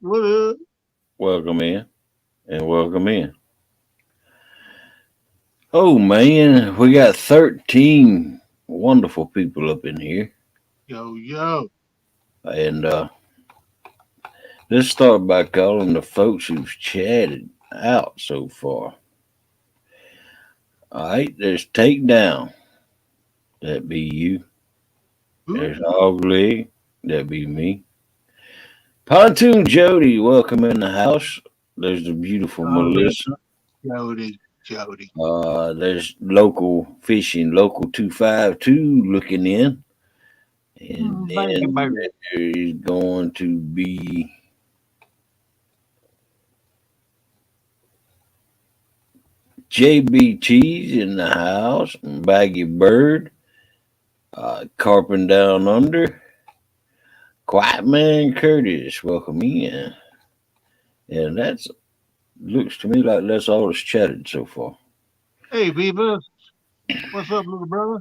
What up? Welcome in and welcome in. Oh man, we got 13 wonderful people up in here. Yo, yo. And let's start by calling the folks who've chatted out so far. All right, there's Takedown. That be you. Who? There's Hogleg. That be me. Pontoon Jody, welcome in the house. There's the beautiful Oh, Melissa. Jody. Jody. There's local fishing, local 252 looking in. And Baby, then baby. there is going to be JB Cheese in the house, Baggy Bird, Carping Down Under, Quiet Man Curtis, welcome in. And that's looks to me like that's all that's chatted so far. Hey, people. What's up, little brother?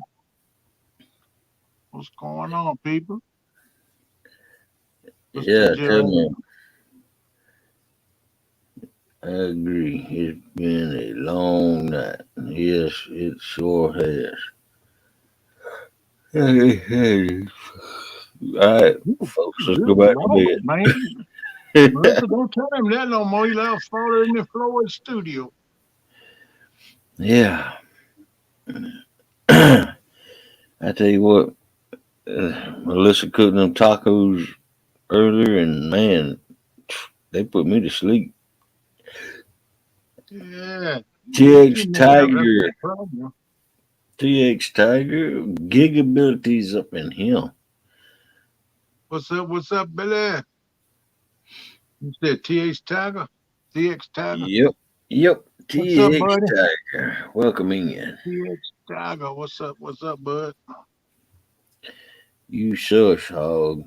What's going on, people? Mr. Yeah, tell Jody. me. I agree. It's been a long night. Yes, it sure has. Hey, all right, folks, let's go Good back to Lord, man. bed. Melissa, don't tell him that no more. He left falling in the floor of the studio. Yeah. I tell you what, Melissa cooked them tacos earlier, and man, they put me to sleep. Yeah. What you TX know that? That's Tiger, no problem. TX Tiger, Gigabilities up in him. What's up? What's up, Billy? You said TH Tiger? TX Tiger? Yep, yep, What's up, TX buddy? Tiger. Welcome in. TX Tiger. What's up? What's up, bud? You shush, hog.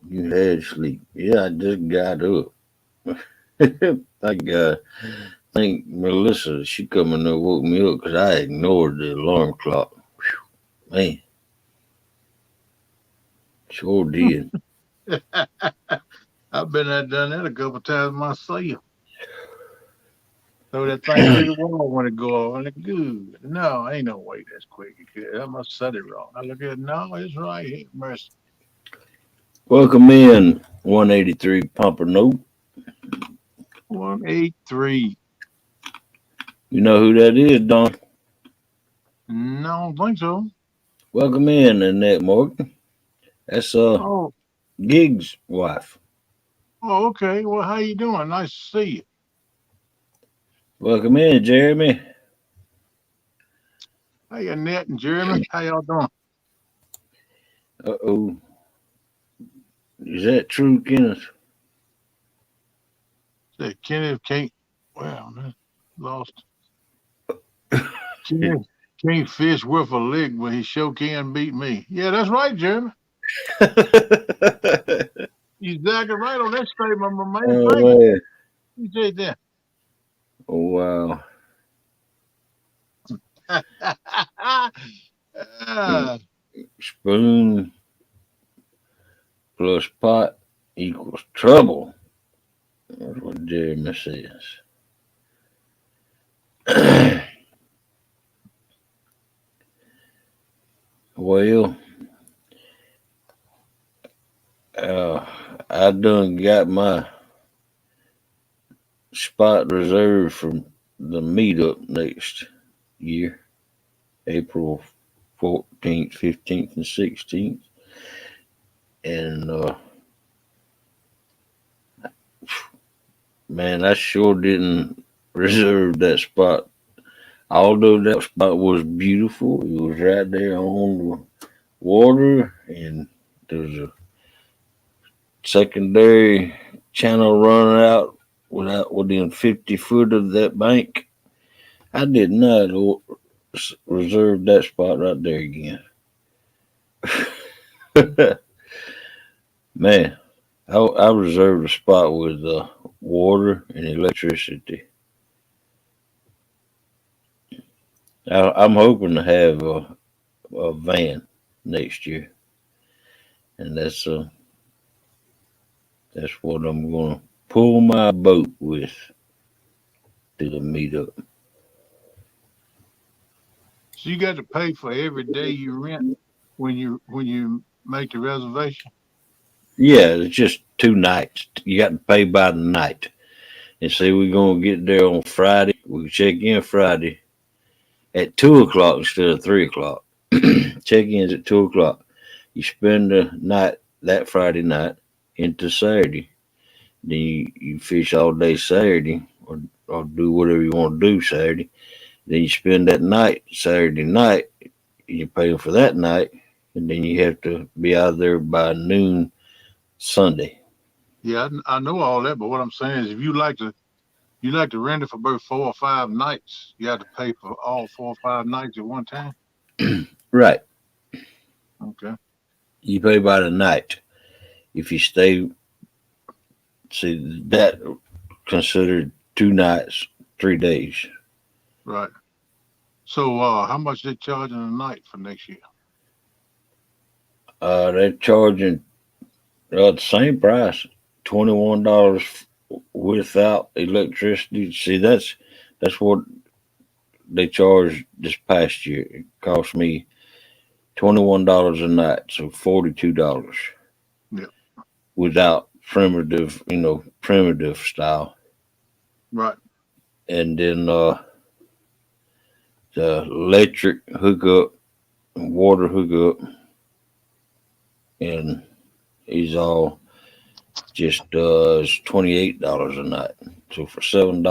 You had sleep. Yeah, I just got up. I think Melissa, she come in there woke me up because I ignored the alarm clock. Man, sure did. I've been there, done that a couple times myself. So that thing through the wall when it go off. And it good. No, ain't no way that's quick. It could. I must have said it wrong. I look at it. No, it's right here. Mercy. Welcome in 183 Pumper Note. 183. You know who that is, Don? No, I don't think so. Welcome in, Annette Morgan. That's Oh, Gig's wife. oh, okay. Well, how you doing? Nice to see you. Welcome in, Jeremy. Hey, Annette and Jeremy. How y'all doing? Uh-oh. Is that true, Kenneth? Say Kenneth can't. Well, man, lost. Kenneth can't fish with a leg, but he sure can beat me. Yeah, that's right, Jeremy. You exactly right on that statement, my man. Oh Thank you. man. Appreciate that. Oh wow. Ah, Spoon plus pot equals trouble. That's what Jeremy says. Well, uh, I done got my spot reserved for the meetup next year, April 14th, 15th, and 16th. And man, I sure didn't reserve that spot. Although that spot was beautiful, it was right there on the water, and there's a secondary channel running out within 50 foot of that bank. I did not reserve that spot right there again. Man, I reserved a spot with water and electricity. I'm hoping to have a van next year, and that's what I'm going to pull my boat with to the meetup. So you got to pay for every day you rent when you make the reservation. Yeah, it's just 2 nights. You got to pay by the night. And say we're gonna get there on Friday. We check in Friday at 2 o'clock instead of 3 o'clock. Check in's at 2 o'clock. You spend the night that Friday night into Saturday. Then you fish all day Saturday or do whatever you want to do Saturday. Then you spend that night Saturday night. You pay for that night, and then you have to be out there by noon Sunday. Yeah, I know all that, but what I'm saying is, if you like to rent it for about 4 or 5 nights, you have to pay for all 4 or 5 nights at one time. Right. Okay, You pay by the night. If you stay, see that considered 2 nights, 3 days. right. So, how much they charging a night for next year? They're charging the same price, $21 without electricity. See, that's what they charged this past year. It cost me $21 a night, so $42 Yeah, without primitive, primitive style, right. and then the electric hookup, water hookup, and he's all just does $28 a night. So for $7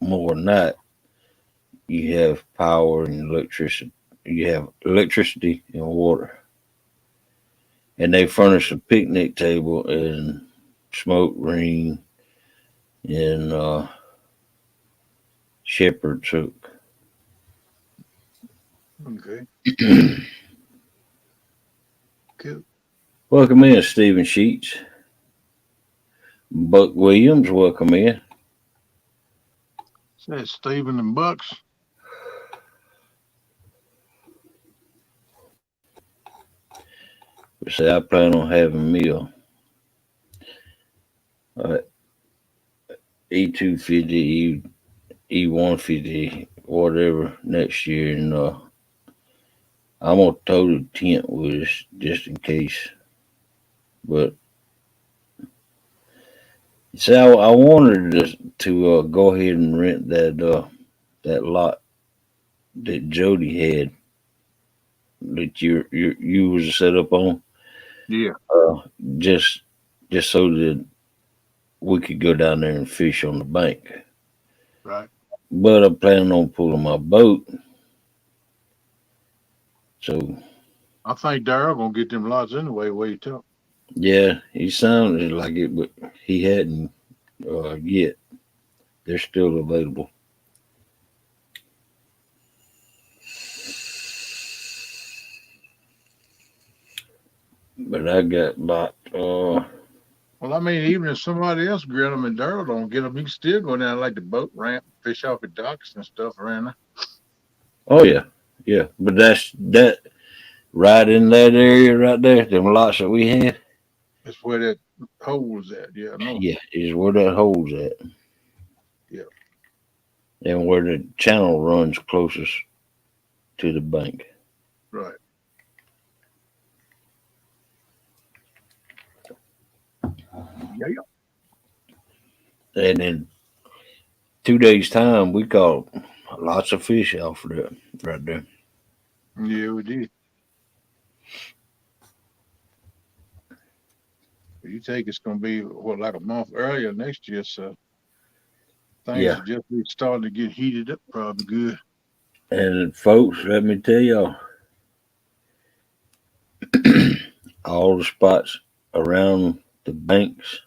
more a night, you have power and electricity. You have electricity and water, and they furnish a picnic table and smoke ring and shepherd's hook. Okay, cool. Welcome in, Stephen Sheets. Buck Williams, welcome in. Says Stephen and Bucks. We say I plan on having a meal. Uh, E250, E150, whatever next year, and I'm gonna tow the tent with us just in case. But see, I wanted to go ahead and rent that lot that Jody had that you was set up on, Yeah, uh, just just so that we could go down there and fish on the bank. right. But I'm planning on pulling my boat, so I think Daryl gonna get them lots anyway. Way you talk. yeah, he sounded like it, but he hadn't yet. They're still available. But I got about Well, I mean, even if somebody else grill them and Daryl don't get them, you can still go down like the boat ramp, fish off the docks and stuff around there. oh yeah, yeah. But that right in that area right there, them lots that we had, That's where that hole is at. Yeah, I know. yeah, is where that hole's at, Yeah, and where the channel runs closest to the bank. right. Yeah, yeah. And in 2 days' time, we caught lots of fish off of that right there. Yeah, we did. You take it's gonna be what like a month earlier next year, so things Yeah, are just be starting to get heated up. Probably good. and folks, let me tell y'all, all the spots around the banks,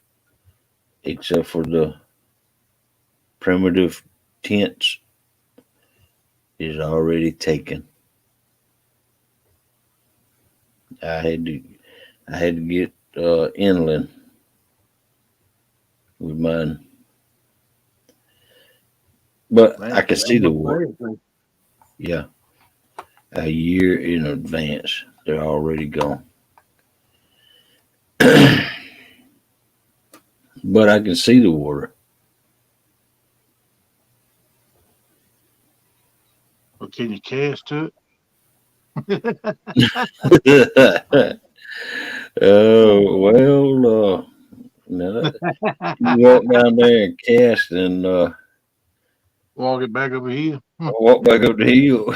except for the primitive tents, is already taken. I had to I had to get inland with mine, but Man, I could I'm see the gonna water. say, Yeah, a year in advance, they're already gone. but I can see the water. Or can you cast to it? Oh well, now you walk down there and cast and Walk it back over here. walk back up the hill.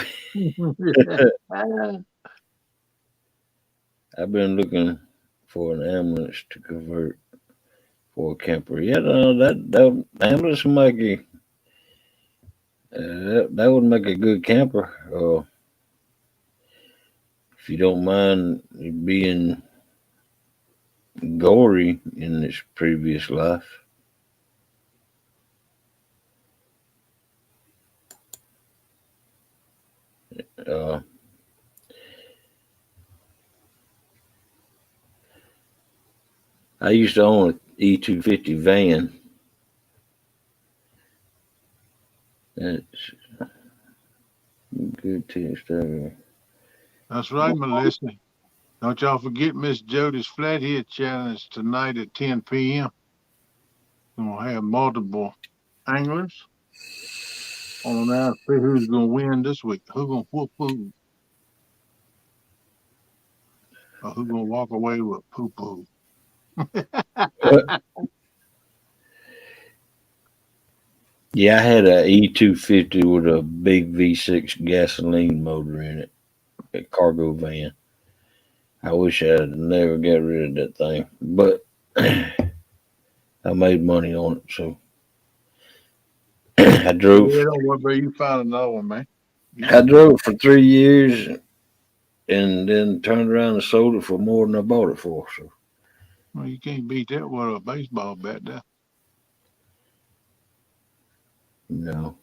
I've been looking for an ambulance to convert for a camper. Yeah, no, that ambulance would make that would make a good camper. If you don't mind being gory in its previous life. Uh, I used to own an E250 van. That's good text there. That's right, Melissa. Don't y'all forget Miss Jody's Flathead Challenge tonight at 10 p.m. We'll have multiple anglers on there. See who's going to win this week. Who's going to whoop who? Or who's going to walk away with poo poo? Yeah, I had a E250 with a big V6 gasoline motor in it, a cargo van. I wish I had never got rid of that thing, but I made money on it, so I drove. Yeah, don't worry about it. You find another one, man. You I gonna be drove for 3 years, and then turned around and sold it for more than I bought it for. So well, you can't beat that with a baseball bat there. no,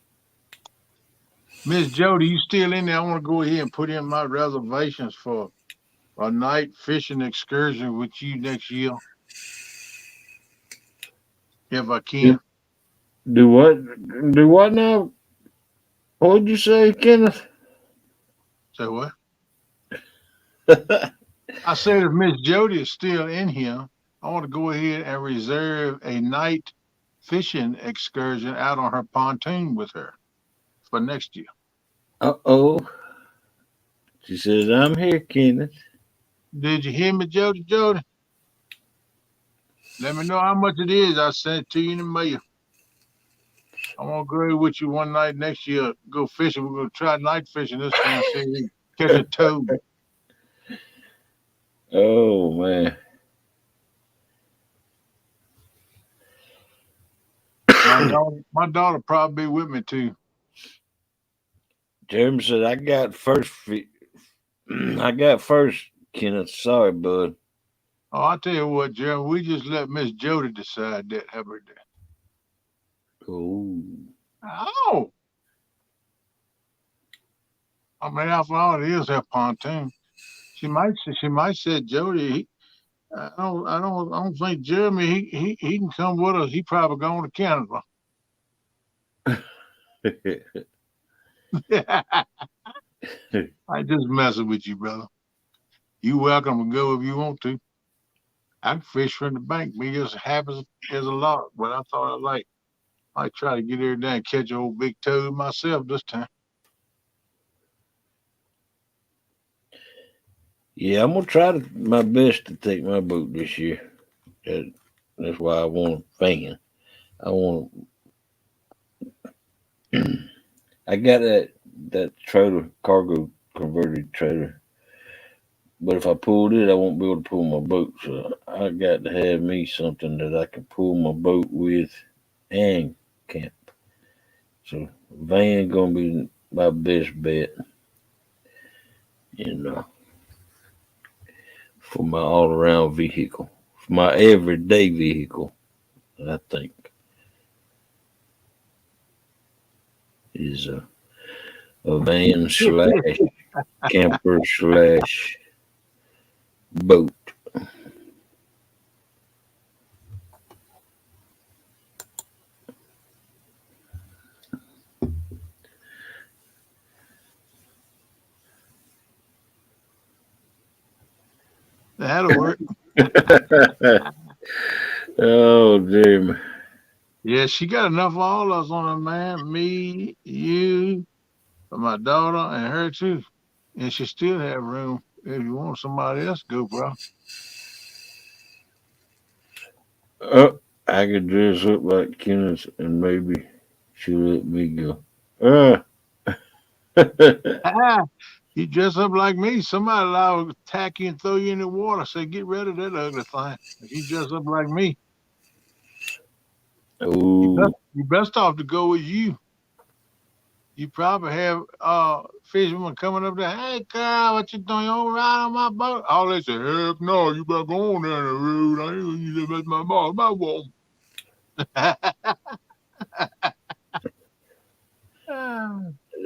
Miss Jody, you still in there? I want to go ahead and put in my reservations for a night fishing excursion with you next year, if I can. do what? Do what now? What'd you say, Kenneth? So what? I said if Miss Jody is still in here, I want to go ahead and reserve a night fishing excursion out on her pontoon with her for next year. Uh-oh. She says, I'm here, Kenneth. Did you hear me, Jody? Jody, let me know how much it is. I sent it to you in the mail. I want to go with you one night next year. Go fishing. We're gonna try night fishing this time. See if we can catch a toad. Oh, man. My daughter probably be with me too. Jeremy said, I got first. I got first, Kenneth. Sorry, bud. Oh, I tell you what, Jeremy, we just let Miss Jody decide that. How about that? Oh. Oh, I mean, after all, it is her pontoon. She might say Jody. I don't think Jeremy. He can come with us. He probably going to Canada. I just messing with you, brother. You welcome to go if you want to. I can fish from the bank. Me just happens as a lot, but I thought I try to get there and catch a old big toad myself this time. Yeah, I'm gonna try my best to take my boat this year. That's why I want a fan. I want. I got that trailer, cargo converted trailer. But if I pulled it, I won't be able to pull my boat. So I got to have me something that I can pull my boat with and camp. So van gonna be my best bet, you know, for my all around vehicle, for my everyday vehicle. I think is a van slash camper slash boat. That'll work. Oh, Jimmy. Yeah, she got enough of all of us on her, man. Me, you, my daughter, and her too. And she still have room if you want somebody else to go, bro. I could dress up like Kenneth and maybe she'll let me go. Uh, Ah, you dress up like me, somebody will tack you and throw you in the water. Say, get rid of that ugly thing. If you dress up like me, oh, you best off to go with you. You probably have fishermen coming up there. Hey, girl, what you doing? You want to ride on my boat? All they say, heck no, you better go on down the road. I ain't gonna use that as my woman.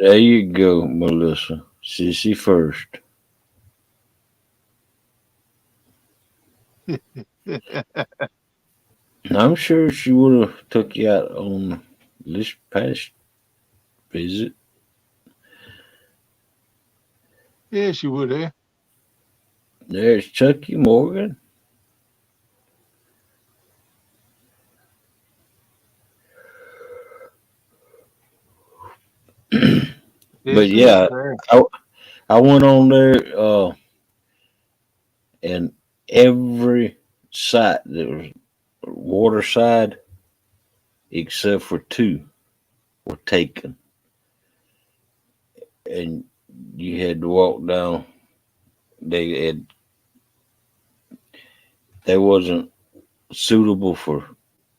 there you go, Melissa. Sissy first. I'm sure she would have took you out on this past visit. Yeah, she would have. There's Chucky Morgan. Yeah, But she was yeah, there. I, I went on there and every site that was water side except for two were taken. And you had to walk down. They had they wasn't suitable for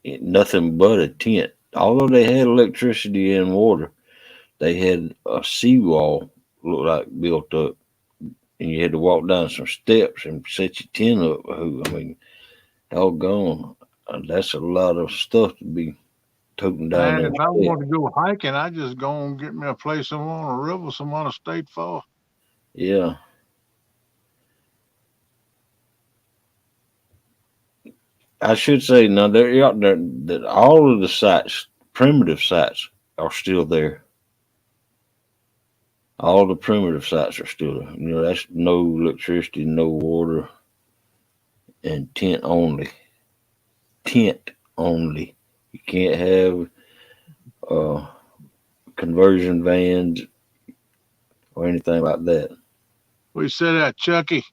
nothing but a tent. Although they had electricity and water, they had a seawall looked like built up, and you had to walk down some steps and set your tent up. I mean, doggone, that's a lot of stuff to be toting down Man, there. if I want to go hiking, I just go and get me a place somewhere on a river, some on a state forest. Yeah, I should say now they're out there that all of the sites, primitive sites, are still there. All the primitive sites are still there. You know, that's no electricity, no water, and tent only. Tent only. You can't have uh, conversion vans or anything like that. We said that, Chucky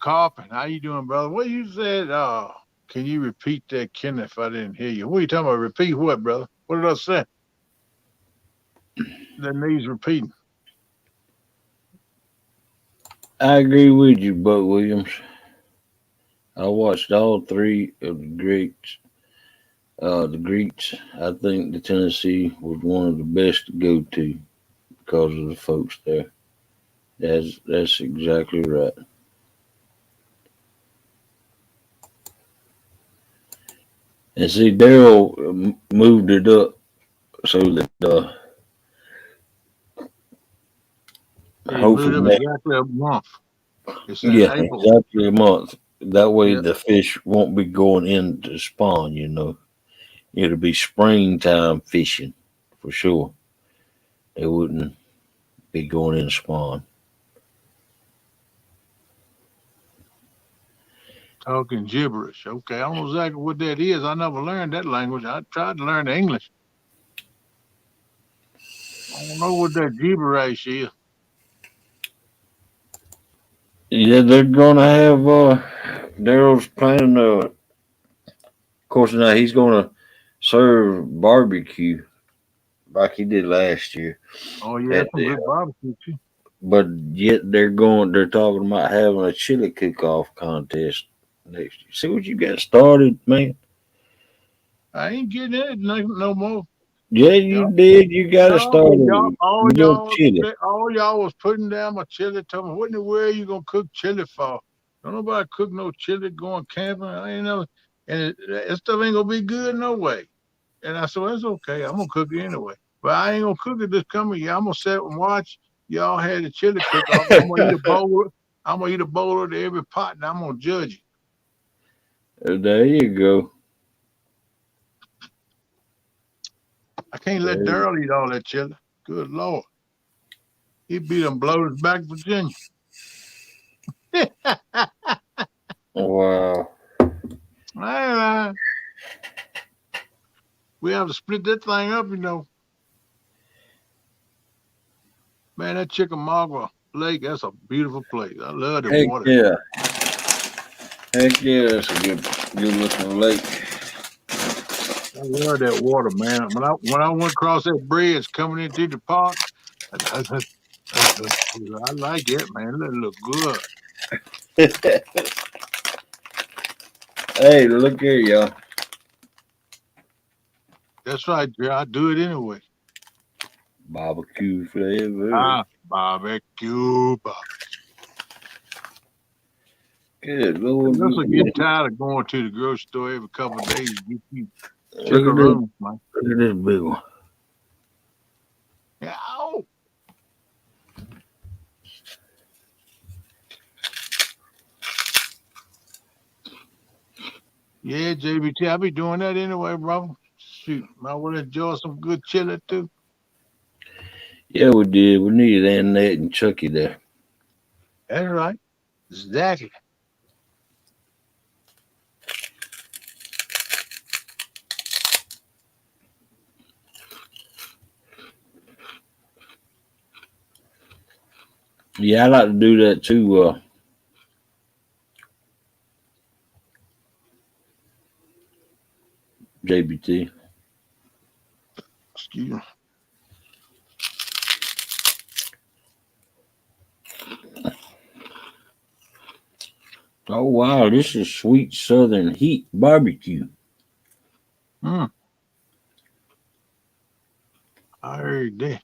Carpin. How you doing, brother? What you said? Can you repeat that, Ken? If I didn't hear you, what are you talking about? Repeat what, brother? What did I say? That needs repeating. I agree with you, Buck Williams. I watched all three of the Greeks. The Greeks, I think the Tennessee was one of the best to go to because of the folks there. That's exactly right. And see, Daryl moved it up so that Yeah, you moved up hopefully, exactly a month. It's in yeah, April. exactly a month. That way, Yeah. the fish won't be going in to spawn. You know, it'll be springtime fishing for sure. They wouldn't be going in to spawn. Talking gibberish. Okay, I don't know exactly what that is. I never learned that language. I tried to learn English. I don't know what that gibberish is. Yeah, they're gonna have. Daryl's planning. Of course, now he's gonna serve barbecue like he did last year. Oh yeah, At that's some the, good barbecue too. but yet they're going. They're talking about having a chili cook-off contest next year. See what you got started, man. I ain't getting it no more. Yeah, you Y'all, did. You got it no, but started y'all, with your chili. all y'all was putting down my chili. Told me, what in the world you gonna cook chili for? Don't nobody cook no chili going camping. I ain't know, and that stuff ain't gonna be good no way. And I said, well, that's okay. I'm gonna cook it anyway. But I ain't gonna cook it this coming year. I'm gonna sit and watch y'all had the chili cook off. I'm gonna eat a bowl. I'm gonna eat a bowl of every pot, and I'm gonna judge it. There you go. I can't let There Daryl eat all that chili. Good Lord, he beat them bloaters back Virginia. Wow. Hey, we have to split that thing up, you know. Man, that Chickamauga Lake, that's a beautiful place. I love the Heck water. yeah. Heck yeah, that's a good looking lake. I love that water, man. When I went across that bridge coming into the park, I, I, I like it, man. It look good. Hey, look here, y'all. That's right, Jerry. I do it anyway. Barbecue flavor. Barbecue. Good Lord. This will Look get tired of going to the grocery store every couple of days. You keep at this. chickaroos, man. Look at this big one. Yeah, ow. Yeah, JBT, I be doing that anyway, brother. Shoot, I would enjoy some good chili too. Yeah, we did. We needed Annette and Chucky there. That's right. Exactly. Yeah, I like to do that too, JBT. Excuse me. Oh wow, this is sweet Southern heat barbecue. Mm, I heard that.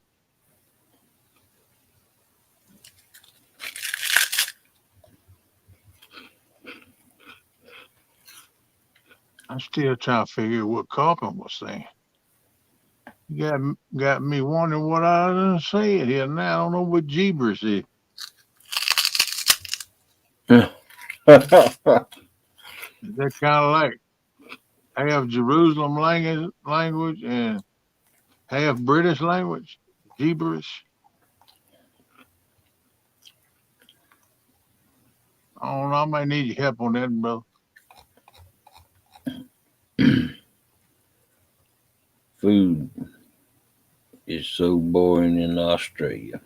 I'm still trying to figure out what Carpenter was saying. You got me wondering what I done said here now. I don't know what Jeebers is. Is that kind of like half Jerusalem language and half British language? Jeeberish? I don't know. I might need your help on that, bro. Food is so boring in Australia.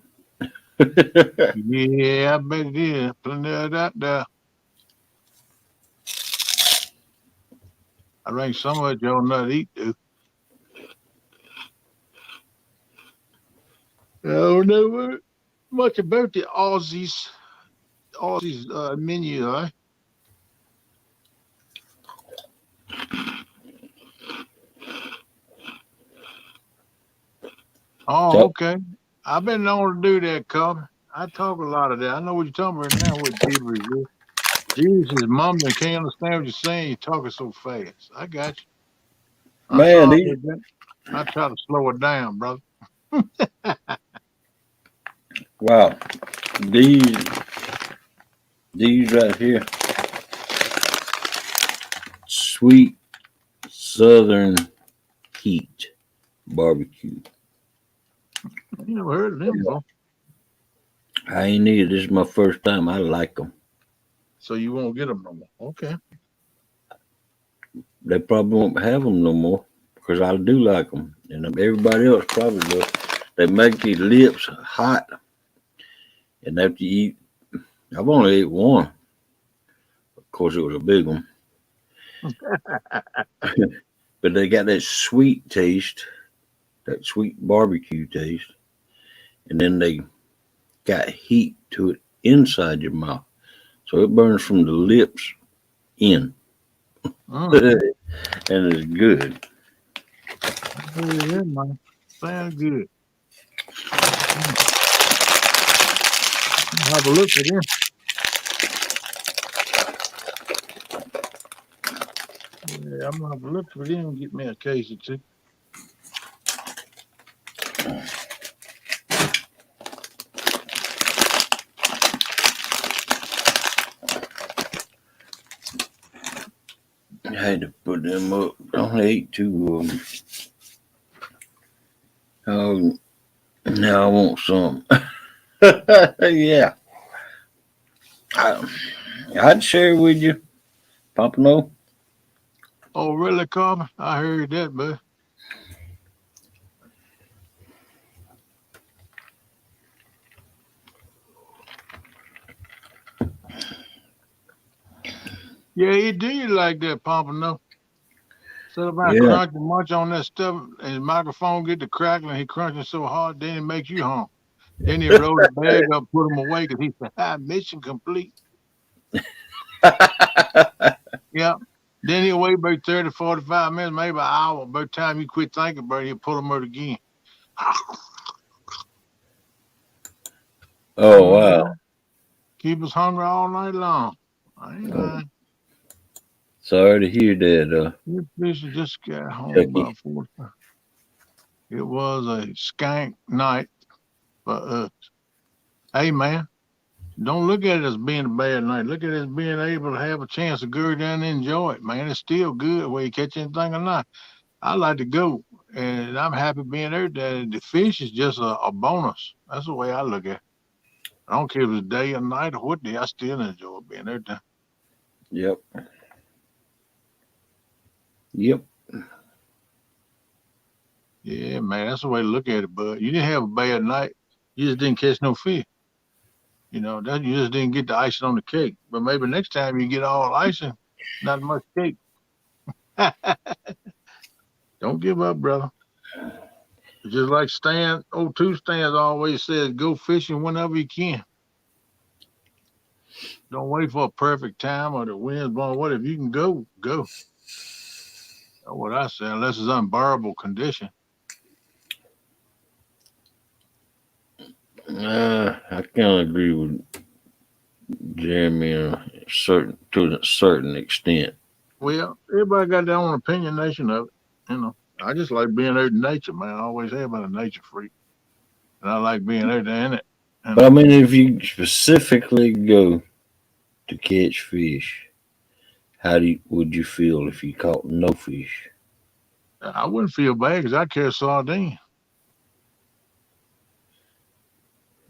Yeah, I bet it is. Plenty of that there. I think some of it y'all not eat, though. I don't know much about the Aussies menu, huh? Oh, So, okay. I've been known to do that, Cobb. I talk a lot of that. I know what you're talking about now with Jeebers is. Jesus is mumbling, can't understand what you're saying. You're talking so fast. I got you. I'm man, sorry these about that. I try to slow it down, brother. wow, these right here, sweet Southern heat barbecue. You never heard of them before. I ain't either. This is my first time. I like them. So you won't get them no more. Okay. They probably won't have them no more because I do like them, and everybody else probably does. They make your lips hot, and after you eat, I've only ate one. Of course, it was a big one, but they got that sweet taste, that sweet barbecue taste, and then they got heat to it inside your mouth, so it burns from the lips in, Mm. and it's good. I heard them, man. Sound good. Mm. I'll have a look for them. Yeah, I'm gonna have a look for them and get me a case or two. I had to put them up. I only ate two of them. Oh, now I want some. Yeah, I, I'd share with you, Pompano. Oh, really, Carmen? I heard that, but yeah, he did like that, Pompano. So about Yeah. crunching much on that stuff, and his microphone get to crackling. He crunching so hard, then it makes you hum. Then he rolled the bag up, put him away, because he said, mission complete. Yeah. Then he'll wait about 30, 45 minutes, maybe an hour. By the time you quit thinking about it, he'll pull him out again. Oh wow. Keep us hungry all night long. I ain't Oh, lying. sorry to hear that, This fish just got home Chucky. about 4. It was a skank night for us. Hey, man, don't look at it as being a bad night. Look at it as being able to have a chance to go down and enjoy it, man. It's still good whether you catch anything or not. I like to go, and I'm happy being there. The fish is just a bonus. That's the way I look at it. I don't care if it's day or night or what day, I still enjoy being there. Yep. Yep. Yeah, man, that's the way to look at it, bud. You didn't have a bad night. You just didn't catch no fish. That you just didn't get the icing on the cake. But maybe next time you get all icing, not much cake. Don't give up, brother. It's just like Stan, O2 Stans always says, go fishing whenever you can. Don't wait for a perfect time or the wind's blowing. What if you can go, go. That's what I say, unless it's unbearable condition. I kind of agree with Jeremy to a certain extent. Well, everybody got their own opinionation of it. I just like being out in nature, man. I always have been a nature freak. And I like being out there in it. But I mean, if you specifically go to catch fish, would you feel if you caught no fish? I wouldn't feel bad because I carry sardines.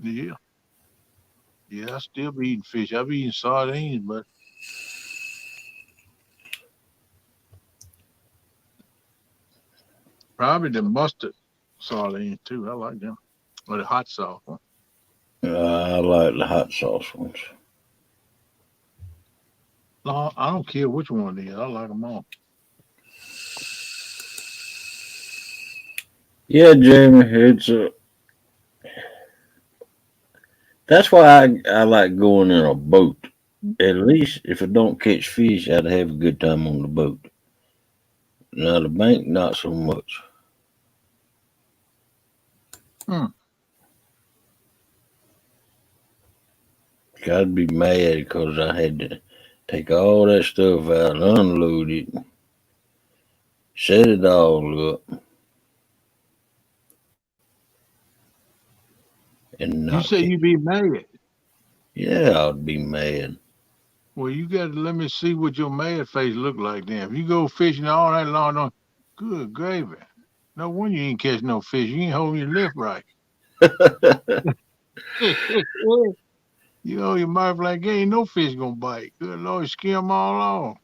Yeah. Yeah, I still be eating fish. I be eating sardines, but probably the mustard sardines too. I like them. Or the hot sauce one. I like the hot sauce ones. No, I don't care which one it is. I like them all. Yeah, Jeremy, that's why I like going in a boat. At least if I don't catch fish, I'd have a good time on the boat. Now the bank, not so much. Hmm. I'd be mad because I had to take all that stuff out, unload it, set it all up, and You not say catch. you be mad. Yeah, I'd be mad. Well, you got to let me see what your mad face look like then. If you go fishing all night long, good gravy. No wonder you ain't catch no fish. You ain't holding your lift right. You hold your mouth like ain't no fish gonna bite. Good Lord, scare them all off.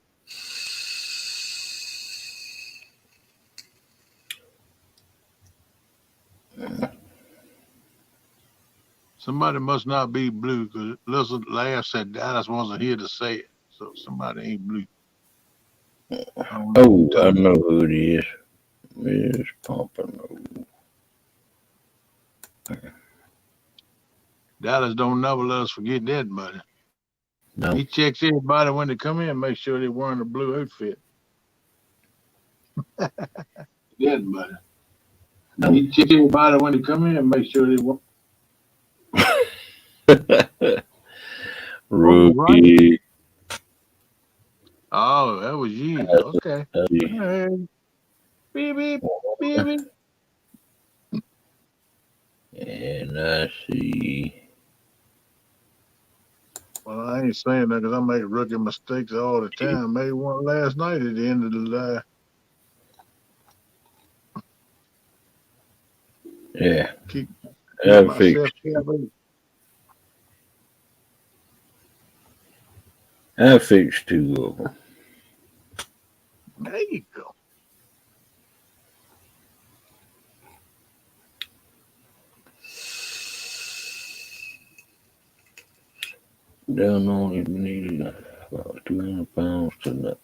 Somebody must not be blue because Listen laugh said Dallas wasn't here to say it. So somebody ain't blue. I don't know who you Oh, I talking know about. who it is. It's pumping. Dallas don't never let us forget that, buddy. No. He checks everybody when they come in, make sure they're wearing a blue outfit. Good, buddy. He checks everybody when they come in, make sure they wear. Oh, right. Rookie. Oh, that was you. Okay. Hey, beep, beep, beep, beep. And I see. Well, I ain't saying that because I make rookie mistakes all the time. Made one last night at the end of the line. Yeah, Keep I fixed. myself happy. I fixed two of them. There you go. Down on his knees, about 200 pounds tonight.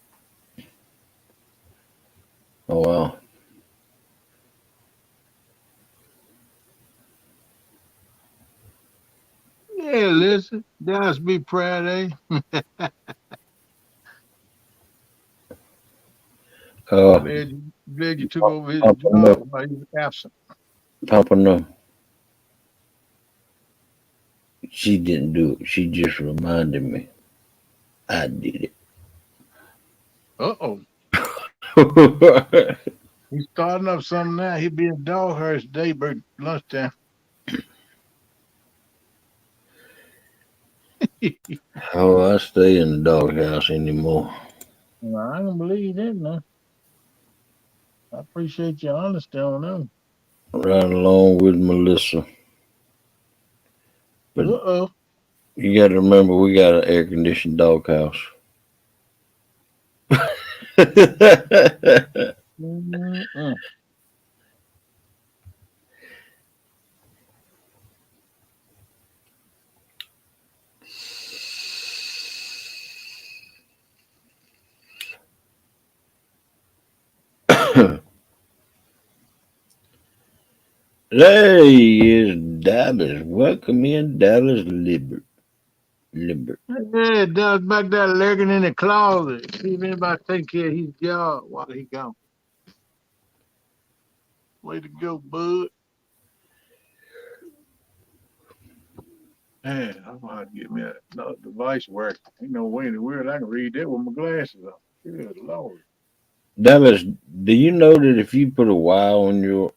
Oh, wow. Yeah, listen. Dallas be proud, eh? Uh, Glad you took over his Papa, no. job while he was absent. Papa, no. She didn't do it. She just reminded me. I did Uh-oh. it. He's starting up something now. He'll be in Dawhurst Daybreak lunchtime. Oh, I stay in the doghouse anymore. Well, I don't believe that, no. I appreciate your honesty on them. Right along with Melissa. But Uh-oh. you got to remember, we got an air conditioned doghouse. Mm-mm. There is Dallas. Welcome in, Dallas Libert. Yeah, Doug's back there lurking in the closet. See if anybody take care of his job while he gone. Way to go, bud. Man, I'm gonna have to get me another device working. Ain't no way in the world I can read that with my glasses on. Good Lord. Dallas, do you know that if you put a Y on your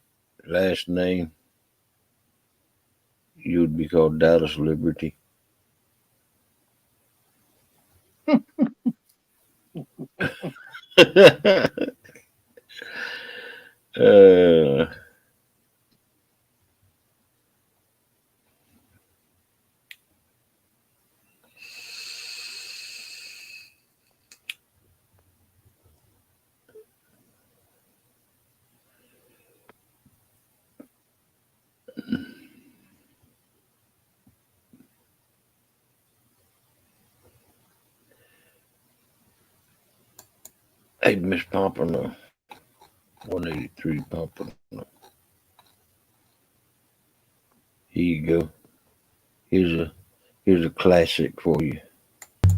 last name, you would be called Dallas Liberty? uh, hey, Miss Pompano. 183 Pompano. Here you go. Here's a classic for you.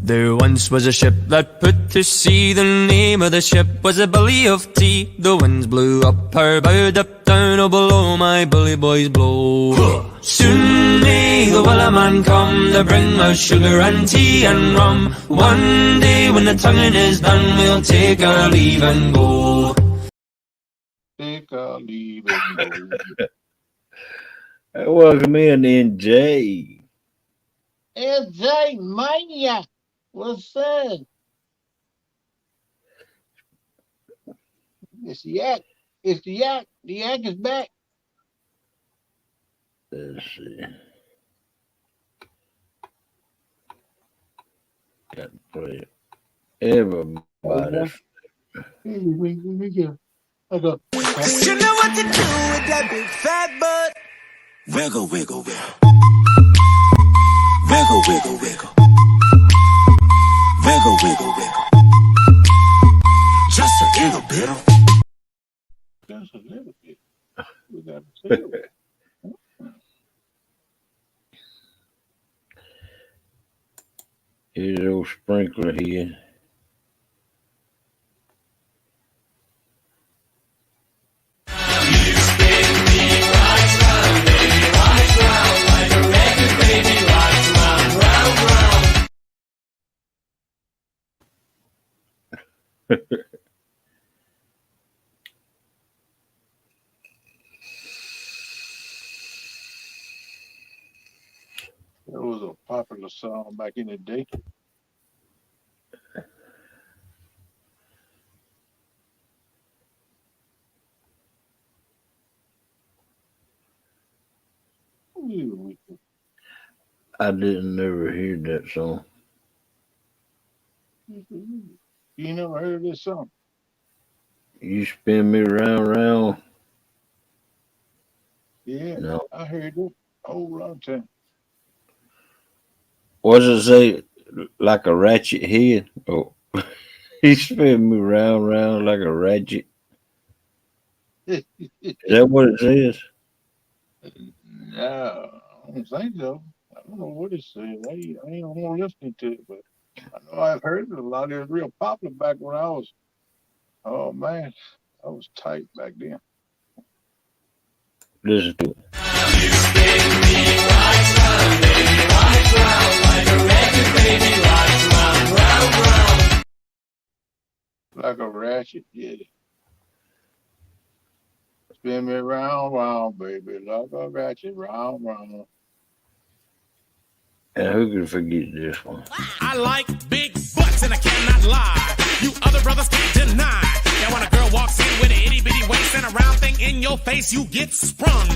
There once was a ship that put to sea. The name of the ship was a Billy of Tea. The winds blew up her bow, up down, oh below my bully boys blow. Soon may the Wellerman come to bring us sugar and tea and rum. One day when the tonguing is done, we'll take our leave and go. Take our leave and go. Welcome in, NJ. LJ Mania. What's up? It's the yak. It's the yak. The yak is back. Let's see. Got to play it. Everybody. I go. You know what to do with that big fat butt. Wiggle, wiggle, wiggle. Wiggle, wiggle, wiggle. Wiggle, wiggle, wiggle. Just a little bit of. Just a little bit. We got to see it. Here's old sprinkler here. That was a popular song back in the day. I didn't never hear that song. You never heard this song? You spin me round. Yeah, No. I heard it a whole lot of time. What does it say? Like a ratchet head? Oh, he spin me round like a ratchet. Is that what it says? No, I don't think so. I don't know what it says. I ain't more listening to it, but I know I've heard it a lot. It was real popular back when I was, oh man, I was tight back then. Listen to it. Like a ratchet, yeah. Spin me round, baby, like a ratchet, round. And who can forget this one? I like big butts and I cannot lie. You other brothers can't deny that when a girl walks in with an itty bitty waist and a round thing in your face, you get sprung.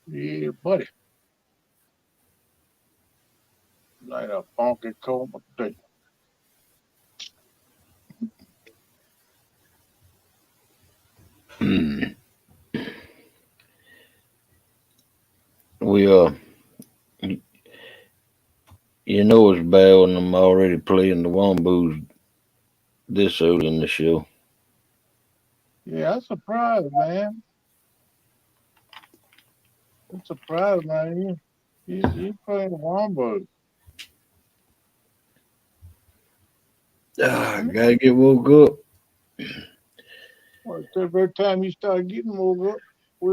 Yeah, buddy. Like a funky cold potato. We you know it's bad when I'm already playing the Womboos this early in the show. Yeah, I'm surprised, man. I'm surprised, man. You playing the Wombos. I gotta get woke up. Well, every time you start getting woke up,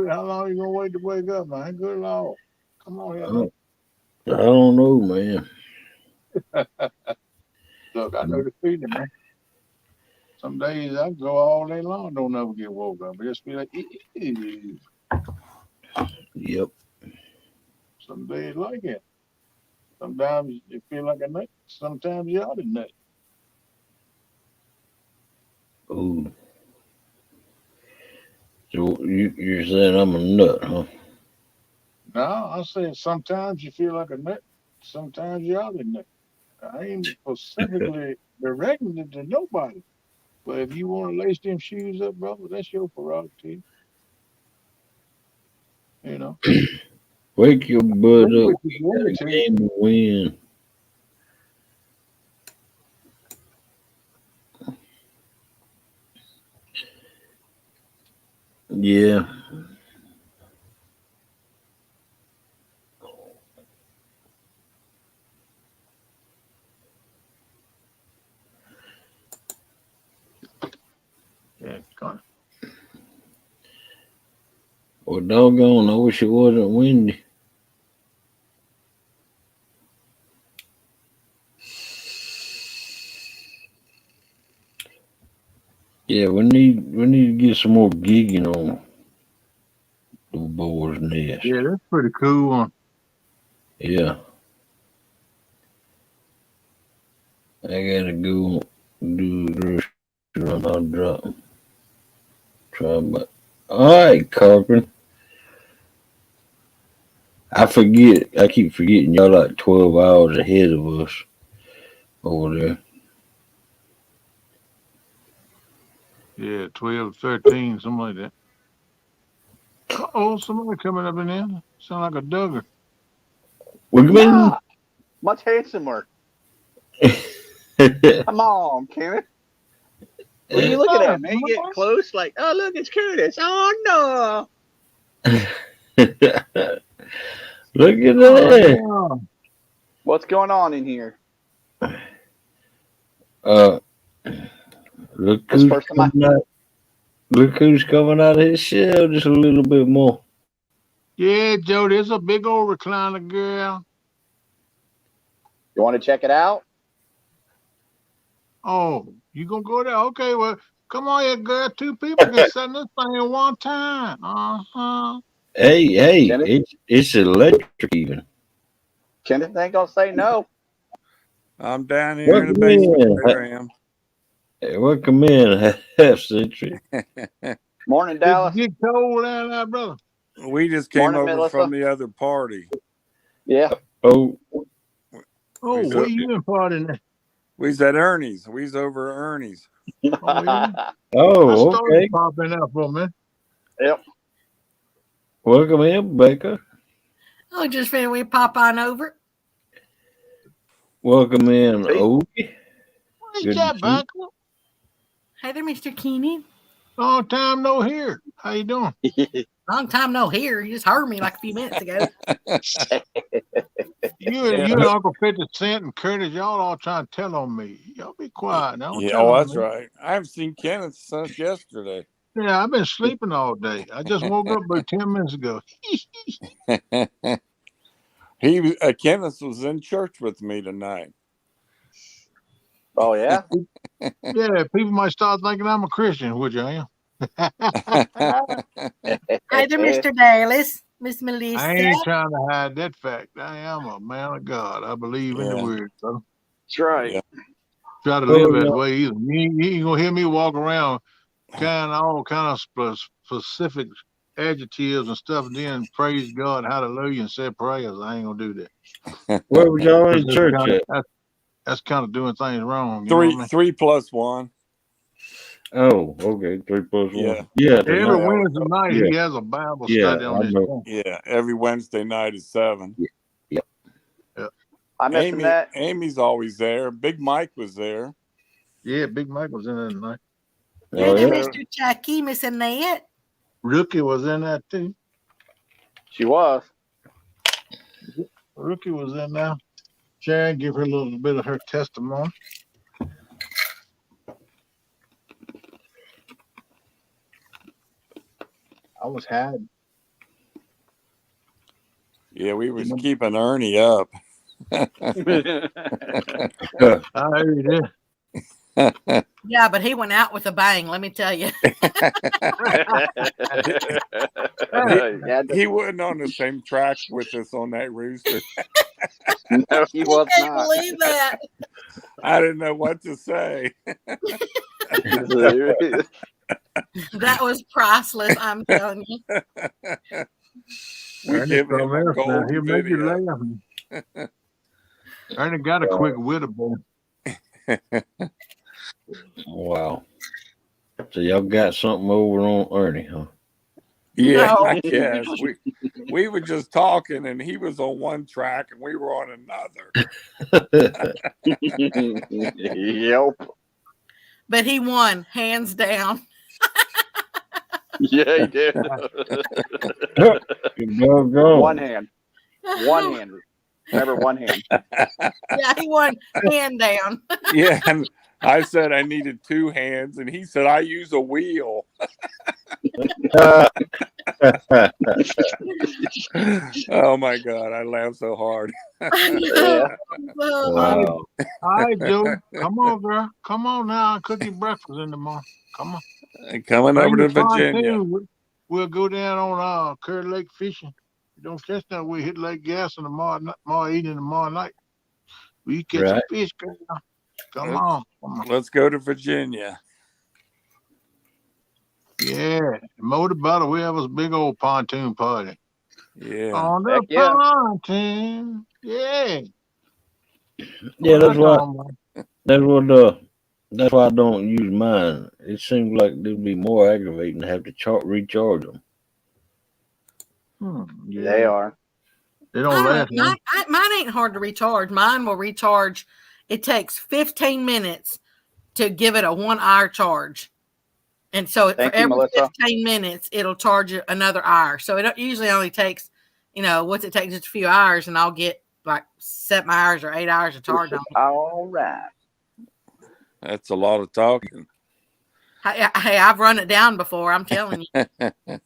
how long you gonna wait to wake up, man? Good Lord. Come on here, man. I don't know, man. Look, I know the feeling, man. Some days I go all day long, don't ever get woke up. I just feel like, "Ew." Yep. Some days like it. Sometimes you feel like a nut. Sometimes you are the nut. Ooh. So you're saying I'm a nut, huh? No, I said sometimes you feel like a nut. Sometimes you are the nut. I ain't specifically directing it to nobody. But if you want to lace them shoes up, brother, that's your prerogative. You know. Wake your butt Do up. what We you got want a to. game to win. Yeah. Yeah, kind Well, doggone, I wish it wasn't windy. Yeah, we need to get some more gigging on the Boar's nest. Yeah, that's pretty cool one. Yeah. I gotta go do the restaurant. I'll drop. Try my. All right, Carpenter. I forget. I keep forgetting y'all like 12 hours ahead of us over there. Yeah, 12, 13, something like that. Uh-oh, somebody coming up in there. Sound like a Duggar. Nah, much handsomer. Come on, Kenneth. What are you looking at, man? You get close, like, oh, look, it's Curtis. Oh, no. Look at that. Oh, What's going on in here? Look This who's first time coming out. Look who's coming out of his shell just a little bit more. yeah, Joe, there's a big old recliner, girl. You want to check it out? Oh, you gonna go there? Okay, well, come on here, girl. Two people can sit in this thing at one time. Uh-huh. Hey, Kenneth? it's electric even. Kenneth ain't going to say no. I'm down here in the Welcome basement. in. There I am. Hey, welcome in, half century. Morning, Did Dallas. you get cold down there, brother? We just came Morning, over Melissa. from the other party. Yeah. Oh, Oh, We's where o- you in part in that? we's at Ernie's. We's over at Ernie's. Oh, yeah. I Oh, started okay. popping out for a minute. Yep. Welcome in, Becca. Oh, just figured we pop on over. Welcome in, Hey. Ogie. Where's Good that, to see you. Becca? Hey there, Mr. Keenan. Long time no hear. How you doing? Long time no hear. You just heard me like a few minutes ago. You and Uncle 50 Cent and Curtis, y'all all trying to tell on me. Y'all be quiet now. Don't Yeah, tell oh, on that's me. right. I haven't seen Kenneth since yesterday. Yeah, I've been sleeping all day. I just woke up about 10 minutes ago. Kenneth was in church with me tonight. Oh, yeah? Yeah, people might start thinking I'm a Christian, which I am. Hey there, Mr. Dallas. Miss Melissa. I ain't trying to hide that fact. I am a man of God. I believe in the Yeah. word, brother. That's right. Yeah. Try to live that way either. You ain't gonna hear me walk around all kind of specific adjectives and stuff, and then praise God, hallelujah, and say prayers. I ain't gonna do that. Where was y'all in That's church kinda- at? That's kind of doing things wrong. You know what I mean? 3 plus 1. Oh, okay. 3 plus 1. Yeah. Yeah. Every Yeah. Wednesday night, Yeah. he has a Bible Yeah, study on I this know. phone. Yeah. Every Wednesday night is 7. I'm missing that. Amy's always there. Big Mike was there. Yeah, Big Mike was in there tonight. Hey Oh, there, yeah. Mr. Chucky. Miss Annette. Rookie was in there too. She was. Rookie was in there. Sharon, give her a little bit of her testimony. I was hiding. Yeah, we was keeping Ernie up. I heard it. Yeah, but he went out with a bang, let me tell you. He wasn't on the same track with us on that rooster. No, he was I can't not. believe that. I didn't know what to say. That was priceless, I'm telling you. We Ernie give him something a else now. gold He'll make you video. laugh. Ernie got a quick wit about him. Wow. So y'all got something over on Ernie, huh? Yeah, No. I guess. We were just talking and he was on one track and we were on another. Yep. But he won, hands down. Yeah, he did. Go. One hand. One hand. Remember, one hand. Yeah, he won hand down. Yeah, and I said I needed 2 hands and he said I use a wheel. Oh my God, I laughed so hard. Yeah. Wow. All right, Joe. Come on, girl. Come on now. Cook your breakfast in the morning. Come on. And coming Bring over to your Virginia. pontoon. We'll go down on Curry Lake fishing. You don't catch that, we hit Lake Gas in tomorrow evening, tomorrow night. We catch a Right. fish, girl. Come on. Let's go to Virginia. Yeah. Motor Butter, we have a big old pontoon party. Yeah. On the Heck yeah. pontoon. Yeah. Yeah, that's why. why. That's why I don't use mine. It seems like it'd be more aggravating to have to recharge them. Yeah. They are. They don't last long. Mine ain't hard to recharge. Mine will recharge. It takes 15 minutes to give it a 1 hour charge. And so for Thank you, every Melissa. 15 minutes, it'll charge you another hour. So it usually only takes, what's it take, just a few hours, and I'll get like 7 hours or 8 hours of charge on it. All right. That's a lot of talking. Hey, I've run it down before. I'm telling you.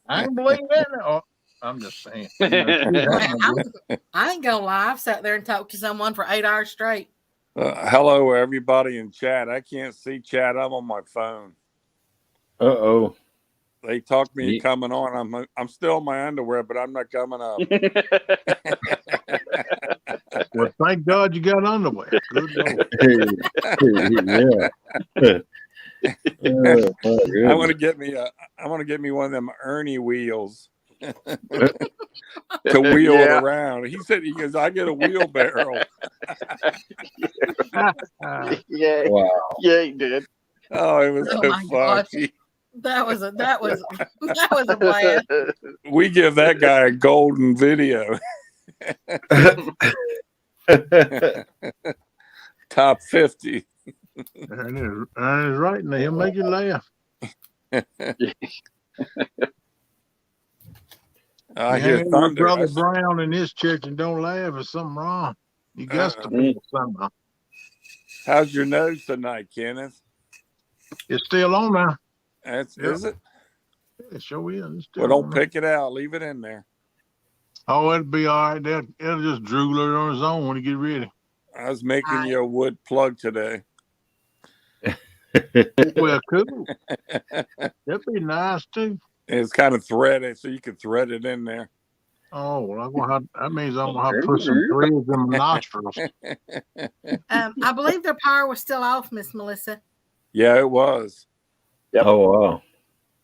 I ain't believe that. Oh, I'm just saying. I ain't gonna lie. I've sat there and talked to someone for 8 hours straight. Hello, everybody in chat. I can't see chat. I'm on my phone. Uh-oh. They talked me into coming on. I'm still in my underwear, but I'm not coming up. Well, thank God you got underwear. Good Lord. Yeah. I want to get me one of them Ernie wheels. to wheel it Yeah. around. He said, he goes, I get a wheelbarrow. Yeah, Wow. yeah, he did. Oh, it was Oh so my gosh. funny. That was a blast. We give that guy a golden video. Top 50. And it's right now. He'll make you laugh. I You hear hang with thunder. Brother Brown in this church and don't laugh, there's something wrong. You got to be somehow. How's your nose tonight, Kenneth? It's still on now. Is it? It sure is. It's still Well, don't on pick it out. Leave it in there. Oh, it'll be all right. It'll just drool it on its own when you get ready. I was making you a wood plug today. Well, cool. That'd be nice too. It's kind of threaded, so you can thread it in there. Oh, well, that means I'm gonna have to put some threads in my nostrils. I believe their power was still off, Miss Melissa. Yeah, it was. Yep. Oh, wow.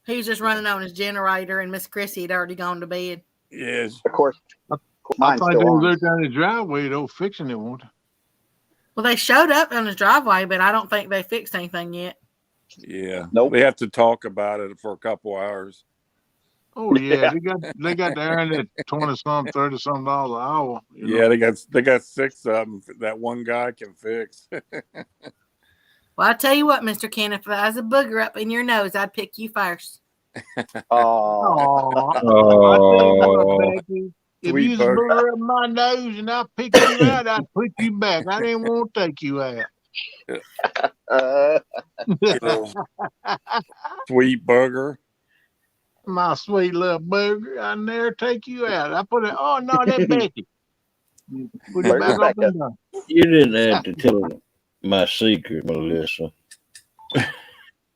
He was just running on his generator, and Miss Chrissy had already gone to bed. Yes. Of course. I Mine's thought still they on. was down the driveway though, fixing it, won't they? Well, they showed up on his driveway, but I don't think they fixed anything yet. Yeah. Nope. They have to talk about it for a couple hours. Oh yeah, they got there in at $20-some, $30-some an hour. You Yeah, know? they got 6 of them that one guy can fix. Well, I tell you what, Mr. Kenneth, if I was a booger up in your nose, I'd pick you first. Oh, I tell you what, Becky, if Sweet you was a bug. booger up my nose and I picked you out, I'd put you back. I didn't want to take you out. Sweet burger. My sweet little booger, I never take you out. I put it. Oh no, that's Becky. Put it back up and down. You didn't have to tell my secret, Melissa.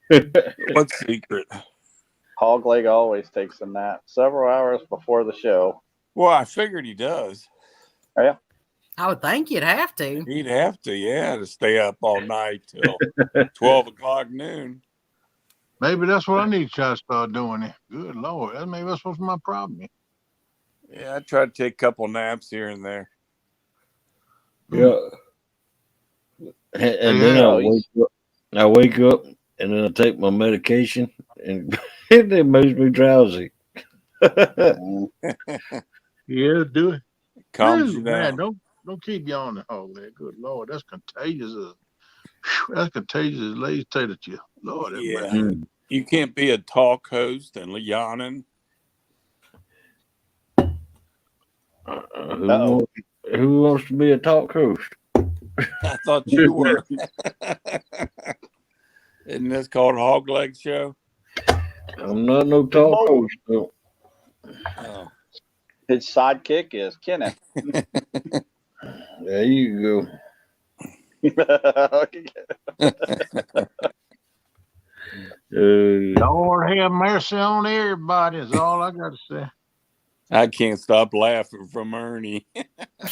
What secret? Hog Leg always takes a nap several hours before the show. Well, I figured he does. I would think you'd have to. He'd have to, yeah, to stay up all night till 12 o'clock noon. Maybe that's what I need to try to start doing. It. Good Lord, maybe that's what's my problem. Yeah, I try to take a couple naps here and there. Yeah. And then I wake up and then I take my medication and it makes me drowsy. Yeah, do it. Calms you Man, down. don't keep yawning, Hog Leg. Good Lord, that's contagious. That's contagious as lazy tater chip. Lord, that's Yeah. bad. You can't be a talk host and yawning. Who wants to be a talk host? I thought you were. Isn't this called Hog Leg Show? I'm not no talk host. No. Oh. His sidekick is Kenneth. There you go. Lord have mercy on everybody is all I got to say. I can't stop laughing from Ernie.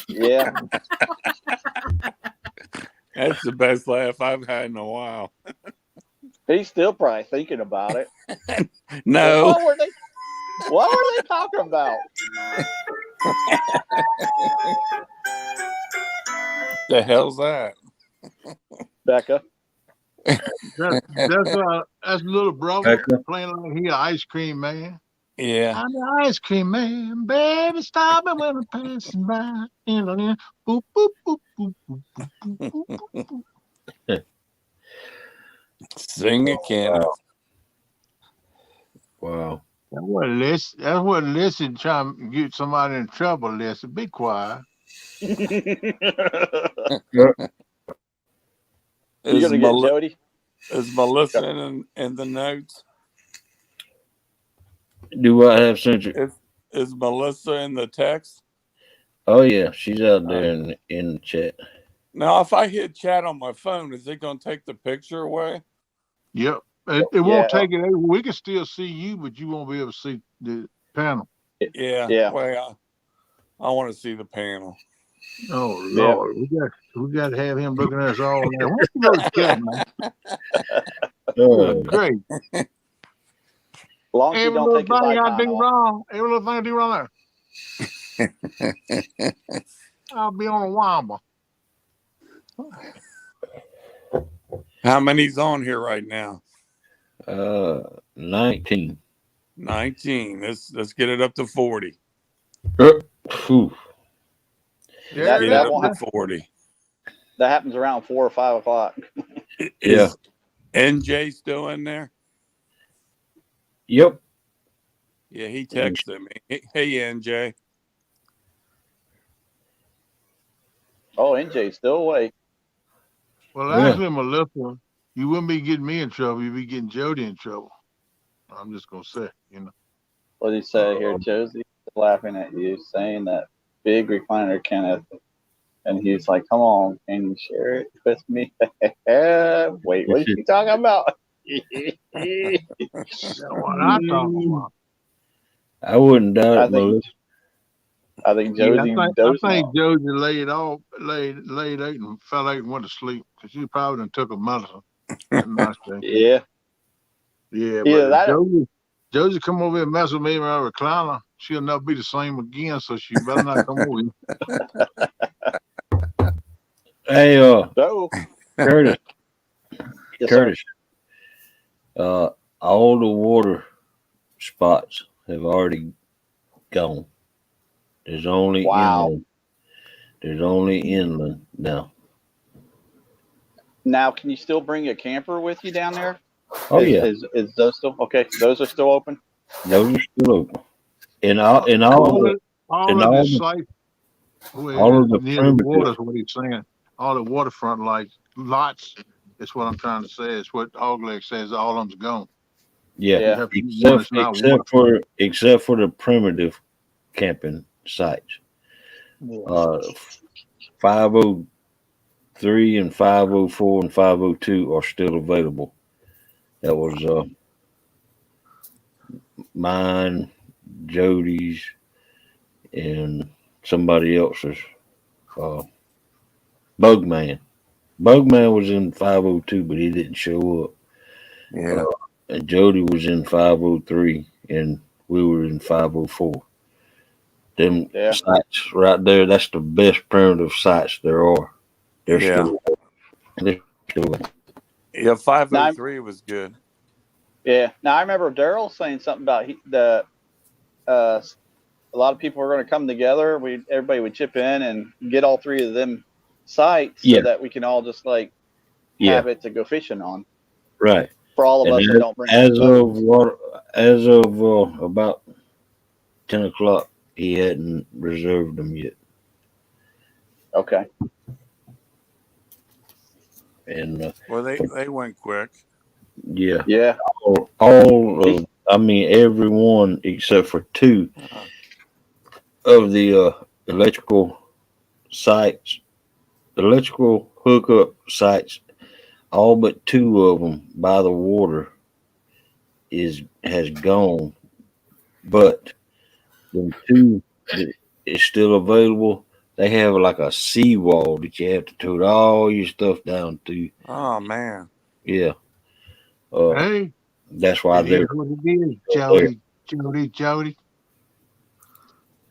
Yeah. That's the best laugh I've had in a while. He's still probably thinking about it. No. What were they talking about? The hell's that? Becca. That's little brother Becca. playing like he an ice cream man. Yeah. I'm the ice cream man, baby. Stop it when I'm passing by. Boop, boop, boop, boop, boop, boop, boop, boop. Sing it, Kenneth. Wow. That wasn't listen trying to get somebody in trouble. Listen, be quiet. You Is, gonna get Jody? is Melissa in the notes? Do I have century? Is Melissa in the text? Oh yeah, she's out there in the chat. Now, if I hit chat on my phone, is it going to take the picture away? Yep. It won't take it. We can still see you, but you won't be able to see the panel. Yeah. Yeah. Well, I want to see the panel. Oh Lord, we got to have him looking at us all now. What's the cat, man? Oh, Great. long as you Every don't little take his thing I icon do off. wrong, every little thing I do wrong there, I'll be on a womble. How many's on here right now? 19. 19. Let's get it up to 40. Phew. There Get it it is. up to 40. That happens around 4 or 5 o'clock. Is NJ still in there? Yep. Yeah, he texted me. Hey, NJ. Oh, NJ's still awake. Well, Yeah. actually, Melissa, you wouldn't be getting me in trouble. You'd be getting Jody in trouble. I'm just gonna say, you know. What did he say here, Josie? Laughing at you, saying that big recliner, Kenneth. And he's like, come on, can you share it with me? Wait, what is he talking about? That's what I talk about. I wouldn't doubt it, Melissa. I think Yeah, Josie I think Josie laid out and fell out and went to sleep because she probably done took a medicine. Yeah. Yeah, Either but that Josie come over here and mess with me in our recliner, she'll never be the same again, so she better not come over here. Hey, Curtis. Yes, Curtis. All the water spots have already gone. There's only inland. There's only inland now. Now, can you still bring a camper with you down there? Oh yeah. Is those still okay? Those are still open. Those are still open. All of the near the water is what he's saying. All the waterfront lots is what I'm trying to say. It's what Hogleg says. All of them's gone. Yeah. Except for the primitive camping sites. 503 and 504 and 502 are still available. That was mine, Jody's, and somebody else's. Bugman. Bugman was in 502, but he didn't show up. Yeah. And Jody was in 503, and we were in 504. Them sites right there, that's the best primitive sites there are. They're still. Yeah, 503 was good. Yeah. Now I remember Daryl saying something about a lot of people were going to come together. Everybody would chip in and get all 3 of them sites so that we can all just have it to go fishing on. Right. For all of us that don't bring as of about 10 o'clock, he hadn't reserved them yet. Okay. And well, they went quick. Yeah. Yeah. Everyone except for 2 of the electrical hookup sites, all but 2 of them by the water has gone, but the 2 that is still available, they have like a seawall that you have to tote all your stuff down to. Oh man. Yeah. Hey, that's why they're what it is, Jody.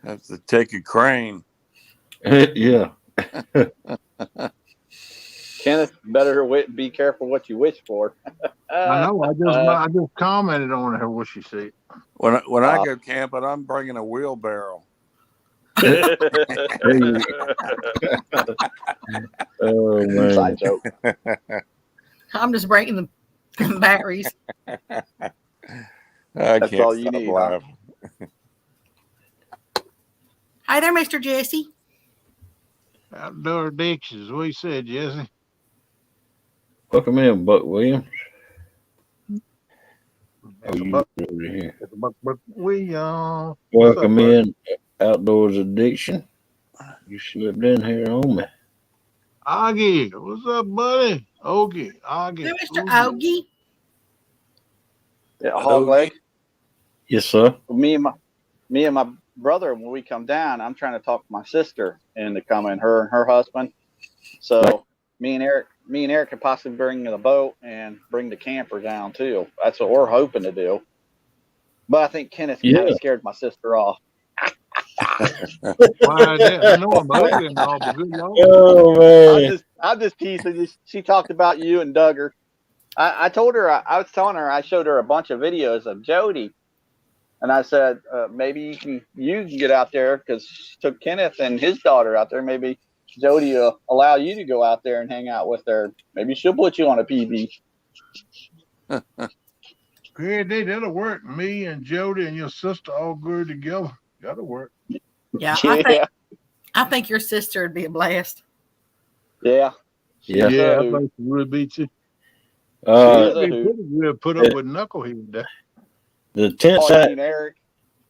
Have to take a crane. Yeah. Kenneth, better be careful what you wish for. I know. I just commented on her what she said. When I go camping, I'm bringing a wheelbarrow. Oh man! Side joke. I'm just breaking the batteries. That's all you need. Hi there, Mr. Jesse. Outdoor Addictions. What you said, Jesse? Welcome in, Buck Williams. Welcome in, Outdoors Addiction. You slipped in here on me. Augie, what's up, buddy? Augie. Hey, Mr. Augie. Yeah, hog leg. Yes, sir. Me and my brother, when we come down, I'm trying to talk my sister into coming, her and her husband. So me and Eric could possibly bring the boat and bring the camper down too. That's what we're hoping to do. But I think Kenneth Yeah. kind of scared my sister off. Why that? I know I'm ugly and all, but good Lord. Oh man. I'm just teasing. She talked about you and Duggar. I told her, I was telling her, I showed her a bunch of videos of Jody. And I said, maybe you can get out there, because she took Kenneth and his daughter out there. Maybe Jody will allow you to go out there and hang out with her. Maybe she'll put you on a PB. Yeah, that'll work. Me and Jody and your sister all good together. That'll work. Yeah, Yeah. I think your sister would be a blast. Yeah. Yeah. Yeah, I think she would be too. She's It'd a be hoot. pretty good put up with Knucklehead there. The tent Oh, you site, mean Eric?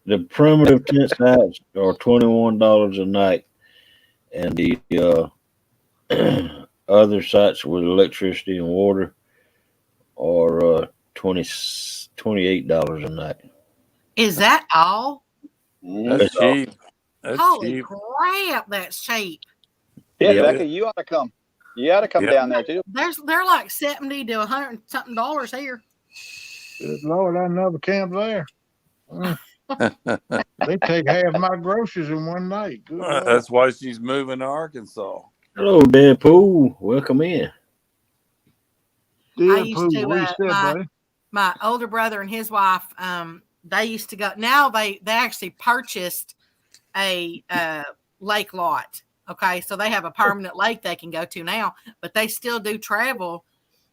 the primitive tent sites are $21 a night, and the other sites with electricity and water are $28 a night. Is that all? That's cheap. That's Holy cheap. crap, that's cheap. Yeah, Yeah. Becca, you ought to come. You ought to come Yeah. down there too. They're like $70 to $100 and something here. Good Lord, I never camped there. They take half my groceries in one night. Good Lord. That's why she's moving to Arkansas. Hello, Deadpool. Welcome in. I used Deadpool, to, what you said, buddy? my older brother and his wife, they used to go. Now they actually purchased a lake lot. Okay, so they have a permanent lake they can go to now, but they still do travel,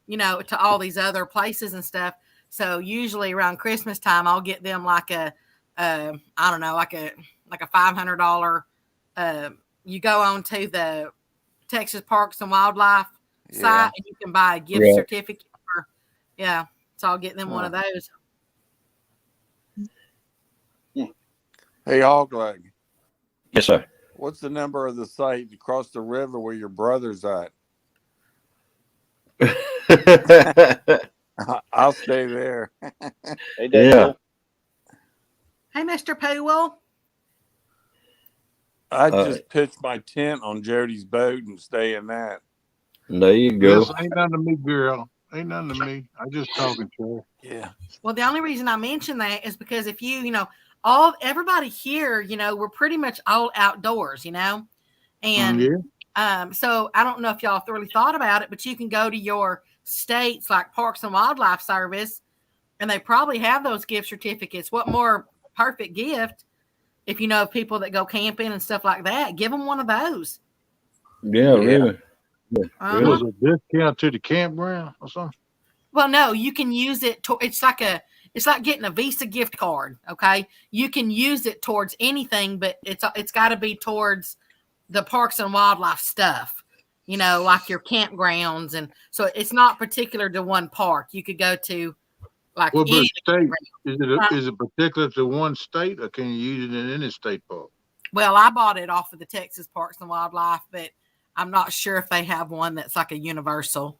to all these other places and stuff. So usually around Christmas time, I'll get them like a $500. You go on to the Texas Parks and Wildlife site, and you can buy a gift certificate. So I'll get them one of those. Hey, Hogleg, Yes, sir. what's the number of the site across the river where your brother's at? I'll stay there. Hey, Deadpool. Hey, Mr. Poole. I just pitched my tent on Jody's boat and stay in that. There you go. Yes, ain't nothing to me, girl. Ain't nothing to me. I just talking to her. Yeah. Well, the only reason I mention that is because if everybody here, we're pretty much all outdoors, and so I don't know if y'all really thought about it, but you can go to your states like Parks and Wildlife Service, and they probably have those gift certificates. What more perfect gift if you know of people that go camping and stuff like that? Give them one of those. Yeah, really. It was a discount to the campground or something. Well, no, you can use it. It's like getting a Visa gift card. Okay, you can use it towards anything, but it's got to be towards the Parks and Wildlife stuff. Like your campgrounds, and so it's not particular to one park. You could go to like What about any state? Is it particular to one state, or can you use it in any state park? Well, I bought it off of the Texas Parks and Wildlife, but I'm not sure if they have one that's like a universal.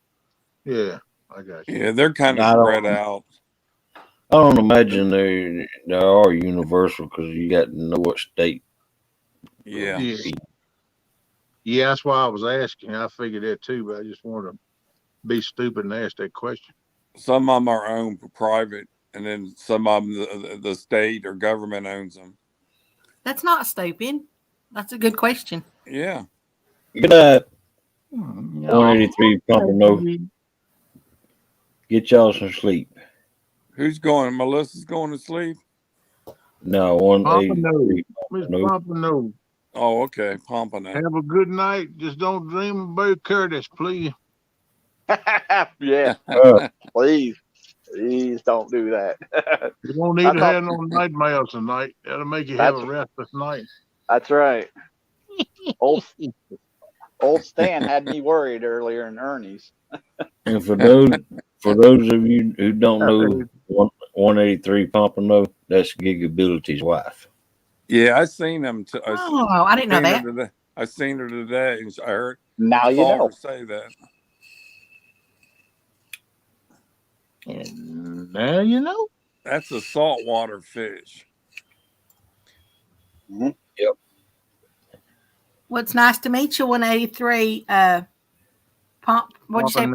Yeah, I got you. Yeah, they're kind of spread out. I don't imagine they are universal because you got to know what state. Yeah. Yeah, that's why I was asking. I figured that too, but I just wanted to be stupid and ask that question. Some of them are owned private, and then some of them the state or government owns them. That's not stupid. That's a good question. Yeah. Good night. 183 Pompano. Get y'all some sleep. Who's going? Melissa's going to sleep? No, 183 Miss Pompano. Pompano. Oh, okay. Pompano. Have a good night. Just don't dream about Curtis, please. Yeah. Please don't do that. You won't need to have no nightmares tonight. That'll make you have a restless night. That's right. Old Stan had me worried earlier in Ernie's. And for those of you who don't know 183 Pompano, that's Gigability's wife. Yeah, I seen them. I didn't know that. I seen her today, and I heard. Now you know. Her say that. And now you know. That's a saltwater fish. Mm-hmm. Yep. Well, it's nice to meet you, 183. What'd you say?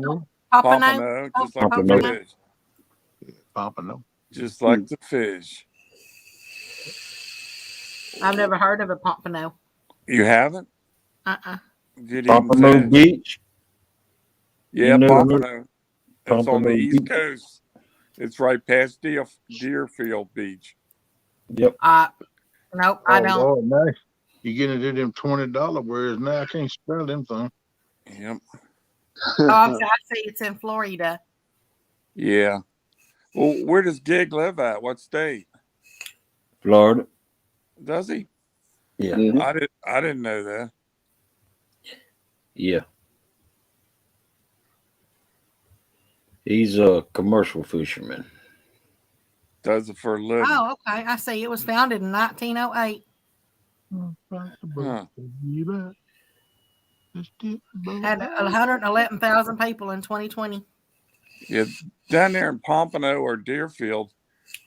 Pompano, just like the fish. Pompano. Just like the fish. I've never heard of a pompano. You haven't? Did he Pompano Beach. Yeah, You know Pompano. It's on the Pompano East Beach. Coast. It's right past Deerfield Beach. Yep. Nope, I don't. Lord, nice. You get into them $20 words now. I can't spell them things. Yep. I see it's in Florida. Yeah. Well, where does Gig live at? What state? Florida. Does he? Yeah. I didn't know that. Yeah. He's a commercial fisherman. Does it for a living. Oh, okay. I see. It was founded in 1908. Huh. Had 111,000 people in 2020. Yeah, down there in Pompano or Deerfield,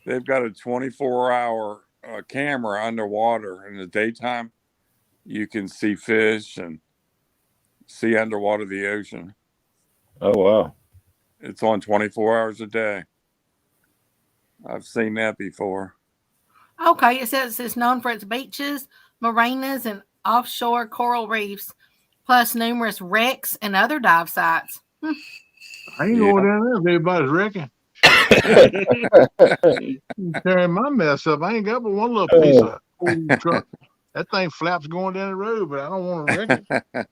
they've got a 24-hour camera underwater. In the daytime, you can see fish and see underwater the ocean. Oh, wow. It's on 24 hours a day. I've seen that before. Okay, it says it's known for its beaches, marinas, and offshore coral reefs, plus numerous wrecks and other dive sites. I ain't going down there if everybody's wrecking. Carrying my mess up. I ain't got but one little piece of old truck. That thing flaps going down the road, but I don't want to wreck it.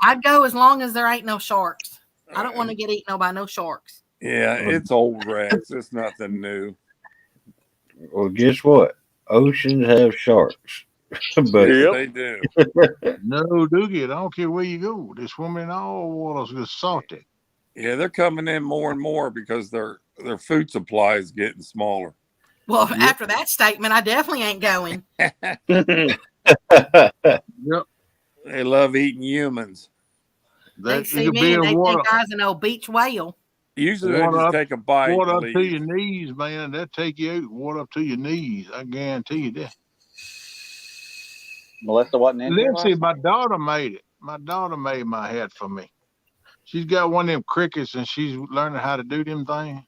I'd go as long as there ain't no sharks. I don't want to get eaten by no sharks. Yeah, it's old wrecks. It's nothing new. Well, guess what? Oceans have sharks. But they do. No, Doogie, I don't care where you go. They swim in all waters get salty. Yeah, they're coming in more and more because their food supply is getting smaller. Well, after that statement, I definitely ain't going. Yep. They love eating humans. They see me and they think I was an old beach whale. Usually they just take a bite. Water up to your knees, man. They'll take you out. Water up to your knees. I guarantee you that. Melissa wasn't in here. Lindsay, my daughter made it. My daughter made my hat for me. She's got one of them crickets and she's learning how to do them things.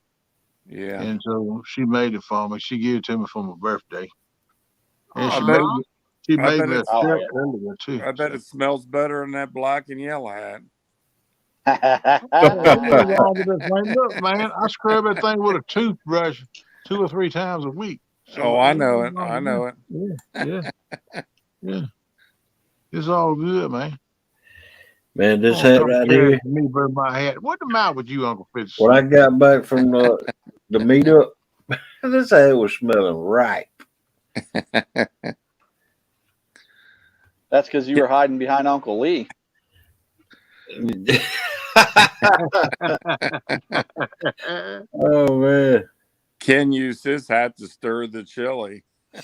Yeah. And so she made it for me. She gave it to me for my birthday. And she made me a shirt earlier too. I bet it smells better than that black and yellow hat. Look, man, I scrub that thing with a toothbrush 2 or 3 times a week. So, I know it. I know it. Yeah. It's all good, man. Man, this hat right here. Me burn my hat. What the matter with you, Uncle Fitz? When I got back from the meetup, this hat was smelling ripe. That's because you were hiding behind Uncle Lee. Oh man. Ken used his hat to stir the chili. Man,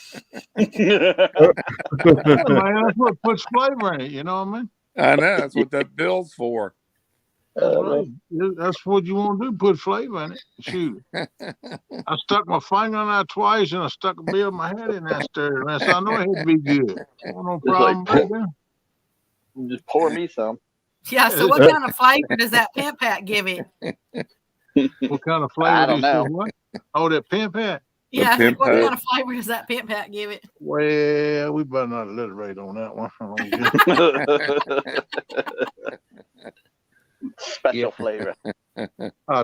that's what puts flavor in it, you know what I mean? I know, that's what that bill's for. That's what you want to do, put flavor in it. Shoot. I stuck my finger on that twice and I stuck a bill of my head in that stir. Man, so I know it had to be good. No problem like, just pour me some. Yeah, so what kind of flavor does that Pimp Hat give it? What kind of flavor? I don't know. What? Oh, that Pimp Hat? Yeah, what kind of flavor does that Pimp Hat give it? Well, we better not alliterate on that one. Special flavor.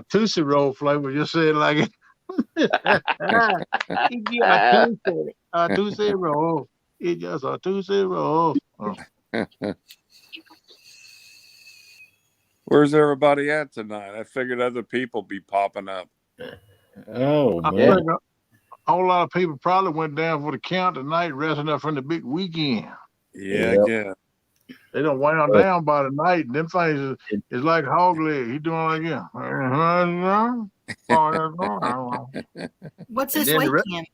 Tootsie Roll flavor, just say it like it. Tootsie Roll. It's just a Tootsie Roll. Oh. Where's everybody at tonight? I figured other people be popping up. Oh, I man. think a whole lot of people probably went down for the count tonight, resting up from the big weekend. Yeah, yeah. They don't wound down by the night. Them things is like hog leg. He doing like What's this weekend?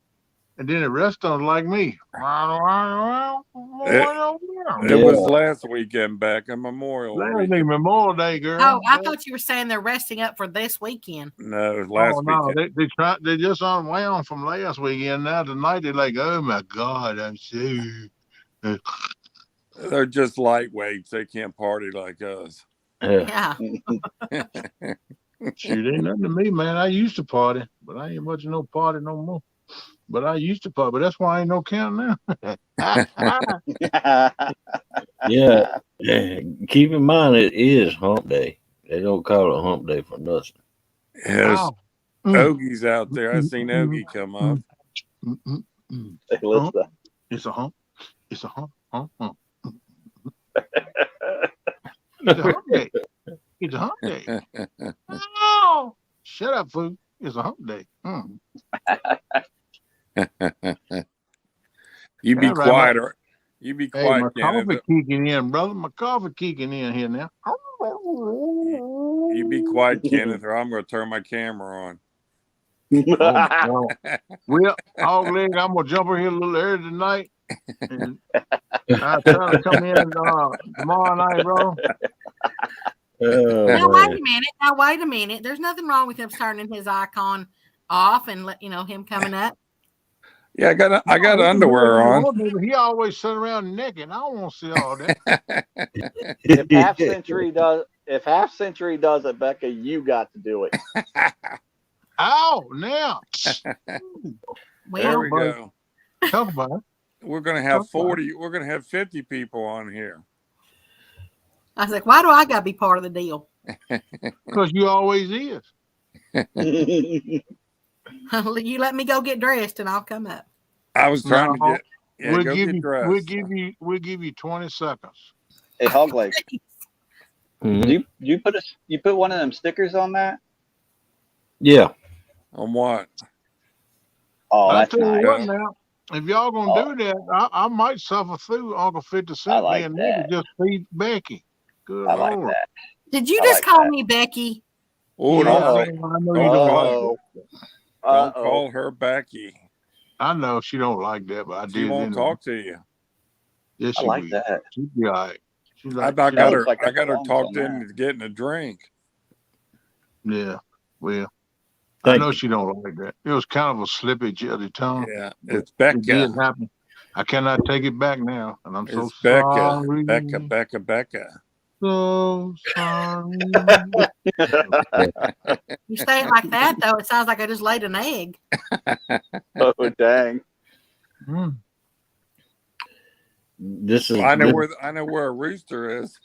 And then the rest of them like me. It was last weekend, Becca, Memorial Last week, Memorial Day, girl. Oh, I thought you were saying they're resting up for this weekend. No, it was last weekend. They just unwound from last weekend. Now tonight they're like, oh my God, I'm so. They're just lightweights. They can't party like us. Yeah. Shoot, ain't nothing to me, man. I used to party, but I ain't much of no party no more. but I used to pop, but that's why I ain't no count now. Yeah. Keep in mind, it is hump day. They don't call it hump day for nothing. There's Ow. Ogie's out there. I seen Ogie come up. Hey, Hump. listen. It's a hump. It's a hump. Hump. Hump. It's a hump day. It's a hump day. Oh, shut up, fool. It's a hump day. You be Yeah, right, quiet, or you be Hey, quiet, my Kenneth. coffee kicking in, brother. My coffee kicking in here now. You be quiet, Kenneth, or I'm going to turn my camera on. Oh my God. Well, Hog Leg, I'm gonna jump in here a little early tonight. And I try to come in tomorrow night, bro. Now wait a minute. Now wait a minute. There's nothing wrong with him turning his icon off and let him coming up. Yeah, I got underwear on. He always sit around naked. I don't want to see all that. If Half Century does it, Becca, you got to do it. Ow! Now, There Well, we go. talk about it. We're going to have 40. We're going to have 50 people on here. I was like, why do I got to be part of the deal? Because you always is. You let me go get dressed and I'll come up. I was trying to get. Yeah, we'll go give get you. dressed. We'll give you 20 seconds. Hey, Hog Leg, Mhm. you put one of them stickers on that? Yeah. On what? Oh, I that's tell you nice. what now. If y'all gonna do that, I might suffer through Uncle 50 Cent I like being that. nigga just feed Becky. Good I like Lord. that. Did you I just like call that. me Becky? Oh, Yeah, Uh-oh. I know you Don't don't call like her. that. Don't call her Becky. I know she don't like that, but I She did won't anyway. talk to you. Yes, I she like will. that. She'll be all right. She's I like, got That her. looks like I it got her belongs talked on into getting a drink. yeah. Well, I Thank know you. she don't like that. It was kind of a slippage at the time. Yeah, but it's It did Becca. happen. I cannot take it back now, and I'm so It's Becca. sorry. Becca. So sorry. You say it like that, though. It sounds like I just laid an egg. Oh, dang. Mm. This is I know where a rooster is.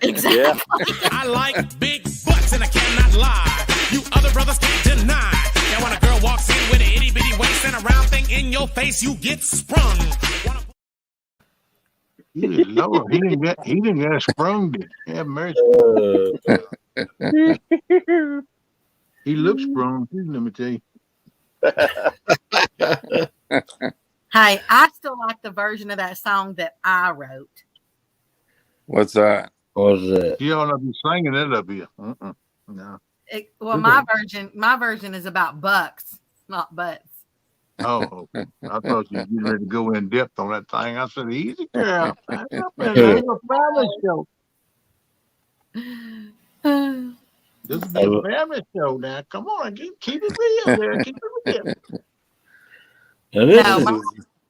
Exactly. Yeah. I like big butts and I cannot lie. You other brothers can't deny that when a girl walks in with an itty bitty waist and a round thing in your face, you get sprung. Good Lord, he didn't get sprung. Have mercy. He looks sprung too. Let me tell you. Hey, I still like the version of that song that I wrote. What's that? What's that? You don't be singing it up here. No. My version is about bucks, not butts. Oh, okay. I thought you were ready to go in depth on that thing. I said, easy, girl. It's a family show. This will be a family show now. Come on, keep it real there. Keep it real. Now, this No, is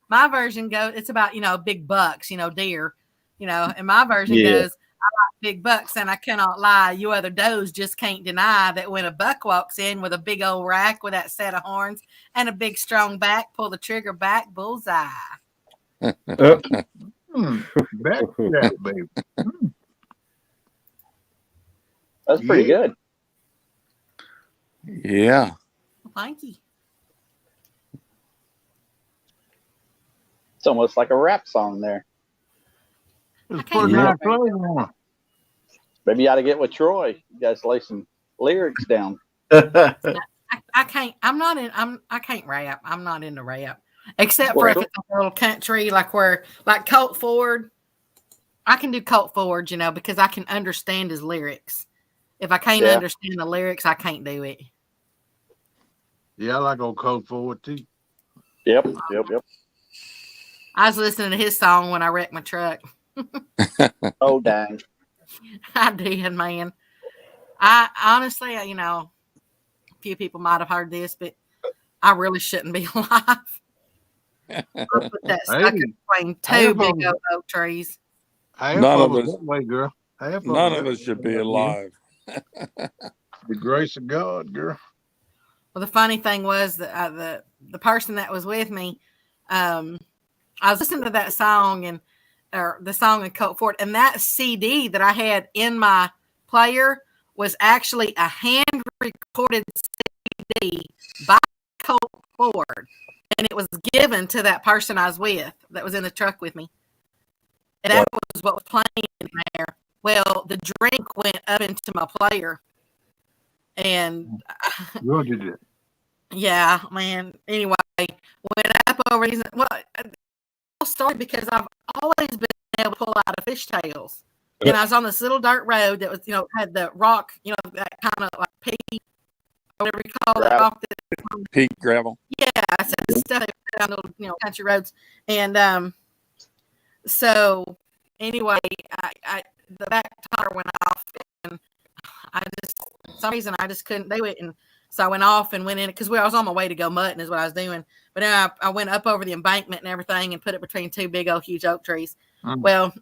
my version goes, it's about, big bucks, deer, and my version Yeah. goes, I like big bucks and I cannot lie. You other does just can't deny that when a buck walks in with a big old rack with that set of horns and a big strong back, pull the trigger back, bullseye. Back to that, baby. That's pretty good. Yeah. Thank you. It's almost like a rap song there. Let's put a nice clothes on. Maybe you ought to get with Troy. You guys lay some lyrics down. I can't. I can't rap. I'm not into rap, except for if it's a little country, like Colt Ford. I can do Colt Ford, because I can understand his lyrics. If I can't understand the lyrics, I can't do it. Yeah, I like old Colt Ford too. Yep. I was listening to his song when I wrecked my truck. Oh, dang. I did, man. I honestly, a few people might have heard this, but I really shouldn't be alive. I put that stuck in between two big oak trees. None of us that way, girl. None of us should be alive. The grace of God, girl. Well, the funny thing was that the person that was with me, I was listening to that song or the song in Colt Ford, and that CD that I had in my player was actually a hand recorded CD by Colt Ford, and it was given to that person I was with that was in the truck with me. And that was what was playing in there. Well, the drink went up into my player, and What did it? yeah, man. Anyway, went up over these. Well, it started because I've always been able to pull out of fishtails, and I was on this little dirt road that was, had the rock, that kind of like peat, whatever you call that rock. Peat gravel. Yeah, I said the stuff they put on little, country roads, and so anyway, I the back tire went off, and for some reason I just couldn't do it, and so I went off and went in because I was on my way to go mutton is what I was doing. But then I went up over the embankment and everything and put it between two big old huge oak trees. Well,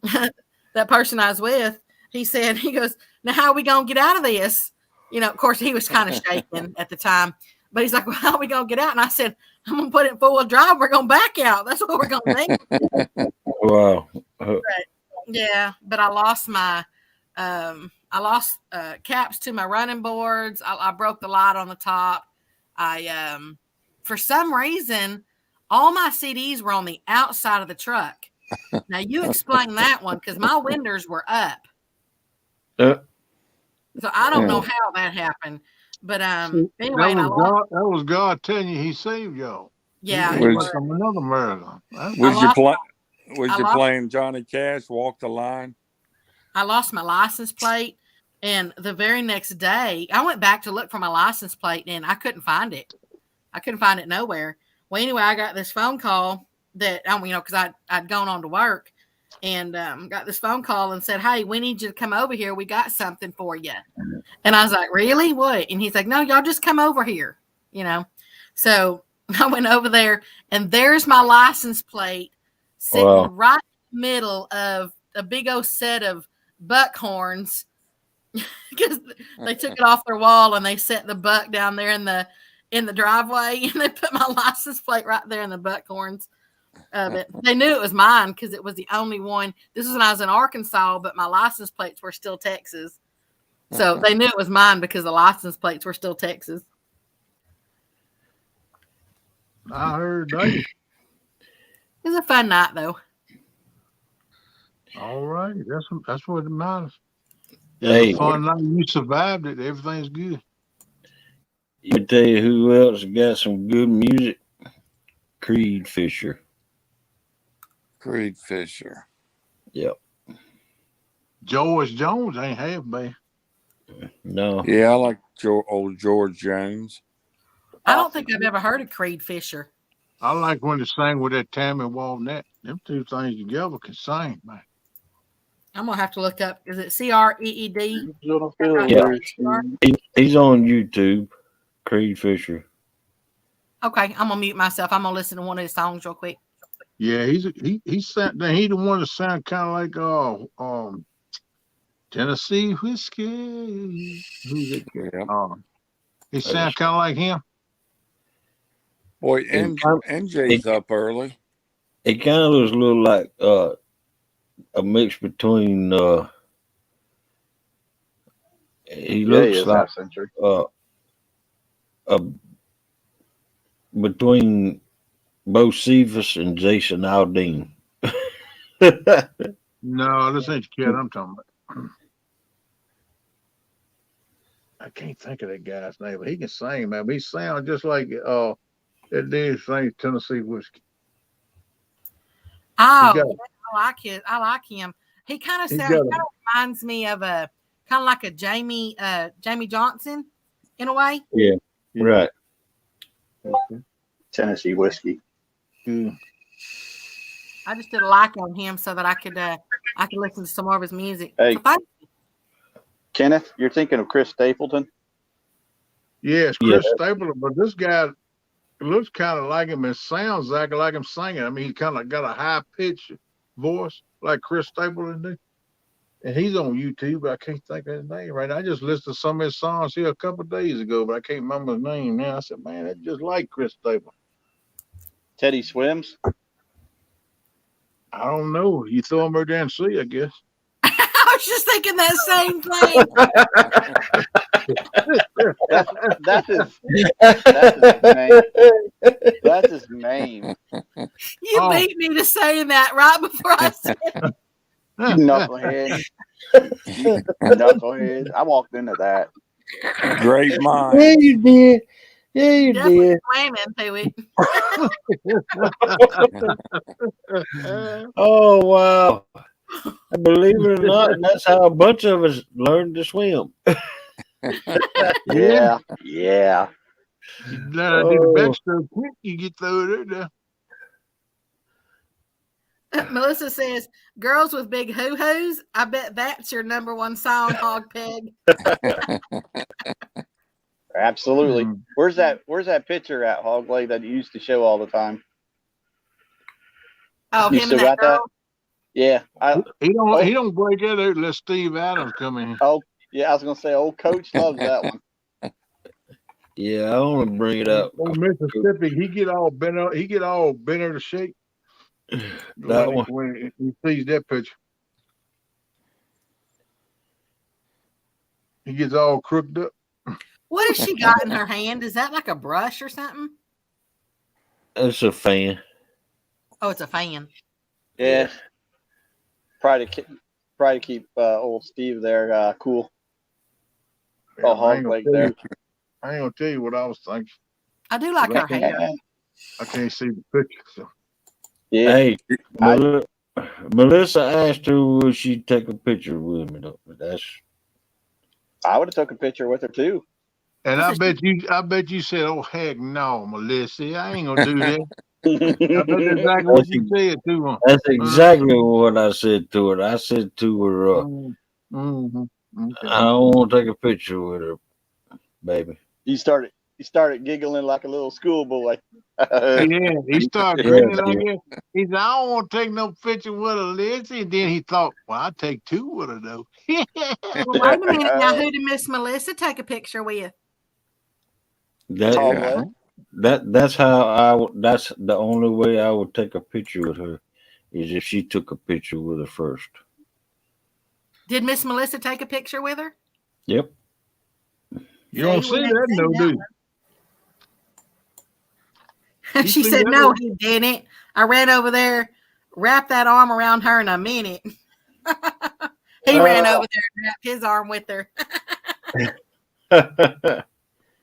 that person I was with, he goes, now how are we going to get out of this? Of course he was kind of shaking at the time, but he's like, well, how are we going to get out? And I said, I'm going to put it in 4-wheel drive. We're going to back out. That's what we're going to do. Wow. Yeah. But I lost my, caps to my running boards. I broke the light on the top. For some reason, all my CDs were on the outside of the truck. Now you explain that one, because my windows were up. So I don't know how that happened. But anyway, that was God telling you He saved y'all. Yeah, He was from another marathon. Was you playing Johnny Cash, Walk the Line? I lost my license plate, and the very next day, I went back to look for my license plate, and I couldn't find it. I couldn't find it nowhere. Well, anyway, I got this phone call that, because I'd gone on to work, and got this phone call and said, hey, we need you to come over here. We got something for you. And I was like, really? What? And he's like, no, y'all just come over here, So I went over there, and there's my license plate sitting right in the middle of a big old set of buck horns, because they took it off their wall and they set the buck down there in the driveway, and they put my license plate right there in the buck horns. But they knew it was mine because it was the only one. This was when I was in Arkansas, but my license plates were still Texas. So they knew it was mine because the license plates were still Texas. I heard that. It was a fun night, though. All right, that's what it matters. Hey, fun night. You survived it. Everything's good. You tell you who else got some good music? Creed Fisher. Creed Fisher. Yep. George Jones ain't half bad. No. Yeah, I like old George Jones. I don't think I've ever heard of Creed Fisher. I like when they sang with that Tammy Walnut. Them two things together can sing, man. I'm gonna have to look up. Is it Creed? Yeah. He's on YouTube. Creed Fisher. Okay, I'm gonna mute myself. I'm gonna listen to one of his songs real quick. Yeah, he the one that sound kind of like Tennessee whiskey. Who's it? Yeah. He sound kind of like him. Boy, NJ's up early. It kind of looks a little like a mix between he looks like between Bo Cephas and Jason Aldean. No, this ain't the kid I'm talking about. I can't think of that guy's name, but he can sing, man. But he sounds just like that dude sings Tennessee whiskey. Oh, yeah, I like him. He kind of reminds me of a kind of like a Jamie Johnson in a way. Yeah, right. Tennessee whiskey. I just did a like on him so that I could listen to some more of his music. Hey, Kenneth, you're thinking of Chris Stapleton? Yes, Chris Stapleton, but this guy looks kind of like him and sounds like him singing. I mean, he kind of got a high pitched voice like Chris Stapleton do. And he's on YouTube, but I can't think of his name right now. I just listened to some of his songs here a couple of days ago, but I can't remember his name now. I said, man, that's just like Chris Stapleton. Teddy swims. I don't know. You throw him right there and see, I guess. I was just thinking that same thing. That is Maine. You beat me to saying that right before I said it. You knucklehead. You knucklehead. I walked into that. Great mind. Yeah, you did. Yeah, you Definitely did. swam into it. Oh, wow. Believe it or not, that's how a bunch of us learned to swim. Yeah. You learn how to do the backstroke quick, you get through it there. Melissa says, "Girls with big hoo-hoos. I bet that's your number one song, Hog Peg." Absolutely. Where's that picture at, Hog Leg, that you used to show all the time? Oh, You him still and that got that? girl. Yeah. He don't break that out unless Steve Adams come in. Oh, yeah. I was gonna say, old Coach loves that one. Yeah, I want to bring it up. Old Mississippi, he get all bent out of shape. That one. When he sees that picture, he gets all crooked up. What has she got in her hand? Is that like a brush or something? It's a fan. Oh, it's a fan. Yeah. Try to keep old Steve there cool. Yeah, Hog Leg there. I ain't gonna tell you what I was thinking. I do like her hair. I can't see the picture. So. Yeah. Hey, Melissa asked her would she take a picture with me though. But I would have took a picture with her too. And I bet you said, "Oh heck no, Melissa, I ain't gonna do that." I bet that's exactly what you said to him. That's exactly what I said to her. I said to her, Okay. I don't want to take a picture with her, baby. You started giggling like a little schoolboy. Yeah, he started grinning like that. He said, "I don't want to take no picture with her, Lizzie." And then he thought, "Well, I'll take two with her though." Well, wait a minute now. Who did Miss Melissa take a picture with? That's how that's the only way I would take a picture with her is if she took a picture with her first. Did Miss Melissa take a picture with her? Yep. You don't see that, no, do you? She said, "No, he didn't. I ran over there, wrapped that arm around her in a minute." He ran over there and wrapped his arm with her.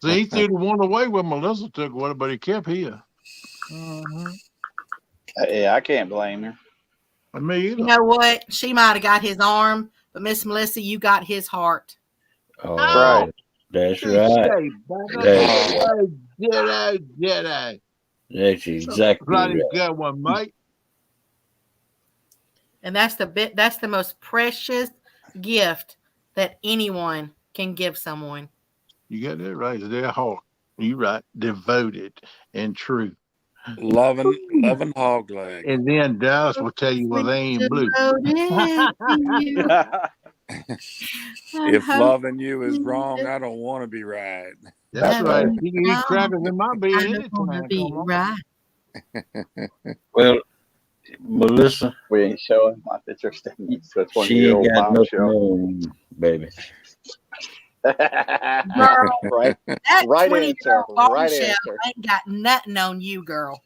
See, he threw the one away when Melissa took one, but he kept his. Yeah, I can't blame her. Me either. You know what? She might have got his arm, but Miss Melissa, you got his heart. Oh, right. That's right. Jedi. That's exactly right. Got one, Mike. And that's the most precious gift that anyone can give someone. You got that right. It's their heart. You right. Devoted and true. Loving Hog Leg. And then Dallas will tell you, well, they ain't blue. If loving you is wrong, I don't want to be right. That's right. You can eat crackers in my bed anytime. Be right. Well, Melissa, we ain't showing my picture. So it's she ain't got nothing on, baby. Girl, right answer. Right answer. Ain't got nothing on you, girl.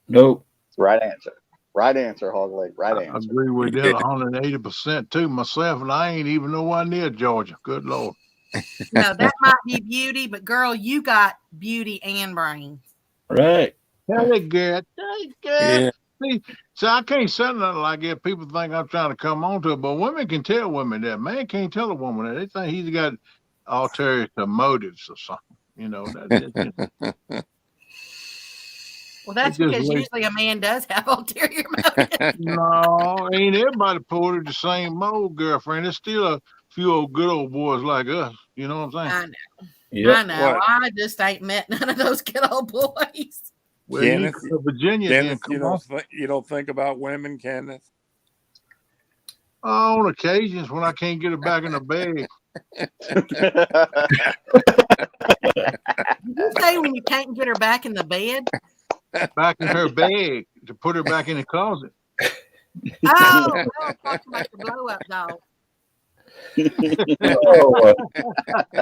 Nope. Right answer. Right answer, Hog Leg. Right answer. I agree with that 180% too. Myself, and I ain't even nowhere near Georgia. Good Lord. No, that might be beauty, but girl, you got beauty and brains. Right. Hey, good. Yeah. See, so I can't say nothing like that. People think I'm trying to come on to it, but women can tell women that. Man can't tell a woman that. They think he's got ulterior motives or something. You know. Well, that's because usually a man does have ulterior motives. No, ain't everybody pulled the same mold, girlfriend. There's still a few old good old boys like us. You know what I'm saying? I know. Yep. I know. What? I just ain't met none of those good old boys. Well, Kenneth, Virginia, Kenneth, you don't think about women, Kenneth? On occasions when I can't get her back in the bed. Did you say when you can't get her back in the bed? back in her bag to put her back in the closet. Oh, talking about the blow up dog.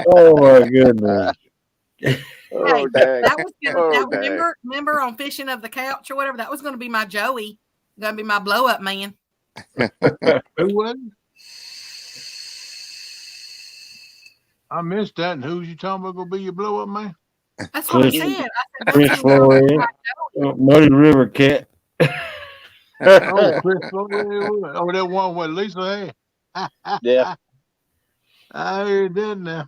Oh my goodness. Oh, Hey, dang. that was Oh, that, dang. remember on Fishing of the Couch or whatever? That was going to be my Joey. Going to be my blow up man. Who was it? I missed that. And who's you talking about going to be your blow up man? That's what he said. I said, Chris that's who we're Floyd, gonna Muddy River Cat. Oh, Chris Floyd. Oh, that one with Lisa had. Yeah. I heard that now.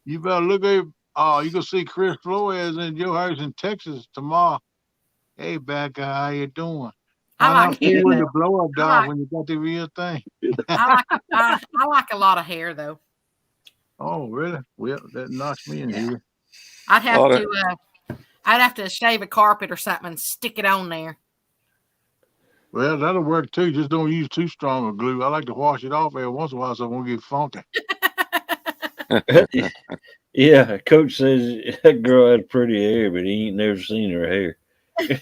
You better look at. Oh, you gonna see Chris Flores in your house in Texas tomorrow. Hey, Becca, how you doing? I Why like not fool with hair, the blow up I dog like- when you got the real thing? I like a lot of hair though. Oh, really? Well, that knocks me in here. I'd have Lot of- to I'd have to shave a carpet or something and stick it on there. Well, that'll work too. Just don't use too strong a glue. I like to wash it off every once in a while so it won't get funky. Yeah, Coach says that girl had pretty hair, but he ain't never seen her hair. She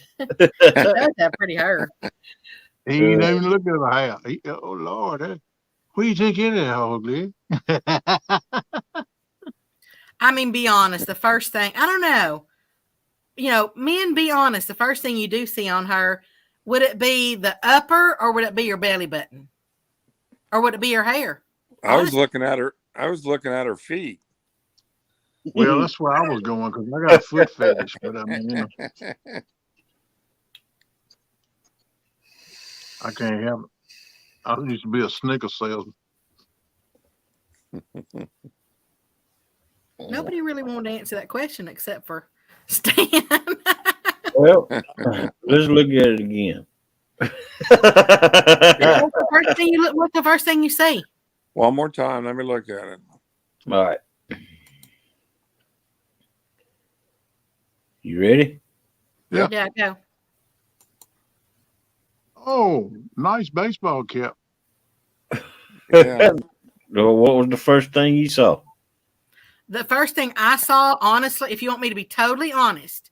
does have pretty hair. He ain't even looked at her hair. Oh, Lord. What do you think it is, ugly? I mean, be honest. The first thing, I don't know. You know, men, be honest. The first thing you do see on her, would it be the upper or would it be your belly button? Or would it be her hair? I was looking at her. I was looking at her feet. Well, that's where I was going because I got a foot fetish. But I mean, you know, I can't have it. I used to be a Snicker salesman. Nobody really wanted to answer that question except for Stan. Well, let's look at it again. What's the first thing you see? One more time. Let me look at it. All right. You ready? Yeah. Yeah, go. Oh, nice baseball cap. Yeah. Well, what was the first thing you saw? The first thing I saw, honestly, if you want me to be totally honest,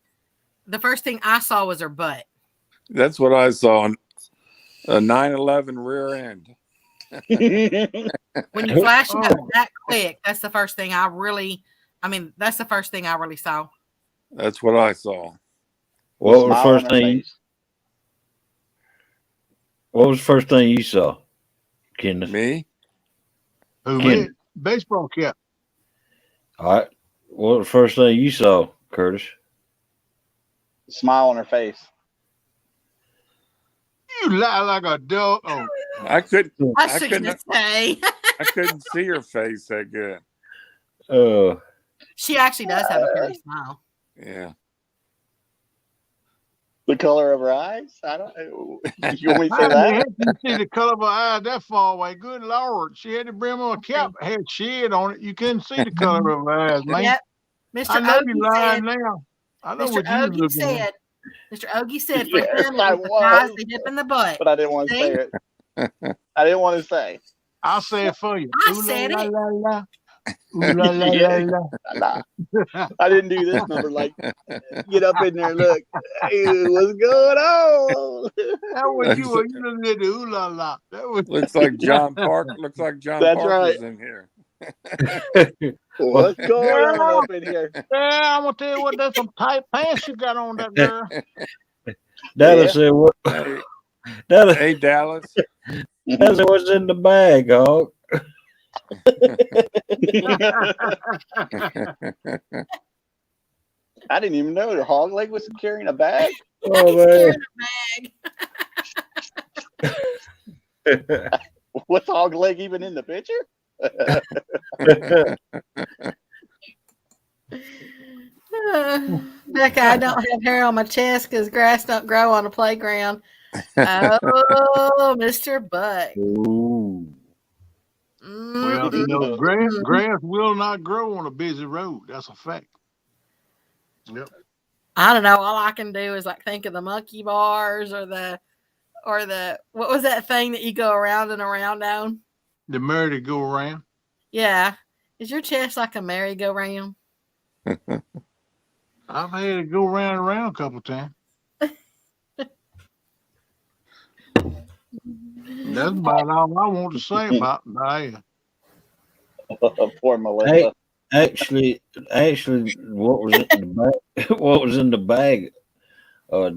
the first thing I saw was her butt. That's what I saw on a 911 rear end. When you flash it up that quick, that's the first thing that's the first thing I really saw. That's what I saw. What was the Smile first on her thing? face. What was the first thing you saw, Kenneth? Me? Who Ken. me? Baseball cap. All right. What was the first thing you saw, Curtis? Smile on her face. You lie like a dog. Oh, I couldn't. I I shouldn't couldn't. say. I couldn't see her face that good. She actually does have a pretty smile. Yeah. The color of her eyes? I don't know. You want me to say I that? mean, you see the color of her eyes that far away. Good Lord. She had the brim of a cap, had shed on it. You couldn't see the color of her eyes, man. Yep. Mr. I know you Ogie lying said, now. I know Mr. what you was Ogie looking at. said, Mr. Ogie said for Yes, him, I it was the thighs, was. the hip, and the butt. But I didn't want to say it. I didn't want to say. I'll say it for you. I Ooh, said la, it. La, la. Ooh, la, la, Yeah. la, Nah, I didn't do this number. Like, get up in there, look. Hey, what's going on? That was you. You looking at the ooh la la. That was Looks like John Park. Looks like John That's Parker's right. in here. What's going on up in here? Yeah, I'm gonna tell you what. There's some tight pants you got on that girl. Dallas said what? Hey, Dallas, hey, Dallas. Dallas said what's in the bag, hog? I didn't even know the hog leg was carrying a bag. Oh He's man. carrying a bag. What's hog leg even in the picture? Becca, I don't have hair on my chest because grass don't grow on the playground. Oh, Mr. Buck. Ooh. Well, you know, grass will not grow on a busy road. That's a fact. Yep. I don't know. All I can do is like think of the monkey bars or the what was that thing that you go around and around on? The merry-go-round. Yeah. Is your chest like a merry-go-round? I've had to go round and round a couple times. That's about all I want to say about that. Poor Melissa. Actually, what was in the bag? What was in the bag?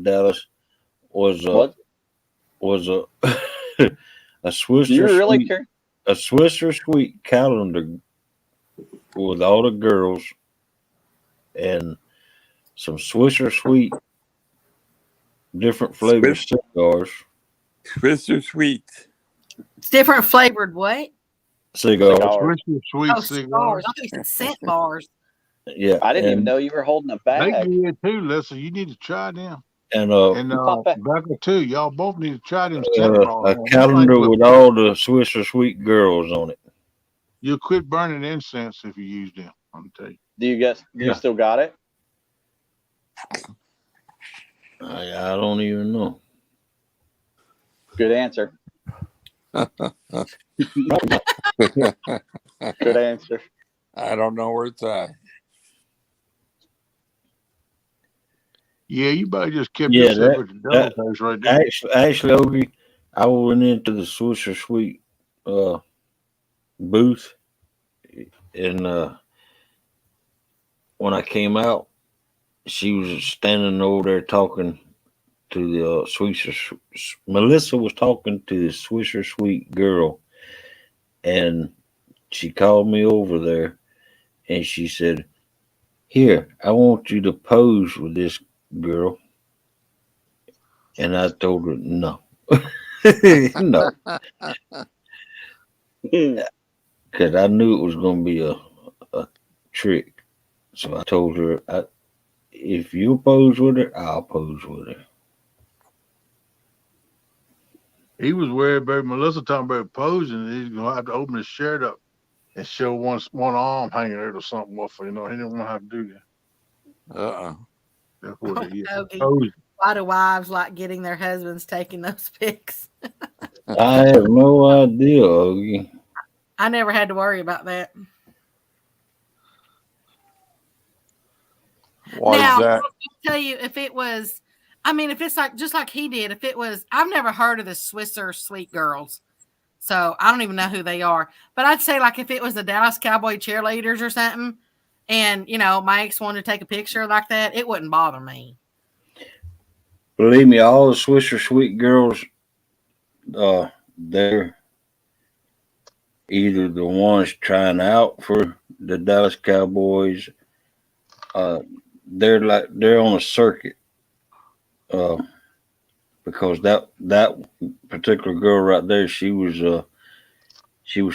Dallas was a a Swiss You really sweet care? a Swisser sweet calendar with all the girls and some Swisser sweet different flavored cigars. Swisser sweet. It's different flavored what? Cigars. Swisher sweet Oh, cigars. cigars. I thought you said scent bars. Yeah. I didn't even know you were holding a They bag. good too, Listen. You need to try them. And Becca too. Y'all both need to try them scent bars. a calendar with all the Swisser sweet girls on it. You'll quit burning incense if you use them. I'm tell you. Do you still got it? I don't even know. Good answer. Good answer. I don't know where it's at. Yeah, you better just keep yourself with the double face right there. Actually, Ogie, I went into the Swisher Sweet booth, and when I came out, she was standing over there talking to the Swisher. Melissa was talking to the Swisher Sweet girl, and she called me over there, and she said, "Here, I want you to pose with this girl." And I told her no. No. Because I knew it was going to be a trick. So I told her, if you pose with her, I'll pose with her. He was worried about Melissa talking about posing. He's going to have to open his shirt up and show one arm hanging out or something. He didn't want to have to do that. That's what it is. Okay. Why do wives like getting their husbands taking those pics? I have no idea, Ogie. I never had to worry about that. Now, I'll tell you, if it was, if it's like just like he did, if it was, I've never heard of the Swisser Sweet Girls, so I don't even know who they are. But I'd say like if it was the Dallas Cowboy cheerleaders or something, and my ex wanted to take a picture like that, it wouldn't bother me. Believe me, all the Swisher Sweet Girls, they're either the ones trying out for the Dallas Cowboys. They're on a circuit. Because that particular girl right there, she was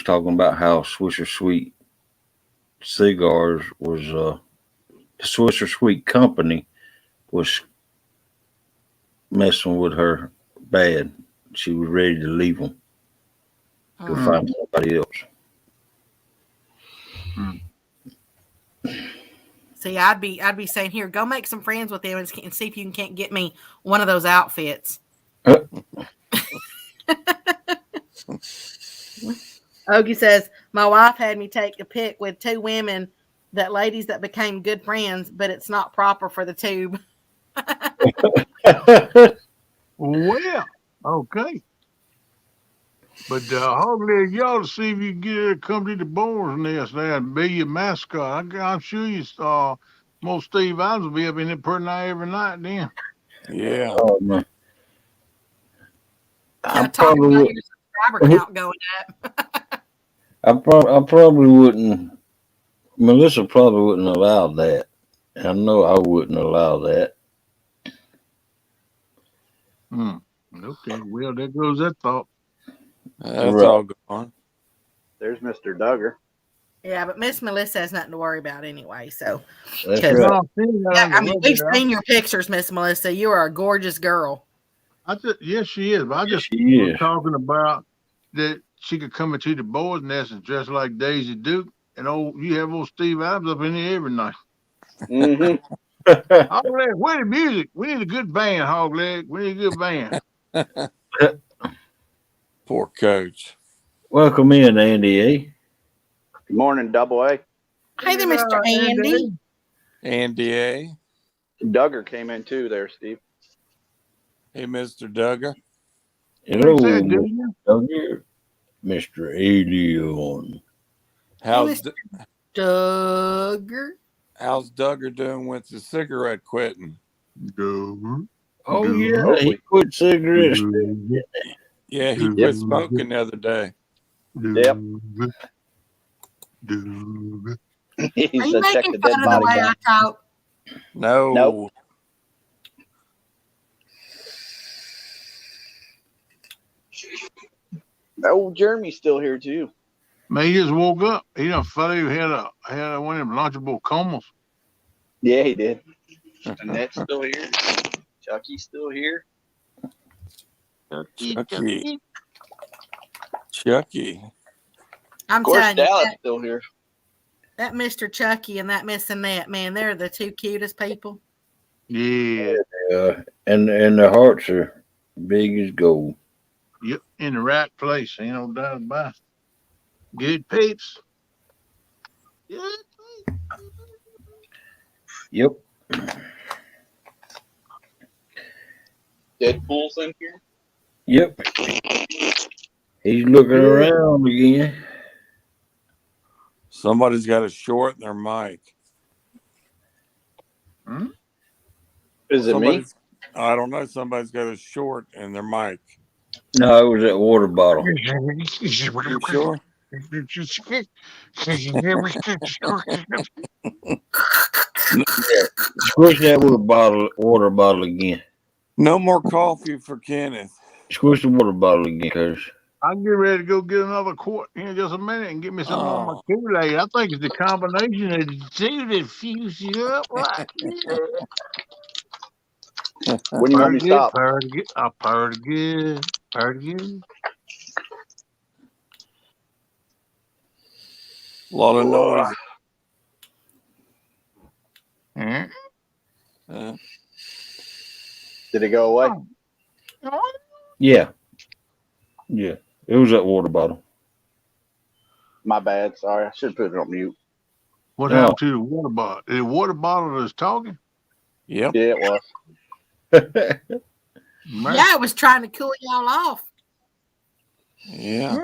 talking about how Swisher Sweet cigars was the Swisher Sweet company was messing with her bad. She was ready to leave them to find somebody else. See, I'd be saying, here, go make some friends with them and see if you can't get me one of those outfits. Ogie says, my wife had me take a pic with two women, ladies that became good friends, but it's not proper for the tube. Well, okay. But hopefully y'all to see if you can get her to come to the Boar's Nest there and be your mascot. I'm sure you most Steve Adams will be up in there pretty night every night then. Yeah. Oh, man. I probably about your subscriber count going up. I probably wouldn't. Melissa probably wouldn't allow that. I know I wouldn't allow that. Okay, well, there goes that thought. That's all gone. There's Mr. Duggar. Yeah, but Miss Melissa has nothing to worry about anyway. So, That's right. We've seen your pictures, Miss Melissa. You are a gorgeous girl. Yes, she is. But I just was talking about that she could come into the Boar's Nest and dress like Daisy Duke, and you have old Steve Adams up in there every night. Mm-hmm. Hogleg, where's the music? We need a good band, Hogleg. We need a good band. Poor coach. Welcome in, Andy A. Good morning, Double A. Hey there, Mr. Andy. Andy A. Duggar came in too there, Steve. Hey, Mr. Duggar. Hello, What's that, Junior? Mr. Alien. How's Duggar. How's Duggar doing with the cigarette quitting? Oh, yeah, he quit cigarettes. Yeah, he quit smoking the other day. Yep. He's Are you check making the fun dead of the body way I count. talk? No. Nope. Oh, Jeremy's still here too. Man, he just woke up. He done fell. He had one of them lunchable comas. Yeah, he did. Annette's still here. Chucky's still here. Chucky. I'm Of course, telling you, Dallas still here. that Mr. Chucky and that Miss Annette, man, they're the two cutest people. Yeah. And their hearts are big as gold. Yep. In the right place. Ain't no doubt about it. Good peeps. Yep. Deadpool's in here. Yep. He's looking around again. Somebody's got a short in their mic. Is it me? I don't know. Somebody's got a short in their mic. No, it was that water bottle. You sure? Squish that water bottle again. No more coffee for Kenneth. Squish the water bottle again, cuz. I'll get ready to go get another quart here in just a minute and get me some on my Kool-Aid. I think it's the combination of the two that fuse you up right. When you want me to stop? Pretty good. A lot of noise. Did it go away? Yeah. Yeah. It was that water bottle. My bad. Sorry. I should put it on mute. What happened to the water bottle? The water bottle that's talking? Yep. Yeah, it was. Yeah, it was trying to cool y'all off. Yeah.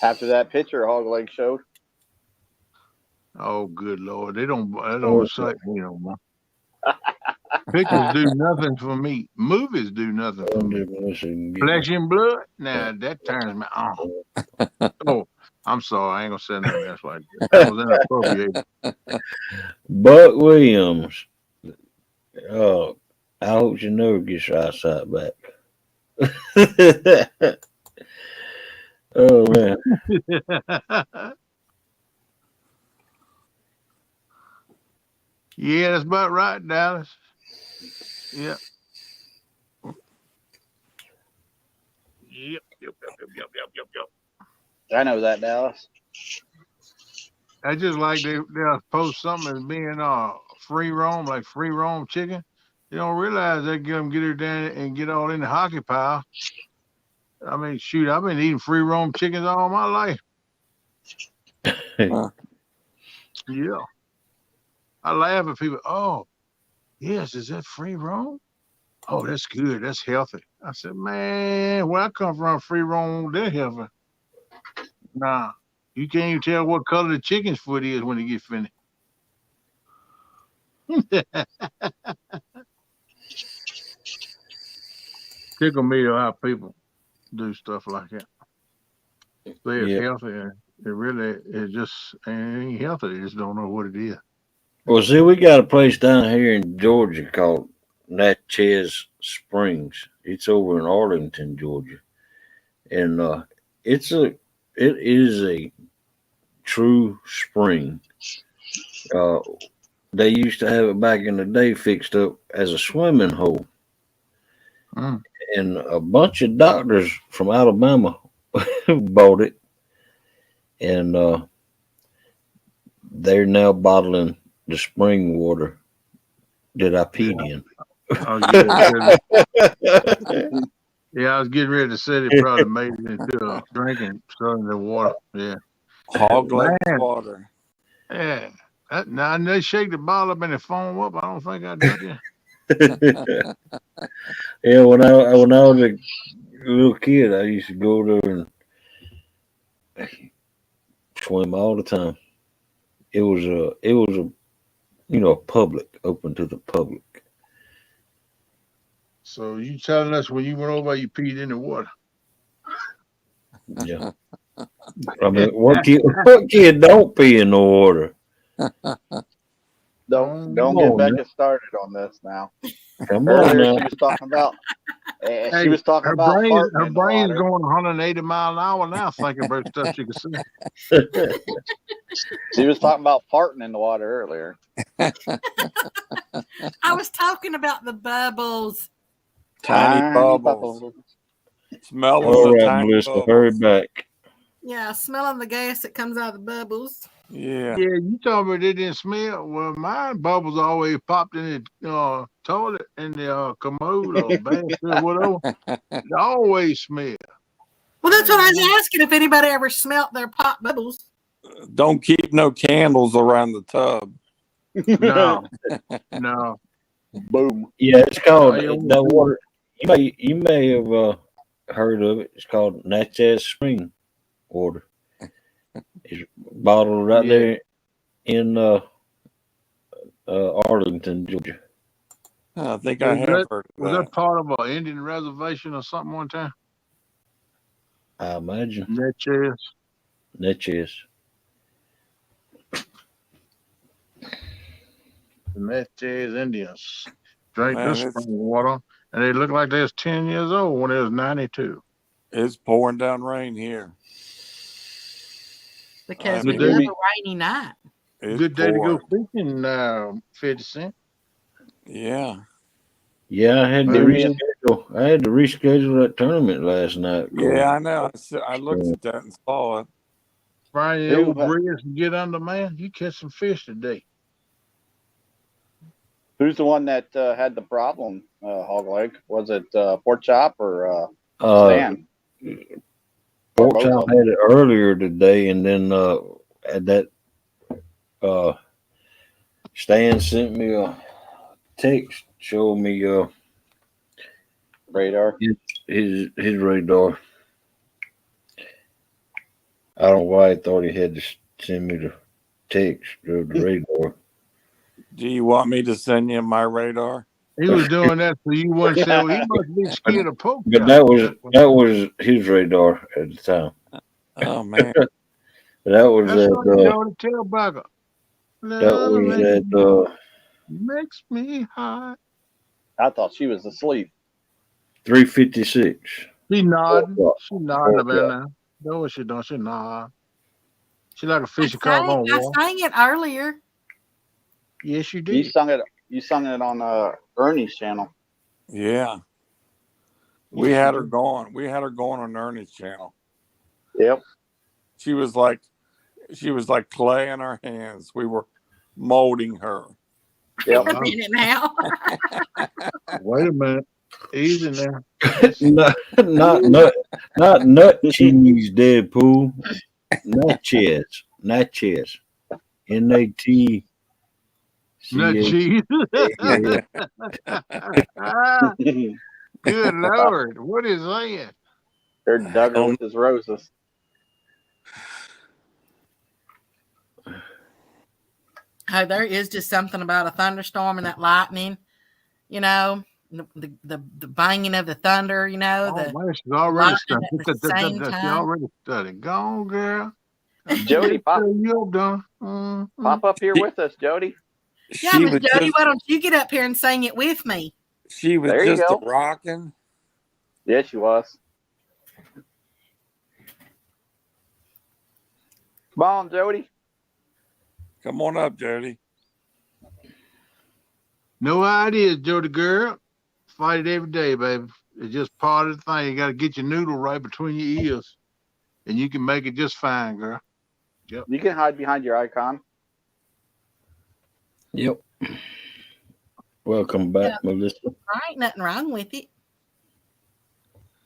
After that picture Hog Leg showed. Oh, good Lord. They don't excite me no more. Pictures do nothing for me. Movies do nothing for me. Flesh and blood? Nah, that turns me on. Oh, I'm sorry. I ain't gonna say nothing else like that. That was inappropriate. Buck Williams. Oh, I hope you never get your eyesight back. Oh, man. Yeah, that's about right, Dallas. Yep. Yep. I know that, Dallas. I just like they'll post something as being free roam, like free roam chicken. They don't realize they get her down and get all in the hockey pile. I mean, shoot, I've been eating free roam chickens all my life. Yeah. I laugh at people. Oh, yes, is that free roam? Oh, that's good. That's healthy. I said, man, where I come from, free roam, they're healthy. Nah, you can't even tell what color the chicken's foot is when it gets finished. Tickle me how people do stuff like that. Say it's healthy, and it really ain't healthy. They just don't know what it is. Well, see, we got a place down here in Georgia called Natchez Springs. It's over in Arlington, Georgia, and it is a true spring. They used to have it back in the day fixed up as a swimming hole, and a bunch of doctors from Alabama bought it, and they're now bottling the spring water that I peed in. Oh, yeah, I was getting ready to say they probably made it into a drinking, starting the water. Yeah. Hog leg water. Yeah. Now they shake the ball up and they foam up. I don't think I do that. Yeah, when I was a little kid, I used to go there and swim all the time. It was a public, open to the public. So you telling us when you went over, you peed in the water? Yeah. I mean, what kid don't pee in the water? Don't Come get on, Becca started on this now. Come on Earlier now. she was talking about Hey, she was talking her about brain's farting in the water. going 180 miles an hour now, thinking about stuff she can say. She was talking about farting in the water earlier. I was talking about the bubbles. Tiny bubbles. Smelling All the right, tiny Melissa, bubbles. hurry back. Yeah, smelling the gas that comes out of the bubbles. Yeah. Yeah, you told me they didn't smell. Well, my bubbles always popped in the toilet, in the commode or basket or whatever. They always smell. Well, that's what I was asking, if anybody ever smelt their pop bubbles. Don't keep no candles around the tub. No. Boom. Yeah, it's called Oh, yeah, that water. You may have heard of it. It's called Natchez Spring water. It's bottled right there in Arlington, Georgia. I think I have heard of Was that. that part of an Indian reservation or something one time? I imagine. Natchez. The Natchez Indians drank Man, this spring water, and they looked like they was 10 years old when they was 92. It's pouring down rain here. Because Good we love day. a rainy night. It's Good day pouring. to go fishing, 50 Cent. Yeah. Yeah, I had to reschedule. I had to reschedule that tournament last night. Yeah, I know. I looked at that and saw it. Brian, the old bridge and get under, man. You catch some fish today. Who's the one that had the problem, Hog Leg? Was it Pork Chop or Stan? Pork Chop had it earlier today, and then at that Stan sent me a text showing me radar. His radar. I don't know why he thought he had to send me the text or the radar. Do you want me to send you my radar? He was doing that so you wouldn't say, well, he must be scared of pork But chop. that was his radar at the time. Oh man. That was That's at what you tell Becca. that was at makes me high. I thought she was asleep. 356. She nodding. She nodding Oh, about yeah. now. No, what she don't. She nod. She like a I fishy cock on wall. sang it earlier. Yes, you did. You sung it on Ernie's channel. Yeah. We had her going. We had her going on Ernie's channel. Yep. She was like clay in our hands. We were molding her. Yep. A minute now. Wait a minute. Easy now. not nut cheese, Deadpool. Natchez. Natchez. N-A-T. Nut cheese. Good Lord. What is that? They're Duggar with his roses. Oh, there is just something about a thunderstorm and that lightning, you know, the banging of the thunder, you know. Man, she's already studying. At the same She's time. already studying. Go on, girl. Jody, pop up here with us, Jody. Yeah, Miss Jody, why don't you get up here and sing it with me? She was There you just go. rocking. Yeah, she was. Come on, Jody. Come on up, Jody. No ideas, Jody girl. Fight it every day, baby. It's just part of the thing. You got to get your noodle right between your ears, and you can make it just fine, girl. Yep. You can hide behind your icon. Yep. Welcome back, Melissa. There ain't nothing wrong with it.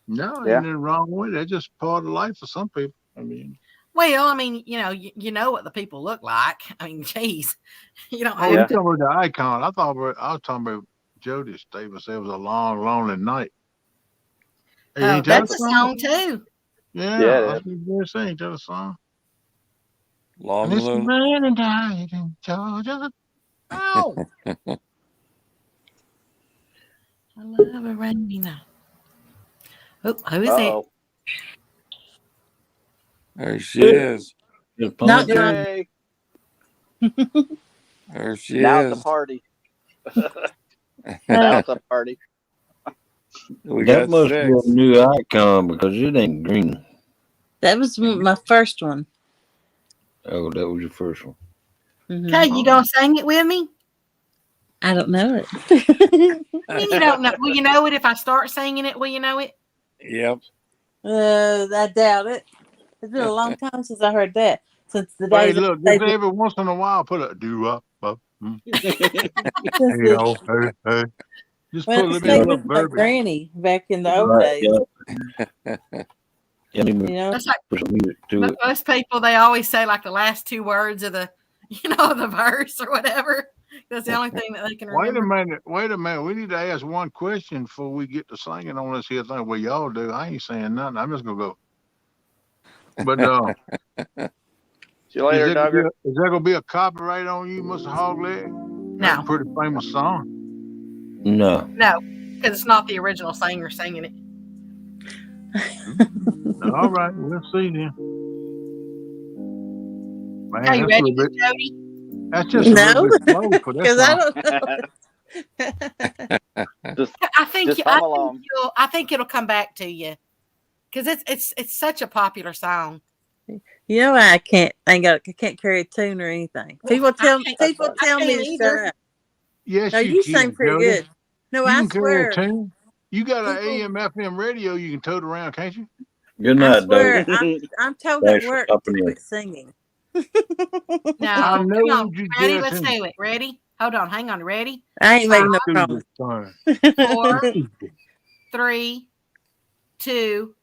No, Yeah. ain't nothing wrong with it. That's just part of life for some people. I mean, Well, I mean, you know what the people look like. I mean, geez, you don't Oh, Yeah. have you talking about the icon? I was talking about Jody Davis. It was a long, lonely night. Hey, Oh, ain't that that's a a song? song too. Yeah, Yeah, it I is. think they're saying that a song. Long And it's little. raining night in Georgia. Ow! I love a rainy night. Oh, who is it? Uh-oh. There she is. Just Not playing. John. Yay. There she Now it's is. a party. Uh, Now it's a party. We That got must be a 6. new icon because it ain't green. that was my first one. Oh, that was your first one. Mhm. Okay, you gonna sing it with me? I don't know it. I mean, you don't know. Will you know it if I start singing it? Will you know it? Yep. I doubt it. It's been a long time since I heard that. Since the Hey, days look, just every once in a while, put a do up. Hey, oh, hey, hey. Just when I put a was little bit of staying little with my verbiage. granny back in the old Right, days. yeah. Yeah, let me You know, That's like put some music to it. most people. They always say like the last two words of the, the verse or whatever. That's the only thing that they can remember. Wait a minute. We need to ask one question before we get to singing on this here thing. Well, y'all do. I ain't saying nothing. I'm just gonna go. But See you later, Duggar. is there gonna be a copyright on you, Mr. Hogleg? That's No, a pretty famous song. No. because it's not the original singer singing it. All right, we'll see then. Man, Are you that's a ready, little bit. Jody? That's just a little no, bit slow for that because I song. don't know. I think Just hum along. I think it'll come back to you because it's such a popular song. You know, I can't carry a tune or anything. People tell me I to can't shut either. up. Yes, No, you you can, sing pretty Jody. good. No, You I can carry a swear. tune. You got an People- AM, FM radio you can tote around, can't you? Good I night, swear, Doug. I'm told Thanks at for work stopping to in. quit singing. No, I come know on. you Ready? dare Let's to. do it. Ready? Hold on. Hang on. Ready? I ain't making no Stupid promise. son. 4, 3, 2.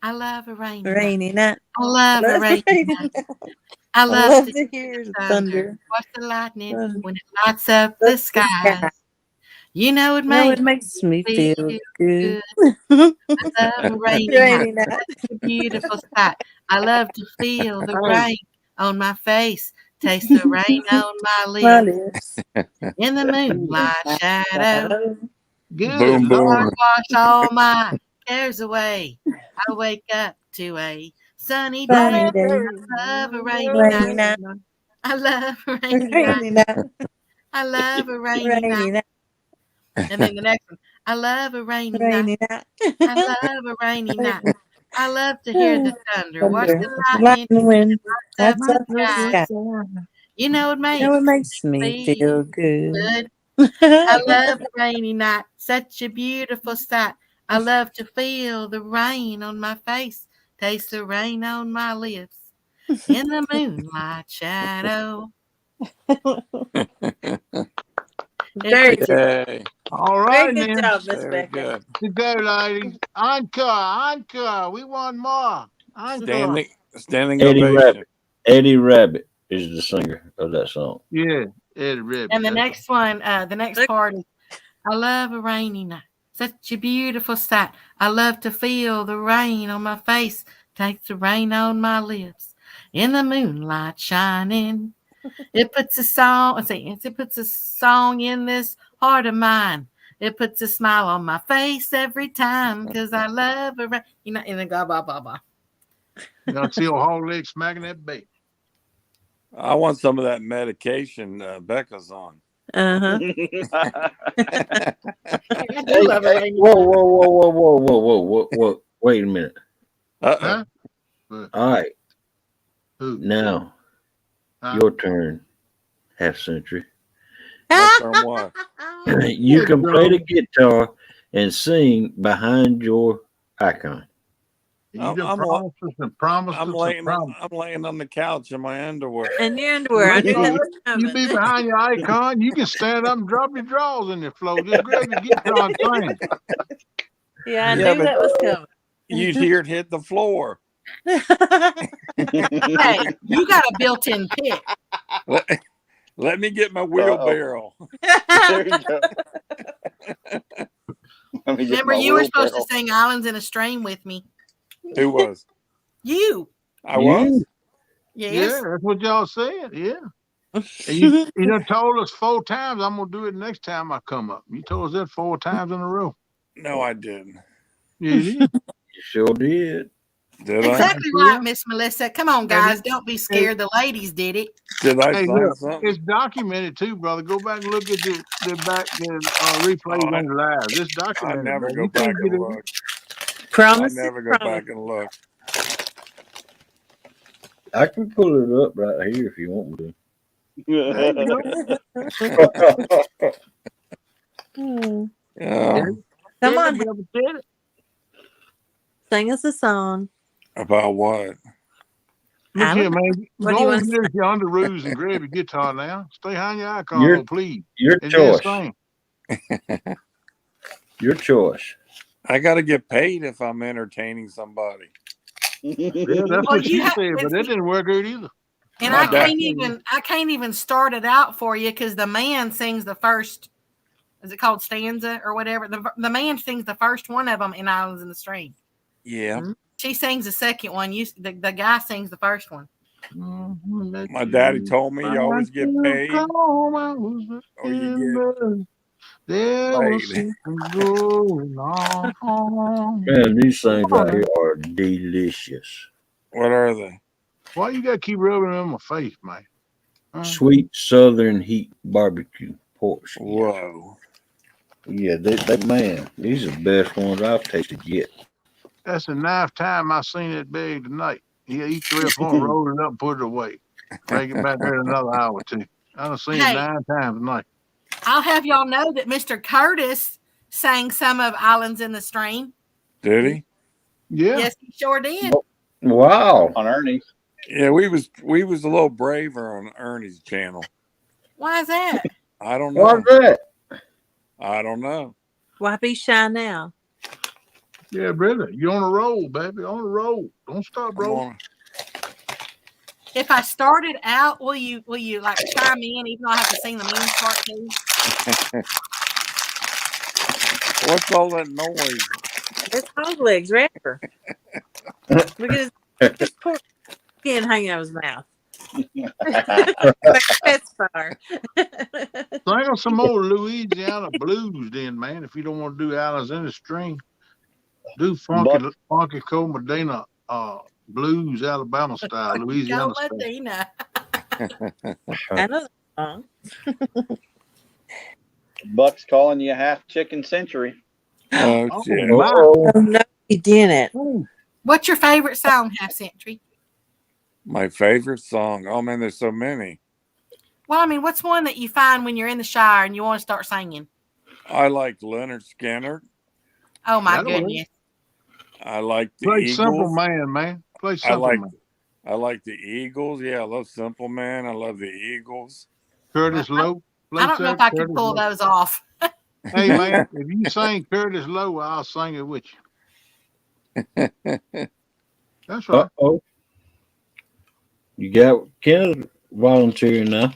I love a rainy night. Rainy night. I love a rainy night. I I love love to to hear hear the thunder. thunder. Watch the lightning Thunder. when it lights up the skies. You know it No, makes it makes me me feel feel good. good. I love a rainy night. Rainy night. Such a beautiful sight. I love to feel the rain on my face, taste the rain on my My lips. lips. In the moonlight shadow, Good Boom, Lord. boom. wash all my cares away. I wake up to a sunny Sunny day. day. I love a rainy Rainy night. night. I love a rainy night. Rainy night. I love a rainy Rainy night. night. And then the next one, I love a rainy night. Rainy night. I love a rainy night. I love to hear the thunder. Watch Thunder. the lightning Lightning wind. lights Lights up up the the sky. sky. You know it No, it makes makes me feel good. good. I love a rainy night. Such a beautiful sight. I love to feel the rain on my face. Taste the rain on my lips. In the moonlight shadow. Very good. Yay. All Very right, good then. job, Miss Very Becca. good. To go, ladies. Encore. We want more. Encore. Standing Eddie ovation. Rabbit. Eddie Rabbit is the singer of that song. Yeah, Eddie Rabbit. And the that's next one, the next part is, I love a rainy night. Such a beautiful sight. I love to feel the rain on my face. Takes the rain on my lips. In the moonlight shining. It puts a song. It puts a song in this heart of mine. It puts a smile on my face every time because I love a rain. And then go blah blah blah. You know, see old hog leg smacking that bait. I want some of that medication Becca's on. Uh-huh. I do love a rainy night. Whoa. Wait a minute. Uh-oh. Huh? All right. Who? Now, Huh? your turn, half century. What's on what? You can play the guitar and sing behind your icon. You I'm- done I'm promised us and promised I'm us laying and promised. I'm laying on the couch in my underwear. And your underwear. I knew that was You be coming. behind your icon. You can stand up and drop your drawers in the floor. Just grab your guitar and sing. Yeah, I Yeah, knew but- that was coming. You'd hear it hit the floor. Hey, you got a built-in pit. Let me get my wheelbarrow. There you go. Remember, you were supposed to sing Islands in a Stream with me. Who was? You. I was? Yes. Yeah, that's what y'all said. Yeah. And you done told us 4 times I'm going to do it next time I come up. You told us that 4 times in a row. No, I didn't. Yeah, you did. You sure did. Did I? Exactly right, Miss Melissa. Come on, guys. Don't be scared. The ladies did it. Did I Hey, sign look, something? it's documented too, brother. Go back and look at the replays on the live. This I documented. never Man. go You back can't get and it. look. Promise. I never go back and look. I can pull it up right here if you want me There you go. Hmm. Yeah. Come on, Brother Teddy. sing us a song. About what? Look I here, don't know. man. What do Go you on want to here with your underoos and grab your guitar now. Stay behind your icon, Your- though, please. Your And then choice. sing. Your choice. I got to get paid if I'm entertaining somebody. Yeah, that's Well, what you she have- said, but that didn't work out either. And My I dad- can't even start it out for you because the man sings the first. Is it called stanza or whatever? The man sings the first one of them in Islands in the Stream. Yeah. She sings the second one. The guy sings the first one. My daddy told me you always get paid. Or you there was paid. something going on. Man, these things right here are delicious. What are they? Why you gotta keep rubbing them in my face, man? Huh? Sweet Southern Heat Barbecue pork. Whoa. Yeah, man, these are the best ones I've tasted yet. That's the 9th time I seen that bag tonight. He eat 3 or 4 and roll it up and put it away. Make it back there in another hour or 2. I done seen it 9 times tonight. I'll have y'all know that Mr. Curtis sang some of Islands in the Stream. Did he? Yeah. Yes, he sure did. Wow. On Ernie's. Yeah, we was a little braver on Ernie's channel. Why is that? I don't know. What's that? I don't know. Why be shy now? Yeah, brother. You on a roll, baby. On a roll. Don't stop I'm rolling. on. If I started out, will you like chime in even though I have to sing the mean part too? What's all that noise? It's hog legs, rapper. Look at his poor skin hanging out of his mouth. Like pets fire. Sing us some more Louisiana blues then, man, if you don't want to do Islands in the Stream. Do funky Cold Medina blues, Alabama style, Louisiana Go style. Medina. I know that song. Buck's calling you half chicken century. Oh, Oh, shit. my. Oh no, he didn't. What's your favorite song, Half Century? My favorite song. Oh, man, there's so many. Well, I mean, what's one that you find when you're in the shower and you want to start singing? I like Leonard Skinner. Oh my That'll work. goodness! I like the Play Eagles. Simple Man. Play Simple Man. I like the Eagles. Yeah, I love Simple Man. I love the Eagles. Curtis Lowe. I don't know if I could pull those off. Hey, man, if you sing Curtis Lowe, I'll sing it with you. That's right. Uh-oh. You got Kenneth volunteering now.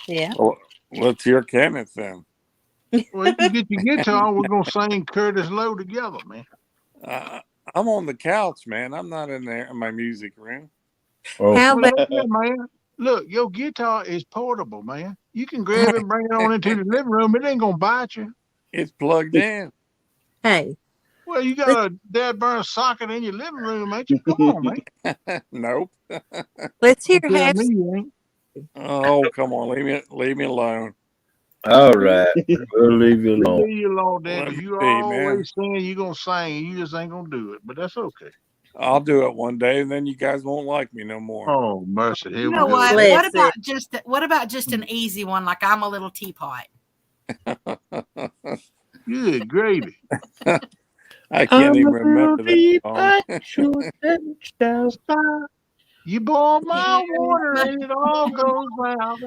Yeah. Well, let's hear Kenneth then. Well, if you get your guitar, we're going to sing Curtis Lowe together, man. I'm on the couch, man. I'm not in there in my music room. Oh, How Well, about yeah, man. Look, your guitar is portable, man. You can grab it and bring it on into the living room. It ain't going to bite you. It's plugged in. hey? Well, you got a dead burn socket in your living room, ain't you? Come on, man. Nope. Let's hear Tell half. me you ain't. Oh, come on. Leave me alone. all right. We'll leave you alone. Leave you alone, Dan, Let because me you see, man. always saying you're going to sing and you just ain't going to do it. But that's okay. I'll do it one day, and then you guys won't like me no more. Oh, mercy. Here You we know go. what? Let's What about just an easy one like I'm a Little Teapot? Good gravy. I can't even remember that song. Stop. You boil my water and it all goes out.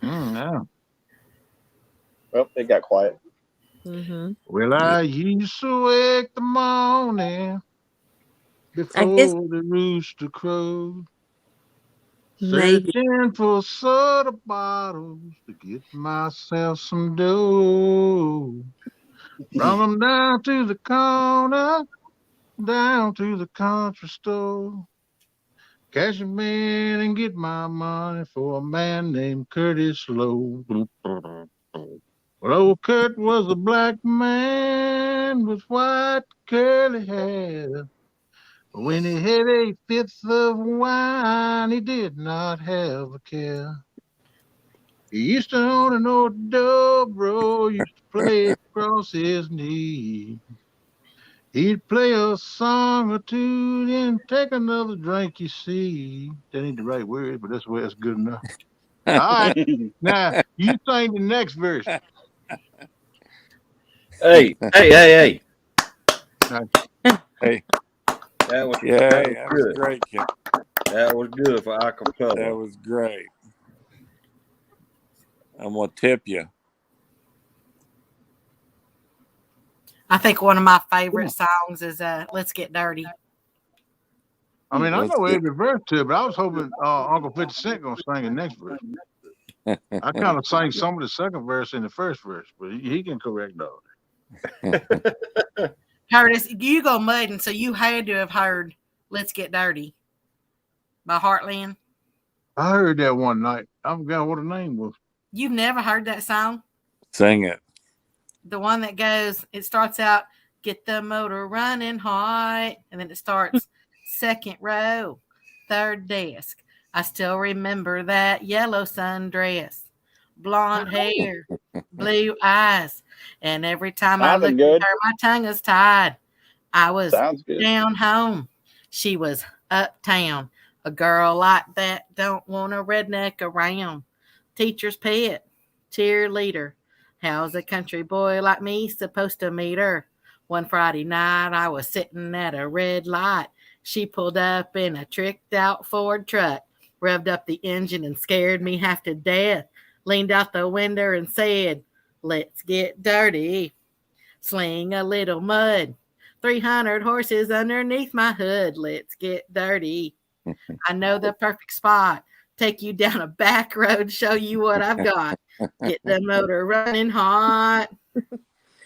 Oh, Well, it got quiet. Mm-hmm. Well, I used to wake the morning I guess before the rooster crowed, maybe. searching for soda bottles to get myself some dough. From 'em down to the corner, down to the country store. Cash 'em in and get my money for a man named Curtis Lowe. Well, old Kurt was a black man with white curly hair. But when he had a fifth of wine, he did not have a care. He used to own an old dobro, used to play it across his knee. He'd play a song or two, then take another drink, you see. That ain't the right word, but that's good enough. All right. Now, you sing the next verse. Hey. Now, Hey, That was that was good. great, Kim. That was good for That acapella. was great. I'm gonna tip you. I think one of my favorite songs is "Let's Get Dirty." I mean, I Let's know get- every verse to it, but I was hoping Uncle 50 Cent gonna sing the next verse. I kind of sang some of the second verse in the first verse, but he can correct all that. Curtis, you go mudding, so you had to have heard "Let's Get Dirty" by Heartland. I heard that one night. I forgot what the name was. You've never heard that song? Sing it. The one that goes, it starts out, "Get the motor running hot," and then it starts, "Second row, third desk. I still remember that yellow sundress, blonde hair, blue eyes, and every time I Sounding looked at good. her, my tongue was tied. I was Sounds good. down home. She was uptown. A girl like that don't want a redneck around. Teacher's pet, cheerleader. How's a country boy like me supposed to meet her? One Friday night, I was sitting at a red light. She pulled up in a tricked out Ford truck, revved up the engine and scared me half to death. Leaned out the window and said, "Let's get dirty. Sling a little mud. 300 horses underneath my hood. Let's get dirty. I know the perfect spot. Take you down a back road, show you what I've got. Get the motor running hot.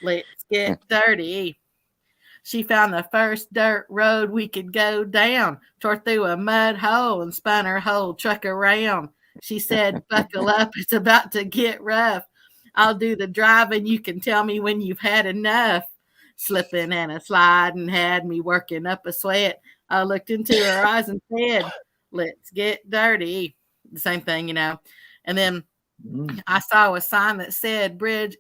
Let's get dirty." She found the first dirt road we could go down, tore through a mud hole and spun her whole truck around. She said, "Buckle up, it's about to get rough. I'll do the driving, you can tell me when you've had enough." Slipping and a sliding had me working up a sweat. I looked into her eyes and said, "Let's get dirty." The same thing, you know. And then I saw a sign that said bridge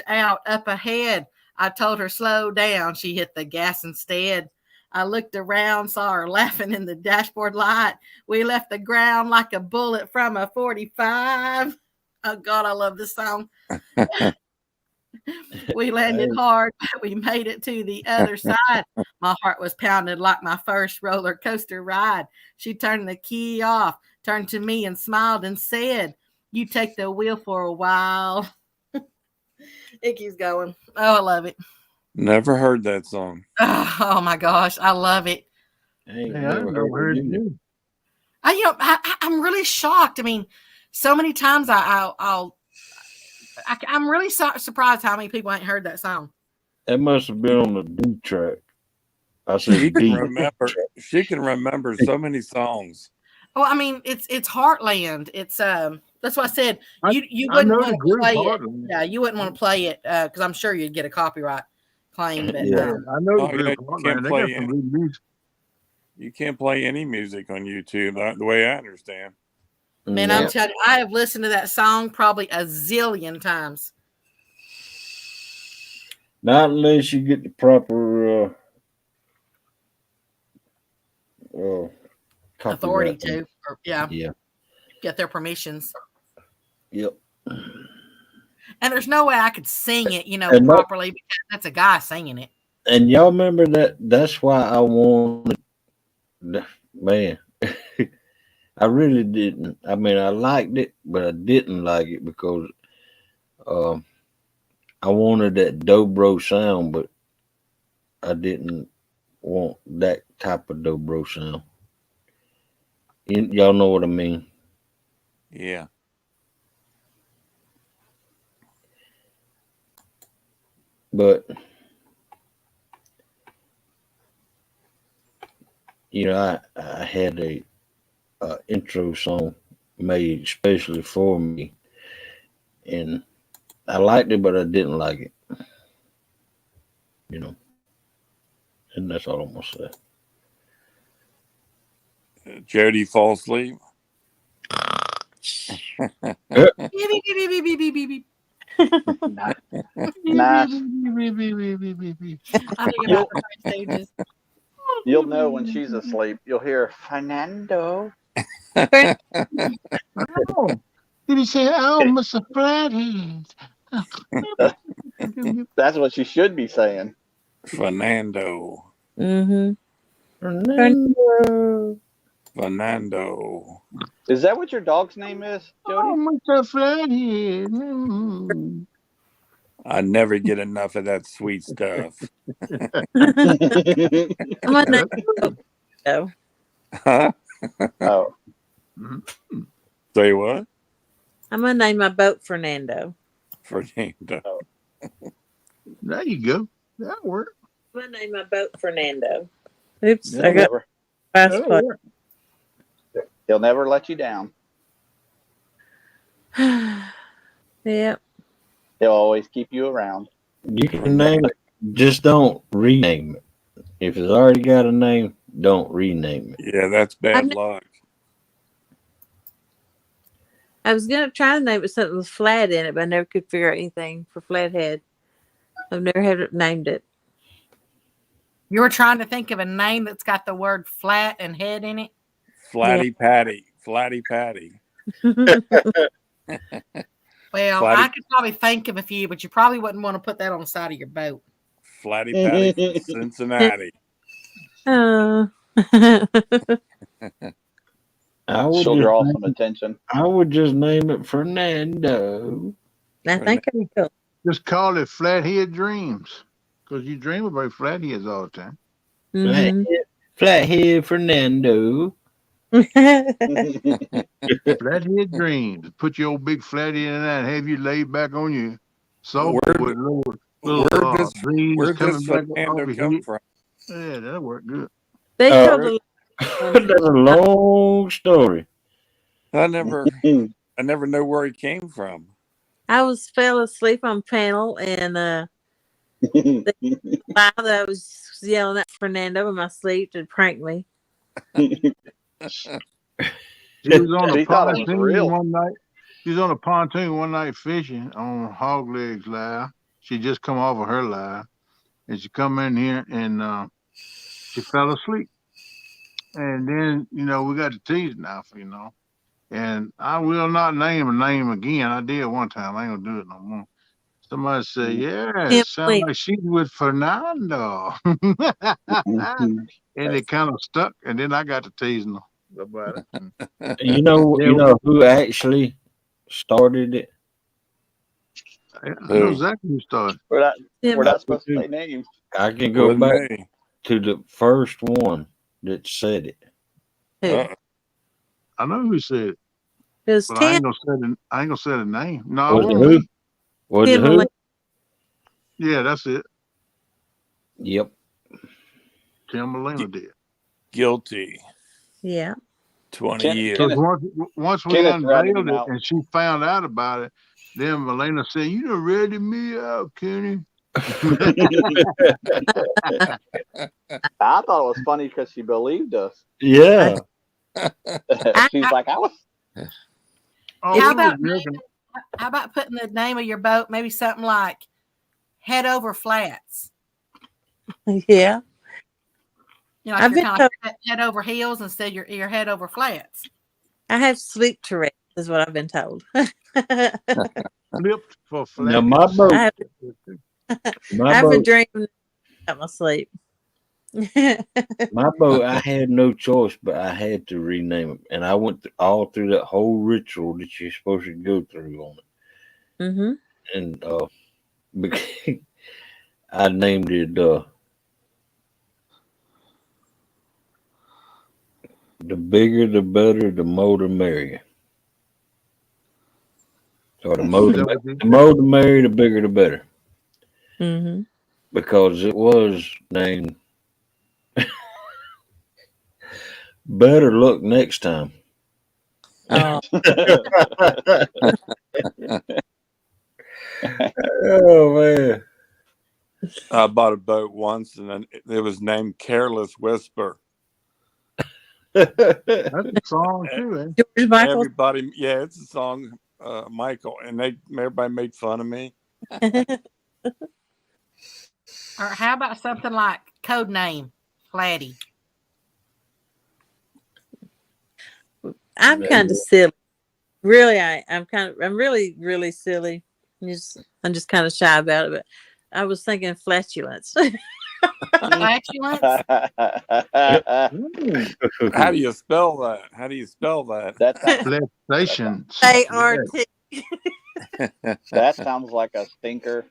out up ahead. I told her slow down. She hit the gas instead. I looked around, saw her laughing in the dashboard light. We left the ground like a bullet from a 45. Oh God, I love this song. We landed hard, but we made it to the other side. My heart was pounded like my first roller coaster ride. She turned the key off, turned to me and smiled and said, "You take the wheel for a while." It keeps going. Oh, I love it. Never heard that song. Oh my gosh, I love it. I ain't Man, I never never heard it either. you. I'm really shocked. I mean, so many times I'm really surprised how many people ain't heard that song. That must have been on the D track. I said She can D. remember. She can remember so many songs. Well, I mean, it's Heartland. It's that's what I said. You I wouldn't know want the to group play it. Heartland. Yeah, you wouldn't want to play it because I'm sure you'd get a copyright claim. But Yeah. I know the Oh, group yeah, you Heartland. can't They play got some any. good music. You can't play any music on YouTube, the way I understand. man, I'm telling you, I have listened to that song probably a zillion times. Not unless you get the proper Authority copyright. to, or, yeah, Yeah. get their permissions. Yep. And there's no way I could sing it, And properly because that's a guy singing it. And y'all remember that? That's why I wanted. Man, I really didn't. I mean, I liked it, but I didn't like it because I wanted that dobro sound, but I didn't want that type of dobro sound. Y'all know what I mean? Yeah. But I had a intro song made especially for me, and I liked it, but I didn't like it. And that's all I'm gonna say. Jody fall asleep. Beep, beep, beep, beep, beep, beep, beep, beep. Nice. I think about the first stages. You'll know when she's asleep. You'll hear Fernando. Oh, did he say, "Oh, Mr. Flathead"? That's what she should be saying. Fernando. Mm-hmm. Fernando. Is that what your dog's name is, Oh, Jody? Mr. Flathead. Mm. I never get enough of that sweet stuff. I'm gonna name Fernando. Huh? Oh, Say what? I'm gonna name my boat Fernando. Fernando. There you go. That worked. I'm gonna name my boat Fernando. Oops, he'll I got never, fast That'll play. work. he'll never let you down. Yep. He'll always keep you around. You can name it, just don't rename it. If it's already got a name, don't rename it. Yeah, that's bad luck. I was gonna try to name it something with flat in it, but I never could figure out anything for Flathead. I've never had it named it. You were trying to think of a name that's got the word flat and head in it. Flatty Patty. Flatty Patty. Well, Flatty- I could probably think of a few, but you probably wouldn't want to put that on the side of your boat. Flatty Patty from Cincinnati. Oh. She'll draw some attention. I would just name it Fernando. I think I will. Just call it Flathead Dreams, because you dream about flatheads all the time. Mhm. Flathead Fernando. Flathead Dreams. Put your old big flathead in that and have you laid back on your sofa with little breeze Where coming does back Fernando off your come head. from? Yeah, that'll work good. They told a That's a long story. I never know where he came from. I fell asleep on panel and they lied that I was yelling at Fernando in my sleep to prank me. He was on a He thought it was pontoon real. one night. He was on a pontoon one night fishing on Hog Legs Live. She just come off of her live, and she come in here and she fell asleep. And then we got to tease now, and I will not name a name again. I did one time. I ain't gonna do it no more. Somebody said, "Yeah, it sounds like she's with Fernando," and it kind of stuck. And then I got to teasing them about it. You know who actually started it? I know exactly who started. We're not supposed to say names. I can go back to the first one that said it. I know who said it. It was But Tim. I ain't gonna say the name. No, I Was it won't. who? Was it who? Yeah, that's it. Yep. Tim Molina did. Guilty. Yeah. 20 years. Once we unveiled it and she found out about it, then Molina said, "You done ready me out, Kenny." I thought it was funny because she believed us. Yeah. She's like, I was. How about putting the name of your boat, maybe something like Head Over Flats? Yeah. Like you're kind of like head over heels instead your head over flats. I have sleep Tourette, is what I've been told. Flipped for flats. Now my boat. I have a dream about my sleep. My boat, I had no choice, but I had to rename it, and I went all through that whole ritual that you're supposed to go through on it. Mm-hmm. And I named it the bigger the better, the more the merrier. Or the more the merrier, the bigger the better. Mm-hmm. Because it was named Better Luck Next Time. Oh, Oh man. I bought a boat once, and then it was named Careless Whisper. That's a song too, eh? George Michael. Everybody, yeah, it's a song, Michael, and everybody made fun of me. Or how about something like code name Flatty? I'm kind of silly. Really, I'm really, really silly. I'm just kind of shy about it, but I was thinking flatulence. Flatulence? How do you spell that? How do you spell that? Flexation. ART. That sounds like a stinker.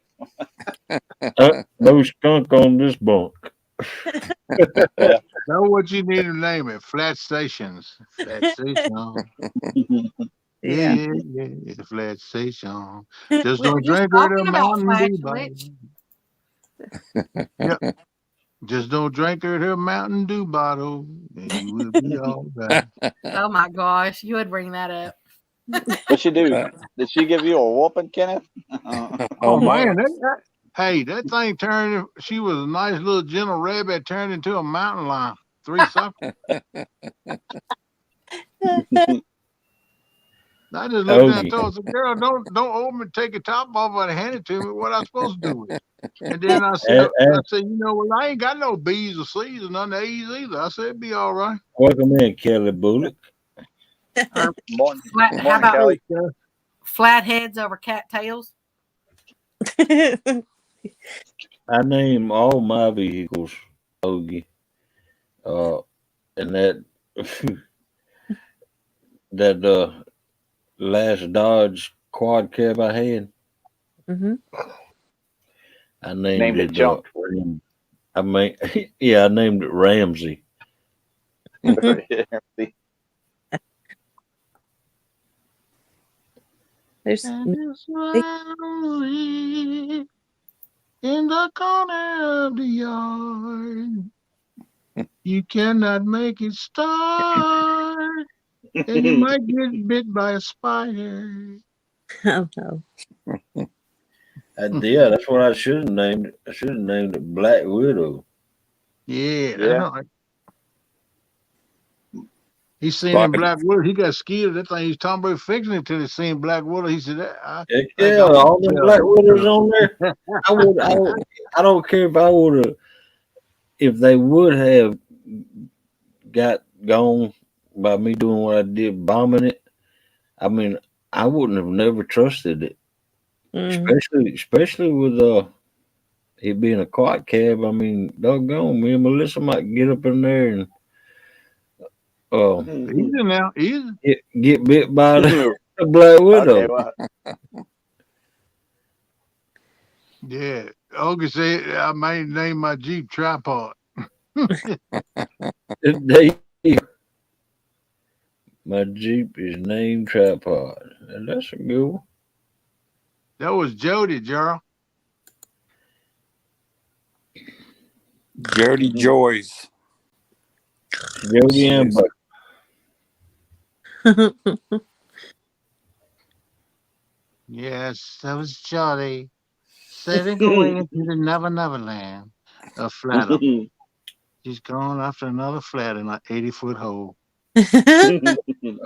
No skunk on this bunk. Know what you need to name it? Flat stations. Flat station. Yeah. Flat station. Just don't drink her the Mountain Dew bottle. Yep. Just don't drink her Mountain Dew bottle, and you will be all right. Oh my gosh, you would bring that up. What'd she do? Did she give you a whooping, Kenneth? Oh man, that thing turned. She was a nice little gentle rabbit, turned into a mountain lion. 3 suckers. I just looked at her and said, "Girl, don't open me, take your top off and hand it to me. What I supposed to do with it?" And then I said, you know, well, I ain't got no B's or C's or none of A's either. I said, it'd be all right. Welcome in, Kelly Bullock. How Morning, about Kelly. flatheads over cattails? I name all my vehicles Ogie. And that last Dodge quad cab I had, Mm-hmm. I named it Junk. I named it Ramsey. There's Ramsey in the corner of the yard. You cannot make it start, and you might get bit by a spider. oh no. Yeah, that's what I should have named it. I should have named it Black Widow. Yeah. He seen in Black Widow. He got scared. That thing he's talking about fixing it till he seen Black Widow. He said, "Yeah, all the Black Widows on there." I don't care if they would have got gone by me doing what I did, bombing it. I mean, I wouldn't have never trusted it, especially with it being a quad cab. I mean, doggone, me and Melissa might get up in there and easy now, easy. Get bit by the Black Widow. Yeah, Ogie said I might name my Jeep Tripod. My Jeep is named Tripod. That's a good one. That was Jody, Gerald. Jody Joyce. Jody and Buck. Yes, that was Jody. Sailing away into the Never Land. A flatter. She's going after another flat in an 80-foot hole.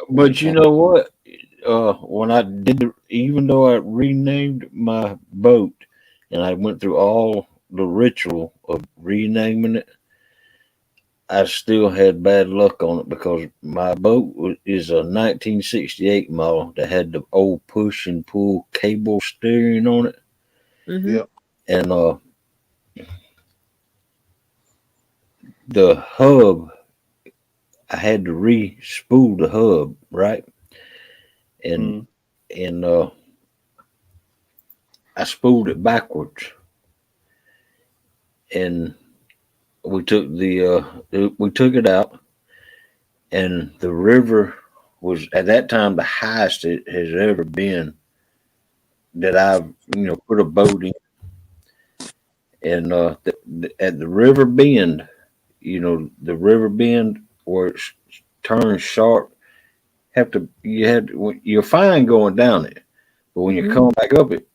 But you know what? When I did, even though I renamed my boat and I went through all the ritual of renaming it, I still had bad luck on it because my boat is a 1968 model that had the old push and pull cable steering on it. Mm-hmm. Yep. And the hub, I had to re-spool the hub, right? And I spooled it backwards, and we took it out, and the river was at that time the highest it has ever been that I've put a boat in. And at the river bend, the river bend where it turns sharp, you're fine going down it, but when you come back up it,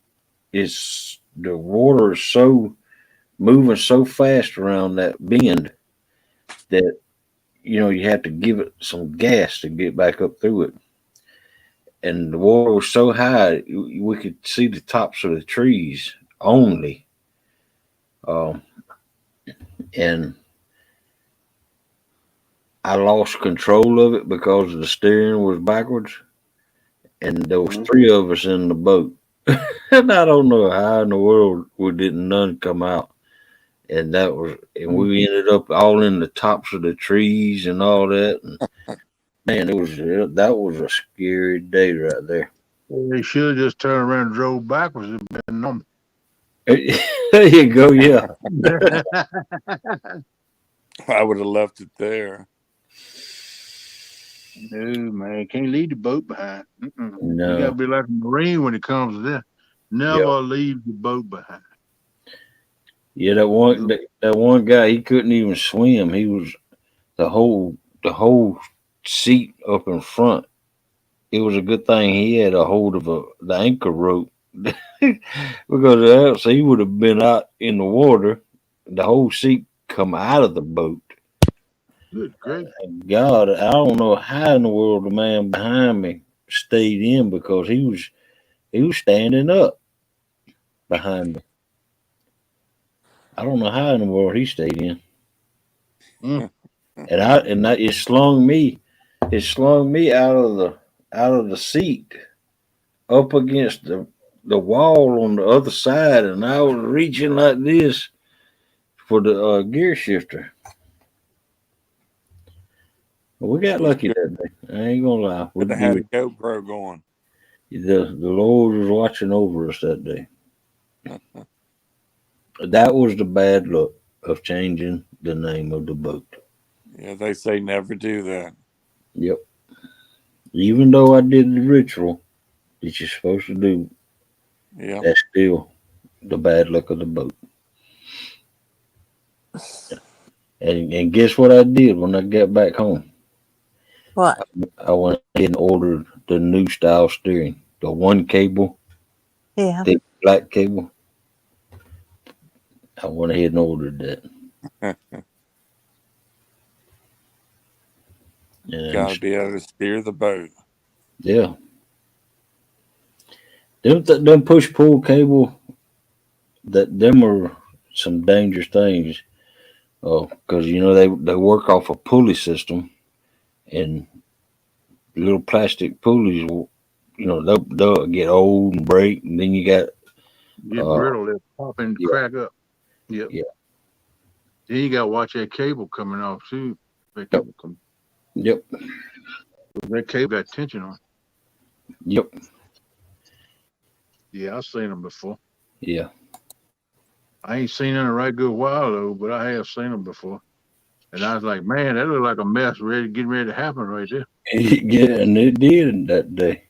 it's the water is so moving so fast around that bend that you have to give it some gas to get back up through it. And the water was so high we could see the tops of the trees only. And I lost control of it because the steering was backwards, and there was three of us in the boat. And I don't know how in the world we didn't none come out. And we ended up all in the tops of the trees and all that. And man, that was a scary day right there. They should have just turned around and drove backwards and been normal. There you go, yeah. I would have left it there. No, man, can't leave the boat behind. No. You gotta be like a Marine when it comes to that. Never leave the boat behind. Yeah, that one guy, he couldn't even swim. He was the whole seat up in front. It was a good thing he had a hold of the anchor rope because else he would have been out in the water. The whole seat come out of the boat. Good great. God, I don't know how in the world the man behind me stayed in because he was standing up behind me. I don't know how in the world he stayed in. And it slung me out of the seat up against the wall on the other side, and I was reaching like this for the gear shifter. We got lucky that day. I ain't gonna lie. We had a GoPro going. The Lord was watching over us that day. That was the bad luck of changing the name of the boat. Yeah, they say never do that. Yep. Even though I did the ritual that you're supposed to do, that's still the bad luck of the boat. And guess what I did when I got back home? What? I went ahead and ordered the new style steering, the one cable, thick black cable. I went ahead and ordered that. Gotta be able to steer the boat. Yeah. Them push pull cable, them are some dangerous things. Because they work off a pulley system, and little plastic pulleys will, they'll get old and break, and then you got brittle, they'll pop and crack up. Yep. Yeah. Then you gotta watch that cable coming off too. That cable Yep. That cable got tension on. Yep. Yeah, I've seen them before. Yeah. I ain't seen them in a right good while though, but I have seen them before. And I was like, man, that looked like a mess getting ready to happen right there. Yeah, and it did that day.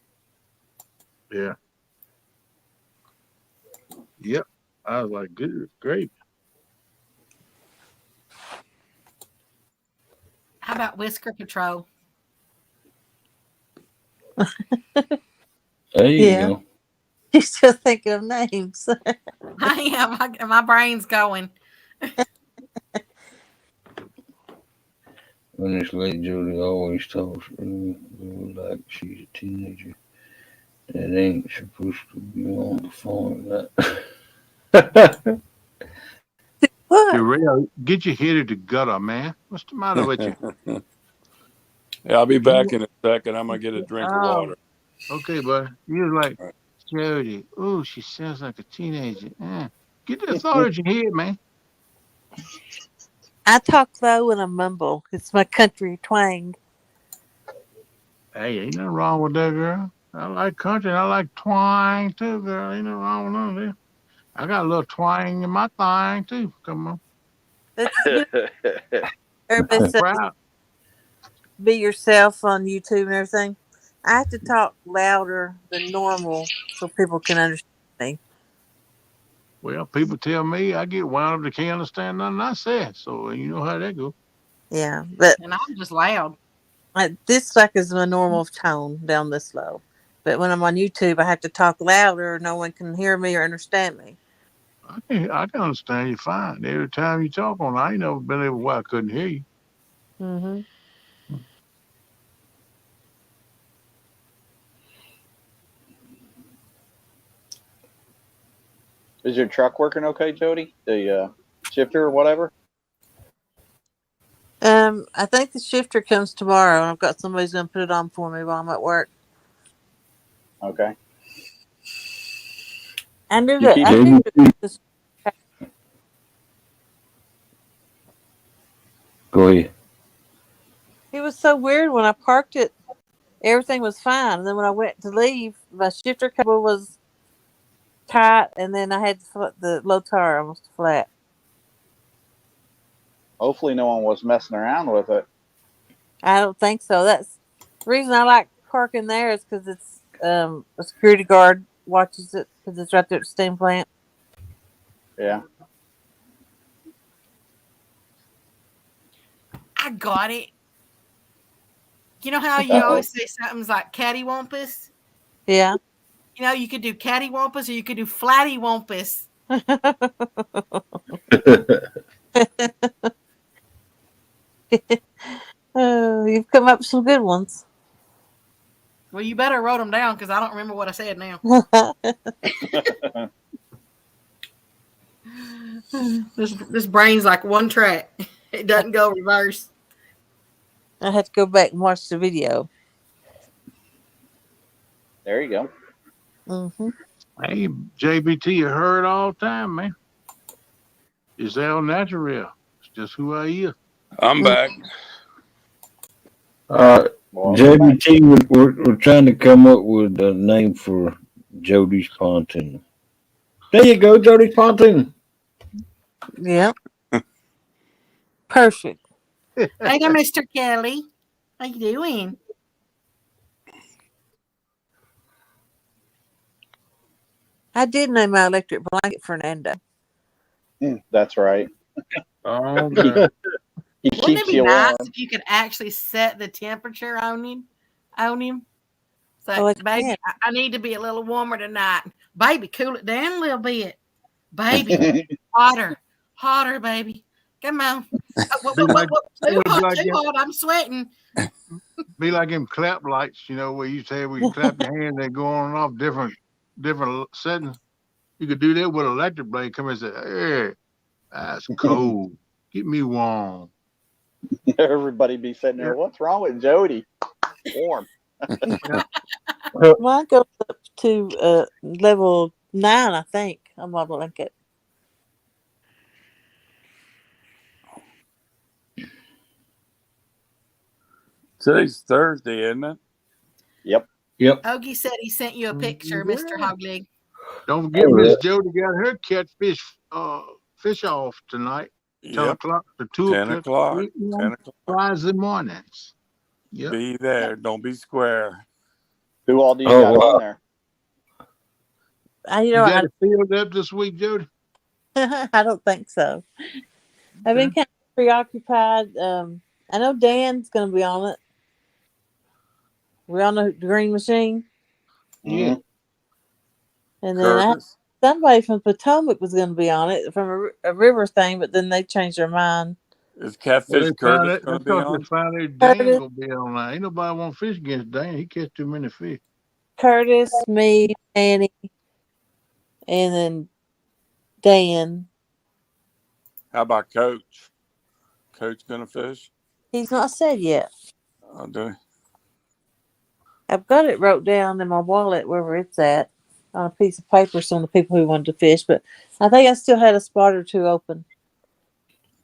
Yeah. Yep. I was like, good, great. How about Whisker Patrol? There you go. You're still thinking of names. I am. My brain's going. When this lady Jody always talks like she's a teenager. It ain't supposed to be on the phone like that. Real, get your head at the gutter, man. What's the matter with you? Yeah, I'll be back in a second. I'm going to get a drink of water. Okay, bud. You was like, Jody, oh, she sounds like a teenager. Get that thought out your head, man. I talk low and I mumble. It's my country twang. Hey, ain't nothing wrong with that, girl. I like country. I like twang too, girl. You know, I don't know. There. I got a little twang in my thing too. Come on. It's, everybody I'm says proud. be yourself on YouTube and everything. I have to talk louder than normal so people can understand me. Well, people tell me I get wound up they can't understand nothing I said. So you know how that goes. Yeah, but And I'm just loud. this like is my normal tone down this low. But when I'm on YouTube, I have to talk louder. No one can hear me or understand me. I can understand you fine. Every time you talk on, I ain't never been able where I couldn't hear you. Mm-hmm. Is your truck working okay, Jody? The shifter or whatever? I think the shifter comes tomorrow. I've got somebody's gonna put it on for me while I'm at work. Okay. I knew You that. keep I knew this. Go ahead. It was so weird when I parked it. Everything was fine, and then when I went to leave, my shifter cable was tight, and then I had the low tire almost flat. Hopefully, no one was messing around with it. I don't think so. That's the reason I like parking there is because it's a security guard watches it because it's right there at the steam plant. Yeah. I got it. You know how you always say something's like cattywampus? Yeah. You know, you could do cattywampus or you could do flattywampus. Oh, you've come up with some good ones. Well, you better wrote them down because I don't remember what I said now. This brain's like one track. It doesn't go reverse. I had to go back and watch the video. There you go. Mm-hmm. Hey, JBT, you heard all the time, man. It's all natural. It's just who I am. I'm back. Well, JBT, we're trying to come up with a name for Jody's pontoon. There you go, Jody's pontoon. Yep. Perfect. Hey there, Mr. Kelly. How you doing? I did name my electric blanket Fernando. That's right. Oh, God. He Wouldn't it keeps be you nice warm. if you could actually set the temperature on him? So, Oh, I baby, can. I need to be a little warmer tonight. Baby, cool it down a little bit. Baby, hotter, baby. Come on. Be like, Too be hot, like, too them, hot. I'm sweating. be like them clap lights, you know, where you say where you clap your hand, they go on and off different settings. You could do that with an electric blade. Come and say, hey, that's cold. Keep me warm. Everybody be sitting there. What's wrong with Jody? Warm. Mine goes up to level 9, I think, on my blanket. Today's Thursday, isn't it? Yep. Yep. Ogie said he sent you a picture, Mr. Hogleg. Don't forget, Oh, Miss yeah. Jody got her catfish fish off tonight. 10 Yep. o'clock to 2 10 o'clock. 10 o'clock. Friday mornings. Yep. Be there. Don't be square. Who all do you Oh, got wow. on there? You got it filled up this week, Jody? I don't think so. I've been kind of preoccupied. I know Dan's going to be on it. We're on the green machine. Yeah. And then I Curtis. somebody from Potomac was going to be on it from a river thing, but then they changed their mind. Is Well, Catfish they Curtis going to be thought on? they found out Dan Curtis. gonna be on there. Ain't nobody want to fish against Dan. He catch too many fish. Curtis, me, Annie, and then Dan. How about Coach? Coach going to fish? He's not said yet. I'll do it. I've got it wrote down in my wallet wherever it's at on a piece of paper. Some of the people who wanted to fish, but I think I still had a spot or two open.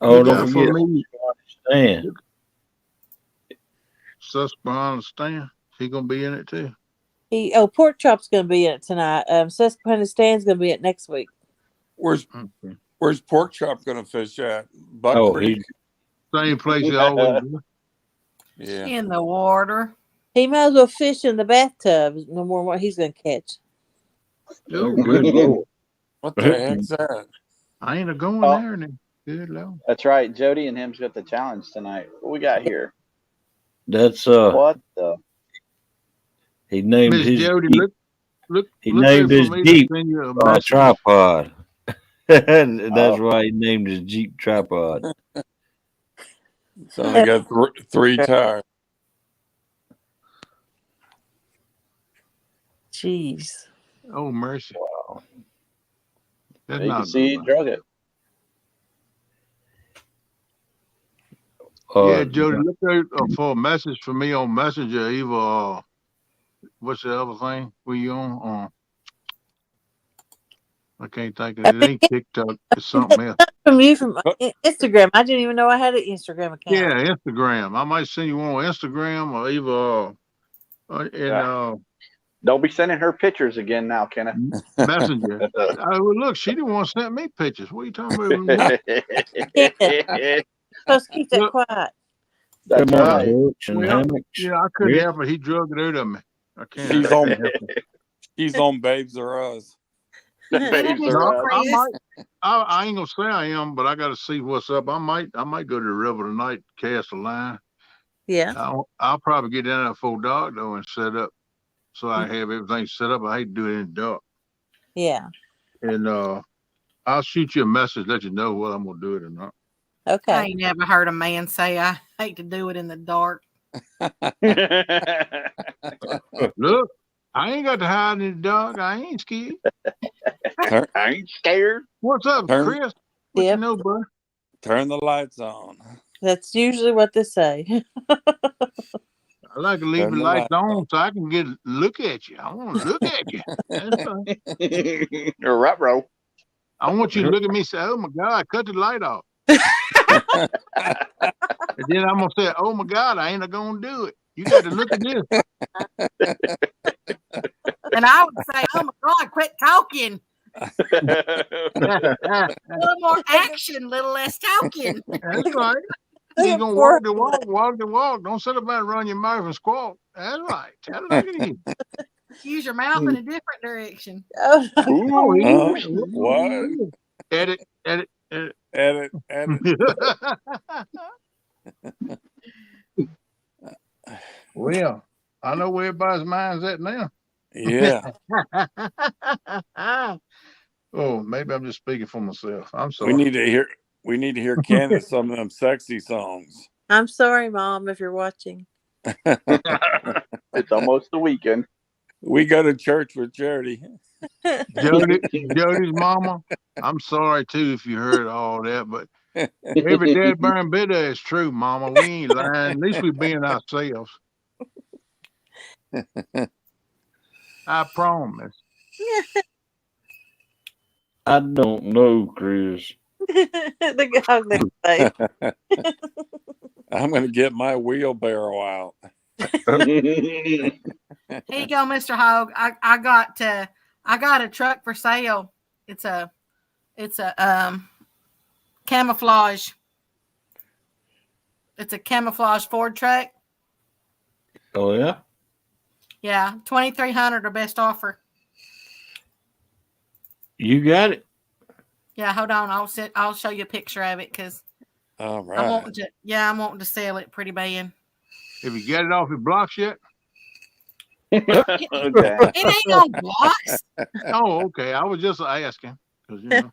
Oh, Look don't out for forget. me. Stan. Susquehanna Stan. He gonna be in it too. Pork Chop's going to be in it tonight. Susquehanna Stan's going to be in it next week. Where's Pork Chop going to fish at? Buck Oh, Creek. Same place he always do. Yeah. In the water. He might as well fish in the bathtub. No more what he's going to catch. Ooh, good Lord. What the heck's that? I ain't a going there now. Good Lord. That's right. Jody and him's got the challenge tonight. What we got here? That's What the? he named Miss his Jody, Jeep, look. he look named there his for me to Jeep send you a message. tripod. That's Oh. why he named his Jeep tripod. It's only got three tires. Jeez. Oh mercy! Wow. That's You not can see he good. drug it. Yeah, Jody, look there for a message for me on Messenger. Either what's the other thing we on? I can't think of it. It ain't TikTok. It's something else. From Instagram. I didn't even know I had an Instagram account. Yeah, Instagram. I might send you one on Instagram or either Don't be sending her pictures again now, Kenneth. Messenger. Well, look, she didn't want to send me pictures. What are you talking about? Supposed to keep that Look, quiet. That's Come on, right. Hooks and well, Hammocks. yeah, I couldn't Yeah. help it. He drugged it out of me. I can't. She's I on- can't help it. He's on Babes R Us. Babes No, are I Chris. might. I ain't gonna say I am, but I got to see what's up. I might go to the river tonight, cast a line. Yeah. I'll probably get down there before dark though and set up, so I have everything set up. I hate to do it in the dark. Yeah. And I'll shoot you a message, let you know whether I'm gonna do it or not. I Okay. ain't never heard a man say I hate to do it in the dark. Look, I ain't got to hide in the dark. I ain't scared. I ain't scared. What's up, Turn- Chris? What Yep. you know, bud? Turn the lights on. That's usually what they say. I like to leave Turn the the lights lights on so I can look at you. I want to look at you. That's fine. You're right, bro. I want you to look at me and say, "Oh my God, cut the light off." And then I'm gonna say, "Oh my God, I ain't gonna do it." You got to look at this. And I would say, oh my God, quit talking. A little more action, little less talking. That's right. You're gonna walk the walk, walk the walk. Don't sit about and run your mouth and squawk. That's right. Tell it like it is. Use your mouth in a different direction. Oh, What? Edit. Edit. Well, I know where everybody's mind's at now. Yeah. Oh, maybe I'm just speaking for myself. I'm We sorry. need to hear Candace some of them sexy songs. I'm sorry, Mom, if you're watching. It's almost the weekend. We go to church with Jody. Jody's mama. I'm sorry too if you heard all that, but every dead burn bit of it's true, mama. We ain't lying. At least we being ourselves. I promise. I don't know, Chris. The dog next day. I'm going to get my wheelbarrow out. Here you go, Mr. Hogg. I got a truck for sale. It's a camouflage. It's a camouflage Ford truck. Oh yeah. Yeah, 2,300 or best offer. You got it. Yeah, hold on. I'll show you a picture of it because All I'm right. wanting to sell it pretty bad. Have you got it off your blocks yet? Okay. It ain't on blocks. Oh, okay. I was just asking because you know.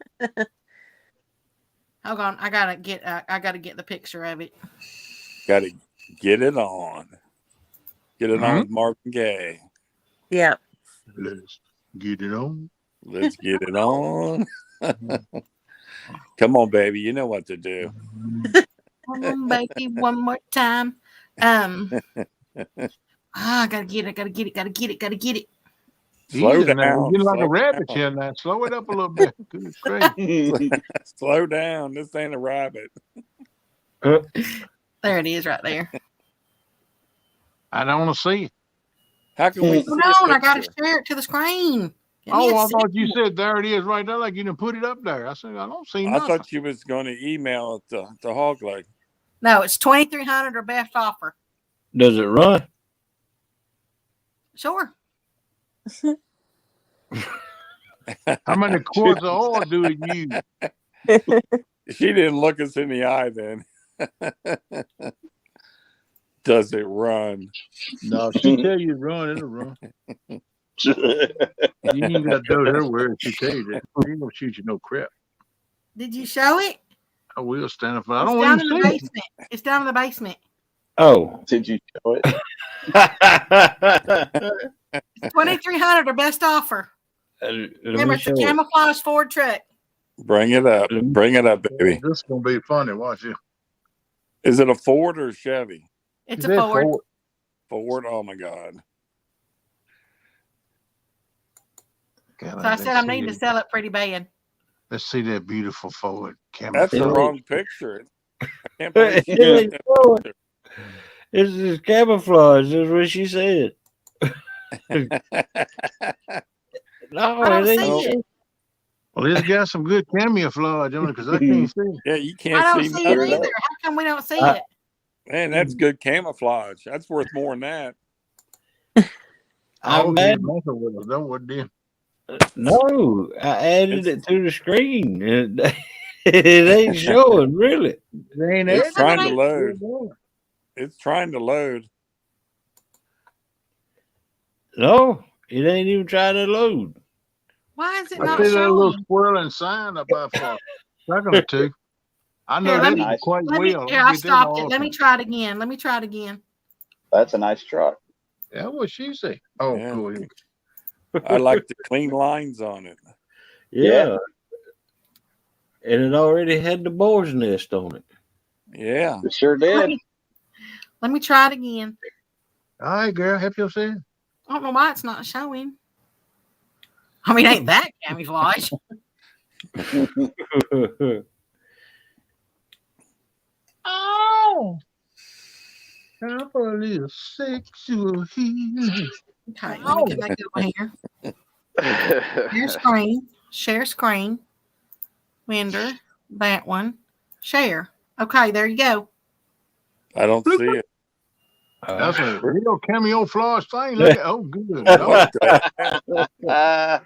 Hold on, I gotta get the picture of it. Got to get it on. Get it on Mhm. with Marvin Gaye. Yep. Let's get it on. Let's get it on. Come on, baby. You know what to do. Come on, baby, one more time. I gotta get it. Slow Easy now. down. You're getting like a Slow rabbit down. here now. Slow it up a little bit. Goodness gracious. Slow down. This ain't a rabbit. There it is, right there. I don't want to see it. How can we see Hold a on, I gotta picture? share it to the screen. Give me Oh, a I thought you second. said there it is right there, like you didn't put it up there. I said I don't see I nothing. thought you was going to email it to Hog Leg. No, it's 2,300 or best offer. Does it run? Sure. How many quarts of oil do it use? She didn't look us in the eye then. Does it run? No, she tell you to run, it'll run. You ain't got to do her word. She tell you that. She ain't gonna shoot you no crap. Did you show it? I will stand up for. I It's don't down even in the see it. basement. It's down in the basement. Oh. Did you show it? It's 2,300 or best offer. Remember, it's a camouflage Ford truck. Bring it up. Bring it up, baby. This is gonna be funny. Watch it. Is it a Ford or a Chevy? It's a Ford. Ford. Oh my God. So I said I'm needing to sell it pretty bad. Let's see that beautiful Ford. That's the Camouflage. wrong picture. I can't believe she got that picture. It's camouflage. That's what she said. No, I don't it see ain't. it. Well, it's got some good camouflage on it because I can't see it. Yeah, you I can't don't see see it nothing. either. How come we don't see it? Man, that's good camouflage. That's worth more than that. I'm Oh, mad. dude, messing with us. Don't what did. No, I added it to the screen. It ain't showing, really. It ain't It's it. trying to load. It's trying to load. No, it ain't even trying to load. Why is it I not see that little showing? swirling sign up there for a second or two. I know Here, that me- quite Let me. well. Here, I stopped it. Let me try it again. Let me try it again. That's a nice truck. Yeah, what she say? Oh, Yeah. go ahead. I like the clean lines on it. Yeah. And it already had the boar's nest on it. Yeah. It sure did. Let me try it again. All right, girl, help yourself. I don't know why it's not showing. I mean, ain't that camouflage? Oh, time for a little sexual healing. Okay, let me get back over here. Share screen. Share screen. Render. That one. Share. Okay, there you go. I don't see it. That's a real camouflage thing. Look at good. What the Ah,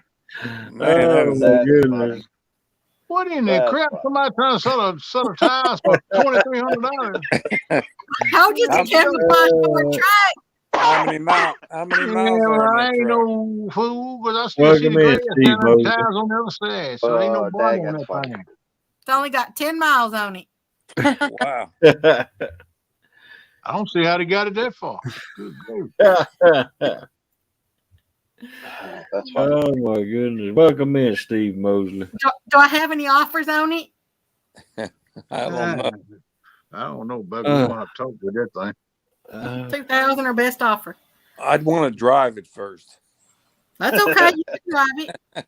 man, that Oh, is my that's goodness. funny. What in the That's crap? funny. Somebody trying to sell a tires for $2,300. How did the camouflage Ford truck? how many miles Yeah, are on I that ain't truck? no fool, but I still see Welcome the in, grass Steve down the Mosley. tires on the other side. So ain't no Oh, bottom dang, on that's that funny. thing. It's only got 10 miles on it. Wow. I don't see how they got it that far. Good grief. That's funny. Oh, my goodness. Welcome in, Steve Mosley. Do I have any offers on it? I don't know. I don't know, Becca. We're gonna have to talk with that thing. 2,000 or best offer. I'd want to drive it first. That's okay. You can drive it.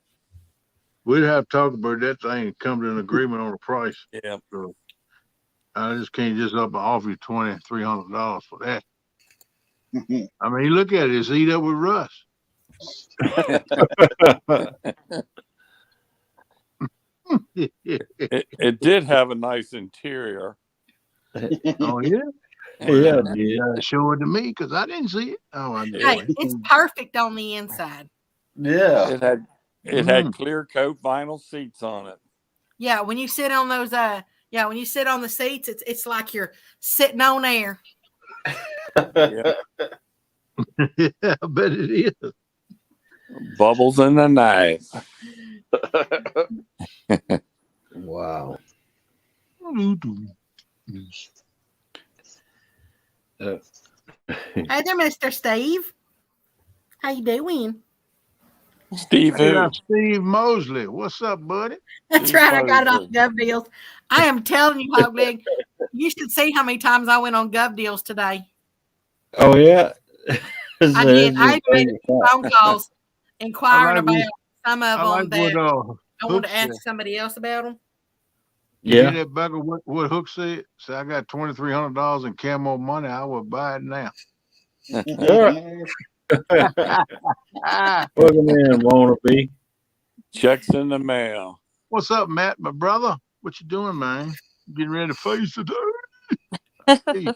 We'd have to talk about that thing and come to an agreement on the price. Yeah. So I just can't just up and offer you $2,300 for that. I mean, you look at it, it's eat up with rust. It did have a nice interior. Oh yeah. Yeah, You gotta show it to me because I didn't see it. Oh, I know. Hey, it's perfect on the inside. yeah. It had clear coat vinyl seats on it. Yeah, when you sit on those, when you sit on the seats, it's like you're sitting on air. Yeah. Yeah, I bet it is. Bubbles in the night. Wow. Hey there, Mr. Steve. How you doing? Steve Hey, who? that's Steve Mosley. What's up, buddy? That's Steve right. I got it off Mosley. Gov Deals. I am telling you, Hog Leg, you should see how many times I went on Gov Deals today. Oh, yeah. I did. I made a few phone calls inquiring I like about some of I like them that what I wanted to Hook said. ask somebody else about them. You hear Yeah. that, Becca? What Hook said? Say I got $2,300 in camo money. I would buy it now. Yeah. Welcome in, wannabe. Checks in the mail. What's up, Matt, my brother? What you doing, man? Getting ready to face the day.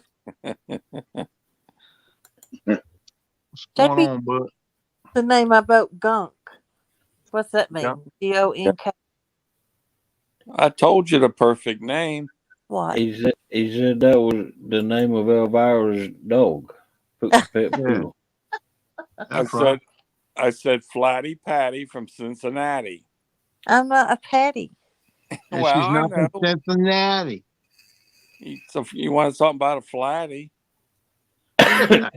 What's going on, bud? The name I boat Gunk. What's that mean? Gunk. Gunk. I told you the perfect name. What? He said that was the name of Elvira's dog. Pet poodle. I said Flatty Patty from Cincinnati. I'm not a Patty. And Well, she's not from Cincinnati. So you want something about a Flatty? I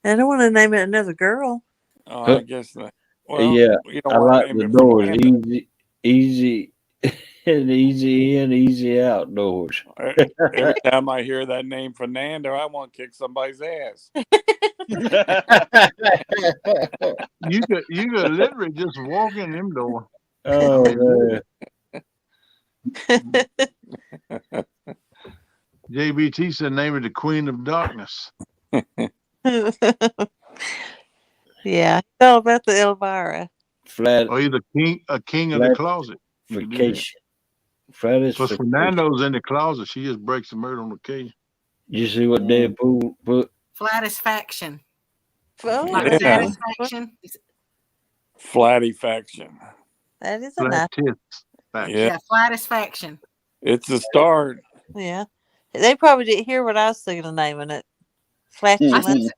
don't want to name it another girl. Oh, I guess not. Well, yeah, you don't I want to like name the it doors. Fernando. Easy and easy in, easy outdoors. Every time I hear that name Fernando, I want to kick somebody's ass. You could literally just walk in them door. Oh man. JBT said name it the Queen of Darkness. Yeah, it's all about the Elvira. Flat. Or either a king of the closet. Vacation. Flat is Plus Fernando's in the closet. She just breaks the murder on occasion. You see what Deadpool put? Flatisfaction. Oh, Like Yeah. satisfaction. Flattyfaction. that is a nice. Yeah, Flatisfaction. it's a start. Yeah, they probably didn't hear what I was thinking of naming it. Flatulence.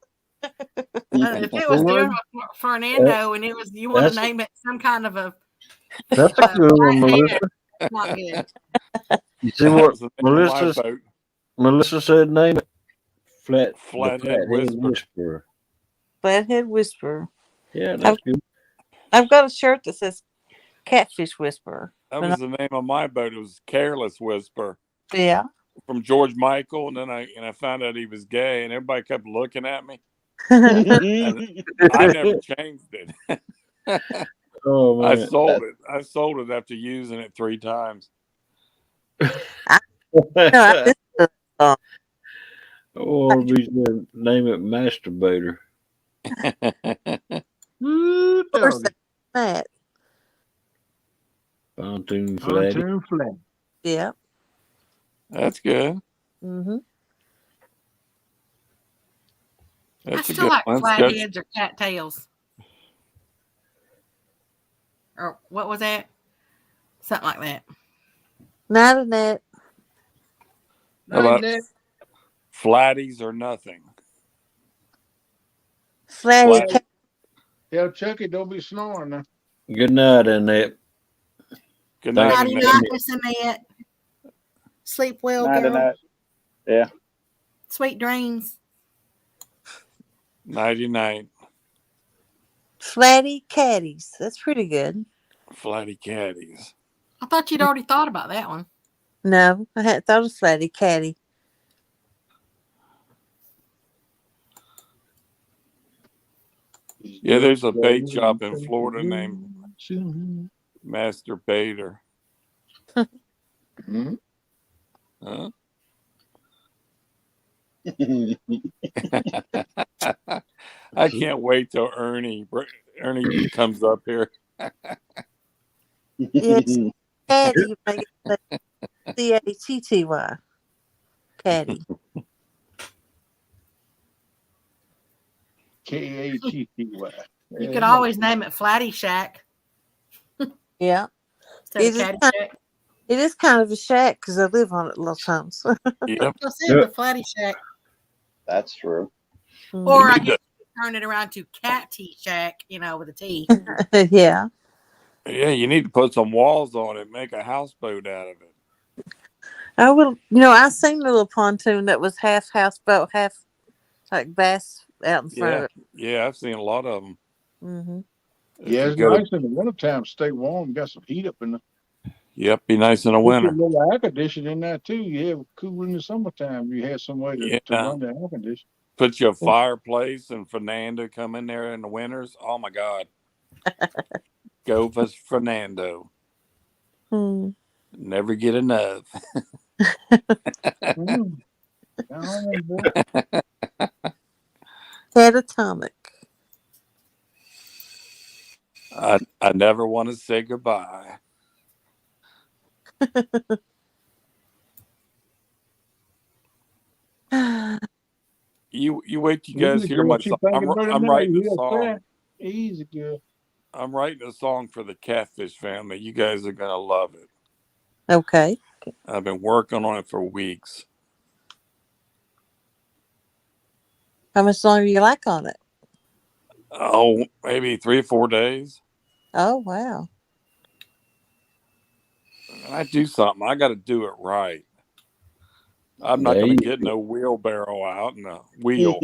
If it was doing Fernando and it was you want to name it some kind of a That's a good one, Melissa. not good. You see what Melissa said? Name it Flathead Whisperer. Flathead Whisperer. Yeah, that's good. I've got a shirt that says Catfish Whisperer. That was the name of my boat. It was Careless Whisper. Yeah. From George Michael, and then I found out he was gay, and everybody kept looking at me. And I never changed it. Oh man. I sold it after using it 3 times. Or we should name it Masturbator. Matt. Pontoon Flat. Yeah. That's good. Mm-hmm. I still like flatheads or cattails. Or what was that? Something like that. Not a net. How about flatties or nothing? Flatty. Yeah, Chucky, don't be snoring now. Good night, Annette. Good night, Annette. Annette. Sleep well, girl. Night. Yeah. Sweet dreams. Nighty-night. Flatty Caddies. That's pretty good. Flatty Caddies. I thought you'd already thought about that one. No, I hadn't thought of Flatty Caddy. Yeah, there's a bait shop in Florida named Master Baiter. Mm-hmm. Huh? I can't wait till Ernie comes up here. Yes, Caddy. C-A-T-T-Y. Caddy. K-A-T-T-Y. You could always name it Flatty Shack. Yeah. It is kind of a shack because I live on it a lot of times. Yep. The Flatty Shack. That's true. Or I guess turn it around to Catty Shack, with a T. Yeah. Yeah, you need to put some walls on it, make a houseboat out of it. I will. I seen a little pontoon that was half houseboat, half like bass out in front of it. Yeah, I've seen a lot of them. Mm-hmm. Yeah, it's nice in the wintertime. Stay warm. Got some heat up in there. Yep, be nice in the winter. A little air conditioning in there too. You have cool in the summertime. You have some way to run the air conditioning. Put your fireplace and Fernando come in there in the winters. Oh my God. Go for Fernando. Never get enough. Catatonic. I never want to say goodbye. You wait till you guys Easy hear girl, my she song. think about I'm it writing a now. song. Easy girl. I'm writing a song for the Catfish family. You guys are gonna love it. Okay. I've been working on it for weeks. How much longer do you like on it? Oh, maybe 3 or 4 days. Oh, wow. And I do something, I got to do it right. I'm not There going to you get no wheelbarrow out and a wheel.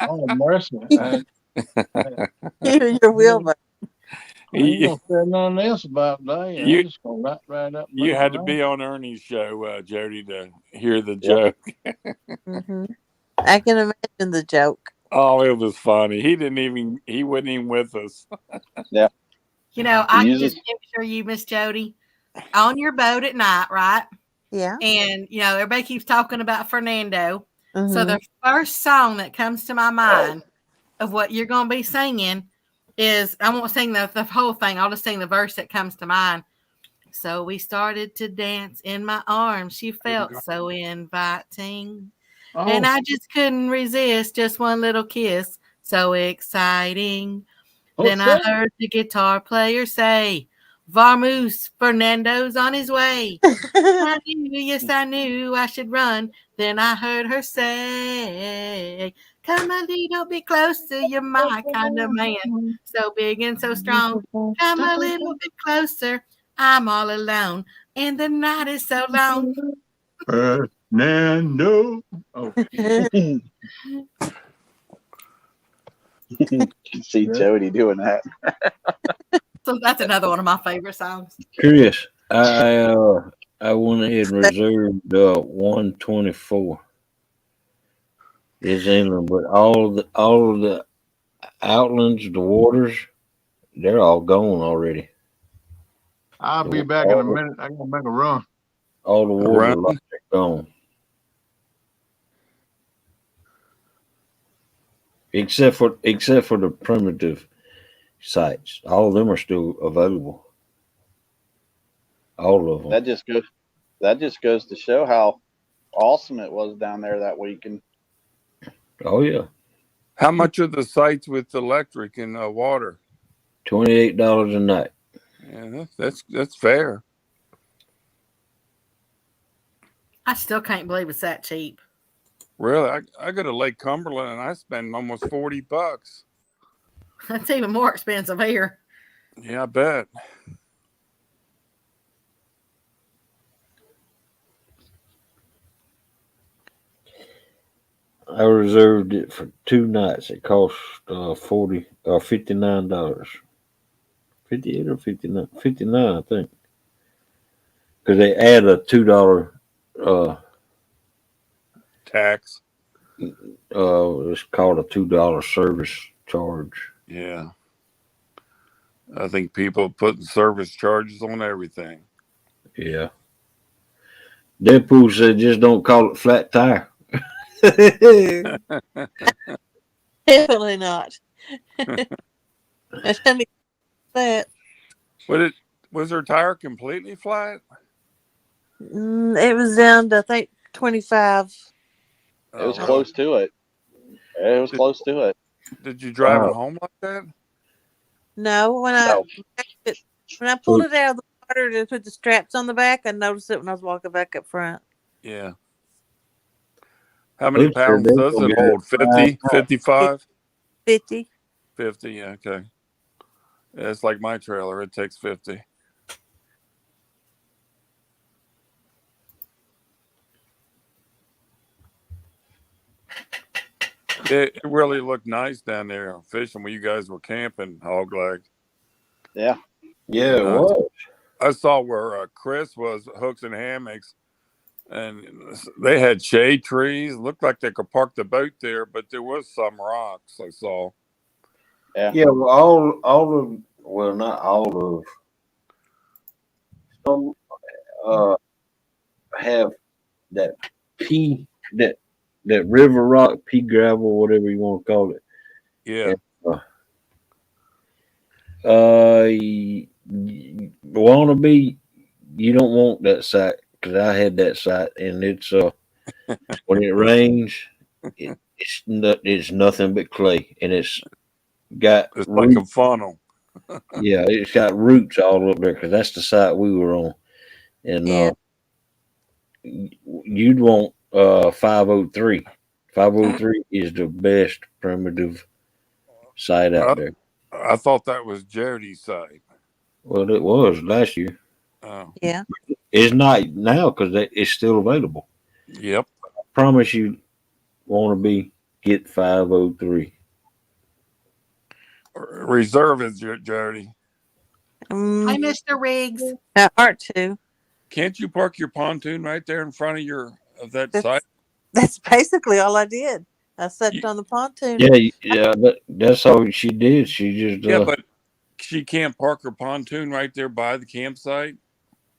Oh, mercy. Your wheelbarrow. I ain't you, gonna say nothing else about that. I'm you, just gonna write right up. you had to be on Ernie's show, Jody, to hear the Yep. joke. Mm-hmm. I can imagine the joke. Oh, it was funny. He wasn't even with us. Yeah. You know, I can uses- just picture you, Miss Jody, on your boat at night, right? Yeah. And you know, everybody keeps talking about Fernando. Mm-hmm. So the first song that comes to my mind of what you're going to be singing is, I won't sing the whole thing. I'll just sing the verse that comes to mind. So we started to dance in my arms. She felt so inviting. And I just couldn't resist just one little kiss. So exciting. Then I heard the guitar player say, Varmus, Fernando's on his way. I knew, yes, I knew I should run. Then I heard her say, come a little bit closer, you're my kind of man. So big and so strong. Come a little bit closer, I'm all alone. And the night is so long. Fernando. Oh, see Jody doing that. So that's another one of my favorite songs. Chris, I went ahead and reserved 124. It's inland, but all of the outlands, the waters, they're all gone already. I'll be back in a minute. I gotta make a run. All the water lots are gone. Except for the primitive sites. All of them are still available. All of them. That just goes to show how awesome it was down there that weekend. Oh yeah. How much are the sites with electric and water? $28 a night. Yeah, that's fair. I still can't believe it's that cheap. Really, I go to Lake Cumberland and I spend almost $40. That's even more expensive here. Yeah, I bet. I reserved it for 2 nights. It cost $40 or $59. 58 or 59? 59, I think. Because they add a $2 Tax. It's called a $2 service charge. Yeah. I think people putting service charges on everything. Yeah. Deadpool said just don't call it flat tire. Definitely not. That. Was her tire completely flat? It was down to, I think, 25. It was close to it. It was close to it. Did you drive it home like that? No, when I pulled it out of the water to put the straps on the back, I noticed it when I was walking back up front. Yeah. How many pounds does it hold? 50, 55? 50. 50, yeah, okay. Yeah, it's like my trailer. It takes 50. It really looked nice down there fishing when you guys were camping, Hog Leg. Yeah. Yeah, it was. I saw where Chris was, Hooks and Hammocks, and they had shade trees. Looked like they could park the boat there, but there was some rocks I saw. Yeah. Yeah, well, not all of some have that that river rock, pea gravel, whatever you want to call it. Yeah. Wannabe, you don't want that site because I had that site, and it's when it rains, it's nothing but clay, and it's got It's like roots. a funnel. Yeah, it's got roots all up there because that's the site we were on, and Yeah. you'd want 503. 503 is the best primitive site out there. I thought that was Jody's site. Well, it was last year. Oh, Yeah. It's not now because it's still available. yep. I promise you, want to be get 503. Reserve it, Jody. Hi, Mm, Mr. Riggs. art too. Can't you park your pontoon right there in front of that site? That's basically all I did. I sat You- on the pontoon. Yeah. That's all she did. She just Yeah, but she can't park her pontoon right there by the campsite.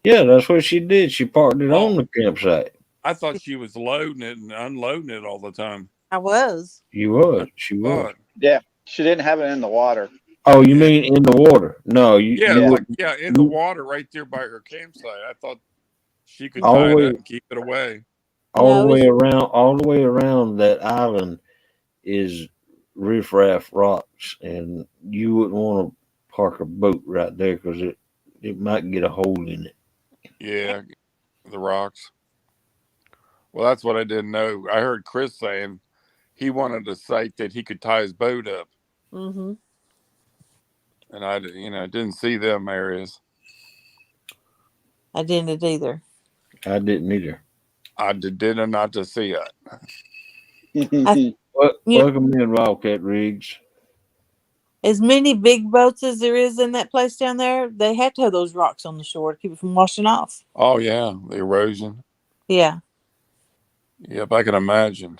yeah, that's what she did. She parked it Oh. on the campsite. I thought she was loading it and unloading it all the time. I was. She was. She was. God. Yeah, she didn't have it in the water. Oh, you mean in the water? No, you. Yeah, you like wouldn't- in the water right there by her campsite. I thought she could All tie the it way- up and keep it away. all No, the way it's- around. All the way around that island is riffraff rocks, and you wouldn't want to park a boat right there because it might get a hole in it. Yeah, the rocks. Well, that's what I didn't know. I heard Chris saying he wanted a site that he could tie his boat up, Mm-hmm. and I didn't see them areas. I didn't either. I didn't either. I did not to see it. Yeah. Welcome in, Wildcat Riggs. As many big boats as there is in that place down there, they have to have those rocks on the shore to keep it from washing off. Oh yeah, the erosion. Yeah. Yep, I can imagine.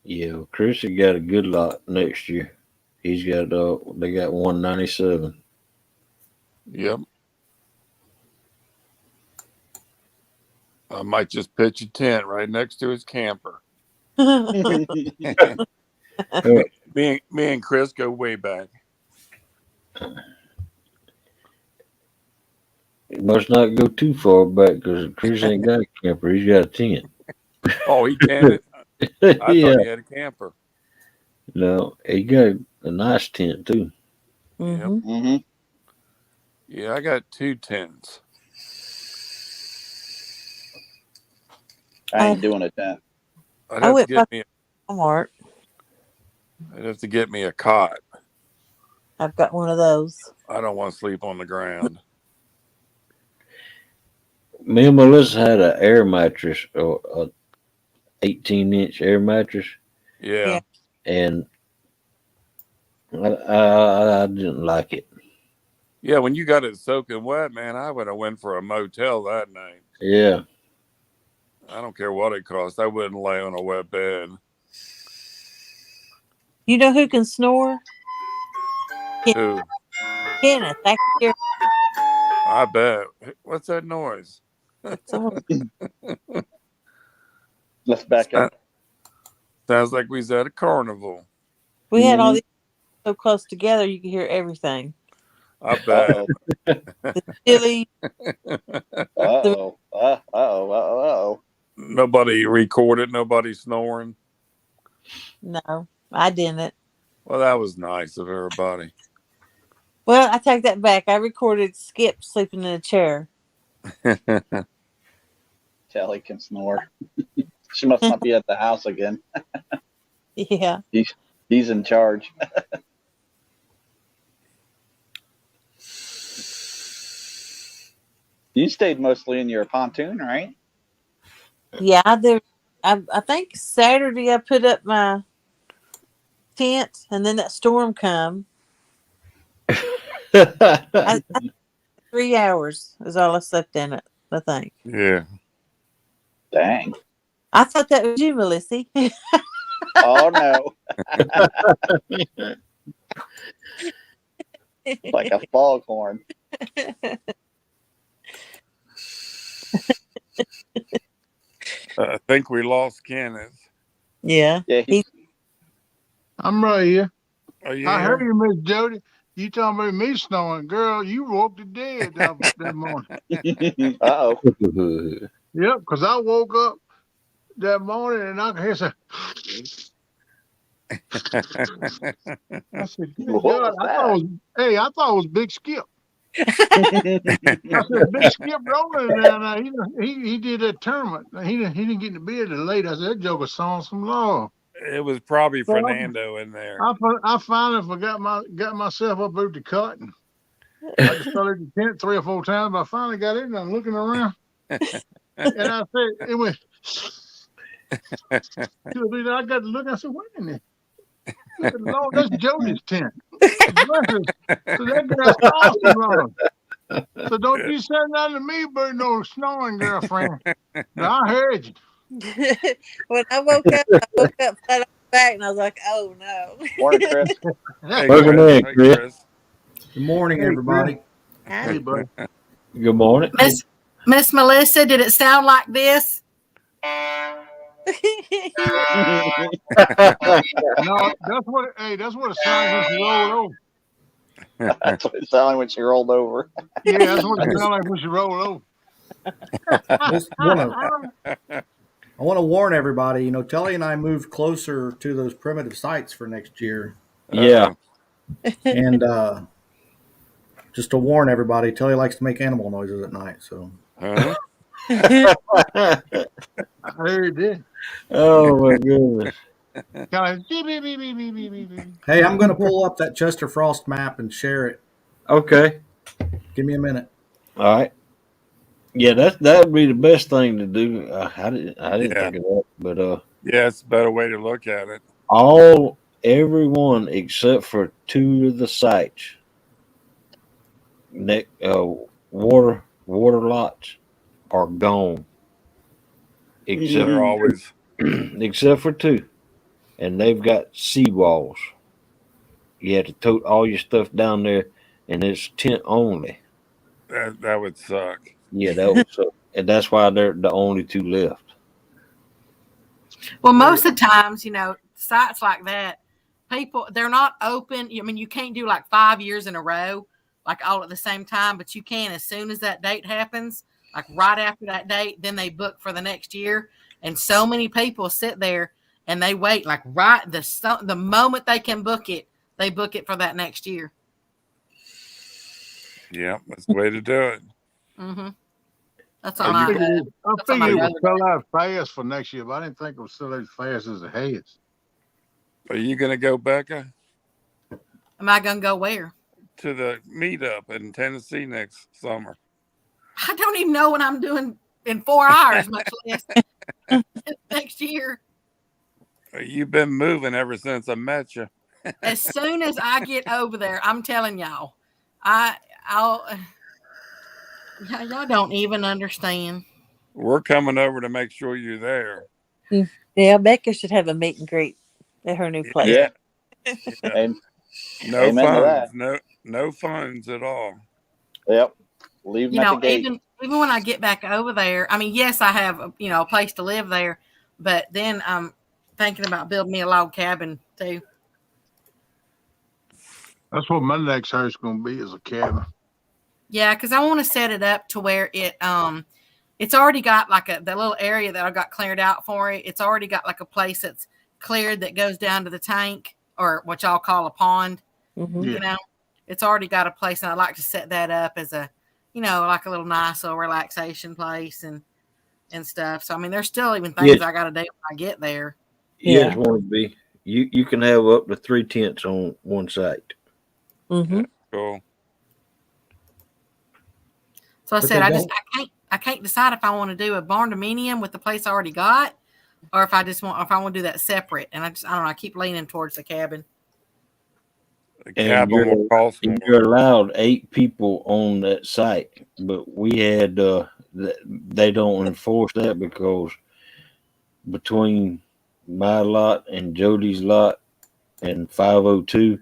Yeah, Chris has got a good lot next year. He's got they got 197. Yep. I might just pitch a tent right next to his camper. Me and Chris go way back. It must not go too far back because Chris ain't got a camper. He's got a tent. Oh, he tented. I thought he had a camper. No, he got a nice tent too. Mm-hmm. Mm-hmm. Yeah, I got 2 tents. I ain't doing a tent. I'd I have, went to get me, Walmart. I'd have to get me a cot. I've got one of those. I don't want to sleep on the ground. Me and Melissa had an air mattress, or a 18-inch air mattress, Yeah. and I didn't like it. Yeah, when you got it soaking wet, man, I would have went for a motel that night. Yeah, I don't care what it cost. I wouldn't lay on a wet bed. You know who can snore? Who? Kenneth. I can hear I bet. What's that noise? someone. Let's back up. Sounds like we was at a carnival. We had all these so close together, you could hear everything. I bet. Uh-oh. Chili. Uh-oh. Uh-oh. Nobody recorded, nobody snoring. No, I didn't. Well, that was nice of everybody. Well, I take that back. I recorded Skip sleeping in a chair. Kelly can snore. She must not be at the house again. Yeah. He's in charge. You stayed mostly in your pontoon, right? Yeah, I think Saturday I put up my tent, and then that storm come. 3 hours is all I slept in it, I think. Yeah. Dang. I thought that was you, Melissa. Oh, no. Like a foghorn. I think we lost Kenneth. Yeah. Yeah, I'm right here. Are you I heard here? you, Miss Jody. You talking about me snoring. Girl, you woke the dead that morning. Uh-oh. Yep, because I woke up that morning and I could hear some. I said, good What God. was I that? thought it was Big Skip. I said, Big Skip rolling down there. He did that tournament. He didn't get to bed till late. I said, that joker sawing some love. It was probably So Fernando in there. I finally got myself up over the cot, and I just fell in the tent 3 or 4 times, but I finally got in there and looking around. And I said, it went. I got to look. I said, wait a minute. Good Lord, that's Jody's tent. So that girl's awesome, Lord. So don't you say nothing to me about no snoring, girlfriend. Now, I heard you. When I woke up flat on my back, and I was like, "Oh no!" Morning, Chris. Hey, Welcome Chris. in, Hey, Chris. Chris. Good morning, Hey, everybody. Hey, buddy. Good morning. Miss Melissa, did it sound like this? No, that's what it sounds like when you roll over. That's what it sounded like when she rolled over. Yeah, that's what it sounds like when you roll over. I want to warn everybody. You know, Telly and I moved closer to those primitive sites for next year, Yeah. and just to warn everybody, Telly likes to make animal noises at night. So, Huh? I heard that. Oh my goodness. Kind of beep, beep, beep, beep, beep, beep, beep, beep. hey, I'm going to pull up that Chester Frost map and share it. Okay. Give me a minute. All right. Yeah, that would be the best thing to do. I didn't think of that, but Yeah, it's a better way to look at it. everyone except for 2 of the sites, water lots are gone. Except They're always except for 2, and they've got seawalls. You have to tote all your stuff down there, and it's tent only. that would suck. Yeah, that was so, and that's why they're the only 2 left. Well, most of the times, sites like that, they're not open. I mean, you can't do like 5 years in a row, like all at the same time, but you can as soon as that date happens, like right after that date, then they book for the next year. And so many people sit there and they wait, like right the moment they can book it, they book it for that next year. Yeah, that's the way to do it. Mm-hmm. That's all I I figured it would other sell out fast for next year, but I didn't think it would sell as fast as it has. Are you going to go, Becca, Am I going to go where? to the meetup in Tennessee next summer? I don't even know what I'm doing in 4 hours, much less next year. You've been moving ever since I met you. As soon as I get over there, I'm telling y'all, y'all don't even understand. We're coming over to make sure you're there. Yeah, Becca should have a meet and greet at her new place. Yeah. Yeah. No Amen to phones. that. No phones at all. Yep. Leave them at the gate. Even when I get back over there, I mean, yes, I have a place to live there, but then I'm thinking about building me a log cabin too. That's what my next house is going to be, is a cabin. Yeah, because I want to set it up to where it's already got like the little area that I got cleared out for it. It's already got like a place that's cleared that goes down to the tank, or what y'all call a pond. Mm-hmm. It's already got a place, and I'd like to set that up as a, like a little nice little relaxation place and stuff. So I mean, there's still even things I got to do when I get there. Yes, want to be. You can have up to 3 tents on one site. Mm-hmm. Cool. So I said, I can't decide if I want to do a barn dominium with the place I already got, or if I want to do that separate. And I don't know. I keep leaning towards the cabin. The cabin will cost more. You're allowed 8 people on that site, but we had they don't enforce that because between my lot and Jody's lot and 502,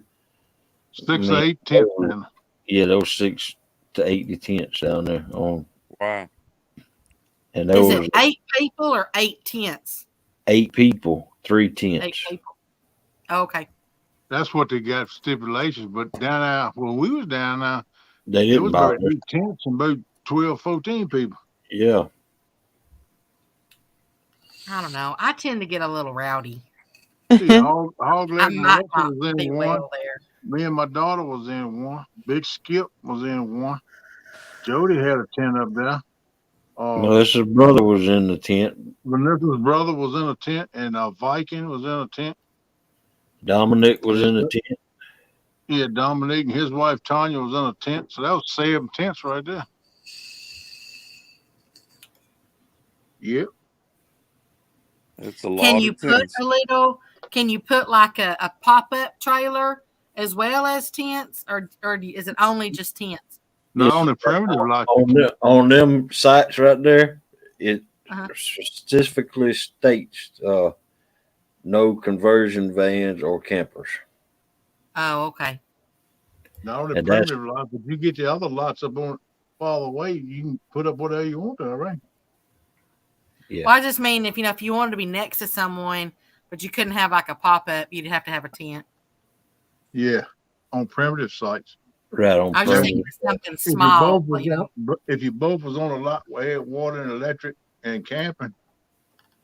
6 to 8 tents. Yeah, those 6 to 8 tents down there on. Wow. And there Is was it 8 people or 8 tents? 8 people, 3 8 tents. people. Okay. That's what they got for stipulations. But down there, when we was down there, They it didn't was about bother. 8 tents and about 12, 14 people. Yeah. I don't know. I tend to get a little rowdy. See, Hog I Leg and might Russell not was be in one. well there. Me and my daughter was in one. Big Skip was in one. Jody had a tent up there. Melissa's brother was in the tent. Melissa's brother was in a tent, and Viking was in a tent. Dominic was in the tent. Yeah, Dominic and his wife Tanya was in a tent. So that was 7 tents right there. Yep. It's a lot Can you of put tents. a little? Can you put like a pop-up trailer as well as tents, or is it only just tents? Not on the primitive lot. On them sites right there, it Uh-huh. specifically states no conversion vans or campers. Oh, okay. Not on the And that's- primitive lot, but you get the other lots up on farther away, you can put up whatever you want there, right? Yeah. Well, I just mean if you wanted to be next to someone, but you couldn't have like a pop-up, you'd have to have a tent. Yeah, on primitive sites. Right on I was just primitive. thinking something small. If you both was on a lot where had water and electric and camping,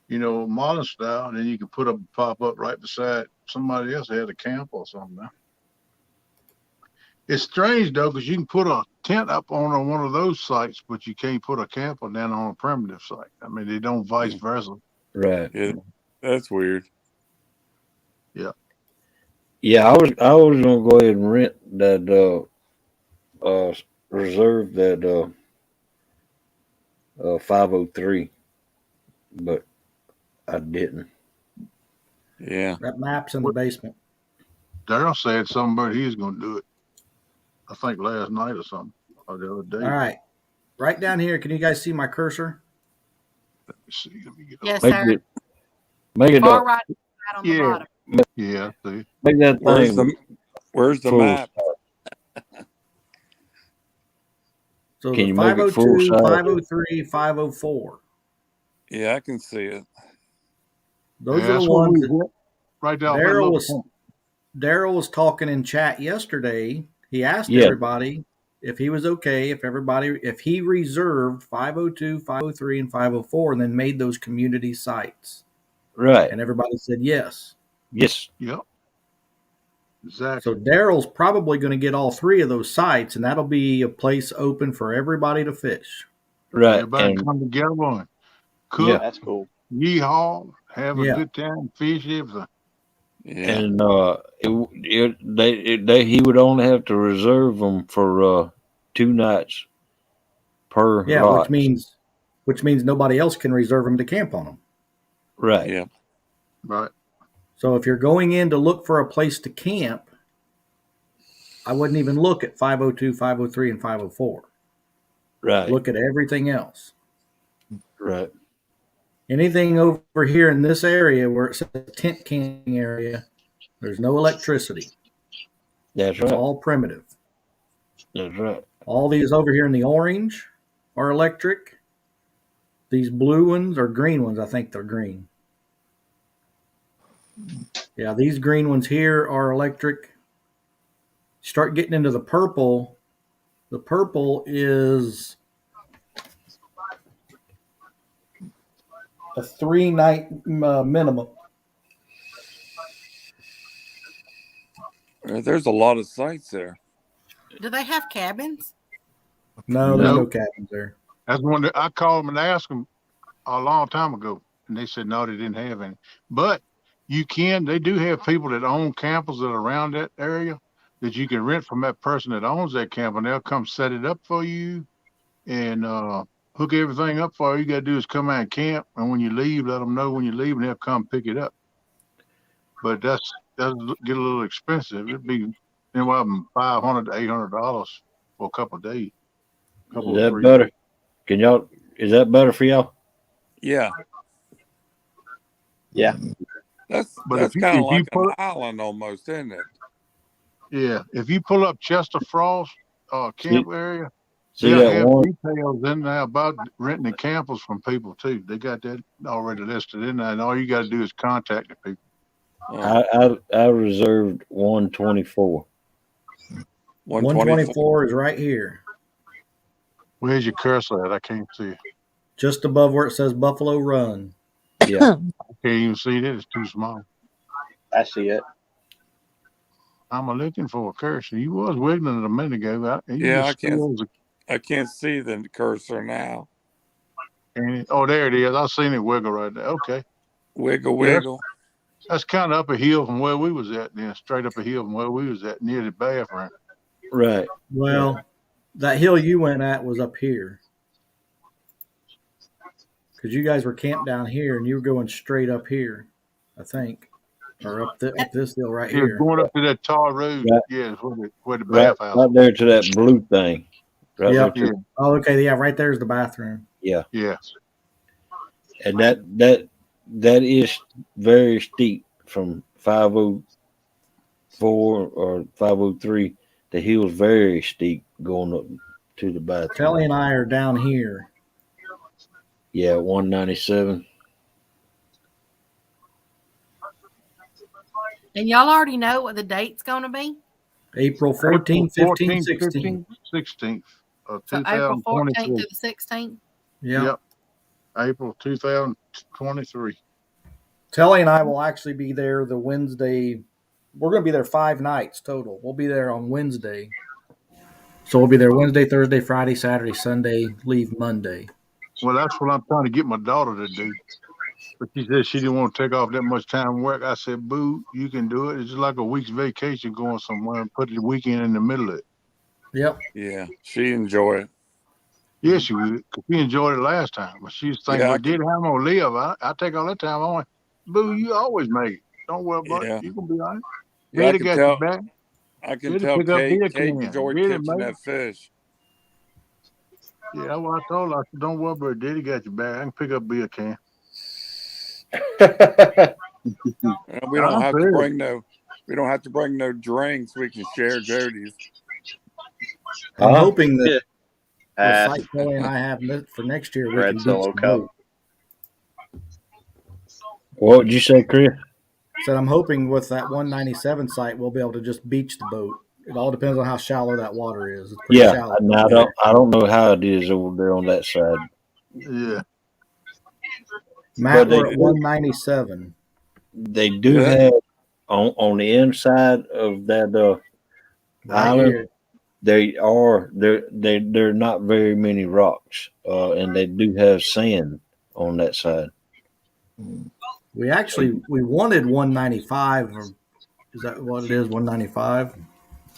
modern style, then you could put up a pop up right beside somebody else that had a camp or something. Now. It's strange though, because you can put a tent up on one of those sites, but you can't put a camper down on a primitive site. I mean, they don't vice versa. Right. Yeah, that's weird. Yeah. Yeah, I was gonna go ahead and rent that reserve that 503, but I didn't. Yeah. That map's in the basement. Daryl said something about he was going to do it. I think last night or something, or the other day. All right. Right down here, can you guys see my cursor? Let me see. Let me get Yes, Make sir. it, make it Far up. right on the bottom. Yeah, see. Make that thing. Where's the full map? So Can the you make it 502, full size? 503, 504. Yeah, I can see it. Those Yeah, are that's the what ones we that did. Right down that little point. Daryl was talking in chat yesterday. He asked Yeah. everybody if he was okay, if he reserved 502, 503, and 504 and then made those community sites. Right. And everybody said yes. Yes. Yep. Exactly. So Daryl's probably going to get all 3 of those sites, and that'll be a place open for everybody to fish. Right. Everybody And come together and cook, yeah. That's cool. yeehaw, have a Yeah. good time, fish, everything. Yeah. And he would only have to reserve them for 2 nights per Yeah, lot. which means nobody else can reserve them to camp on them. Right. Yeah. Right. So if you're going in to look for a place to camp, I wouldn't even look at 502, 503, and 504. Right. Look at everything else. Right. Anything over here in this area where it's a tent camping area, there's no electricity. That's It's right. all primitive. That's right. All these over here in the orange are electric. These blue ones are green ones. I think they're green. Yeah, these green ones here are electric. Start getting into the purple. The purple is a 3-night minimum. There's a lot of sites there. Do they have cabins? No, there's No. no cabins there. That's one that I called them and asked them a long time ago, and they said no, they didn't have any. But they do have people that own campers that are around that area that you can rent from that person that owns that camp, and they'll come set it up for you and hook everything up for you. You got to do is come out and camp, and when you leave, let them know when you leave, and they'll come pick it up. But that's get a little expensive. It'd be anywhere from $500 to $800 for a couple of days. Is that better? Is that better for y'all? Yeah. Yeah. That's But kind of like an island almost, isn't it? Yeah, if you pull up Chester Frost camp area, See They'll that have one? details in there about renting the campers from people too. They got that already listed in there, and all you got to do is contact the people. I reserved 124. 124 is right here, Where's your cursor at? I can't see it. just above where it says Buffalo Run. Yeah. I can't even see that. It's too small. I see it. I'm looking for a cursor. You was wiggling it a minute ago. Yeah, I can't see the cursor now. Oh, there it is. I seen it wiggle right there. Okay. Wiggle, wiggle. That's kind of up a hill from where we was at. Then straight up a hill from where we was at, near the bathroom. Right. Well, that hill you went at was up here. Because you guys were camped down here and you were going straight up here, I think. Or up this hill right here. Going up to that tar road. Right. Yeah, where the Right, bathhouse. right there to that blue thing. Right Yep. there Yeah. Oh, okay. Yeah, right there's the bathroom. Yeah. Yeah. And that is very steep from 504 or 503. The hill's very steep going up to the bathroom. Kelly and I are down here. Yeah, 197. And y'all already know what the date's going to be? April 14th, 15th, 16th. 16th of So April 14th 2023. to the 16th? Yep. April 2023. Telly and I will actually be there the Wednesday. We're going to be there 5 nights total. We'll be there on Wednesday. So we'll be there Wednesday, Thursday, Friday, Saturday, Sunday, leave Monday. Well, that's what I'm trying to get my daughter to do. But she said she didn't want to take off that much time work. I said, boo, you can do it. It's just like a week's vacation going somewhere and put the weekend in the middle of it. Yep. Yeah, she enjoyed it. Yes, she would. Cause she enjoyed it last time. But she was thinking, Yeah, well, did how I'm going to live? I take all that time on. Boo, you always make it. Don't worry about Yeah. it. You can be all right. Yeah, I Daddy can got tell. your back. I can Daddy tell pick up Kate beer can. enjoyed Daddy catching make that it. fish. Yeah, that's what I told her. I said, don't worry about it. Daddy got your back. I can pick up beer can. We don't have to bring no drinks. We can share Jody's. I'm hoping that Yeah. the site Kelly and I have for next year, we Red can beach Solo the Cup. boat. What would you say, Chris? Said I'm hoping with that 197 site, we'll be able to just beach the boat. It all depends on how shallow that water is. It's pretty Yeah, shallow. and I don't know how it is over there on that side. Yeah. Matt, But we're at 197. They do Yeah. have on the inside of that Right island. here. There are not very many rocks, and they do have sand on that side. We wanted 195. Or is that what it is? 195.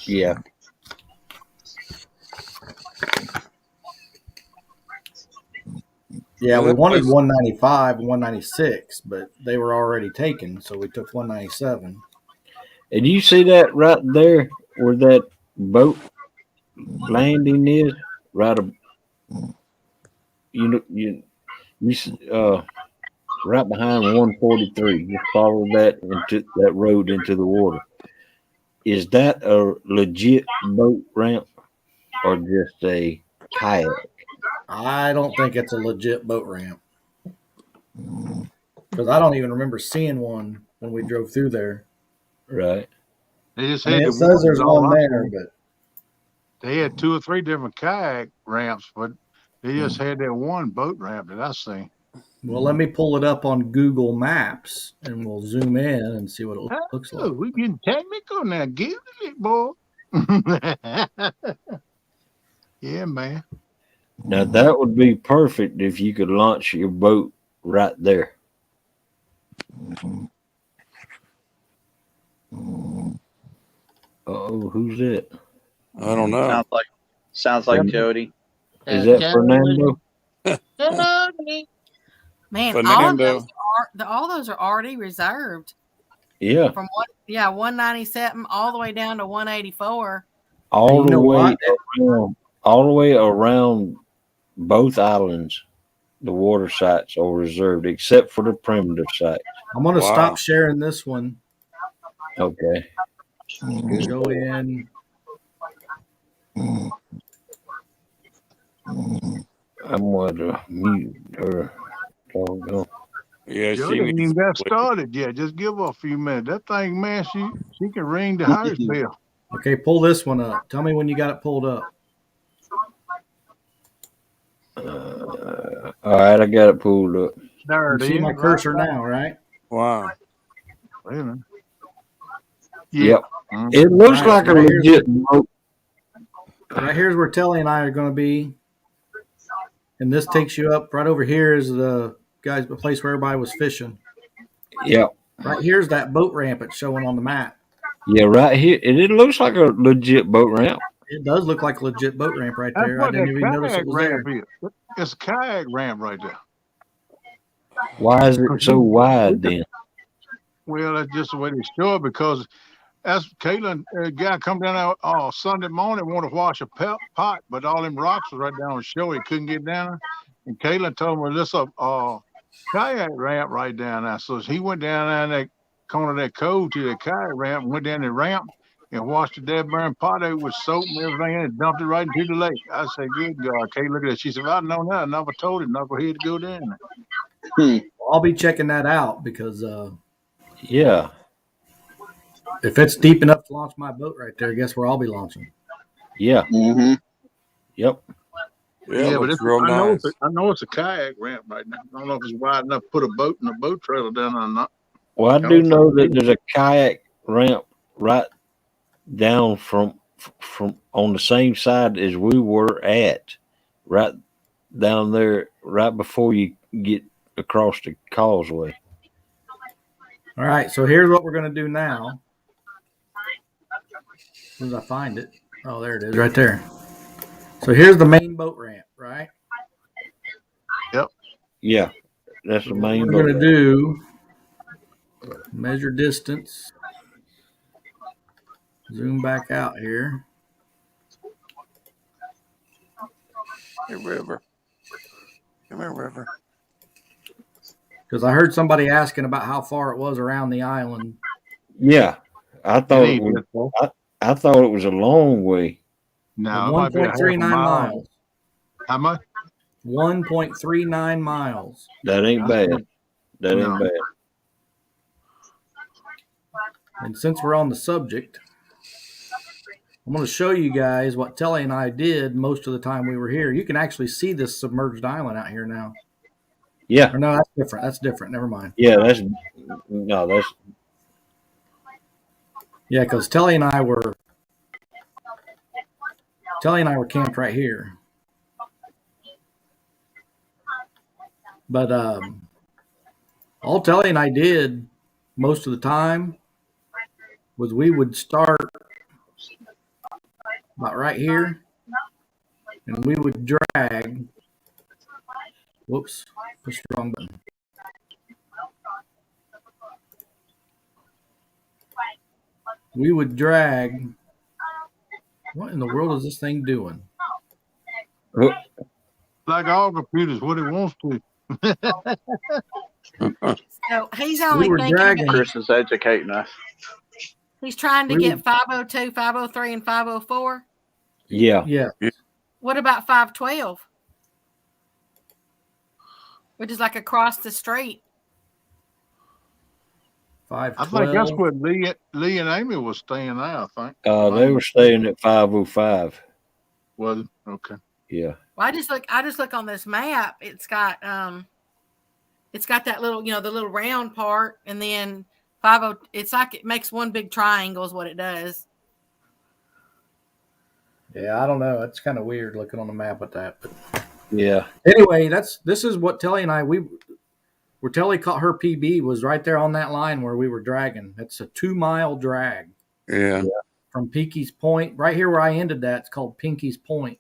Yeah. Yeah, we that wanted place- 195 and 196, but they were already taken, so we took 197. And you see that right there where that boat landing is, right? Right behind 143. Just follow that into that road into the water. Is that a legit boat ramp or just a kayak? I don't think it's a legit boat ramp because I don't even remember seeing one when we drove through there. Right. They just I mean, had it the says there's all one I there, seen. but They had 2 or 3 different kayak ramps, but they just had that one boat ramp that I seen. well, let me pull it up on Google Maps and we'll zoom in and see what it looks Oh, like. we getting technical now. Give it, boy. Yeah, man. Now that would be perfect if you could launch your boat right there. Oh, who's that? I don't know. Sounds like Jody. Is that Fernando? Man, Fernando. all those are already reserved. Yeah. From 197 all the way down to 184. All You the know way what? all the way around both islands, the water sites are reserved except for the primitive sites. I'm going to Wow. stop sharing this one. Okay. Go in. I'm going to mute her. Doggone. Yeah, Joe she didn't needs even to got sleep. started yet. Just give her a few minutes. That thing, man, she can ring the house bell. Okay, pull this one up. Tell me when you got it pulled up. All right, I got it pulled up. There You it see is. my cursor now, right? Wow. Wait a minute. Yeah. Yep. Mhm. It looks All right, like so a legit boat. right here's where Telly and I are going to be, and this takes you up. Right over here is the place where everybody was fishing. Yep. Right here's that boat ramp it's showing on the map. Yeah, right here. It looks like a legit boat ramp. It does look like a legit boat ramp right That's there. I what didn't that even notice kayak it was ramp there. is. It's a kayak ramp right there. Why is it so wide then? Well, that's just the way they show it because as Caitlin, a guy come down there Sunday morning, want to wash a pot, but all them rocks was right down on the shore. He couldn't get down there. And Caitlin told him, well, this a kayak ramp right down there. So he went down there in that corner of that cove to the kayak ramp and went down the ramp and washed the dead burn pot out with soap and everything in it, dumped it right into the lake. I said, good God, Kate, look at that. She said, if I'd known that, I never told him, knucklehead, to go down there. I'll be checking that out because Yeah. if it's deep enough to launch my boat right there, guess where I'll be launching? Yeah. Mm-hmm. Yep. Yeah, it but looks real I nice. know it's a kayak ramp right now. I don't know if it's wide enough to put a boat in a boat trailer down there or not. Well, I do know that there's a kayak ramp right down from on the same side as we were at, right down there, right before you get across the causeway. All right, so here's what we're going to do now. As soon as I find it. Oh, there it is right there. So here's the main boat ramp, right? Yep. Yeah. That's the main What boat we're going to do, measure distance. Zoom back out here. Hey, River. Come here, River. Because I heard somebody asking about how far it was around the island. Yeah. I thought It ain't I thought it was a long way. No, it might be a half a 1.39 mile. miles. How much? 1.39 miles. That ain't bad. That ain't No. bad. And since we're on the subject, I'm going to show you guys what Telly and I did most of the time we were here. You can actually see this submerged island out here now. Yeah. Or no, that's different. That's different. Never mind. Yeah, that's Yeah, because Telly and I were camped right here. But all Telly and I did most of the time was we would start about right here, and we would drag. Whoops, pushed the wrong button. We would drag. What in the world is this thing doing? Like all computers, what it wants to. So he's only were thinking dragging. about, Chris is educating us. he's trying to We get were- 502, 503, and 504. yeah. Yeah. What about 512? Which is like across the street. 512. I think that's where Lee and Amy was staying there, I think. They were staying at 505. Was it? Okay. Yeah. Well, I just look on this map. It's got that little, the little round part, and then 50. It's like it makes one big triangle is what it does. Yeah, I don't know. It's kind of weird looking on the map at that. But Yeah. anyway, this is what Telly and I where Telly caught her PB was right there on that line where we were dragging. It's a 2-mile drag. Yeah. From Pinky's Point. Right here where I ended that, it's called Pinky's Point.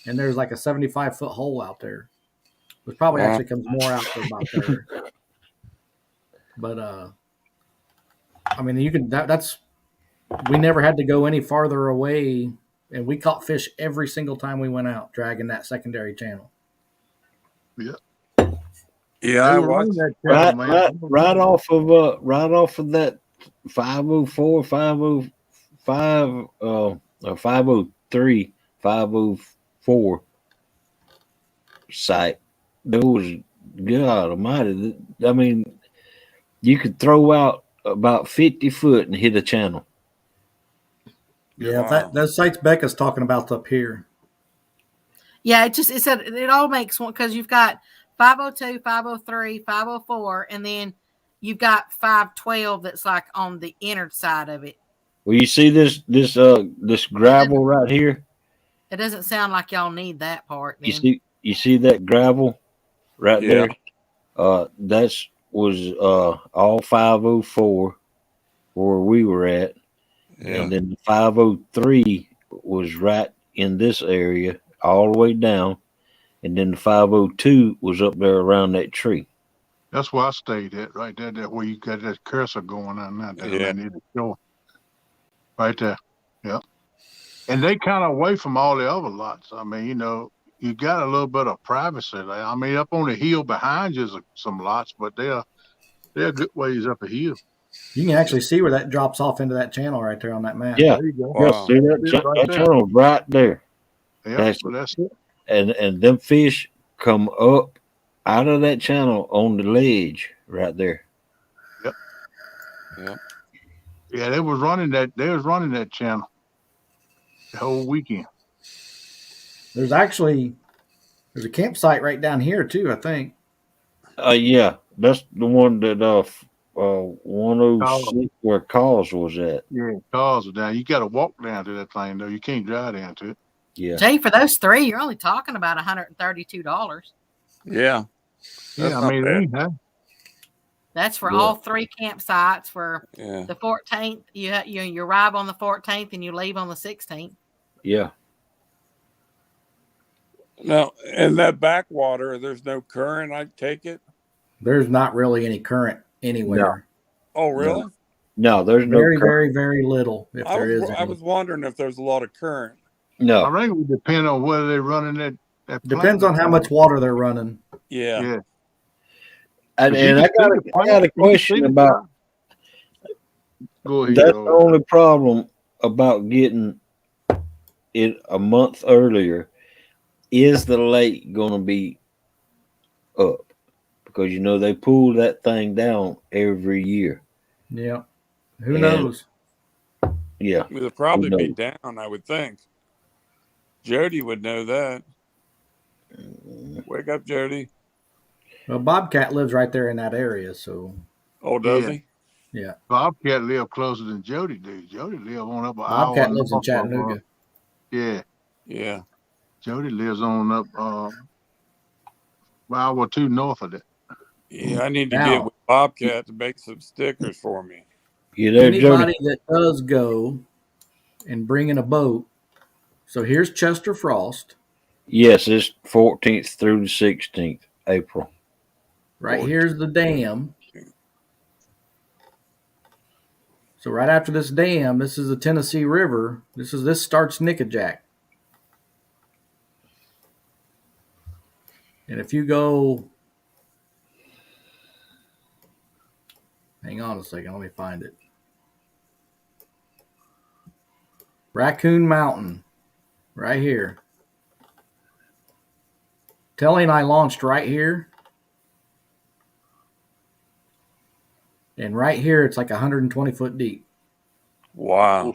And there's like a 75-foot hole out there. Which probably actually comes more out to about there. But I mean, you can that's we never had to go any farther away, and we caught fish every single time we went out dragging that secondary channel. Yeah. Yeah, I watched that Right, channel, man. right off of that 504, 505, 503, 504. site, there was, God Almighty. I mean, you could throw out about 50 foot and hit a channel. Yeah, Wow. those sites Becca's talking about up here. Yeah, it said it all makes one because you've got 502, 503, 504, and then you've got 512 that's like on the inner side of it. Well, you see this gravel right here? It doesn't sound like y'all need that part. Then. You see that gravel right Yeah. there? That's was all 504 where we were at. Yeah. And then the 503 was right in this area all the way down. And then the 502 was up there around that tree. That's where I stayed at, right there. That where you got that cursor going on now. Yeah. Near the shore. Right there. Yeah. And they kind of away from all the other lots. I mean, you got a little bit of privacy there. I mean, up on the hill behind you is some lots, but they're a good ways up a hill. You can actually see where that drops off into that channel right there on that map. Yeah. There you go. Wow. See that channel right there. Yeah, that's it. And them fish come up out of that channel on the ledge right there. Yep. Yep. Yeah, they was running that channel the whole weekend. There's a campsite right down here too, I think. Yeah, that's the one that 106 where Cause was at. Yeah, cars are down. You got to walk down to that thing though. You can't drive down to it. Yeah. Jay, for those three, you're only talking about $132. Yeah. That's I not mean, bad. it ain't that. That's for Yeah. all three campsites. For Yeah. the 14th, you arrive on the 14th and you leave on the 16th. Yeah. Now, in that backwater, there's no current, I take it? There's not really any current anywhere. Oh, really? No, there's Very, no current. very, very little, if there is I any. was wondering if there's a lot of current. No. I think it would depend on whether they're running that Depends on how much water they're running. Yeah. Yeah. And But you I can see the got a plant. You can question see the about Go ahead. that's the only problem about getting it a month earlier. Is the lake going to be up? Because they pull that thing down every year. Yeah. Who And- knows? Yeah. It'll probably Who be knows? down, I would think. Jody would know that. Wake up, Jody. Well, Bobcat lives right there in that area, so Oh, does Yeah. he? yeah. Bobcat live closer than Jody do. Jody live on up an hour. Bobcat lives in north of, Chattanooga. Yeah. Yeah. Jody lives on up an hour or two north of that. Yeah, I need to Now- get with Bobcat to make some stickers for me. You there, Jody? Anybody that does go and bring in a boat. So here's Chester Frost. Yes, it's 14th through the 16th April. Right here's the dam. So right after this dam, this is the Tennessee River. This starts Nickajack. And if you go, hang on a second, let me find it. Raccoon Mountain, right here. Telly and I launched right here. And right here, it's like 120 foot deep. Wow.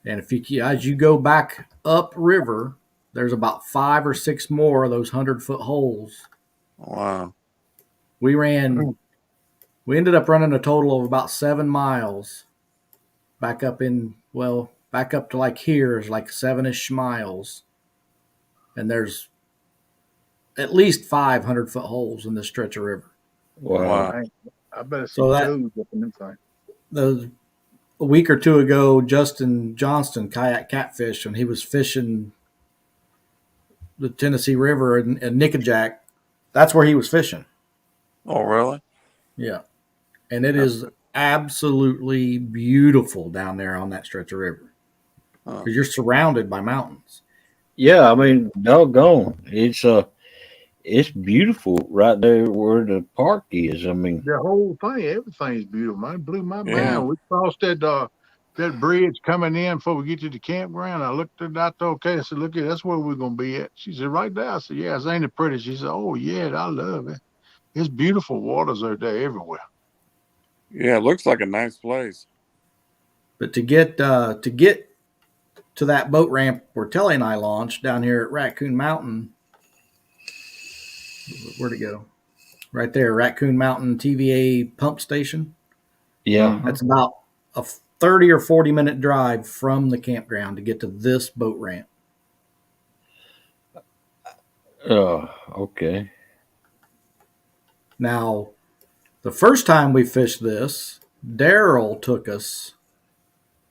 And as you go back up river, there's about 5 or 6 more of those 100-foot holes. Wow. We ended up running a total of about 7 miles back up to like here is like 7-ish miles. And there's at least 500-foot holes in this stretch of river. Wow. I better see So that- toads up in them things. A week or two ago, Justin Johnston kayak catfish, and he was fishing the Tennessee River and Nickajack. That's where he was fishing. Oh, really? Yeah. And it is absolutely beautiful down there on that stretch of river. Because you're surrounded by mountains. Yeah, I mean, doggone. It's beautiful right there where the park is. I mean, The whole thing, everything's beautiful, man. It blew my Yeah. mind. We crossed that that bridge coming in before we get to the campground. I looked at that. Okay, I said, look at that's where we're gonna be at. She said, right there. I said, yeah, it's ain't it pretty? She said, oh yeah, I love it. It's beautiful waters are there everywhere. Yeah, it looks like a nice place. But to get to that boat ramp where Telly and I launched down here at Raccoon Mountain, where'd it go? Right there, Raccoon Mountain TVA pump station. Yeah. That's about a 30 or 40-minute drive from the campground to get to this boat ramp. Okay. Now, the first time we fished this, Daryl took us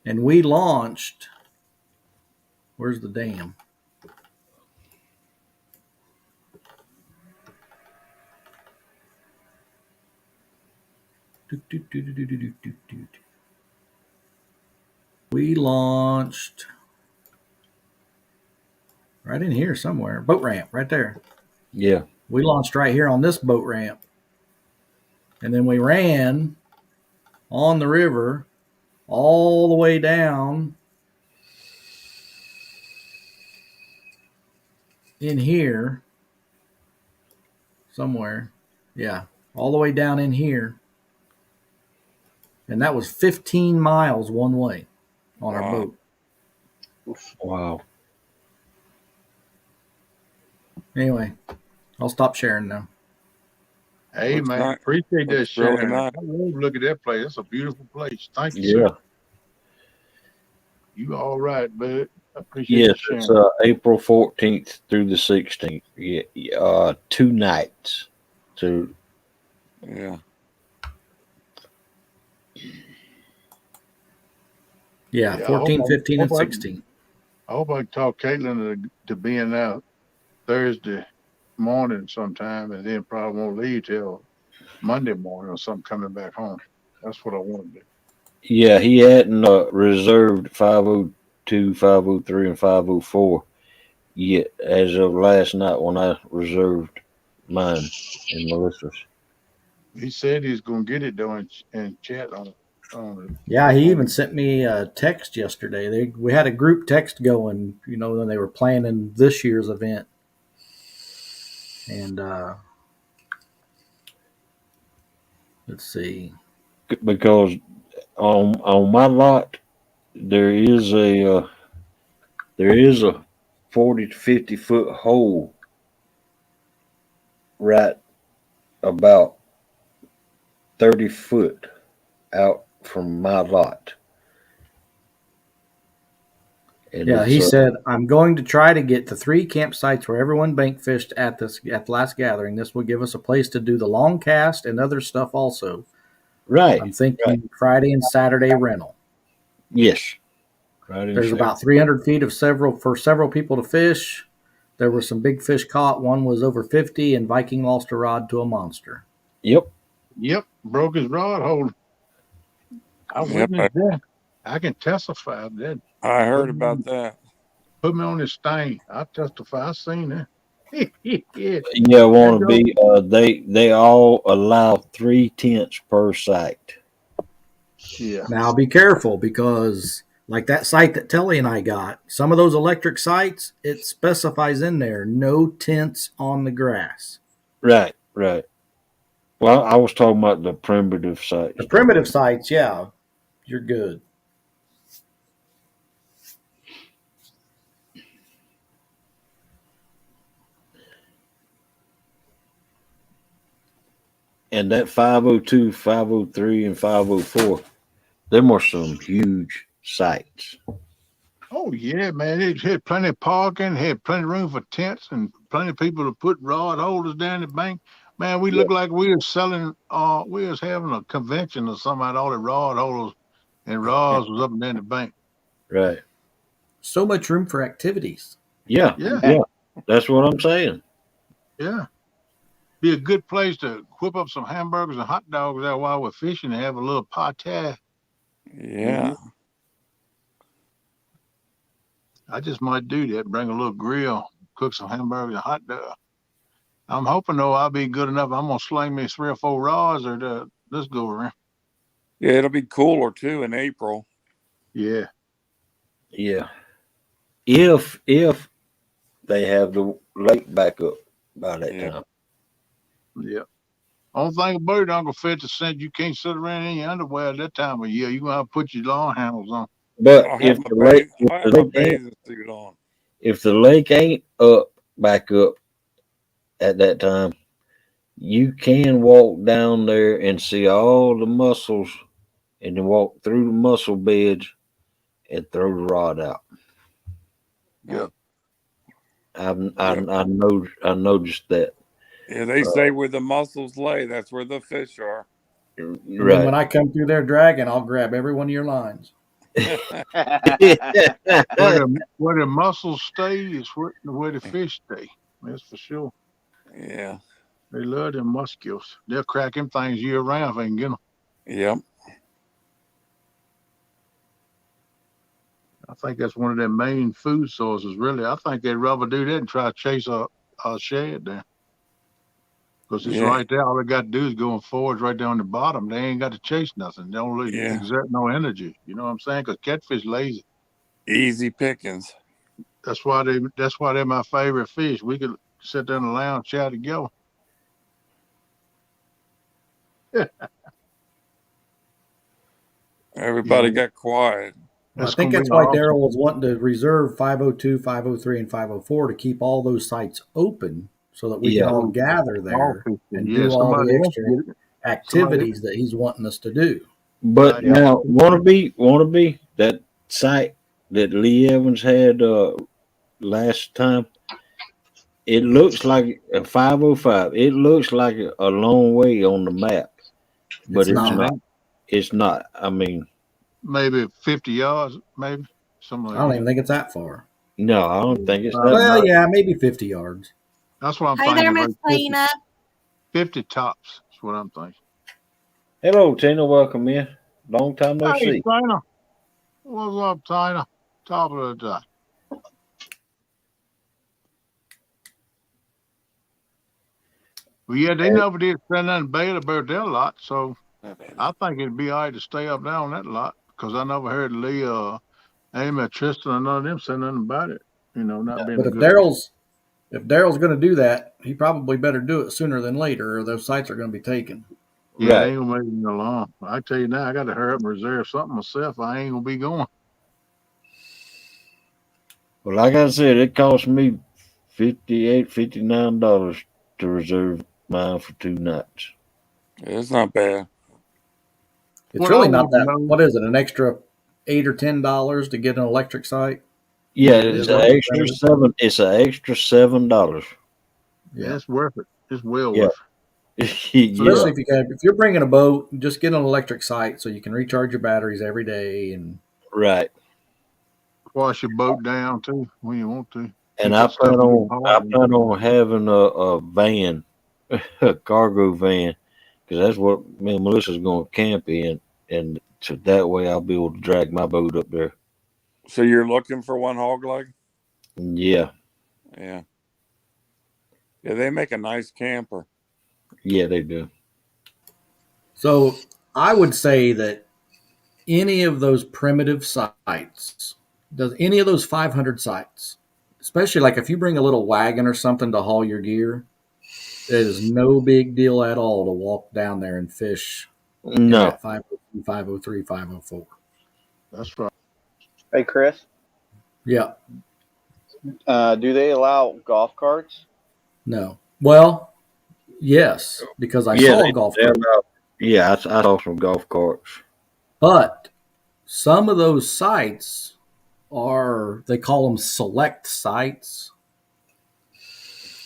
and we launched. Where's the dam? We launched right in here somewhere. Boat ramp right there. Yeah. We launched right here on this boat ramp. And then we ran on the river all the way down in here somewhere. Yeah, all the way down in here. And that was 15 miles one way on our boat. Wow. Anyway, I'll stop sharing now. Hey, Looks man, nice. appreciate that Looks really sharing. nice. I love look at that place. It's a beautiful place. Thank you, Yeah. sir. You all right, bud. I appreciate Yes, you it's sharing. April 14th through the 16th. Yeah, 2 nights. So Yeah. Yeah, Yeah, 14, 15, and hope I- 16. I hope I can talk Caitlin to being out Thursday morning sometime, and then probably won't leave till Monday morning or something coming back home. That's what I want to do. yeah, he hadn't reserved 502, 503, and 504 yet as of last night when I reserved mine and Melissa's. He said he's gonna get it though and chat on it. Yeah, he even sent me a text yesterday. We had a group text going, when they were planning this year's event. And let's see. Because on my lot there is a 40 to 50-foot hole right about 30 foot out from my lot. And Yeah, he said, I'm going to try to get to 3 campsites where everyone bank fished at the last gathering. This will give us a place to do the long cast and other stuff also. Right. I'm thinking Friday and Saturday rental. Yes. Friday There's about 300 feet of several people to fish. There were some big fish caught. One was over 50, and Viking lost a rod to a monster. Yep. Broke his rod holder. I Yep, witnessed that. I can testify that. I heard about that. Put me on this stain. I testify. I seen that. Yeah, want to be. They all allow 3 tents per site. Yeah. Now be careful because, like that site that Telly and I got, some of those electric sites, it specifies in there no tents on the grass. Right. Well, I was talking about the primitive sites. The primitive sites, yeah, you're good. And that 502, 503, and 504, them were some huge sites. Oh yeah, man! It had plenty of parking, had plenty of room for tents, and plenty of people to put rod holders down the bank. Man, we looked like we were selling. We was having a convention or something. Had all the rod holders and rods was up and down the bank. Right. So much room for activities. Yeah. That's what I'm saying. Yeah. Be a good place to whip up some hamburgers and hot dogs there while we're fishing and have a little party. Yeah. I just might do that. Bring a little grill, cook some hamburgers and hot dogs. I'm hoping though I'll be good enough. I'm gonna sling me 3 or 4 rods or let's go around. Yeah, it'll be cooler too in April. Yeah. Yeah. If they have the lake back up by that Yeah. time. Yeah. Only thing about it, Uncle 50 Cent, you can't sit around in your underwear at that time of year. You're gonna have to put your lawn handles on. But I'll have my bathing suit on. if the lake ain't up back up at that time, you can walk down there and see all the mussels, and then walk through the mussel beds and throw the rod out. Yep. I noticed that. Yeah, they say where the mussels lay, that's where the fish are. And then Right. when I come through there dragging, I'll grab every one of your lines. Where the mussels stay is where the fish stay. That's for sure. Yeah. They love them muscles. They'll crack them things year round if they can get them. Yep. I think that's one of their main food sources, really. I think they'd rather do that and try to chase a shad there. Because it's Yeah. right there. All they got to do is go and forage right down the bottom. They ain't got to chase nothing. They don't really Yeah. exert no energy. You know what I'm saying? Because catfish lazy. Easy pickings. That's why they're my favorite fish. We could sit there in the lounge, chat together. Everybody Yeah. got quiet. Well, I That's think gonna that's be why awesome. Daryl was wanting to reserve 502, 503, and 504 to keep all those sites open so that we can Yeah. all gather All there fishing. and Yeah, do all the somebody else extra get it. activities that he's wanting us to do. But Right. now, wannabe that site that Lee Evans had last time. It looks like a 505. It looks like a long way on the map, but It's it's not. not. It's not. I mean, Maybe 50 yards, maybe something I like don't that. even think it's that far. no, I don't think it's that Well, much. yeah, maybe 50 yards. That's what I'm Hey there, thinking. Miss About 50, Tina. 50 tops. That's what I'm thinking. Hello, Tina. Welcome in. Long time no Hey, see. Tina. What's up, Tina? Top of the day. Well, yeah, they never did send nothing bad about their lot, so I think it'd be all right to stay up there on that lot because I never heard Lee, Amy, or Tristan, or none of them say nothing about it. You know, not being But a if good lot. Daryl's going to do that, he probably better do it sooner than later, or those sites are going to be taken. Yeah, Right. they ain't gonna make me along. I tell you now, I got to hurry up and reserve something myself. I ain't gonna be going. Well, like I said, it cost me $59 to reserve mine for 2 nights. It's not bad. It's What I really not want to that. know, What is it? An extra $8 or $10 to get an electric site? Yeah, It it's is an worth the extra primitive. seven. It's an extra $7. Yeah. it's worth it. It's well Yeah, worth it. So yeah, Especially if you're bringing a boat, just get an electric site so you can recharge your batteries every day. And right. wash your boat down too when you want to. And Keep that stuff from getting I hard. plan on having a van, a cargo van, because that's what me and Melissa's going to camp in, and so that way I'll be able to drag my boat up there. So you're looking for one hog leg? Yeah, Yeah. Yeah, they make a nice camper. yeah, they do. so I would say that any of those primitive sites, does any of those 500 sites, especially like if you bring a little wagon or something to haul your gear, it is no big deal at all to walk down there and fish in No, that 502, 503, 504. That's right. Hey, Chris, Yeah, do they allow golf carts? no. Well, yes, because I yeah, saw a golf they cart. allow, yeah, I saw some golf carts. But some of those sites they call them select sites.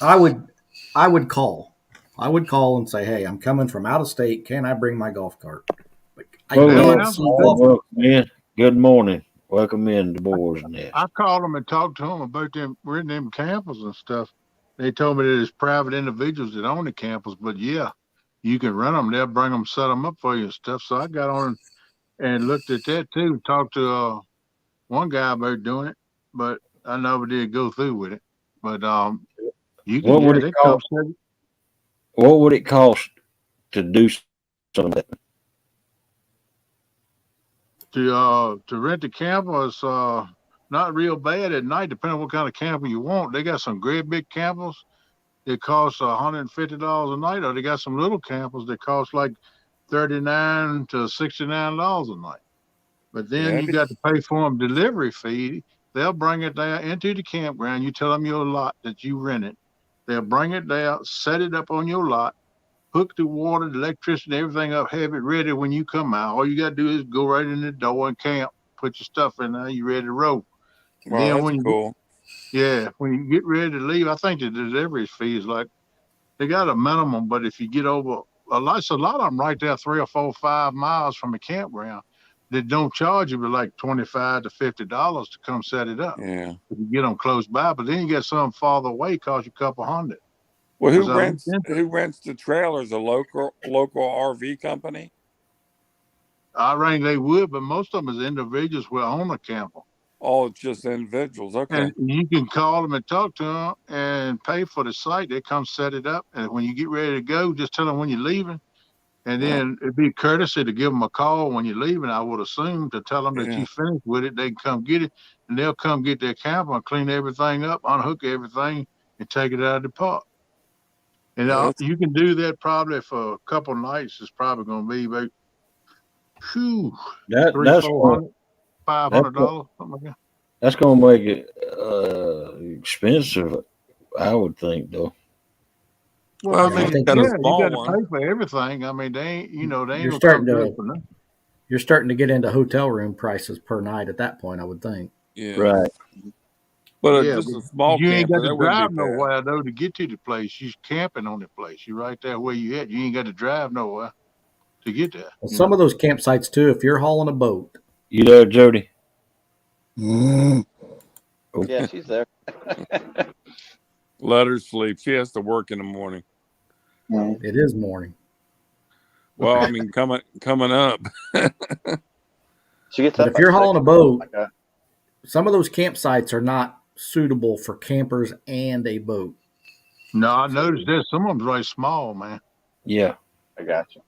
I would call. I would call and say, "Hey, I'm coming from out of state. Can I bring my golf cart?" But I Well, They'll can't answer see too. golf. welcome in. Good morning. Welcome in to Boar's Nest. I called them and talked to them about them renting them campers and stuff. They told me that it's private individuals that own the campers, but yeah, you can rent them. They'll bring them, set them up for you and stuff. So I got on and looked at that too. Talked to one guy about doing it, but I never did go through with it. But you can, What yeah, would it they come cost? set it. What would it cost to do some of that? To rent the camper is not real bad at night, depending on what kind of camper you want. They got some great big campers that cost $150 a night, or they got some little campers that cost like $39 to $69 a night. But then you got to pay for them delivery fee. They'll bring it there into the campground. You tell them your lot that you rented. They'll bring it there, set it up on your lot, hook the water, the electricity, everything up, have it ready when you come out. All you got to do is go right in the door and camp, put your stuff in there, you ready to roll. Wow, then that's when you cool. when you get ready to leave, I think the delivery fee is like, they got a minimum, but if you get over a lot of them right there 3 or 4 or 5 miles from a campground that don't charge you but like $25 to $50 to come set it up. Yeah. If you get them close by, but then you get some farther away, cost you a couple $100. Well, who rents the trailers? A local RV company? I think they would, but most of them is individuals who own a camper. Oh, it's just individuals. Okay. And you can call them and talk to them and pay for the site. They come set it up. And when you get ready to go, just tell them when you're leaving. And then it'd be courtesy to give them a call when you're leaving, I would assume, to tell them that you finished with it. They can come get it, and they'll come get their camper and clean everything up, unhook everything, and take it out of the park. And you can do that probably for a couple nights. It's probably going to be about $300, $400, $500, something like that. That's going to make it expensive, I would think, though. Well, I mean, you got to pay for everything. I mean, they ain't You're starting to get into hotel room prices per night at that point, I would think. Yeah. Right. But just a small you camper, ain't got that to wouldn't drive be bad. nowhere, though, to get to the place. You're camping on the place. You're right there where you at. You ain't got to drive nowhere to get there. Well, some of those campsites, too, if you're hauling a boat. You there, Jody? Yeah, she's there. Let her sleep. She has to work in the morning. It is morning. Well, I mean, coming up. She gets But up if you're at hauling 6. a boat, Oh my God. some of those campsites are not suitable for campers and a boat. No, I noticed that some of them's right small, man. Yeah. I got you.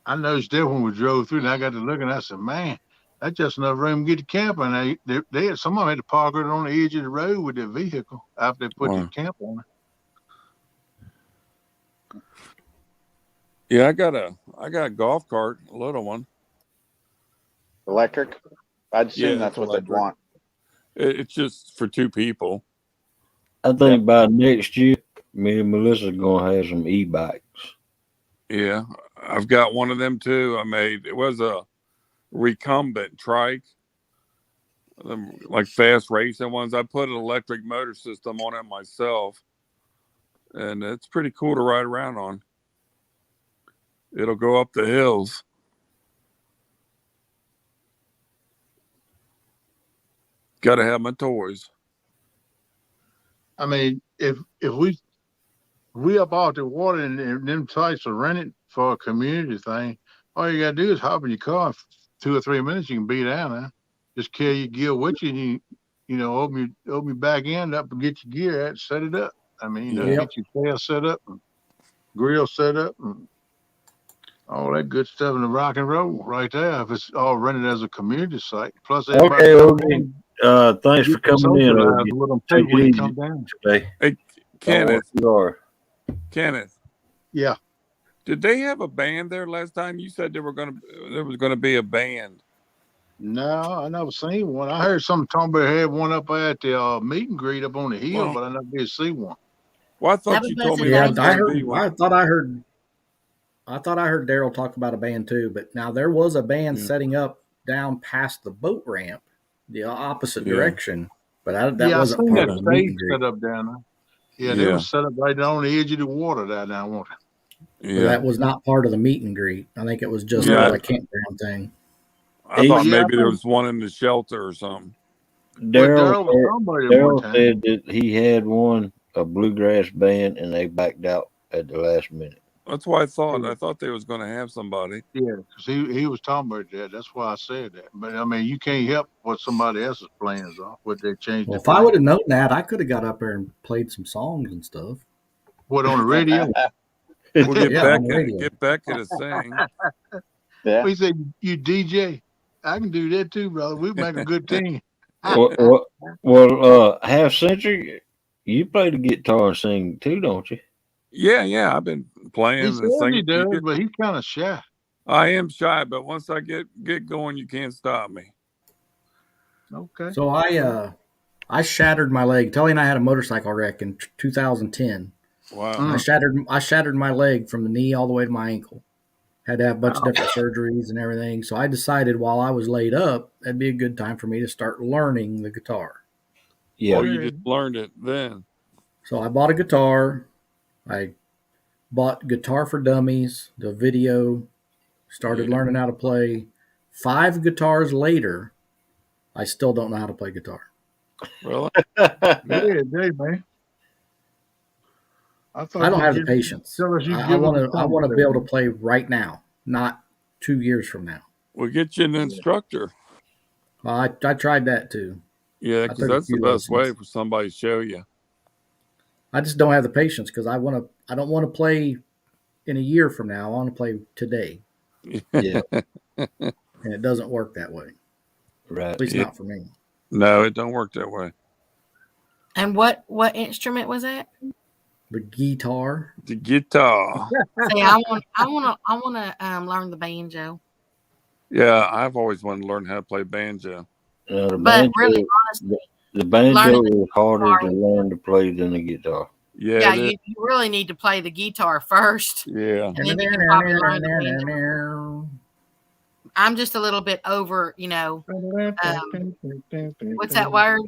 I noticed that when we drove through, and I got to looking, I said, man, that's just enough room to get the camper. And they had, some of them had to park it on the edge of the road with their vehicle after they put the camp on it. Yeah, I got a golf cart, a little one. Electric? I'd assume that's what they'd want. It's just for 2 people. I think by next year, me and Melissa are going to have some e-bikes. Yeah, I've got one of them too. It was a recumbent trike, like fast racing ones. I put an electric motor system on it myself, and it's pretty cool to ride around on. It'll go up the hills. Got to have my toys. I mean, if we up out the water and them sites are rented for a community thing, all you gotta do is hop in your car. 2 or 3 minutes, you can be down there. Just carry your gear with you, and you open your back end up and get your gear out, set it up. I mean, get your tail set up, and grill set up, and all that good stuff in the rock and roll right there. If it's all rented as a community site, plus everybody. Okay, thanks for coming in. With them too when you come down today. Hey, Kenneth. Yeah. Did they have a band there last time? You said there was gonna be a band. No, I never seen one. I heard some somebody had one up at the meet and greet up on the hill, but I never did see one. Well, I thought you told me. Yeah, I thought I heard Daryl talk about a band too. But now there was a band setting up down past the boat ramp, the opposite direction. But that wasn't part of the meet and greet. Set up down there. Yeah, they were set up right down on the edge of the water down there. Yeah. That was not part of the meet and greet. I think it was just a campground thing. I thought maybe there was one in the shelter or something. Daryl said that he had a bluegrass band, and they backed out at the last minute. That's why I thought. I thought they was going to have somebody. Yeah, because he was talking about that. That's why I said that. But I mean, you can't help what somebody else's plans are. What they changed. Well, if I would have known that, I could have got up there and played some songs and stuff. What, on the radio? We'll get Yeah, on the radio. Get Becca to sing. Yeah. We say you DJ. I can do that too, brother. We make a good team. Half Century, you play the guitar and sing too, don't you? Yeah. I've been playing He and says singing. he does, but he's kind of shy. I am shy, but once I get going, you can't stop me. Okay. So I shattered my leg. Telly and I had a motorcycle wreck in 2010. Wow. I shattered my leg from the knee all the way to my ankle. Had to have a bunch of different surgeries and everything. So I decided while I was laid up, that'd be a good time for me to start learning the guitar. Yeah. Oh, you just learned it then. So I bought a guitar. I bought Guitar for Dummies, the video, started learning how to play. 5 guitars later, I still don't know how to play guitar. Really? Yeah, man. I don't have the patience. I want to be able to play right now, not 2 years from now. We'll get you an instructor. Well, I tried that too. Yeah, because that's the best way for somebody to show you. I just don't have the patience because I don't want to play in a year from now. I want to play today. Yeah. And it doesn't work that way. Right. At least not for me. No, it don't work that way. And what instrument was that? The guitar. The guitar. See, I want to learn the banjo. Yeah, I've always wanted to learn how to play banjo. But really, honestly, the banjo is harder to learn to play than the guitar. Yeah, you really need to play the guitar first. Yeah. And then you can probably learn the banjo. I'm just a little bit over, what's that word?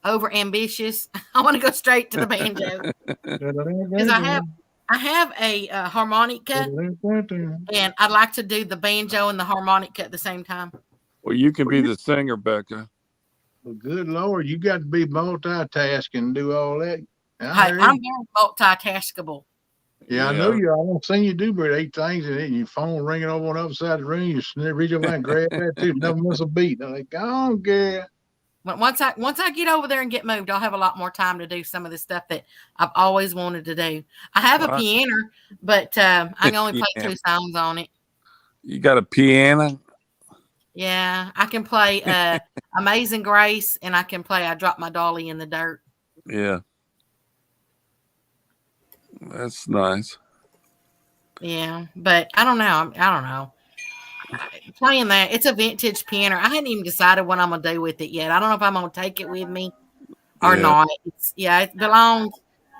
Over ambitious. I want to go straight to the banjo because I have a harmonica, and I'd like to do the banjo and the harmonica at the same time. Well, you can be the singer, Becca. Well, good Lord, you got to be multitasking and do all that. I'm very multitaskable. Yeah, I know you. I don't see you do but 8 things, and then your phone ringing over on the other side of the room. You reach over and grab that too. Never miss a beat. I'm like, oh, girl. But once I get over there and get moved, I'll have a lot more time to do some of the stuff that I've always wanted to do. I have a piano, but I can only play 2 songs on it. You got a piano? Yeah, I can play Amazing Grace, and I can play I Dropped My Dolly in the Dirt. Yeah. That's nice. Yeah, but I don't know. Playing that, it's a vintage piano. I hadn't even decided what I'm gonna do with it yet. I don't know if I'm gonna take it with me or not. It belonged.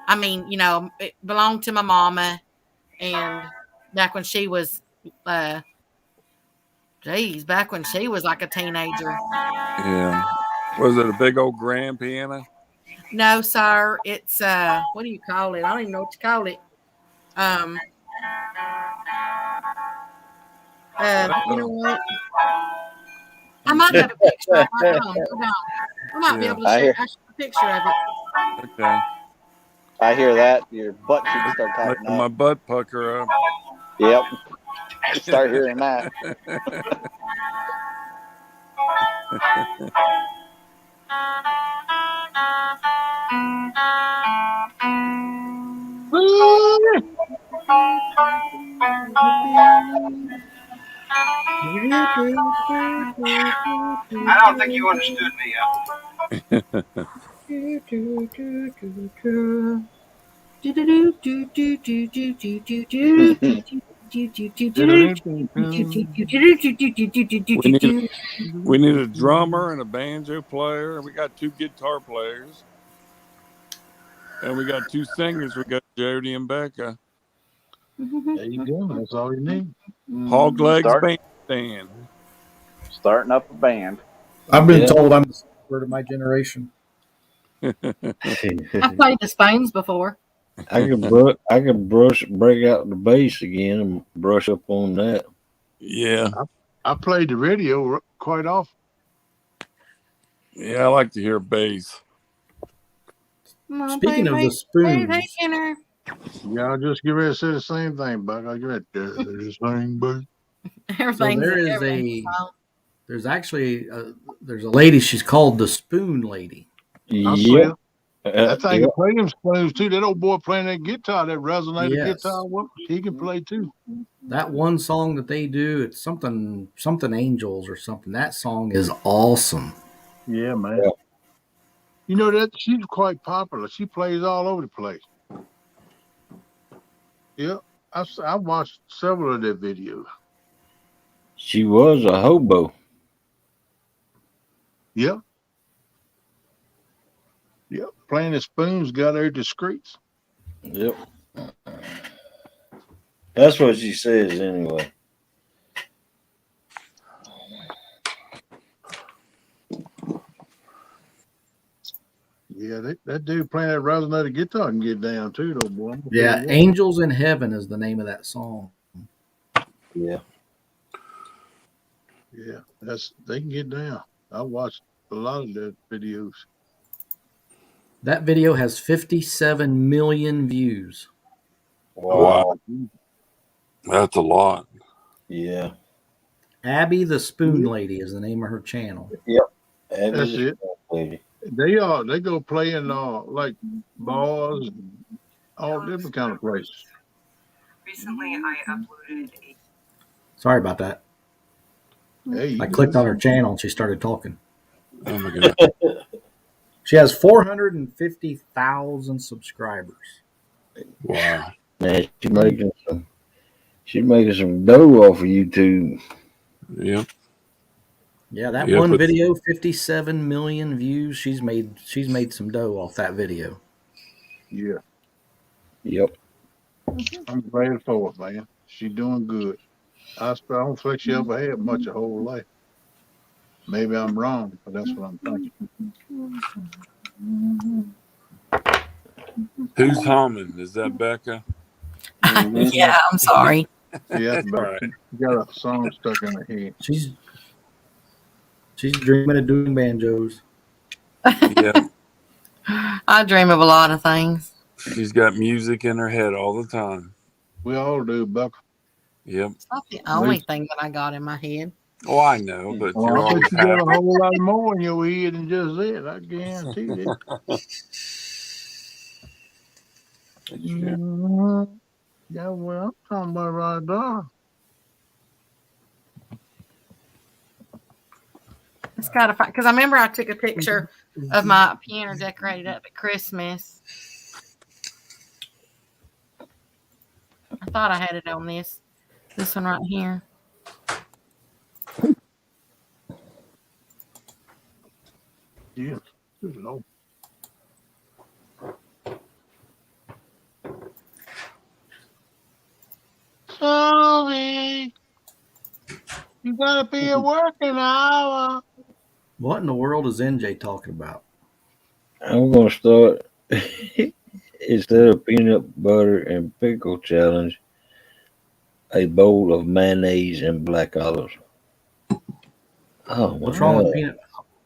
I mean, it belonged to my mama, and back when she was, back when she was like a teenager. Yeah. Was it a big old grand piano? No, sir. It's what do you call it? I don't even know what to call it. You know what? I might have a picture of my phone. Hold on. I might be able to share a picture of it. Okay. I hear that. Your butt cheeks start tightening up. My butt pucker up. Yep. Start hearing that. I don't think you understood me We need a drummer and a banjo player. We got 2 guitar players. And we got 2 singers. We got Jody and Becca. There you go. That's all you need. Hog Legs Bandstand. Starting up a band. I've been told I'm the word of my generation. I've played the Spoons before. I can break out the bass again and brush up on that. Yeah. I played the radio quite often. Yeah, I like to hear bass. Speaking of the spoons. Yeah, I'll just get ready to say the same thing, Buck. I'll get ready to do the same, but there's a lady, she's called the Spoon Lady. Yeah. That thing Yep. can play them spoons too. That old boy playing that guitar, that resonator Yes. guitar, what he can play too. That one song that they do, it's something angels or something. That song is awesome. Yeah, man. Yeah. You know that she's quite popular. She plays all over the place. Yeah, I watched several of their videos. She was a hobo. Yep. Yep. Playing the spoons got her to the streets. Yep. That's what she says anyway. Yeah, that dude playing that resonator guitar can get down too, though, boy. Yeah, Angels in Heaven is the name of that song. Yeah. Yeah, they can get down. I watched a lot of their videos. That video has 57 million views. Wow. That's a lot. Yeah. Abby the Spoon Lady is the name of her channel. Yep. That's it. Lady. They go play in like bars and all different kind of places. Recently, I uploaded a. Sorry about that. Hey, I clicked on her channel and she started talking. Oh my god. She has 450,000 subscribers. Wow. Man, she's making some dough off of YouTube. Yep. Yeah, that one video, 57 million views. She's made some dough off that video. Yeah. Yep. I'm glad for it, man. She's doing good. I don't think she ever had much her whole life. Maybe I'm wrong, but that's what I'm thinking. Who's humming? Is that Becca? Yeah, I'm sorry. Yeah, All right. she got a song stuck in her head. She's dreaming of doing banjos. Yeah. I dream of a lot of things. She's got music in her head all the time. We all do, Becca. Yep. It's not the only thing that I got in my head. Oh, I know, but Well, you're I always think you got a happy. whole lot more in your head than just that. I guarantee that. Yeah, well, I'm talking about right there. It's got to find, because I remember I took a picture of my piano decorated up at Christmas. I thought I had it on this one right here. Yeah, good Lord. Sorry, you gotta be a working hour. What in the world is NJ talking about? I'm gonna start instead of peanut butter and pickle challenge, a bowl of mayonnaise and black olives. Oh, What's wrong with peanut?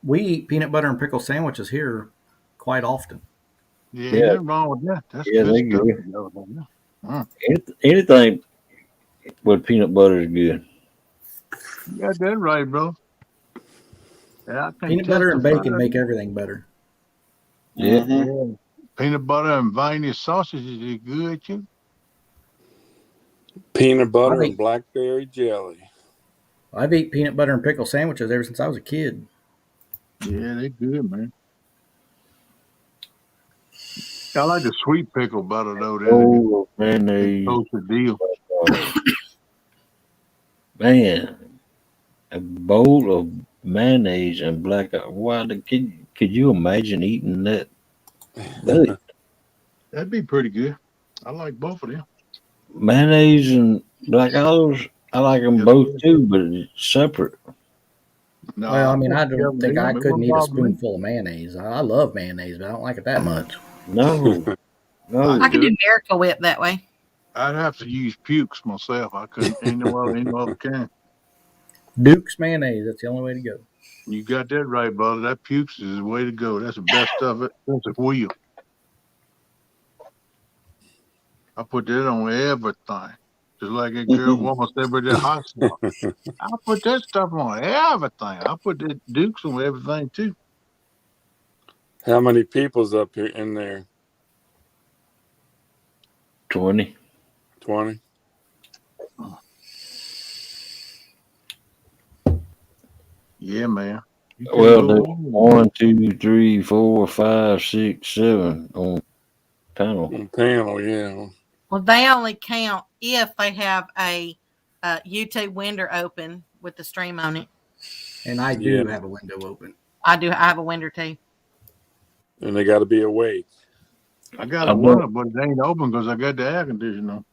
We eat peanut butter and pickle sandwiches here quite often. Yeah, ain't nothing wrong with that. That's Yeah, good they stuff. good. Anything with peanut butter is good. You got that right, bro. Yeah, I think Peanut butter and bacon make everything better. Yeah. Yeah. Peanut butter and viney sausages is good too. Peanut butter and blackberry jelly. I've eaten peanut butter and pickle sandwiches ever since I was a kid. Yeah, they good, man. I like the sweet pickle butter though. Oh, mayonnaise. Toasted deal. Man, a bowl of mayonnaise and black olives. Wow, could you imagine eating that? That'd be pretty good. I like both of them. Mayonnaise and black olives, I like them both too, but it's separate. No, Well, I mean, I don't think I it couldn't wouldn't eat a bother me. spoonful of mayonnaise. I love mayonnaise, but I don't like it that much. No, no. I could do Miracle Whip that way. I'd have to use pukes myself. I couldn't. Ain't no other kind. Duke's mayonnaise, that's the only way to go. You got that right, brother. That pukes is the way to go. That's the best of it. That's a wheel. I put that on everything. Just like that girl woman said with that hot sauce. I put that stuff on everything. I put the Dukes on everything too. How many people's up here in there? 20. 20? Yeah, man. You can Well, go there's on. 1, 2, 3, 4, 5, 6, 7 on panel. On panel, yeah. Well, they only count if they have a YouTube window open with the stream on it. And I do have a window open. I do. I have a window too. And they got to be awake. I got a window, but it ain't open because I got the air conditioner.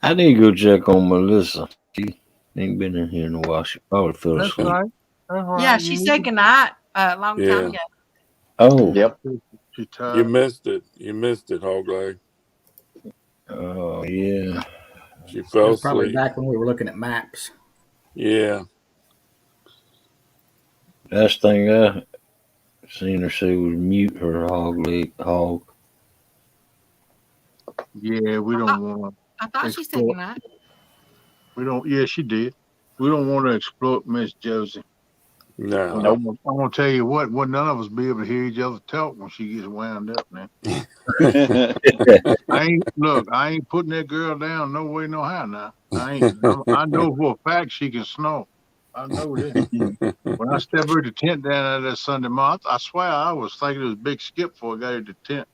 I need to go check on Melissa. She ain't been in here in a while. She probably fell That's asleep. right. That's right. Yeah, she said goodnight a long time ago. Oh. Yep. She tired. You missed it. You missed it, Hog Leg. Oh, yeah. She That fell was probably asleep. back when we were looking at maps. Yeah. Last thing I seen her say was mute her hog. Yeah, we don't want to. I thought she said goodnight. We don't. Yeah, she did. We don't want to exploit Miss Josie. No. I'm gonna tell you what. None of us be able to hear each other talk when she gets wound up, man. I ain't putting that girl down no way, no how. Now I know for a fact she can snore. I know that. When I stepped her the tent down out of that Sunday morning, I swear I was thinking it was Big Skip before I got her the tent.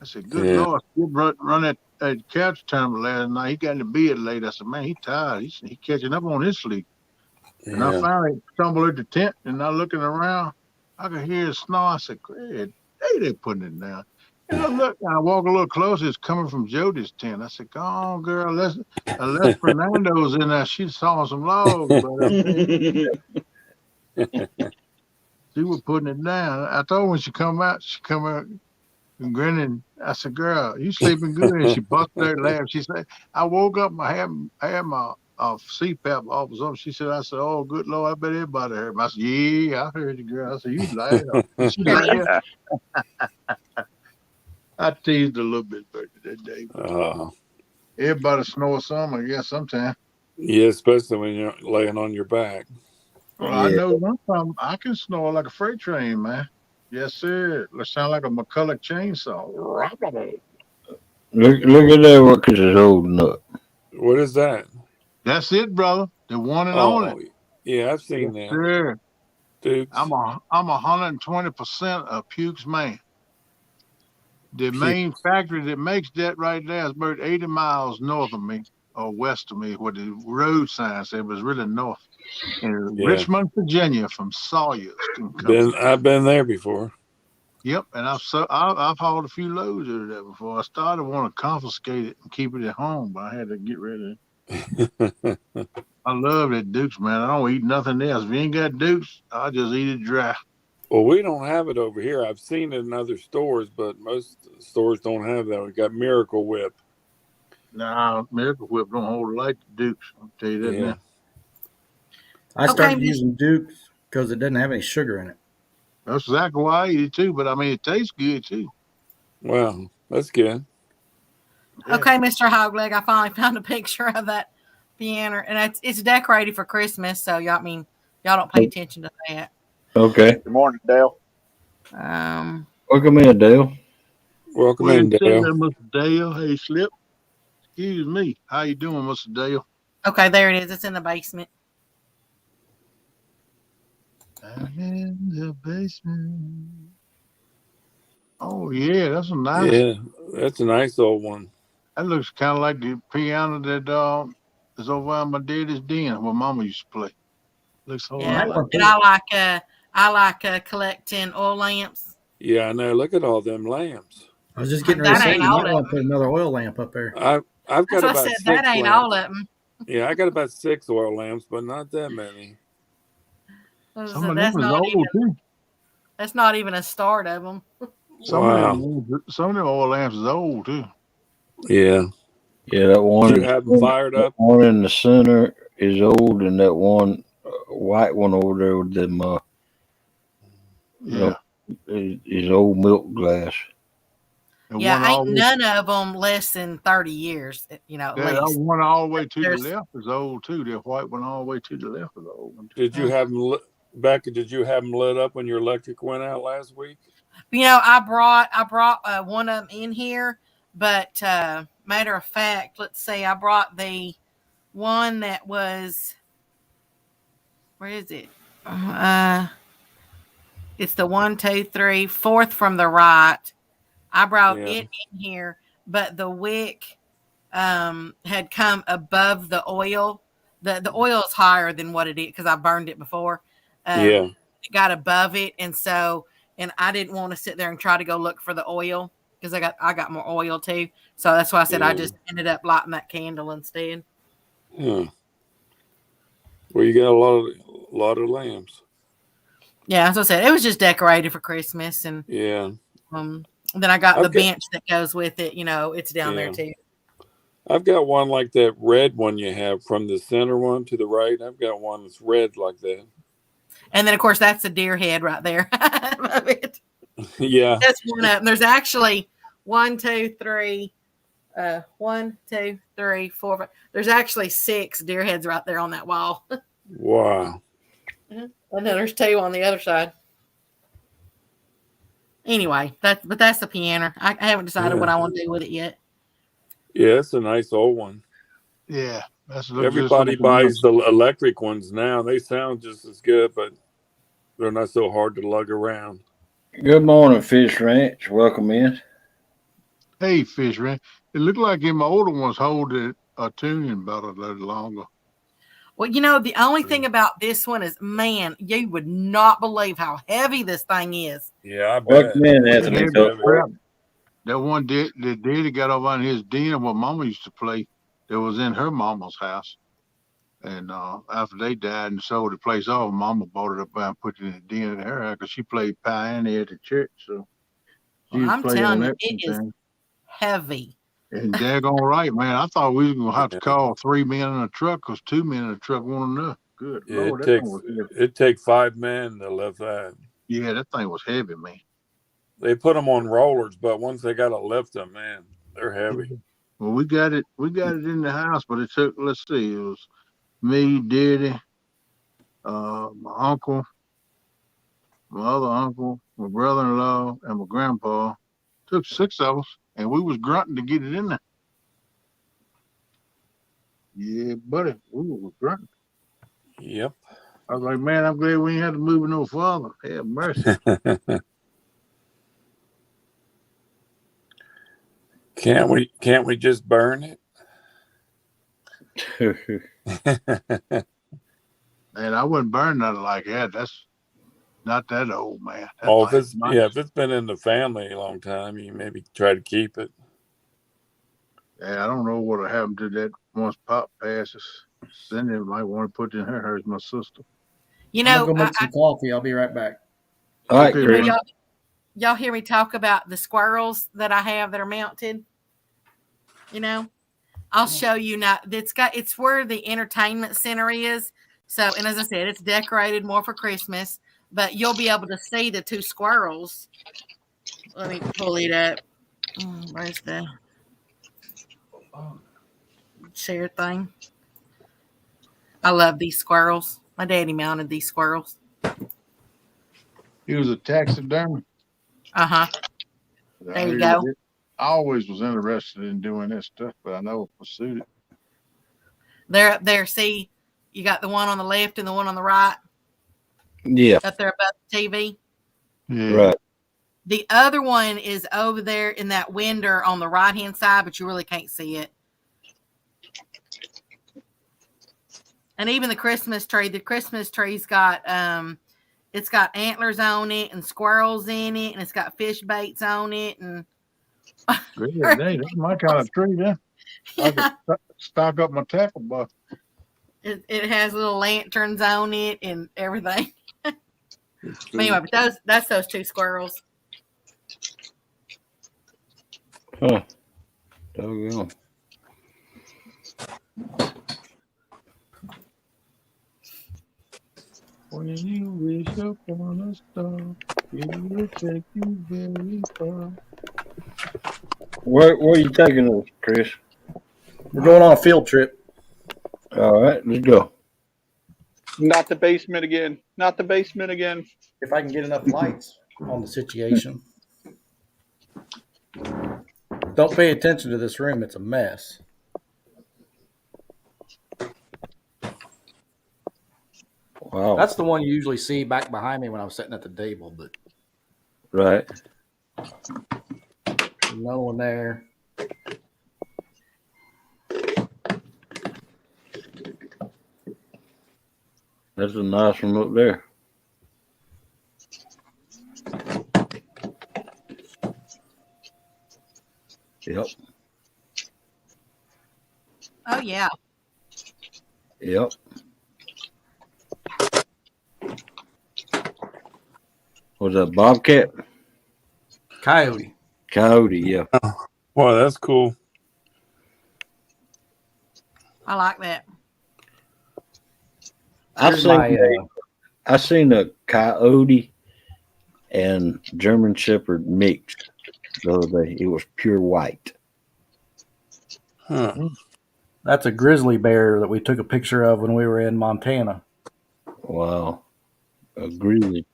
I said, "Good Lord, Skip run that couch tournament last night. He got in the bed late." I said, "Man, he tired. He catching up on his sleep." And I finally stumbled at the tent, and I looking around, I could hear it snore. I said, "Great, they putting it down." And I look, and I walk a little closer. It's coming from Jody's tent. I said, "Go on, girl. Unless Fernando's in there, she saw some logs." But she was putting it down. I told her when she come out and grinning. I said, "Girl, you sleeping good?" And she busted out laughing. She said, "I woke up. I had my CPAP off or something." She said, "I said, oh, good Lord, I bet everybody heard me." I said, "Yeah, I heard you, girl." I said, "You laugh." She laughed. I teased a little bit that day. Everybody snores some, I guess, sometime. Yeah, especially when you're laying on your back. Well, I know one time I can snore like a freight train, man. Yes, sir. It sound like a McCulloch chainsaw. Look at that, what Chris is holding up. What is that? That's it, brother. The one and only. Yeah, I've seen that. Sure. Dukes. I'm 120% a Pukes man. The main factory that makes that right there is about 80 miles north of me or west of me, where the road sign said it was really north. In Richmond, Virginia, from Sawyer's. I've been there before. Yep, and I've hauled a few loads of that before. I started want to confiscate it and keep it at home, but I had to get rid of it. I love that Dukes, man. I don't eat nothing else. If you ain't got Dukes, I'll just eat it dry. Well, we don't have it over here. I've seen it in other stores, but most stores don't have that. We got Miracle Whip. Nah, Miracle Whip don't hold like the Dukes. I'll tell you that now. I started using Dukes because it doesn't have any sugar in it. That's exactly why I eat it too, but I mean, it tastes good too. Wow, that's good. Okay, Mr. Hogleg, I finally found a picture of that piano, and it's decorated for Christmas, so y'all don't pay attention to that. Okay. Good morning, Dale. Welcome in, Dale. Welcome in, Dale. Mr. Dale. Hey, Slip. Excuse me. How you doing, Mr. Dale? Okay, there it is. It's in the basement. I'm in the basement. Oh, yeah, that's a nice. Yeah, that's a nice old one. That looks kind of like the piano that is over on my daddy's den where Mama used to play. Looks whole lot like And I like collecting oil lamps. Yeah, I know. Look at all them lamps. I was just getting ready to say, you might want to put another oil lamp up there. I've got about 6 that ain't lamps. all of them. Yeah, I got about 6 oil lamps, but not that many. Some of them is old too. That's not even a start of them. Some of them oil lamps is old too. Yeah. Yeah, that one. You have them fired up? One in the center is old, and that one white one over there with them, is old milk glass. Yeah, ain't none of them less than 30 years, at That least. one all the way to There's- the left is old too. The white one all the way to the left is old one. Did you have them, Becca? Did you have them lit up when your electric went out last week? I brought one of them in here, but matter of fact, let's see, I brought the one that was, where is it? It's the 1, 2, 3, fourth from the right. I brought it in here, but the wick had come above the oil. The oil is higher than what it is because I burned it before. It got above it, and I didn't want to sit there and try to go look for the oil because I got more oil too. So that's why I said I just ended up lighting that candle instead. Yeah. Well, you got a lot of lamps. Yeah, as I said, it was just decorated for Christmas, and then I got the bench that goes with it. It's down there too. I've got one like that red one you have from the center one to the right. I've got one that's red like that. And then, of course, that's a deer head right there. I love it. Yeah. That's one of them. There's actually 1, 2, 3, 1, 2, 3, 4, 5. There's actually 6 deer heads right there on that wall. Wow. And then there's 2 on the other side. Anyway, that's the piano. I haven't decided what I want to do with it yet. Yeah, it's a nice old one. Yeah. Everybody buys the electric ones now. They sound just as good, but they're not so hard to lug around. Good morning, Fish Ranch. Welcome in. Hey, Fish Ranch. It looked like them older ones hold a tuning about a little longer. Well, the only thing about this one is, man, you would not believe how heavy this thing is. Yeah, I bet. That one that Daddy got over in his den where Mama used to play, that was in her mama's house. And after they died and sold the place off, Mama bought it up and put it in the den in her house because she played pioneer at the church. So I'm telling you, it is heavy. And daggone right, man. I thought we was going to have to call 3 men in a truck because 2 men in a truck won't enough. Good Lord. It takes 5 men to lift that. Yeah, that thing was heavy, man. They put them on rollers, but once they got to lift them, man, they're heavy. Well, we got it in the house, but it took, let's see, it was me, Daddy, my uncle, my other uncle, my brother-in-law, and my grandpa. Took 6 of us, and we was grunting to get it in there. Yeah, buddy, we was grunting. Yep. I was like, man, I'm glad we ain't had to move it no farther. Have mercy. Can't we just burn it? Man, I wouldn't burn nothing like that. That's not that old, man. If it's been in the family a long time, you maybe try to keep it. Yeah, I don't know what'll happen to that once Pop passes. Cindy might want to put it in her. Hers, my sister. I'm gonna go make some coffee. I'll be right back. All right, y'all hear me talk about the squirrels that I have that are mounted? I'll show you now. It's where the entertainment center is. So, and as I said, it's decorated more for Christmas, but you'll be able to see the 2 squirrels. Let me pull it up. Where's the share thing? I love these squirrels. My daddy mounted these squirrels. He was a taxidermy. Uh-huh. There you go. I always was interested in doing that stuff, but I never pursued it. They're up there. See, you got the one on the left and the one on the right. Yeah. Up there above the TV. Yeah. Right. The other one is over there in that window on the right-hand side, but you really can't see it. And even the Christmas tree's got it's got antlers on it and squirrels in it, and it's got fish baits on it, and yeah, that's my kind of tree, then. Yeah. I could stock up my tackle box. It has little lanterns on it and everything. Anyway, but that's those 2 squirrels. Huh. Doggone. When you wish upon a star, it will take you very far. Where are you taking us, Chris? We're going on a field trip. All right, let's go. Not the basement again. Not the basement again. If I can get enough lights on the situation. Don't pay attention to this room. It's a mess. Wow. That's the one you usually see back behind me when I'm sitting at the table, but Right. there's no one there. That's a nice one up there. Yep. Oh yeah. Yep. Was that bobcat? Coyote. Coyote, yeah. Wow, that's cool. I like that. I seen a coyote and German Shepherd mixed the other day. It was pure white. Huh. That's a grizzly bear that we took a picture of when we were in Montana. Wow. A grizzly.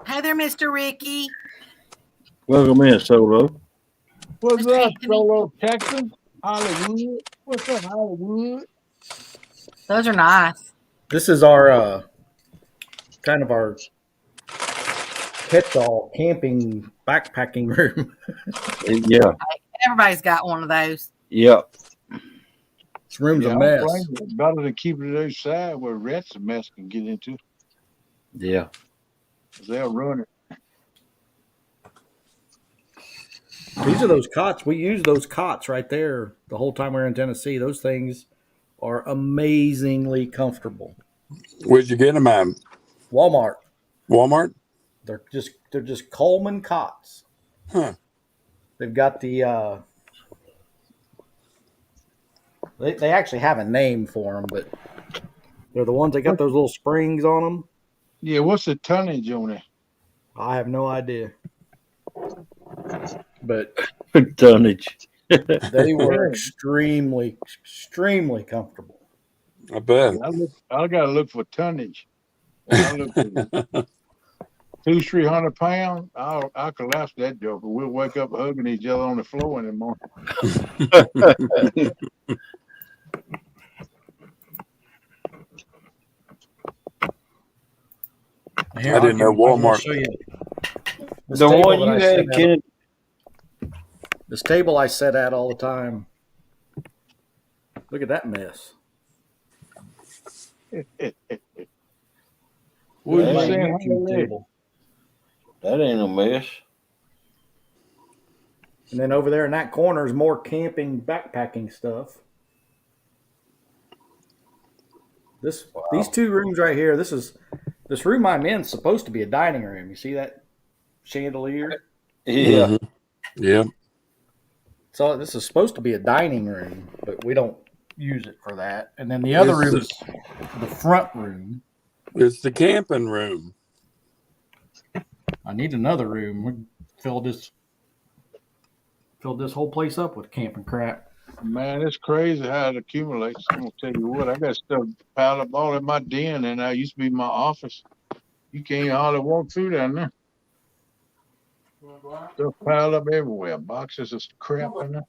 Hey there, Mr. Ricky. Welcome in, Solo. What's up, Solo Texan? Hollywood. What's up, Hollywood? Those are nice. This is our kind of our catch-all camping backpacking room. Yeah. Everybody's got one of those. Yep. This room's a mess. Better to keep it outside where rats a mess can get into. Yeah. They'll ruin it. These are those cots. We use those cots right there the whole time we were in Tennessee. Those things are amazingly comfortable. Where'd you get them at? Walmart. Walmart? They're just Coleman cots. Huh. They've got the they actually have a name for them, but they're the ones that got those little springs on them. Yeah, what's the tonnage on it? I have no idea. But tonnage. They were extremely comfortable. I bet. I got to look for tonnage. I look for 200-300 pounds. I'll collapse that joker. We'll wake up hugging each other on the floor in the morning. Here, I didn't know Walmart. Show you The one you had, Kennedy. This table I sit at all the time. Look at that mess. What are you That saying? table. That ain't a mess. And then over there in that corner is more camping, backpacking stuff. These two rooms right here. This room I'm in is supposed to be a dining room. You see that chandelier? Yeah. Mm-hmm. Yeah. So this is supposed to be a dining room, but we don't use it for that. And then the other room is the front room. It's the camping room. I need another room. We filled this whole place up with camping crap. Man, it's crazy how it accumulates. I'm gonna tell you what, I got stuff piled up all in my den, and I used to be my office. You can't hardly walk through down there. Stuff piled up everywhere. Boxes of crap in there.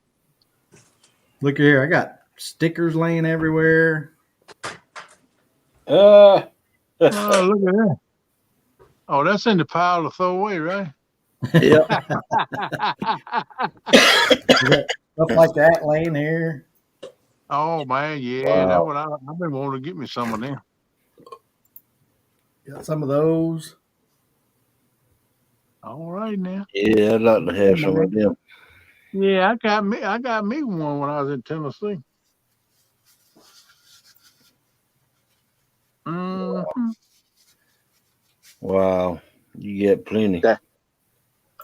Look here, I got stickers laying everywhere. Oh, look at that. Oh, that's in the pile to throw away, right? Yeah. Stuff like that laying here. Oh man, yeah, Wow. that's what I've been wanting to get me some of them. Got some of those. All right now. Yeah, I'd like to have some of them. Yeah, I got me one when I was in Tennessee. Mm-hmm. Wow. You get plenty.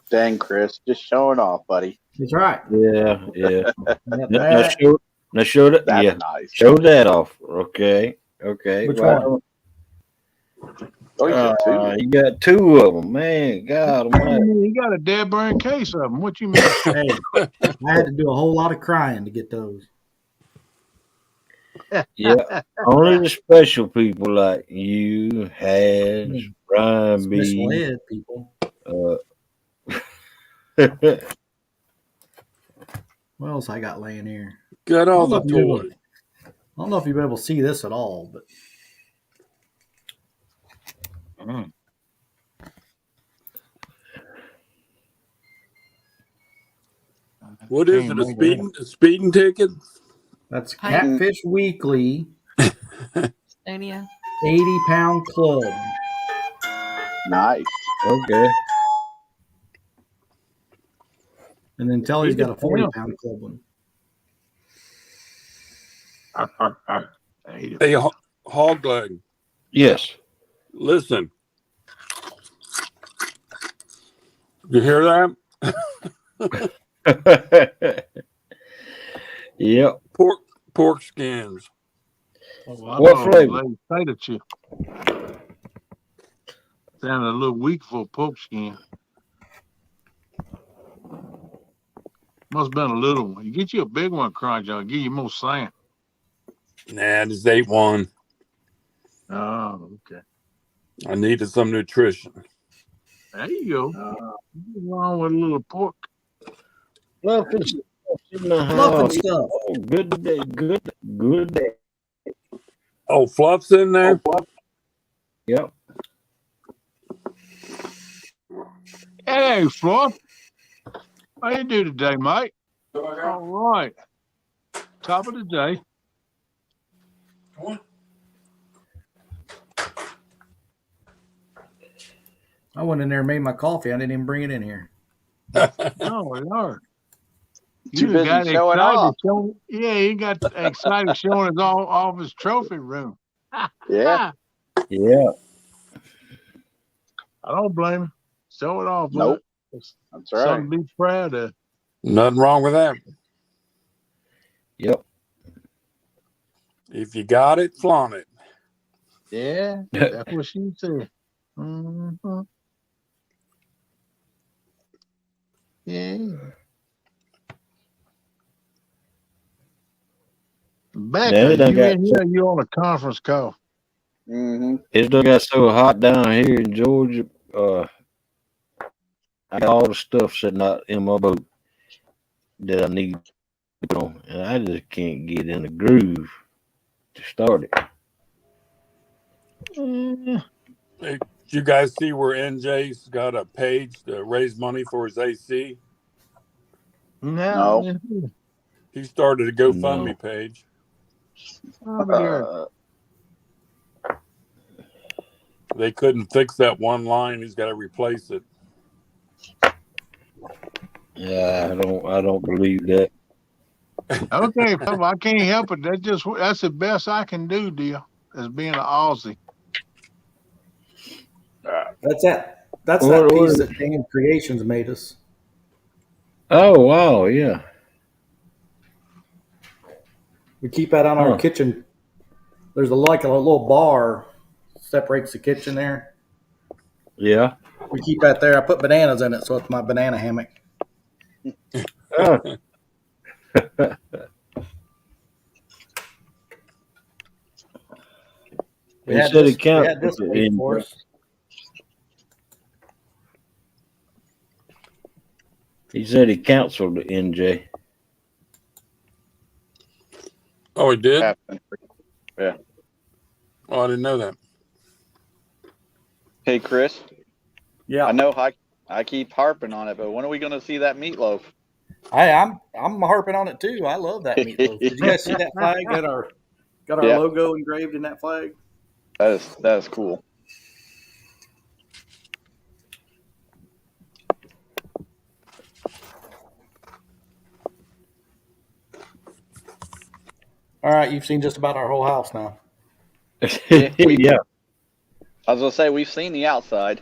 Dang, Chris, just showing off, buddy. That's right. Yeah. That. Now show that. That's Yeah. nice. Show that off. Okay. Which Wow. one? Oh, you said two. You got two of them, man. God almighty. You got a dead burn case of them. What you mean? Hey, I had to do a whole lot of crying to get those. Yeah, only the special people like you, Has, Brian Special B. ed people. What else I got laying here? Get all the I toys. don't know if you'll be able to see this at all, but What is it? A speeding ticket? that's Catfish Weekly Stadia. 80-pound club. Nice. Okay. And then Telly's got a 40-pound club one. Hey, hog leg. Yes. Listen. You hear that? Yep. Pork skins. What flavor? Potato chip. Sounded a little weak for a pork skin. Must have been a little one. You get you a big one, Crunch, I'll give you more sand. Nah, just ate one. Oh, okay. I needed some nutrition. There you go. What's wrong with a little pork? Fluffing stuff in the Fluffing house. stuff. Oh, good day. Good day. Oh, Fluff's in there? Yep. Hey, Fluff. How you do today, mate? All right. Top of the day. I went in there and made my coffee. I didn't even bring it in here. Oh, Lord. Too busy got showing excited off. He got excited showing us all off his trophy room. Yeah. Yeah. I don't blame him. Show it off. Nope. It's That's right. something to be proud of. Nothing wrong with that. Yep. If you got it, flaunt it. Yeah, that's what she said. Mm-hmm. Yeah. Becca, you in here? You on a conference call? Mm-hmm. It done got so hot down here in Georgia. I got all the stuff sitting out in my boat that I need to put on, and I just can't get in the groove to start it. Hey, did you guys see where NJ's got a page to raise money for his AC? No. He started a GoFundMe page. They couldn't fix that one line. He's got to replace it. Yeah, I don't believe that. Okay, I can't help it. That's the best I can do, dear, as being an Aussie. That's that piece that Dan Creations made us. Oh wow, yeah. We keep that on our kitchen. There's a little bar separates the kitchen there. Yeah. We keep that there. I put bananas in it, so it's my banana hammock. We had this made for us. He said he canceled the NJ. Oh, he did? Yeah. Oh, I didn't know that. Hey, Chris. Yeah. I know I keep harping on it, but when are we going to see that meatloaf? I'm harping on it too. I love that meatloaf. Did you guys see that flag? Got our logo engraved in that flag. That is cool. All right, you've seen just about our whole house now. Yeah. I was going to say, we've seen the outside.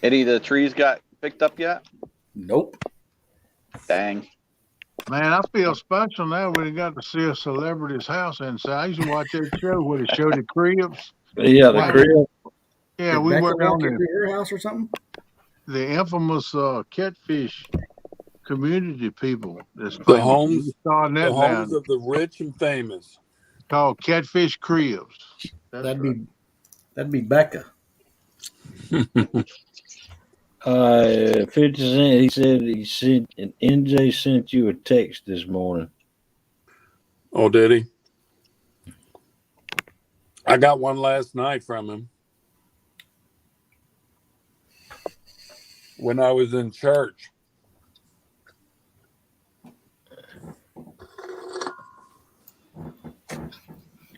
Any of the trees got picked up yet? Nope. Dang. Man, I feel special now. We got to see a celebrity's house inside. I used to watch that show where they showed the cribs. Yeah, the Why? crib. Yeah, Did we Becca went walk on you the through your house or something? infamous Catfish community people. That's The famous. We homes, started the that homes down of the rich and famous. called Catfish Cribs. That's That'd right. be Becca. 50 Cent, he said he sent, and NJ sent you a text this morning. Oh, did he? I got one last night from him when I was in church.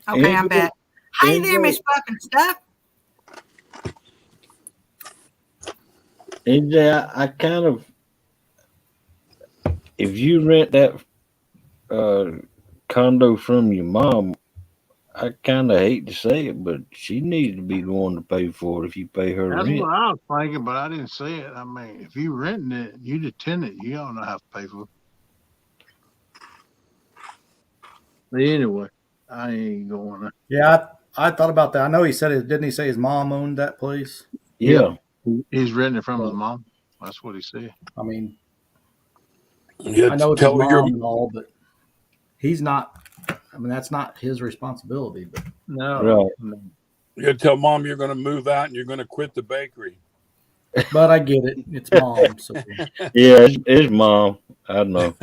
Okay, I'm back. Hey there, Miss Fucking Stuff. NJ, I kind of, if you rent that condo from your mom, I kind of hate to say it, but she needs to be the one to pay for it if you pay her That's rent. what I was thinking, but I didn't say it. I mean, if you renting it, you the tenant, you don't have to pay for it. But anyway, I ain't going to. Yeah, I thought about that. I know he said it. Didn't he say his mom owned that place? Yeah. He's renting it from his mom. That's what he said. I mean, Yeah, I know it's his tell your mom and all, but he's not. I mean, that's not his responsibility. But No. Right. you tell mom you're going to move out and you're going to quit the bakery. But I get it. It's mom. So Yeah, it's mom. I know.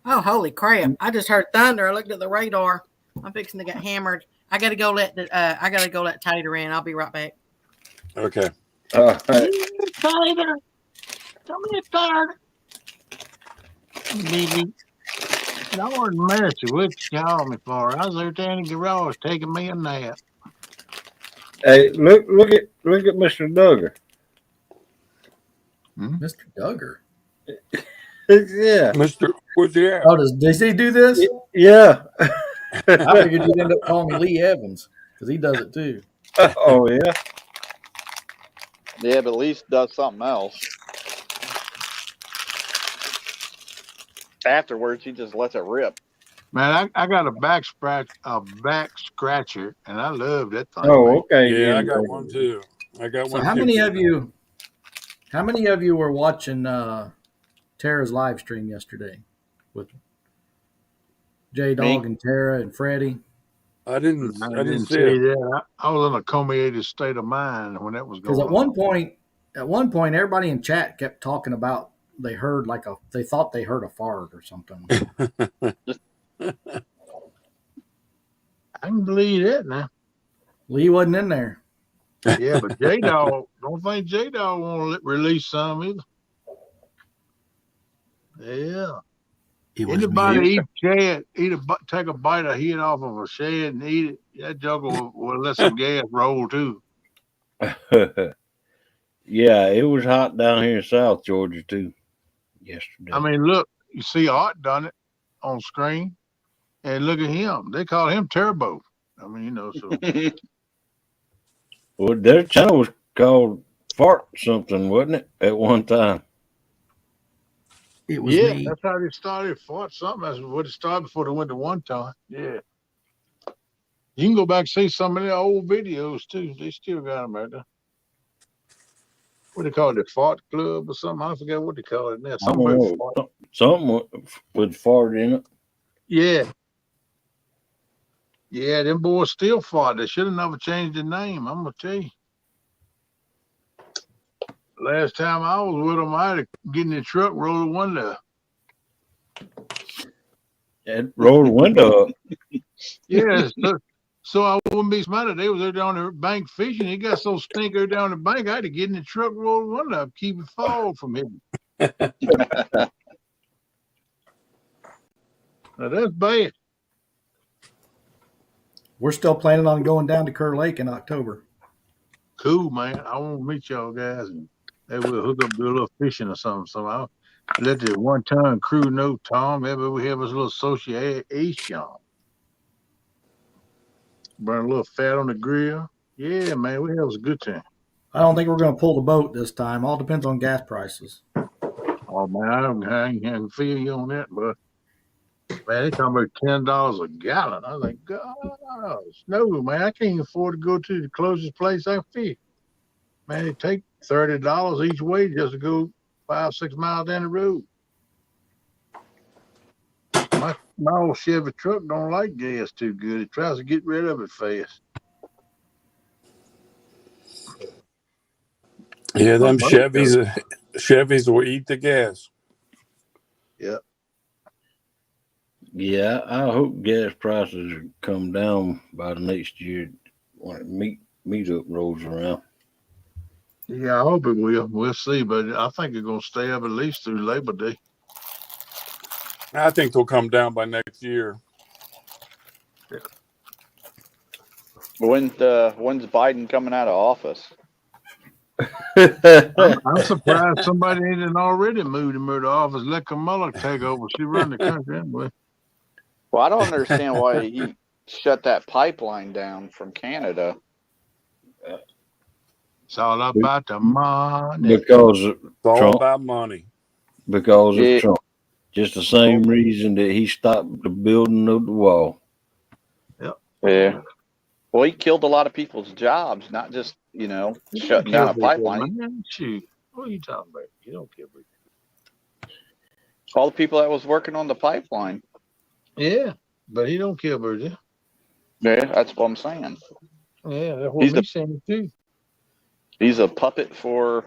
Oh, holy crap! I just heard thunder. I looked at the radar. I'm fixing to get hammered. I gotta go let Tater in. I'll be right back. Okay. All right. Tater, come here, Tater. Baby. I wasn't messing with you. Called me for. I was there in the garage taking me a nap. Hey, look at Mr. Duggar. Mr. Duggar. Yeah. Mr. What's he at? Oh, does he do this? Yeah. I figured you'd end up calling me Lee Evans because he does it too. Oh yeah. Yeah, but at least does something else. Afterwards, he just lets it rip. Man, I got a back scratcher, and I love that thing. Oh, man. okay. Yeah, I got one too. So how many of you were watching Tara's live stream yesterday with J Dog and Tara and Freddie? I didn't see see it. that. I was in a comated state of mind when that was going Because on. at one point, everybody in chat kept talking about they thought they heard a fart or something. I can believe that now. Lee wasn't in there. Yeah, but J Dog, don't think J Dog want to release some either. Yeah. Anybody take a bite of heat off of a shed and eat it, that jugger will let some gas roll too. Yeah, it was hot down here in South Georgia too yesterday. I mean, look, you see Art done it on screen, and look at him. They call him Turbo. I mean, so. Well, their channel was called Fart something, wasn't it, at one time? It was me. That's how they started. Fought something. That's what it started before they went to one time. Yeah. You can go back and see some of their old videos too. They still got them out there. What they call it, the Fart Club or something? I forget what they call it now. Something with fart in it. Yeah. Yeah, them boys still fought. They should have never changed the name. I'm gonna tell you. Last time I was with them, I had to get in the truck, roll the window. And roll the window up. Yeah, so I wouldn't be smarter. They was there down the bank fishing. It got so stinker down the bank, I had to get in the truck, roll the window up, keep it fall from hitting. Now that's bad. We're still planning on going down to Kerr Lake in October. Cool, man. I want to meet y'all guys, and maybe we'll hook up, do a little fishing or something. So I'll let the one-ton crew know, Tom. Maybe we have us a little association. Burn a little fat on the grill. Yeah, man, we have us a good time. I don't think we're going to pull the boat this time. All depends on gas prices. Oh man, I can feel you on that, but man, they talking about $10 a gallon. I was like, God, no, man, I can't afford to go to the closest place I fish. Man, it take $30 each way just to go 5-6 miles down the road. My old Chevy truck don't like gas too good. It tries to get rid of it fast. Yeah, My them boat does. Chevys will eat the gas. Yeah. Yeah, I hope gas prices come down by the next year when meetup rolls around. Yeah, I hope it will. We'll see, but I think it's gonna stay up at least through Labor Day. I think they'll come down by next year. Yeah. When's Biden coming out of office? I'm surprised somebody ain't already moved him to the office. Let Kamala take over. She run the country anyway. Well, I don't understand why he shut that pipeline down from Canada. It's all about the money. Because of It's all Trump. about money. Because of Trump. Just the same reason that he stopped the building of the wall. Yep. Yeah. Well, he killed a lot of people's jobs, not just, shutting down a pipeline. Man, shoot. What are you talking about? You don't care about All the people that was working on the pipeline. Yeah, but he don't care about it. Yeah, that's what I'm saying. Yeah, that's what he's saying too. He's a puppet for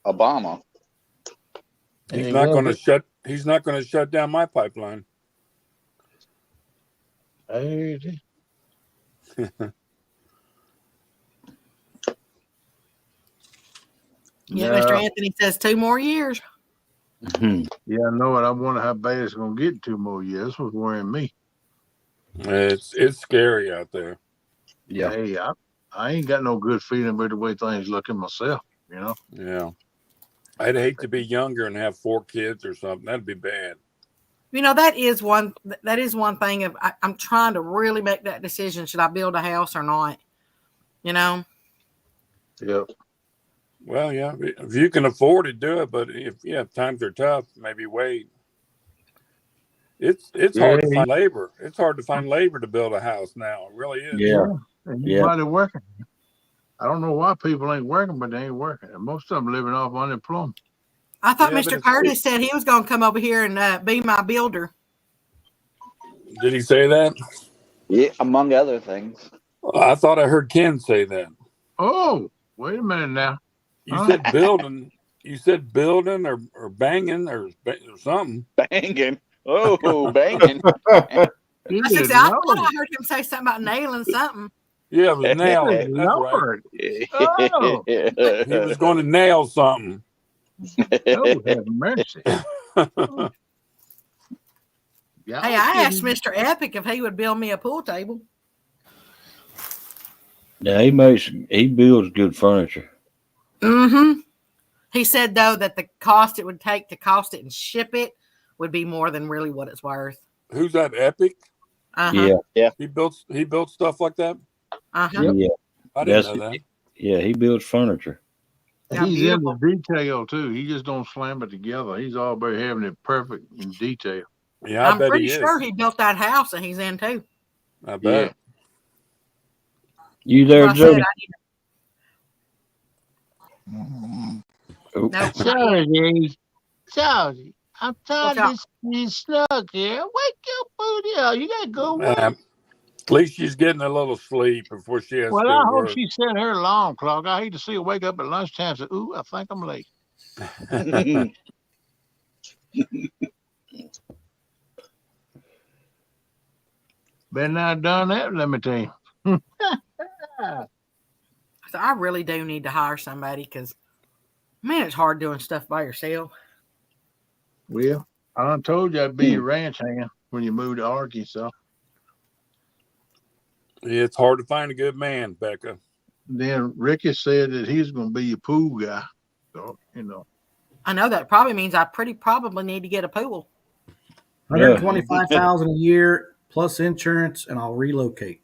Obama. He's not going to shut down my pipeline. I heard you. Yeah, Mr. Anthony says 2 more years. Yeah, I know it. I wonder how bad it's going to get in 2 more years. That's what's worrying me. It's scary out there. Yeah. Hey, I ain't got no good feeling about the way things looking myself, Yeah. I'd hate to be younger and have 4 kids or something. That'd be bad. That is one thing of I'm trying to really make that decision. Should I build a house or not? Yep. Well, yeah, if you can afford it, do it. But if times are tough, maybe wait. It's hard to find labor. It's hard to find labor to build a house now. It really is. Yeah. Anybody working? I don't know why people ain't working, but they ain't working. And most of them living off unemployment. I thought Mr. Curtis said he was going to come over here and be my builder. Did he say that? Yeah, among other things. I thought I heard Ken say that. Oh, wait a minute now. You said building. You said building or banging or something. Banging. Oh, banging. I thought I heard him say something about nailing something. Yeah, it was nailing. That's right. Oh. He was going to nail something. Oh, have mercy. Hey, I asked Mr. Epic if he would build me a pool table. Yeah, he builds good furniture. Mm-hmm. He said though that the cost it would take to cost it and ship it would be more than really what it's worth. Who's that? Epic? Uh-huh. Yeah. He built stuff like that. Uh-huh. Yeah. I didn't know that. Yeah, he builds furniture. He's in the detail too. He just don't slam it together. He's all about having it perfect in detail. Yeah, I'm pretty sure he built that house that he's in too. I bet. Yeah. You there, Jody? No, Charlie, I'm tired of this snug here. Wake up, booty. You gotta go work. At least she's getting a little sleep before she has to Well, I go hope work. she set her alarm clock. I hate to see her wake up at lunchtime and say, ooh, I think I'm late. Been not done that, let me tell you. So I really do need to hire somebody because, man, it's hard doing stuff by yourself. Well, I done told you I'd be your ranch hand when you moved to Arkansas. It's hard to find a good man, Becca. Then Ricky said that he's going to be your pool guy. So, I know that probably means I probably need to get a pool. $125,000 a year plus insurance, and I'll relocate.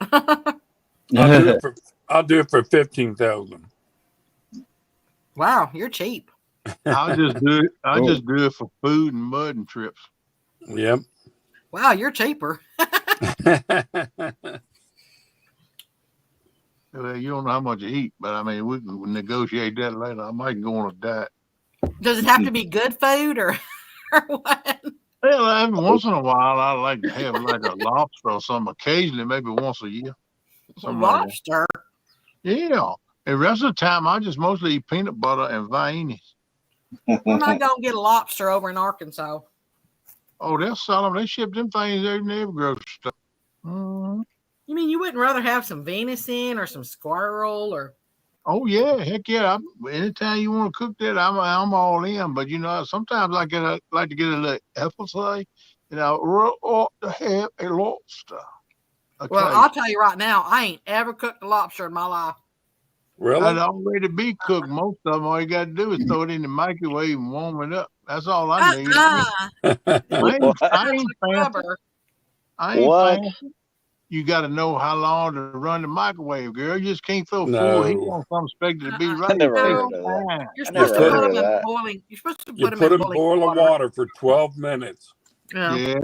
I'll do it for $15,000. Wow, you're cheap. I'll just do it. I Oh. just do it for food and mud and trips. Yep. Wow, you're cheaper. Well, you don't know how much you eat, but I mean, we can negotiate that later. I might go on a diet. Does it have to be good food or what? Well, every once in a while, I like to have like a lobster or something. Occasionally, maybe once a year. Something like that. Lobster. Yeah. The rest of the time, I just mostly eat peanut butter and viennas. I'm not gonna get a lobster over in Arkansas. Oh, they'll sell them. They ship them things in every grocery store. Mhm. You mean you wouldn't rather have some venison or some squirrel or? Oh yeah, heck yeah! Anytime you want to cook that, I'm all in. But sometimes like to get a little appetite, or to have a lobster. Okay. Well, I'll tell you right now, I ain't ever cooked a lobster in my life. Really? I'd already be cooked. Most of them, all you got to do is throw it in the microwave and warm it up. That's all I need. I ain't fancy. I ain't fancy. You got to know how long to run the microwave, girl. You just can't throw full heat on something expected to be right. I never heard of that. You're supposed to put them in boiling. You're supposed to You put put them them in in boiling water for 12 minutes. Yeah.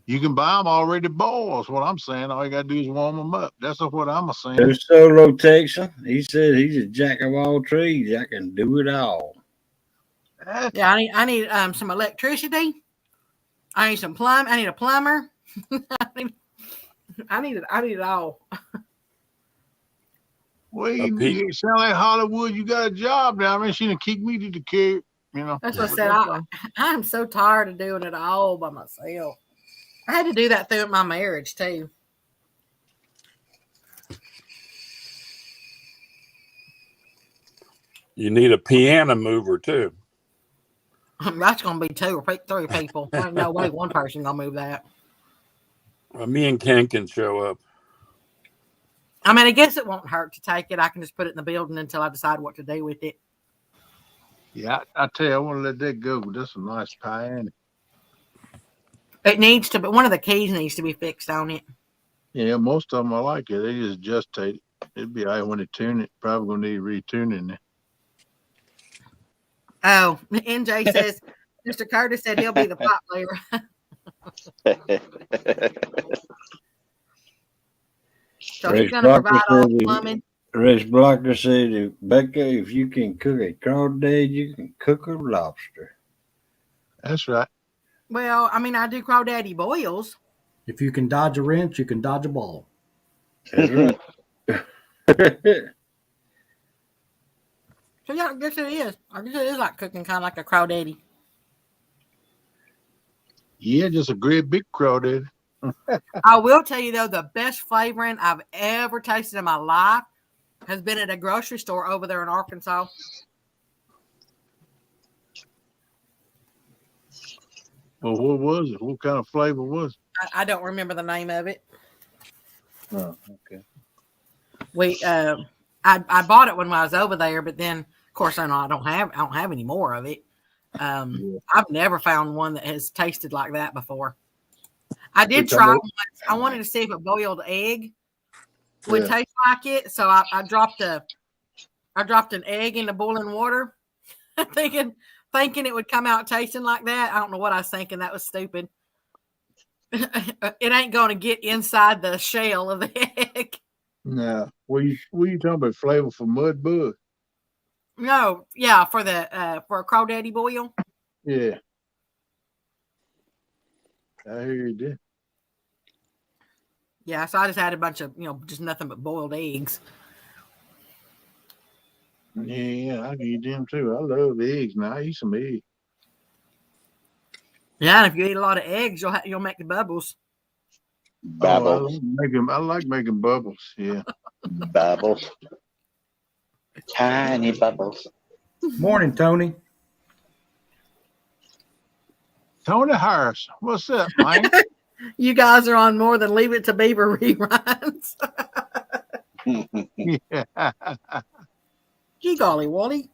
You can buy them already boiled. That's what I'm saying. All you got to do is warm them up. That's what I'm saying. There's Solo Texan. He said he's a jack of all trades. I can do it all. Yeah, I need some electricity. I need some plumb. I need a plumber. I need it all. Well, you sound like Hollywood. You got a job now. I mean, she didn't keep me to the care. That's what I said. I'm so tired of doing it all by myself. I had to do that through my marriage too. You need a piano mover too. That's going to be 2 or 3 people. Ain't no way one person gonna move that. Well, me and Ken can show up. I mean, I guess it won't hurt to take it. I can just put it in the building until I decide what to do with it. Yeah, I tell you, I want to let that go. That's a nice piano. It needs to, but one of the keys needs to be fixed on it. Yeah, most of them I like it. They just adjust it. It'd be all right when they tune it. Probably gonna need retuning it. Oh, NJ says Mr. Curtis said he'll be the pot player. So he's going to provide all the plumbing. Rich Blocker said, Becca, if you can cook a crawdad, you can cook a lobster. That's right. Well, I mean, I do crawdaddy boils. If you can dodge a wrench, you can dodge a ball. That's right. So yeah, I guess it is. I guess it is like cooking kind of like a crawdaddy. Yeah, just a great big crawdad. I will tell you though, the best flavoring I've ever tasted in my life has been at a grocery store over there in Arkansas. Well, what was it? What kind of flavor was it? I don't remember the name of it. Oh, okay. I bought it when I was over there, but then of course I don't have any more of it. I've never found one that has tasted like that before. I did try once. I wanted to see if a boiled egg would taste like it, so I dropped an egg in the boiling water, thinking it would come out tasting like that. I don't know what I was thinking. That was stupid. It ain't going to get inside the shell of the egg. No. What you talking about? Flavor for mud bug? No, yeah, for a crawdaddy boil. Yeah. I hear you did. Yeah, so I just had a bunch of, just nothing but boiled eggs. Yeah, I can eat them too. I love eggs. Now I eat some eggs. Yeah, and if you eat a lot of eggs, you'll make the bubbles. Bubbles. Oh, I like making bubbles. Yeah. Bubbles. Tiny bubbles. Morning, Tony. Tony Harris. What's up, man? You guys are on more than Leave It to Beaver reruns. Yeah. Gee golly, Wally.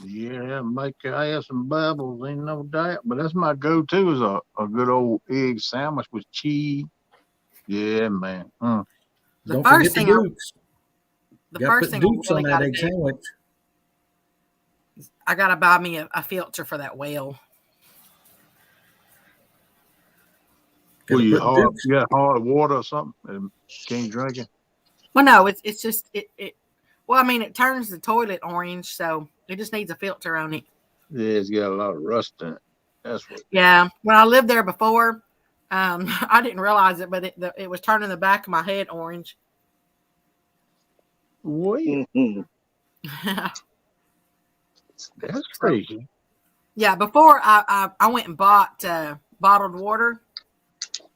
Yeah, make your ass some bubbles, ain't no doubt. But that's my go-to is a good old egg sandwich with cheese. Yeah, man. The Don't first forget the thing dukes. the You got to first put thing I dukes really on got that to egg do, sandwich. I got to buy me a filter for that well. Well, Gotta you put hard, dukes. you got hard water or something, and can't drink it. Well, no, it's just it. Well, I mean, it turns the toilet orange, so it just needs a filter on it. Yeah, it's got a lot of rust in it. That's what. Yeah, when I lived there before, I didn't realize it, but it was turning the back of my head orange. Wait, that's crazy. Yeah, before I went and bought bottled water,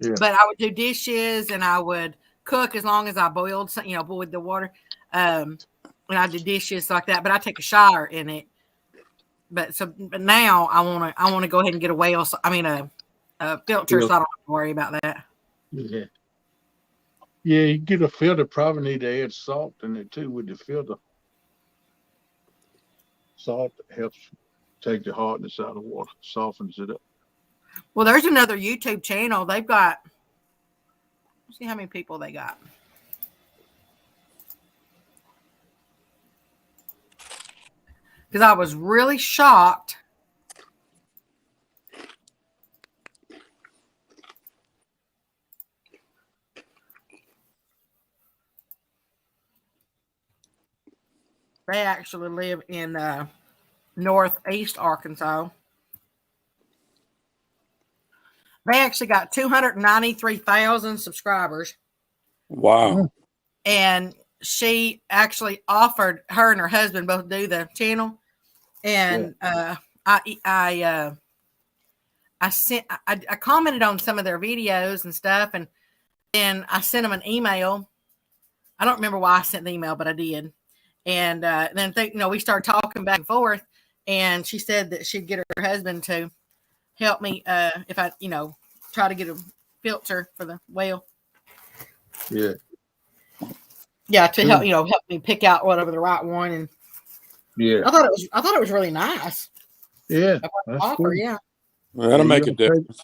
Yeah. but I would do dishes and I would cook as long as I boiled, boiled the water. And I did dishes like that, but I take a shower in it. But now I want to go ahead and get a well. A filter, so I don't have to worry about that. Yeah. Yeah, you get a filter. Probably need to add salt in it too with the filter. Salt helps take the hardness out of water, softens it up. Well, there's another YouTube channel. They've got. Let's see how many people they got. Because I was really shocked. They actually live in northeast Arkansas. They actually got 293,000 subscribers. Wow. And she actually offered, her and her husband both do the channel. And I commented on some of their videos and stuff. And then I sent them an email. I don't remember why I sent the email, but I did. And then we started talking back and forth. And she said that she'd get her husband to help me if I, try to get a filter for the well. Yeah. Yeah, to help help me pick out whatever the right one. And yeah, I thought it was really nice. Yeah, that's offer, cool. Yeah. Well, that'll make a difference.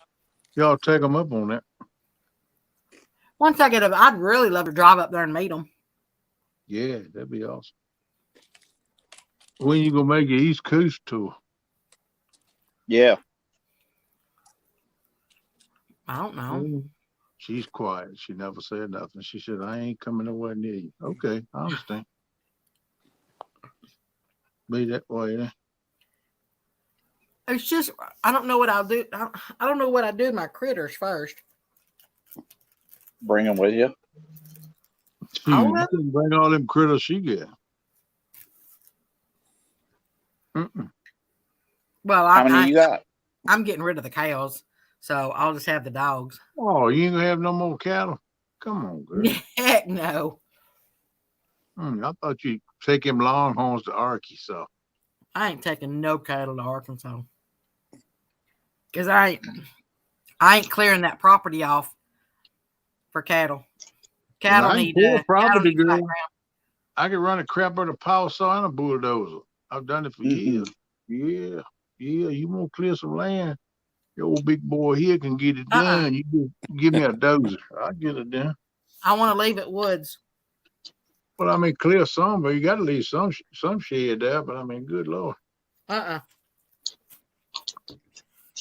Y'all take them up on that. Once I get up, I'd really love to drive up there and meet them. Yeah, that'd be awesome. When you gonna make your East Coast tour? Yeah. I don't know. She's quiet. She never said nothing. She said, I ain't coming nowhere near you. Okay, I understand. Be that way, then. It's just, I don't know what I'll do. I don't know what I do with my critters first. Bring them with you. You can bring all them critters she get. Well, how many you got? I'm getting rid of the cows, so I'll just have the dogs. Oh, you ain't gonna have no more cattle? Come on, girl. Heck no. I thought you'd take them longhorns to Arkansas. I ain't taking no cattle to Arkansas. Because I ain't clearing that property off for cattle. Cattle need property, girl. I can run a crap out of power saw and a bulldozer. I've done it for years. Yeah. You want to clear some land? Your old big boy here can get it done. You give me a dozer. I'll get it done. I want to leave it woods. Well, I mean, clear some, but you got to leave some shed there. But I mean, good Lord. I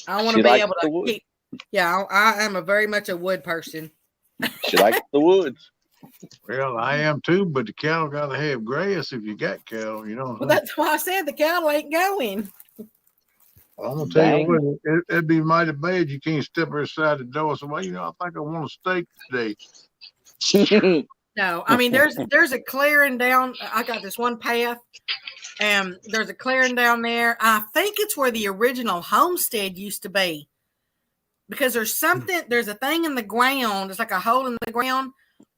want to be able to keep. Yeah, I am very much a wood person. She likes the woods. Well, I am too, but the cattle got to have grass if you got cattle, you know. Well, that's why I said the cattle ain't going. Well, I'm going to tell you what, it'd be mighty bad you can't step inside the door. So, well, I think I want a steak today. No, I mean, there's a clearing down. I got this one path, and there's a clearing down there. I think it's where the original homestead used to be. Because there's a thing in the ground. It's like a hole in the ground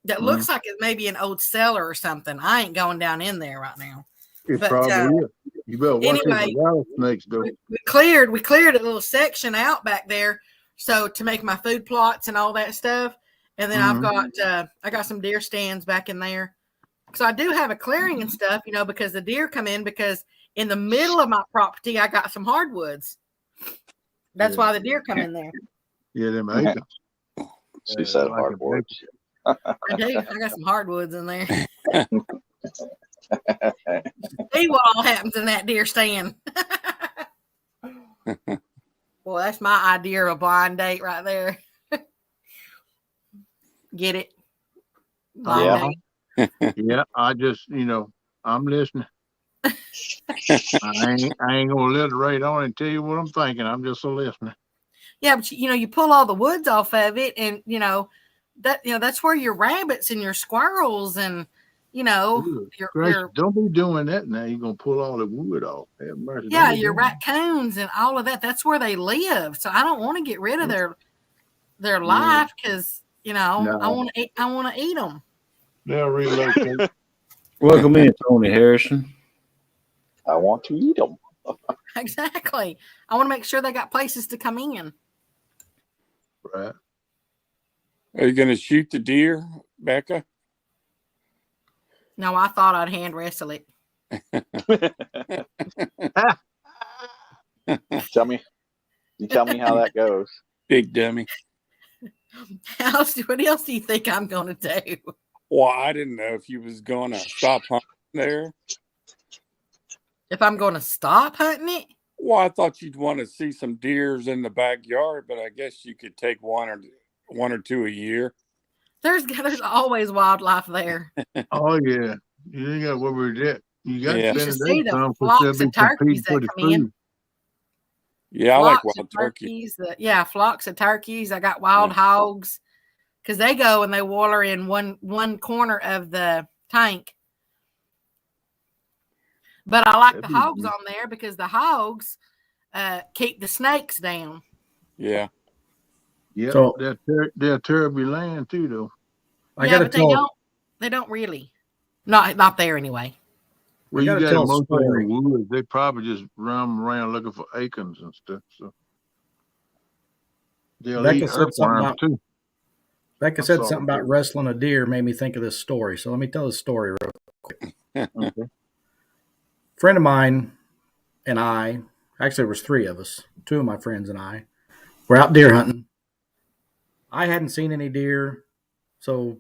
that looks like it may be an old cellar or something. I ain't going down in there right now. It probably is. You better watch anyway, the rattlesnakes, though. We cleared a little section out back there, so to make my food plots and all that stuff. And then I got some deer stands back in there. So I do have a clearing and stuff, because the deer come in because in the middle of my property, I got some hardwoods. That's why the deer come in there. Yeah, them acres. She said hardwoods. I do. I got some hardwoods in there. See what all happens in that deer stand. Well, that's my idea of a blind date right there. Get it? Blind date. Yeah, I just, I'm listening. I ain't gonna alliterate on it and tell you what I'm thinking. I'm just a listener. Yeah, but you pull all the woods off of it, and that's where your rabbits and your squirrels and your don't be doing that now. You're gonna pull all the wood off. Yeah, your raccoons and all of that. That's where they live. So I don't want to get rid of their life because I want to eat them. They'll relocate. Welcome in, Tony Harrison. I want to eat them. Exactly. I want to make sure they got places to come in. Right. Are you going to shoot the deer, Becca? No, I thought I'd hand wrestle it. Tell me how that goes. Big dummy. What else do you think I'm going to do? Well, I didn't know if you was going to stop hunting there. If I'm going to stop hunting it? Well, I thought you'd want to see some deers in the backyard, but I guess you could take one or two a year. There's always wildlife there. Oh yeah, you got what we're at. You got to see the flocks of turkeys that come in. Yeah, I like wild turkeys. Flocks of turkeys. I got wild hogs because they go and they water in one corner of the tank. But I like the hogs on there because the hogs keep the snakes down. Yeah. Yeah. So they're terribly land too, though. They don't really. Not there anyway. Well, you got most of the woods. They probably just run around looking for acorns and stuff. So they'll eat earthworms too. Becca said something about wrestling a deer made me think of this story. So let me tell the story real quick. Okay. Friend of mine and I, actually there was three of us, two of my friends and I, were out deer hunting. I hadn't seen any deer, so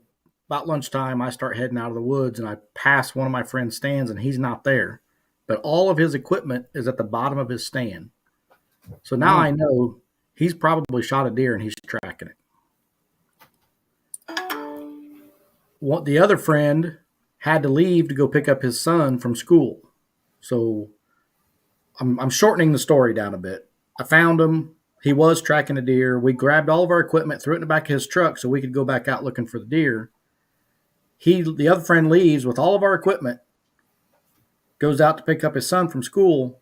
about lunchtime I start heading out of the woods and I pass one of my friend's stands and he's not there. But all of his equipment is at the bottom of his stand. So now I know he's probably shot a deer and he's tracking it. The other friend had to leave to go pick up his son from school. So I'm shortening the story down a bit. I found him. He was tracking a deer. We grabbed all of our equipment, threw it in the back of his truck so we could go back out looking for the deer. The other friend leaves with all of our equipment, goes out to pick up his son from school.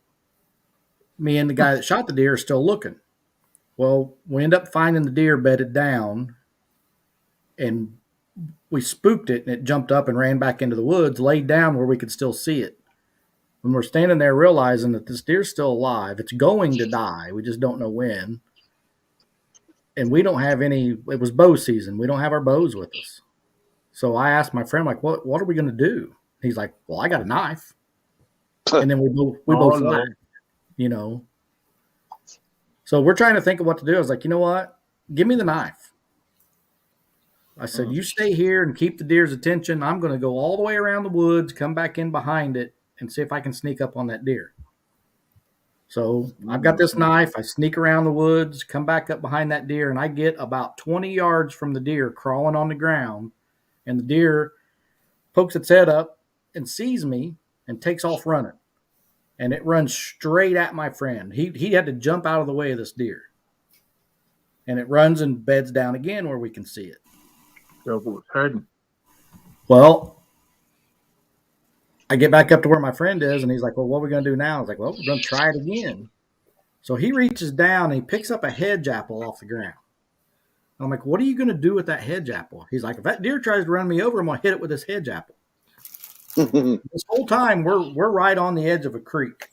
Me and the guy that shot the deer are still looking. Well, we end up finding the deer bedded down, and we spooked it, and it jumped up and ran back into the woods, laid down where we could still see it. When we're standing there realizing that this deer's still alive, it's going to die. We just don't know when. And we don't have it was bow season. We don't have our bows with us. So I asked my friend, like, what are we going to do? He's like, well, I got a knife. And then we both laughed, So we're trying to think of what to do. I was like, you know what? Give me the knife. I said, you stay here and keep the deer's attention. I'm going to go all the way around the woods, come back in behind it, and see if I can sneak up on that deer. So I've got this knife. I sneak around the woods, come back up behind that deer, and I get about 20 yards from the deer crawling on the ground. And the deer pokes its head up and sees me and takes off running. And it runs straight at my friend. He had to jump out of the way of this deer. And it runs and beds down again where we can see it. So it was hurting. Well, I get back up to where my friend is, and he's like, well, what are we going to do now? I was like, well, we're going to try it again. So he reaches down, and he picks up a hedge apple off the ground. I'm like, what are you going to do with that hedge apple? He's like, if that deer tries to run me over, I'm going to hit it with this hedge apple. This whole time, we're right on the edge of a creek.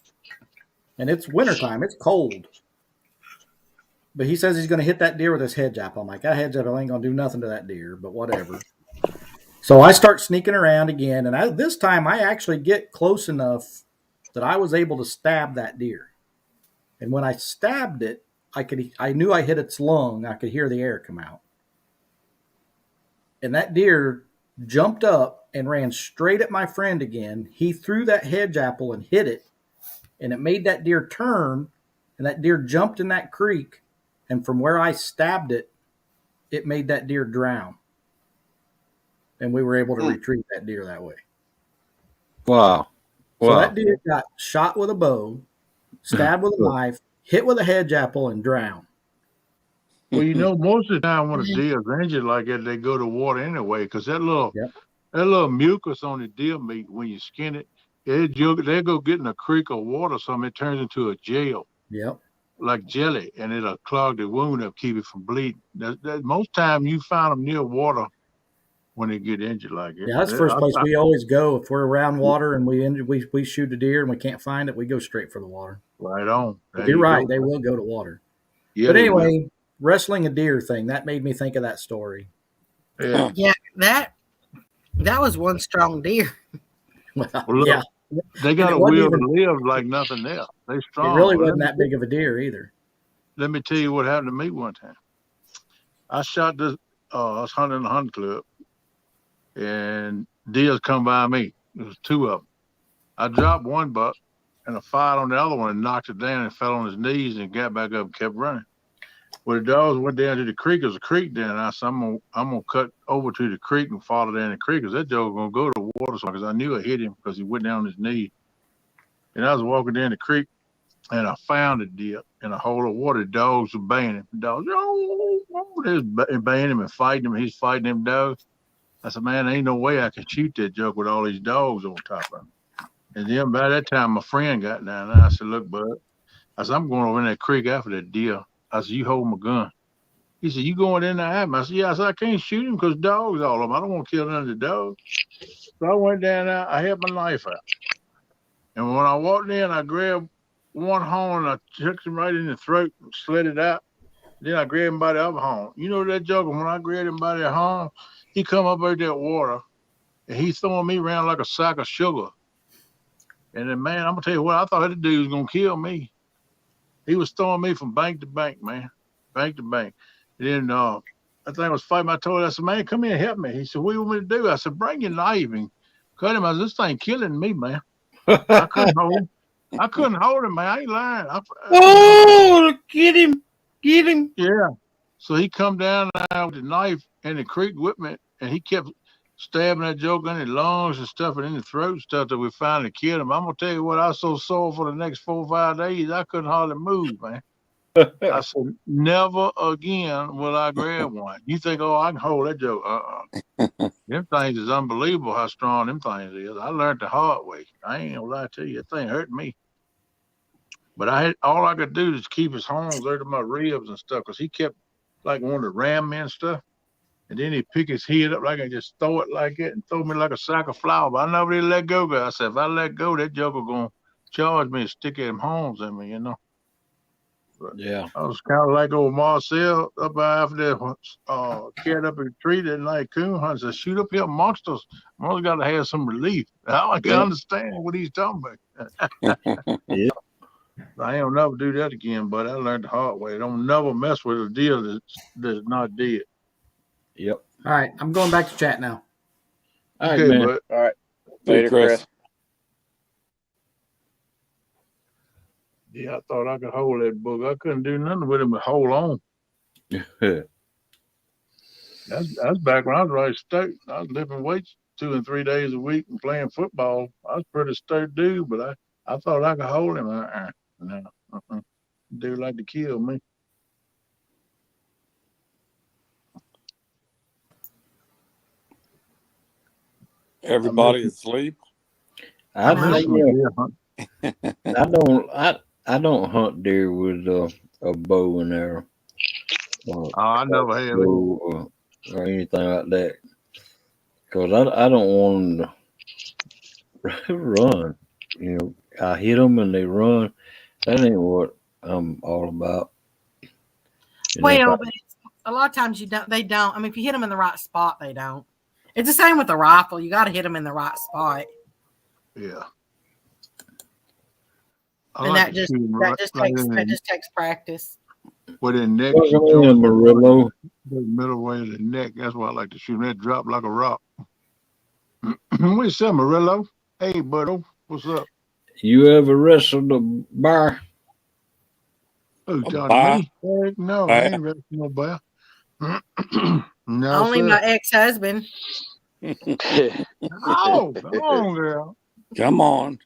And it's wintertime. It's cold. But he says he's going to hit that deer with his hedge apple. I'm like, that hedge apple ain't going to do nothing to that deer, but whatever. So I start sneaking around again. And this time, I actually get close enough that I was able to stab that deer. And when I stabbed it, I knew I hit its lung. I could hear the air come out. And that deer jumped up and ran straight at my friend again. He threw that hedge apple and hit it, and it made that deer turn, and that deer jumped in that creek. And from where I stabbed it, it made that deer drown. And we were able to retrieve that deer that way. Wow. So that deer got shot with a bow, stabbed with a knife, hit with a hedge apple, and drowned. Well, you know, most of the time when a deer is injured like that, they go to water anyway, because that little mucus on the deer meat, when you skin it, they go get in a creek or water, something, it turns into a gel. Yep. Like jelly, and it'll clog the wound up, keep it from bleeding. Most time you find them near water when they get injured like that. Yeah, that's the first place we always go. If we're around water and we shoot a deer and we can't find it, we go straight for the water. Right on. But you're right, they will go to water. Yeah, but anyway, wrestling a deer thing, that made me think of that story. Yeah, that was one strong deer. Well, look, yeah. They got a will to live like nothing else. They strong. It really wasn't that big of a deer either. Let me tell you what happened to me one time. I shot this, I was hunting in a hunt club, and deers come by me. There was two of them. I dropped one buck, and I fired on the other one and knocked it down and fell on his knees and got back up and kept running. Well, the dogs went down to the creek. There's a creek down. I said, I'm gonna cut over to the creek and follow down the creek, because that dog was gonna go to the water, because I knew I hit him because he went down on his knee. And I was walking down the creek, and I found a deer in a hole of water. The dogs were baying him. The dogs, they was baying him and fighting him. He's fighting them dogs. I said, man, there ain't no way I can shoot that joke with all these dogs on top of him. And then by that time, my friend got down, and I said, look, bud, I said, I'm going over in that creek after that deer. I said, you hold my gun. He said, you going in there at him? I said, yeah. I said, I can't shoot him because dogs, all of them. I don't want to kill none of the dogs. So I went down there. I had my knife out. And when I walked in, I grabbed one horn, and I took him right in the throat and slid it out. Then I grabbed him by the other horn. You know that joker, when I grabbed him by the horn, he come up out that water, and he throwing me around like a sack of sugar. And then, man, I'm going to tell you what, I thought that dude was going to kill me. He was throwing me from bank to bank, man, bank to bank. And then I think I was fighting. I told him, I said, man, come here and help me. He said, what do you want me to do? I said, bring your knife and cut him. I said, this thing killing me, man. I couldn't hold him. I couldn't hold him, man. I ain't lying. Oh, get him. Get him. Yeah. So he come down there with the knife in the creek with me, and he kept stabbing that joke in his lungs and stuff and in the throat and stuff till we finally killed him. I'm going to tell you what, I was so sore for the next 4 or 5 days, I couldn't hardly move, man. I said, never again will I grab one. You think, oh, I can hold that joke. Them things is unbelievable how strong them things is. I learned the hard way. I ain't gonna lie to you. That thing hurt me. But all I could do is keep his horns under my ribs and stuff, because he kept like wanting to ram me and stuff. And then he'd pick his head up like and just throw it like that and throw me like a sack of flour. But I never did let go. I said, if I let go, that joker going to charge me and stick them horns in me, you know. But yeah. I was kind of like old Marcel up after that cat up in the tree that night coon hunting. Said, shoot up here amongst us. I got to have some relief. I can understand what he's talking about. Yeah. I ain't gonna never do that again, but I learned the hard way. Don't never mess with a deer that's not dead. Yep. All right, I'm going back to chat now. All right, Okay, man. bud. All right. Hey, Later, Chris. Yeah, I thought I could hold that book. I couldn't do nothing with him but hold on. That's back when I was right stoked. I was lifting weights 2 and 3 days a week and playing football. I was pretty stoked dude, but I thought I could hold him. No. Dude like to kill me. Everybody asleep? I don't hunt deer with a bow and arrow. I never have or anything like that, because I don't want them to run. You know, I hit them and they run. That ain't what I'm all about. Well, but a lot of times they don't. I mean, if you hit them in the right spot, they don't. It's the same with the rifle. You got to hit them in the right spot. Yeah. I And like that to just shoot them that just right takes in that the, just takes practice. where their neck Welcome in, joint, Amarillo. the middle way of the neck. That's why I like to shoot them. They drop like a rock. What's up, Amarillo? Hey, buddo. What's up? You ever wrestled a bar? Oh, A Johnny, bye. me? Heck no, I Bye. ain't wrestling no bear. No, Only sir. my ex-husband. Oh, come on, girl. Come on.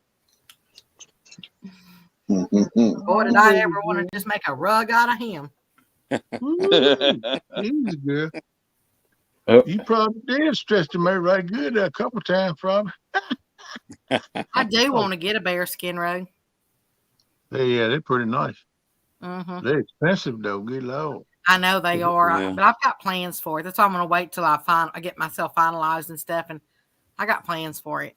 Boy, did I ever want to just make a rug out of him. Woo, easy, girl. Oh, You probably did stretch the mate right good there a couple times, probably. I do want to get a bearskin rug. Yeah, they're pretty nice. Hmm They're expensive though. Good lord. I know they are, Yeah. but I've got plans for it. That's why I'm going to wait till I get myself finalized and stuff, and I got plans for it.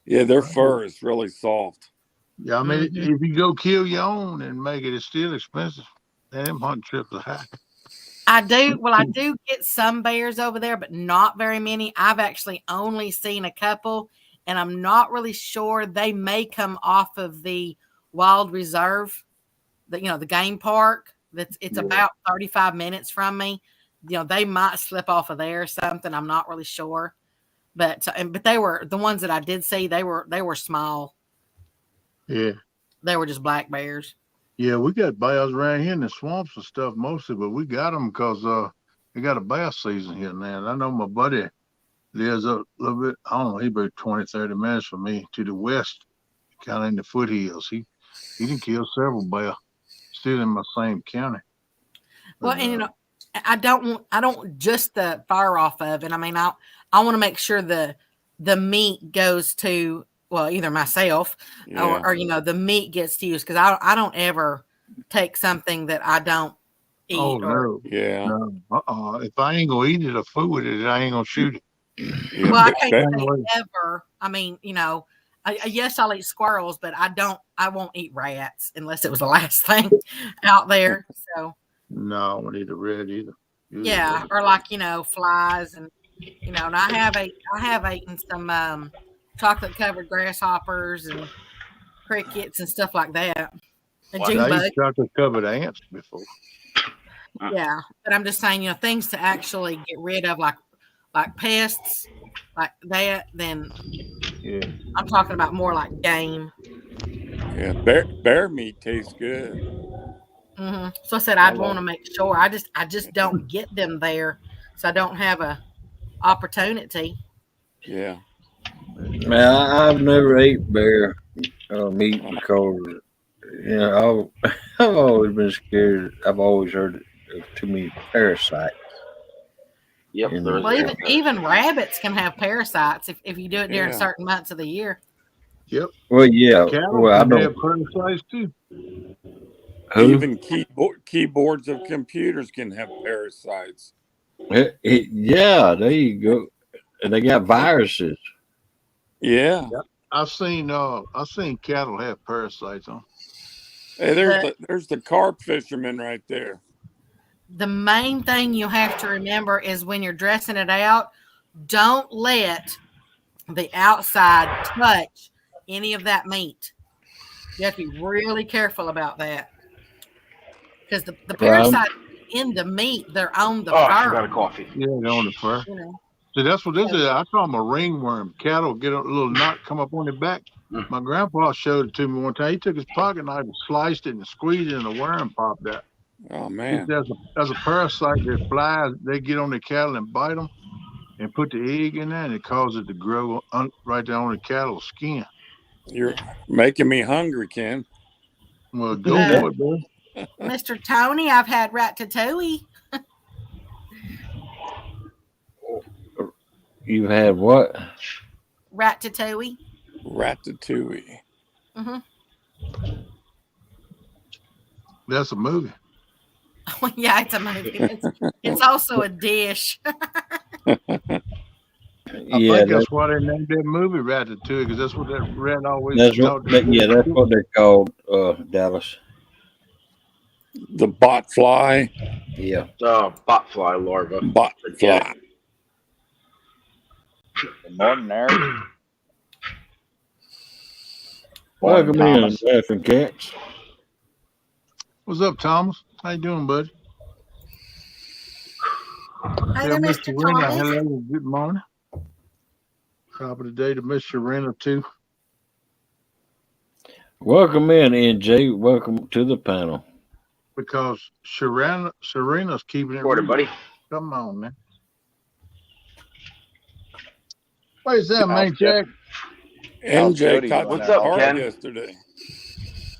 Yeah, their fur is really soft. Yeah, I mean, Mhm. if you go kill your own and make it, it's still expensive. And them hunting trips are high. I do get some bears over there, but not very many. I've actually only seen a couple, and I'm not really sure. They may come off of the wild reserve, the game park. It's about 35 minutes from me. They might slip off of there or something. I'm not really sure. But they were the ones that I did see, they were small. Yeah. They were just black bears. Yeah, we got bears around here in the swamps and stuff mostly, but we got them because they got a bear season here now. And I know my buddy lives a little bit, I don't know, he about 20, 30 minutes from me to the west, kind of in the foothills. He done killed several bears, still in my same county. Well, and I don't want just the fur off of it. I mean, I want to make sure the meat goes to, well, either myself Yeah. or the meat gets to use, because I don't ever take something that I don't eat. Oh, no. Yeah. No. If I ain't going to eat it or fool with it, I ain't going to shoot it. Yeah. Well, I can't Be- say ever. I mean, yes, I'll eat squirrels, but I won't eat rats unless it was the last thing out there. So No, I don't eat a red either. yeah, or like flies, and and I have eaten some chocolate covered grasshoppers and crickets and stuff like that. And June I bug. eat chocolate covered ants before. Yeah, but I'm just saying, things to actually get rid of, like pests, like that. Then Yeah. I'm talking about more like game. Yeah. Bear meat tastes good. Hmm So I said I'd want to make sure. I just don't get them there, so I don't have a opportunity. Yeah. man, I've never ate bear meat because I've always been scared. I've always heard of too many parasites. Yep, in there is Well, the- even rabbits can have parasites if you do it during Yeah. certain months of the year. Yep. Well, yeah. Cattle Well, I can have don't. parasites too. Who? Even keyboards of computers can have parasites. Yeah, there you go. And they got viruses. Yeah. I've seen cattle have parasites on. Hey, there's the carp fisherman right there. The main thing you have to remember is when you're dressing it out, don't let the outside touch any of that meat. You have to be really careful about that, because the parasites in the meat, they're on the Oh, fur. I got a coffee. Yeah, they're on the fur. So that's what this is. I call them a ringworm. Cattle get a little knot come up on their back. My grandpa showed it to me one time. He took his pocket knife and sliced it and squeezed it, and a worm popped out. Oh man. There's a parasite that flies. They get on the cattle and bite them, and put the egg in there, and it causes it to grow right there on the cattle's skin. You're making me hungry, Ken. Well, go for it, bro. Mr. Tony, I've had ratatouille. You've had what? Ratatouille. Ratatouille. Mm-hmm. That's a movie. Yeah, it's a movie. It's also a dish. I think that's why they named that movie Ratatouille, because that's what that rat always talked about. Yeah, that's what they're called, Dallas. The bot fly. Yeah. Bot fly larva. Bot fly. More than there. Welcome in, Thomas. laughing cats. What's up, Thomas? How you doing, buddy? Hey Tell there, Miss Mr. Serena Thomas. hello. Good morning. Top of the day to Miss Serena too. Welcome in, NJ. Welcome to the panel. Because Serena's keeping it Quarter, real. buddy. Come on, man. Where's that, man, Jack? How's NJ Jody caught doing What's there? up, hard Ken? yesterday.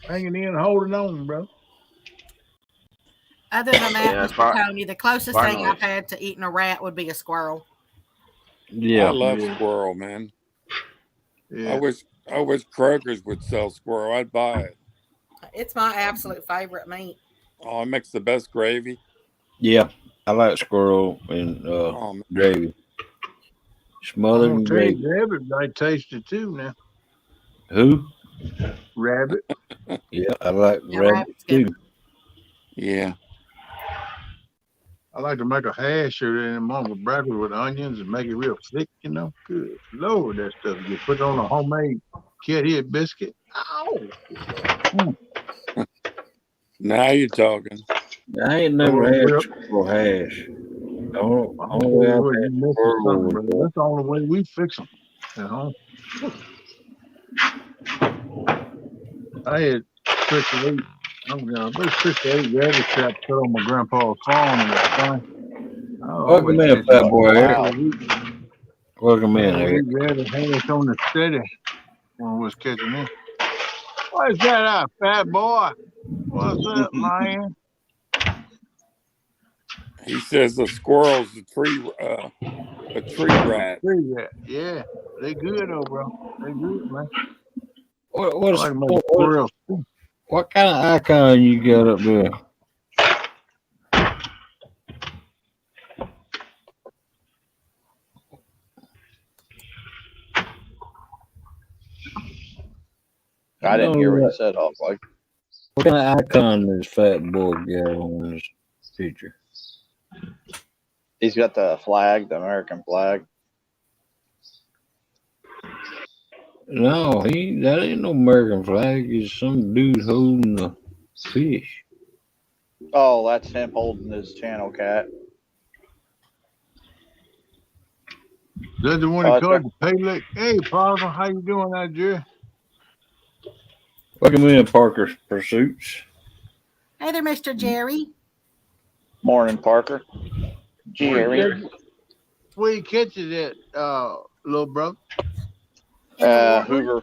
Hanging in, holding on, bro. Other than that, Yeah, Mr. Tony, the closest thing finally. I've had to eating a rat would be a squirrel. Yeah. I love Yeah. squirrel, man. Yeah. I wish Kroger's would sell squirrel. I'd buy it. It's my absolute favorite meat. Oh, it makes the best gravy. Yeah. I like squirrel and Oh, man. gravy. I'm Smothered gonna in tell you, gravy. rabbit might taste it too now. Who? Rabbit. Yeah, I like Yeah, rabbit rabbit's good. too. Yeah. I like to make a hash of it and mama broccoli with onions and make it real thick, you know. Good Lord, that stuff. You put it on a homemade cat head biscuit. Ow! Now you're talking. I ain't never had Well, squirrel hash. I'll Only tell way you I've what, had you missing squirrel something, was brother. That's the only way we fix them at home. I had Chris Lee. I'm gonna Chris Lee rabbit trap put on my grandpa's farm and that thing. Welcome in, fat boy Eric. Welcome in, Eric. We rabbit hash on the steady when we was catching him. What's that up, fat boy? What's up, man? He says the squirrel's a tree rat. Tree rat. Yeah, they good though, bro. They good, man. What, I like my squirrels too. what kind of icon you got up there? I didn't hear what you said. Off like. What kind of icon does Fat Boy got on his picture? He's got the flag, the American flag. No, that ain't no American flag. It's some dude holding a fish. Oh, that's him holding his channel cat. Is that the one that called the pay lake? Hey, Parker, how you doing out there? Welcome in, Parker's Pursuits. Hey there, Mr. Jerry. Morning, Parker. Jerry. Where you catch it at, little brother? Hoover.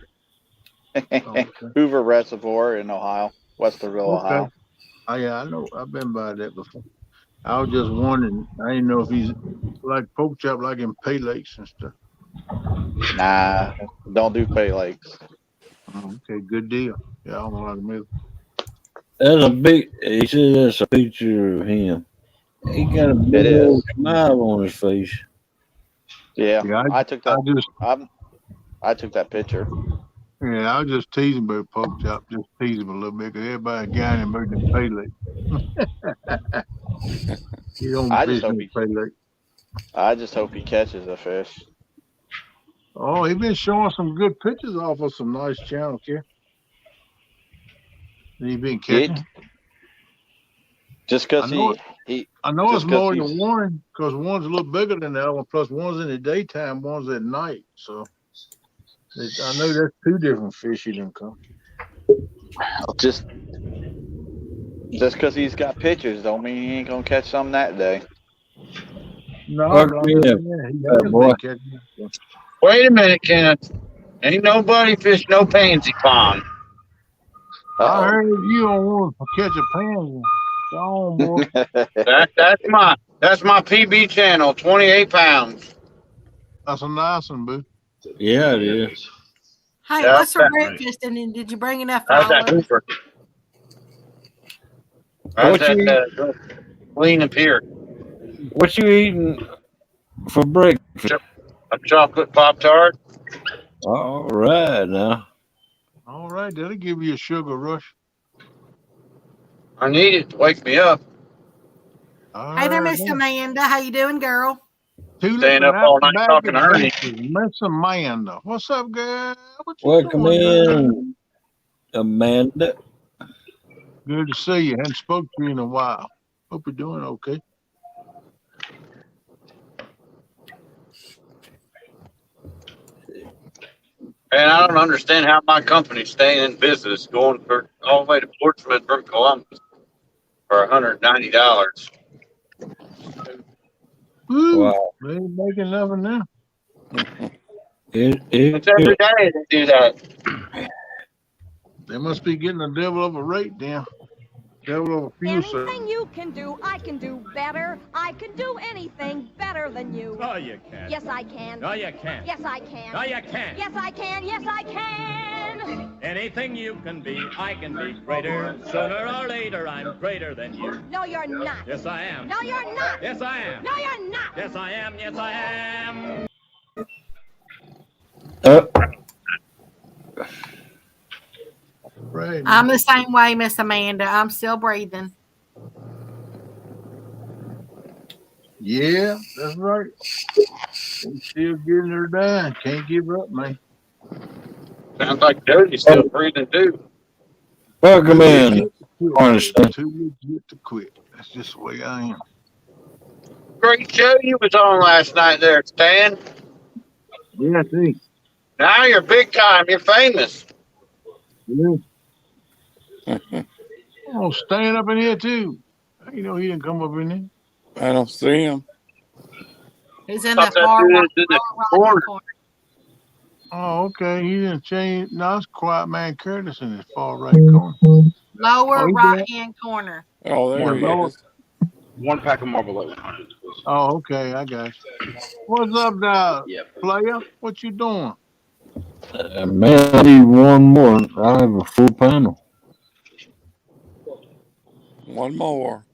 Hoover Reservoir in Ohio, Westerville, Ohio. Oh, yeah, I know. I've been by that before. I was just wondering. I didn't know if he's like pork chop, like in pay lakes and stuff. Nah, don't do pay lakes. Oh, okay, good deal. Yeah, I don't like milk. That's a big. He said that's a picture of him. He got a big old smile on his face. Yeah, I took that. I took that picture. Yeah, I was just teasing about pork chop, just teasing him a little bit, because everybody got him making them pay lake. He don't fish in pay lake. I just hope he catches a fish. Oh, he's been showing some good pictures off of some nice channels here. He been catching. Just because I know it's more than one, because one's a little bigger than the other one, plus one's in the daytime, one's at night. So I know that's two different fish he done come. Just because he's got pictures don't mean he ain't gonna catch some that day. No, wait a minute, Kenneth. Ain't nobody fish no pansy pond. I heard you don't want to catch a pansy. Go on, boy. That's my PB channel, 28 pounds. That's a nice one, boo. Yeah, it is. Hey, what's for breakfast? And then did you bring enough followers? Lean and Pier. What you eating for breakfast? A chocolate Pop-Tart. All right, now. All right, that'll give you a sugar rush. I need it to wake me up. Hey there, Miss Amanda. How you doing, girl? Staying up all night talking to Ernie. Miss Amanda. What's up, girl? Welcome in. Amanda. Good to see you. Hadn't spoke to you in a while. Hope you're doing okay. And I don't understand how my company's staying in business going for all the way to Portsmouth from Columbus for $190. Woo! Wow. They ain't making nothing now. It's every day they do that. They must be getting a devil of a rate then. Devil of a few. Anything you can do, I can do better. I can do anything better than you. No, you can't. Yes, I can. No, you can't. Yes, I can. No, you can't. Yes, I can. Yes, I can. Anything you can be, I can be greater. Sooner or later, I'm greater than you. No, you're not. Yes, I am. No, you're not. Yes, I am. No, you're not. Yes, I am. Yes, I am. Right. I'm the same way, Miss Amanda. I'm still breathing. Yeah, that's right. We still getting her done. Can't give up, man. Sounds like Jody's still breathing too. Welcome in. Too legit to quit. That's just the way I am. Great show you was on last night there, Stan. Yeah, see. Now you're big time. You're famous. Yeah. Oh, staying up in here too. You know he didn't come up in there. I don't see him. He's in that far right corner. Oh, okay. He didn't change. No, it's Quiet Man Curtis in his far right corner. Lower right-hand corner. Oh, there he is. One pack of Marble 100. Oh, okay. I got you. What's up, now, player? What you doing? Man, I need one more. I have a full panel. One more.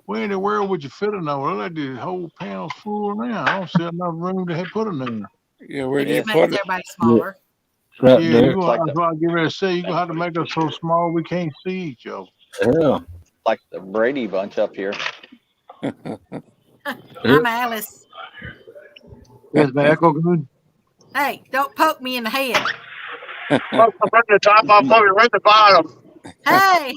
Where in the world would you fit another? Well, like the whole panel's full now. I don't see enough room to put it in there. Yeah, where do you Makes put it? everybody smaller. Right Yeah, there. you're gonna, that's what I get ready to say. You're gonna have to make us so small we can't see each other. Yeah. Like the Brady Bunch up here. I'm Alice. Is the echo good? Hey, don't poke me in the head. From the top, I'll put it right at the bottom. Hey.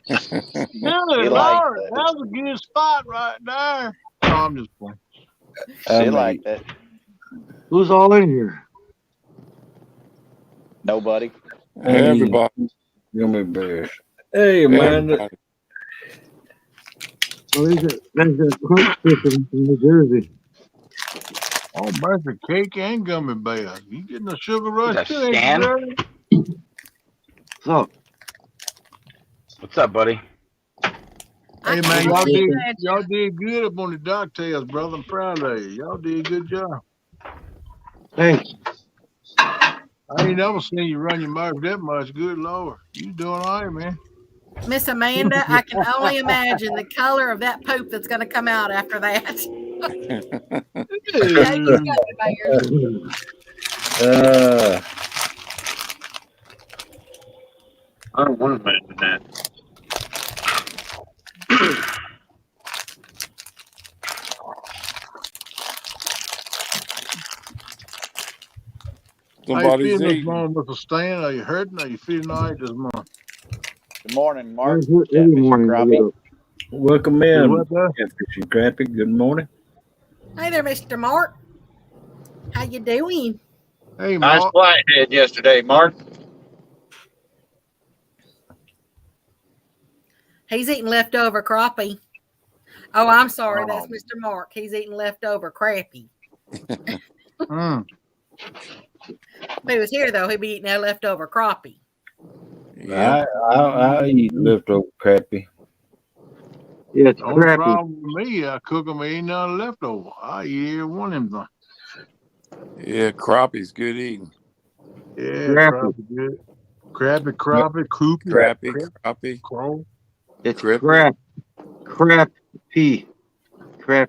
Good Lord, that's a good spot right there. Oh, I'm just playing. She liked it. Who's all in here? Nobody. Everybody. Gummy bears. Hey, Amanda. Oh, that's a quick system from New Jersey. Oh, mercy, cake and gummy bears. You getting a sugar rush too, ain't Stan? you, Jerry? So, What's up, buddy? Hey man, y'all did good up on the DuckTales, brother. I'm proud of you. Y'all did a good job. thanks. I ain't never seen you run your mouth that much. Good Lord. You doing all right, man. Miss Amanda, I can only imagine the color of that poop that's going to come out after that. Yeah, you got it, I don't want to mention that. How you feeling this morning, Mr. Stan? Are you hurting? Are you feeling all right this morning? Good morning, Mark. Every morning. Welcome in. What, Catfishing Crappy. Good morning. Hey there, Mr. Mark. How you doing? Hey, Nice Mark. flathead yesterday, Mark. He's eating leftover crappie. Oh, I'm sorry. That's Mr. Mark. He's eating leftover crappie. If he was here, though, he'd be eating that leftover crappie. Yeah. I eat leftover crappy. Yeah, it's No crappy. problem with me. I cook them, ain't none left over. I eat every one of them. Yeah, crappie's good eating. Yeah, Crappy. crappie good. Crappie, coopy. Crappie. Crow. It's Crippy. crappy.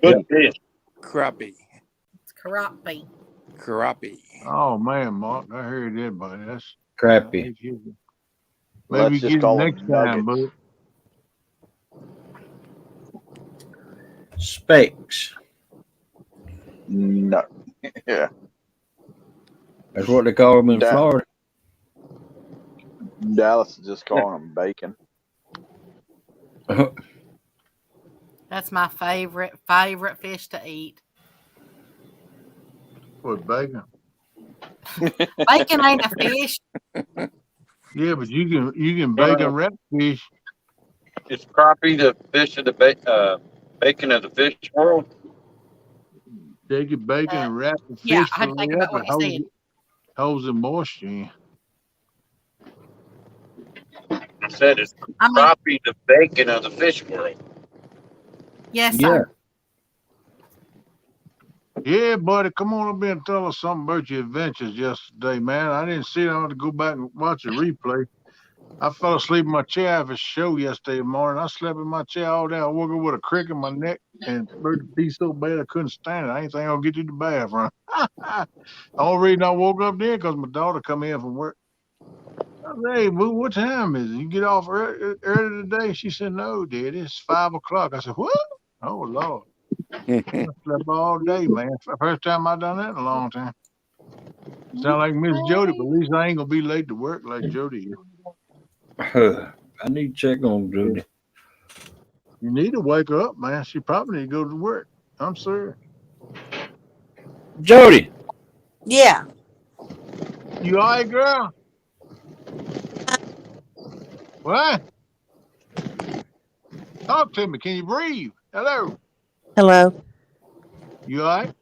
Good fish. Crappie. It's crappie. Crappie. Oh, man, Mark. I heard that, buddy. That's Crappy. Maybe Let's get just it call next them time, nuggets. Specs. No. Yeah. That's what they call them in Florida. Dallas is just calling them bacon. That's my favorite fish to eat. What, bacon? Bacon ain't a fish. Yeah, but you can bacon wrap fish. Is crappie the fish of the bacon of the fish world? They get bacon and wrap the fish Yeah, I had to fillet think up about and what you said. holds the moisture in. I said it's crappie the bacon of the fish world. Yes, sir. Yeah, buddy, come on up here and tell us something about your adventures yesterday, man. I didn't see it. I had to go back and watch a replay. I fell asleep in my chair after a show yesterday morning. I slept in my chair all day. I woke up with a crick in my neck and hurt the piece so bad I couldn't stand it. I ain't think I'll get to the bathroom. The only reason I woke up then because my daughter come in from work. I said, hey, boo, what time is it? You get off early today? She said, no, Daddy, it's 5 o'clock. I said, what? Oh, Lord. I slept all day, man. First time I done that in a long time. Sound like Miss Jody, but at least I ain't gonna be late to work like Jody is. I need to check on Jody. You need to wake her up, man. She probably need to go to work. I'm serious. Jody. Yeah. You all right, girl? What? Talk to me. Can you breathe? Hello. Hello. You all right?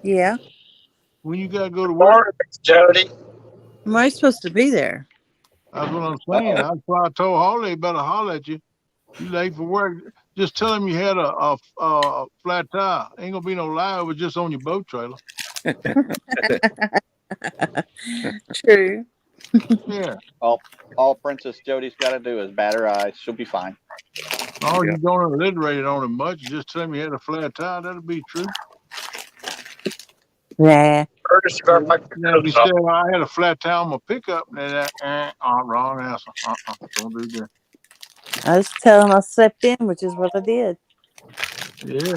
Yeah. When you gotta go to work? Jody. Am I supposed to be there? That's what I'm saying. That's why I told Holly better holler at you. You late for work. Just tell him you had a flat tire. Ain't gonna be no lie. It was just on your boat trailer. True. Yeah. All Princess Jody's got to do is bat her eyes. She'll be fine. Oh, you don't alliterate it on him much. You just tell him you had a flat tire. That'll be true. Yeah. Now, if you say, well, I had a flat tire on my pickup, then wrong answer. Don't do that. I just tell him I slept in, which is what I did. Yeah.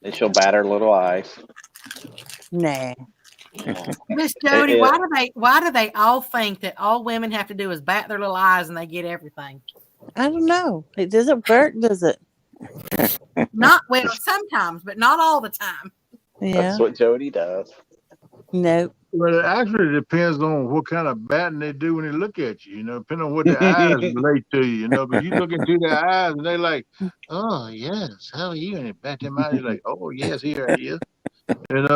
And she'll bat her little eyes. Nah. Miss Jody, why do they all think that all women have to do is bat their little eyes and they get everything? I don't know. It doesn't work, does it? Not well, sometimes, but not all the time. Yeah. That's what Jody does. Nope. Well, it actually depends on what kind of batting they do when they look at you, depending on what their eyes relate to you, because you look into their eyes and they like, oh, yes, how are you? And they bat them eyes, you're like, oh, yes, here he is.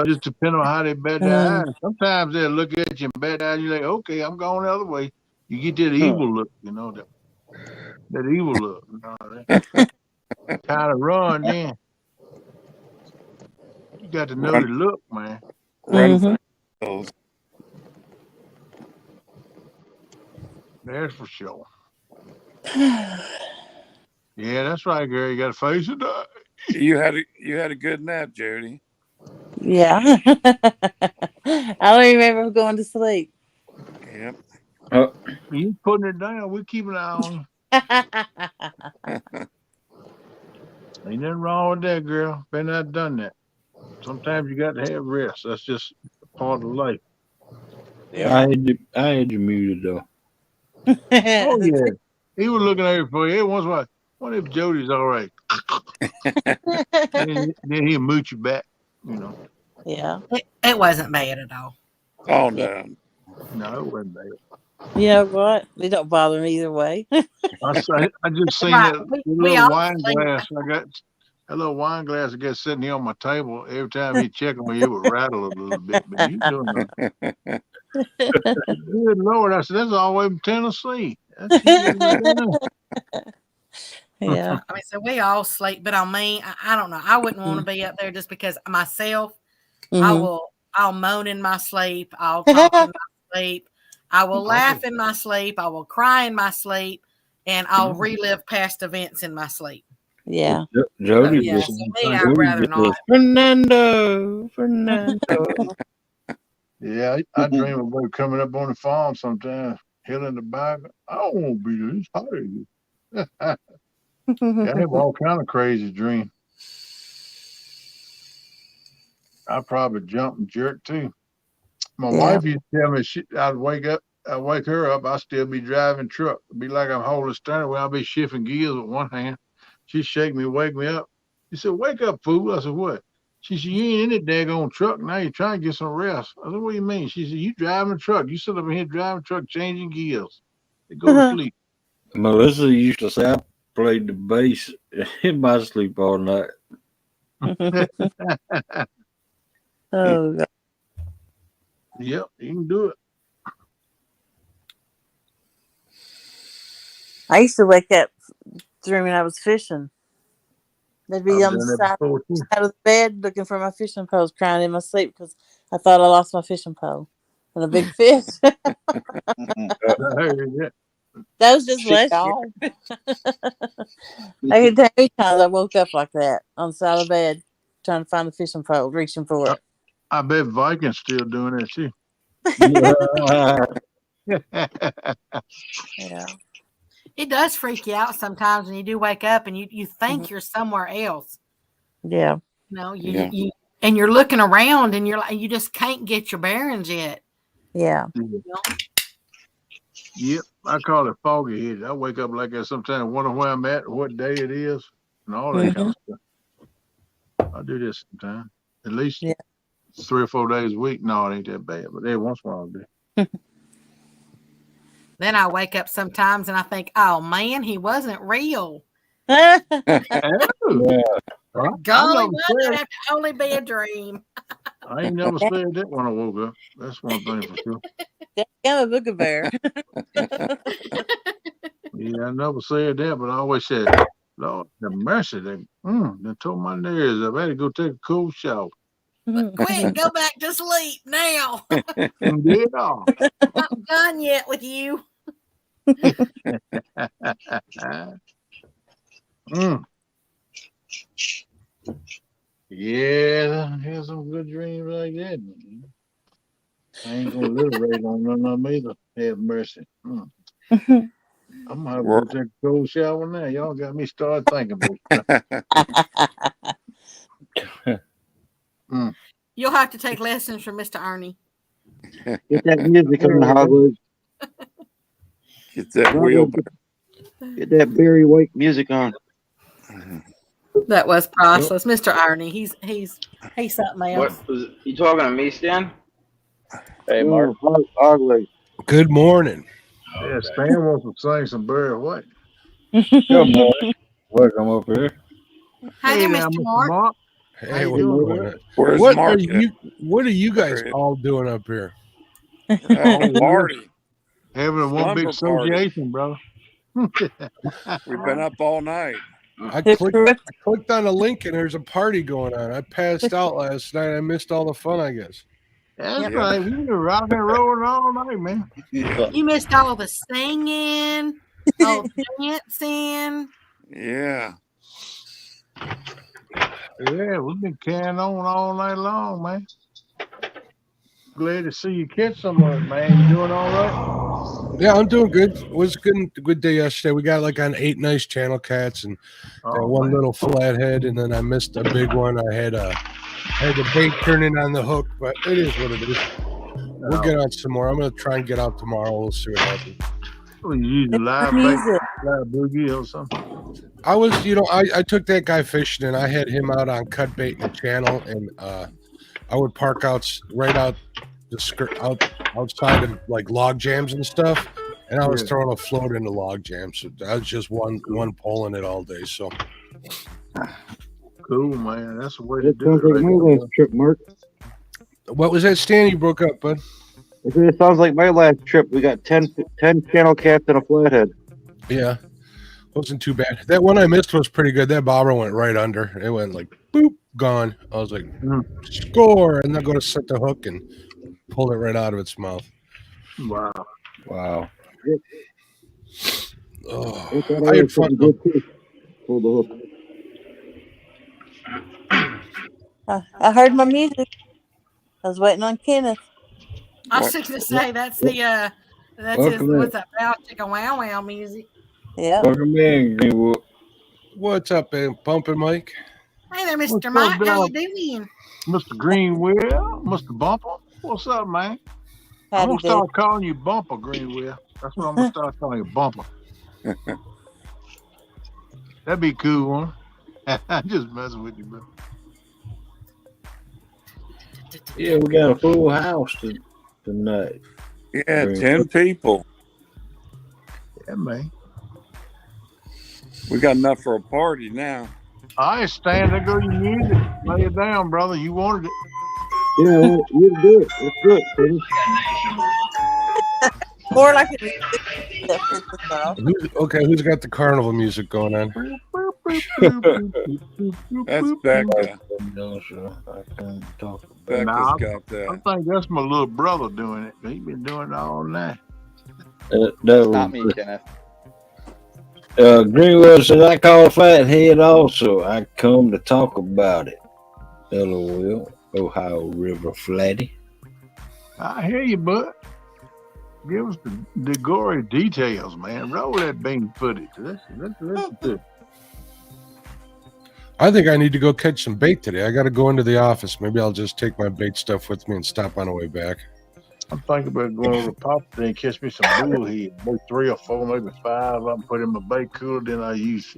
Just depending on how they bat their eyes. Sometimes they'll look at you and bat their eyes, you're like, okay, I'm going the other way. You get that evil look, that evil look. Kind of run then. You got to know the look, man. That's for sure. Yeah, that's right, girl. You got to face it. You had a good nap, Jody. Yeah. I don't remember going to sleep. Yep. You putting it down. We keep an eye on you. Ain't nothing wrong with that, girl. Been not done that. Sometimes you got to have rest. That's just part of life. Yeah. I had you muted though. Oh yeah, he was looking at it for you. Once like, what if Jody's all right? then he'll moot you back. Yeah. It wasn't bad at all. Oh no. No, it wasn't bad. You know what? It don't bother me either way. I just seen Right. that We little all wine think glass. I got that little wine glass. I got sitting here on my table. Every time he check on you, it would rattle a little bit. But you doing it. Good Lord! I said that's all the way from Tennessee. Yeah. I mean, so we all sleep, but on me, I don't know. I wouldn't want to be up there just because myself. I'll moan in my sleep. I'll talk in my sleep. I will laugh in my sleep. I will cry in my sleep, and I'll relive past events in my sleep. Yeah. Jody Yeah, just so me, I'd rather not. Fernando. Yeah, I dream about coming up on the farm sometimes, hilling the back. I don't want to be there. It's hot here. I have all kind of crazy dreams. I probably jump and jerk too. My Yeah. wife used to tell me I'd wake her up, I'd still be driving truck. It'd be like I'm holding steering wheel, I'll be shifting gears with one hand. She'd shake me, wake me up. She said, "Wake up, fool." I said, "What?" She said, "You ain't in that daggone truck. Now you're trying to get some rest." I said, "What do you mean?" She said, "You driving a truck. You sit up in here driving a truck, changing gears. They go to sleep." Melissa used to say I played the bass in my sleep all night. Oh, God. Yep, you can do it. I used to wake up dreaming I was fishing. They'd be I've on the done that side before too. of the bed looking for my fishing poles, crying in my sleep because I thought I lost my fishing pole and a big fish. That was just last year. I can tell you times I woke up like that on the side of the bed trying to find the fishing pole, reaching for it. I bet Viking's still doing that too. Yeah. It does freak you out sometimes when you do wake up and you think you're somewhere else. Yeah. You know, you and you're looking around and you just can't get your bearings yet. Yeah. You know? Yep, I call it foggy headed. I wake up like that sometimes, wonder where I'm at, what day it is, and all that kind of stuff. I do this sometimes, at least 3 or 4 days a week. No, it ain't that bad, but every once in a while I do. Then I wake up sometimes and I think, oh man, he wasn't real. Oh, Golly, why did that have to only be a dream? I ain't never said that when I woke up. That's one thing for sure. I'm a booger bear. Yeah, I never said that, but I always said, "Lord, the mercy, they tore my nerves up. I had to go take a cold shower." Quick, go back to sleep now. Yeah. Not done yet with you. Yeah, I had some good dreams like that. I ain't gonna liberate on none of them either. Have mercy. I'm gonna have to go take a cold shower now. Y'all got me started thinking about stuff. You'll have to take lessons from Mr. Ernie. Get that music on, Hogwarts. Get that wheelbarrow. Get that Barry White music on. That was priceless, Mr. Ernie. He's something else. What was you talking to me, Stan? Hey, Mark. Ugly. Good morning. Yeah, Stan wants to sing some Barry White. Good morning. Welcome up here. Hey there, Mr. Mark. Hey, what's going on? Where's what Mark are what are you guys all doing up here? Party. Having one big Slumber party. association, brother. We've been up all night. I clicked on a link and there's a party going on. I passed out last night. I missed all the fun, I guess. That's right. We were rocking and rolling all night, man. You missed all the singing, all the dancing. Yeah. Yeah, we've been carrying on all night long, man. Glad to see you catch some of it, man. You doing all right? Yeah, I'm doing good. It was a good day yesterday. We got like on 8 nice channel cats and one little flathead, and then I missed a big one. I had the bait turning on the hook, but it is what it is. We'll get out some more. I'm gonna try and get out tomorrow. We'll see what happens. We use a live bait, live boogie or something. I was, I took that guy fishing and I had him out on cut bait in the channel, and I would park right out the outside of like log jams and stuff, and I was throwing a float into log jams. So I was just one pulling it all day. So cool, man. That's the way to do Sounds it. like my last trip, Mark. What was that, Stan? You broke up, bud. It sounds like my last trip. We got 10 channel cats and a flathead. Yeah, wasn't too bad. That one I missed was pretty good. That bobber went right under. It went like boop, gone. I was like, score, and then go to set the hook and pulled it right out of its mouth. Wow. Oh, I had fun. Pull the hook. I heard my music. I was waiting on Kenneth. I was just gonna say that's his what's that bow chicka wow wow music. Yeah. Welcome in, Greenwood. What's up, man? Bumping Mike? Hey there, Mr. What's up, Mike. How you dog? doing? Mr. Greenwell, Mr. Bumper. What's up, man? I'm Howdy, gonna Dick. start calling you Bumper, Greenwell. That's what I'm gonna start calling you, Bumper. That'd be cool, huh? I'm just messing with you, bro. Yeah, we got a full house tonight. Yeah, 10 people. Yeah, man. We got enough for a party now. All right, Stan, there go your music. Lay it down, brother. You wanted it. Yeah, well, you can do it. Let's do it, Curtis. More like it. Who's got the carnival music going on? That's Becca. Becca's Nah, got that. I think that's my little brother doing it. He been doing it all night. Not me, Kenneth. Greenwell said, I call Flathead also. I come to talk about it. LOL. Ohio River Flatty. I hear you, bud. Give us the gory details, man. Roll that bean footage. Let's listen to it. I think I need to go catch some bait today. I got to go into the office. Maybe I'll just take my bait stuff with me and stop on the way back. I'm thinking about going over to Pop today and catch me some bullhead. Maybe 3 or 4, maybe 5. I can put in my bait cooler. Then I use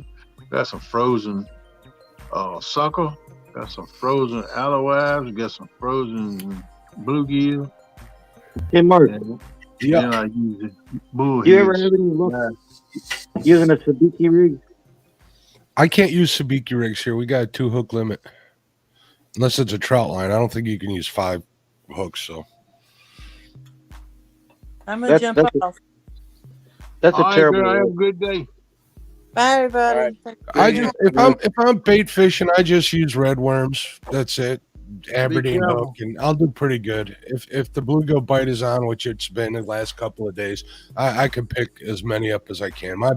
got some frozen sucker. Got some frozen aloes. Got some frozen bluegill. Hey, Mark. Yeah. Then I use the bullhead. You ever have any luck using a sabiki rig? I can't use sabiki rigs here. We got a 2-hook limit. Unless it's a trout line. I don't think you can use 5 hooks, so. I'm going to jump off. That's a terrible girl, have a good day. Bye, everybody. I just if I'm bait fishing, I just use red worms. That's it. Aberdeen hook, and I'll do pretty good. If the bluegill bite is on, which it's been the last couple of days, I can pick as many up as I can. My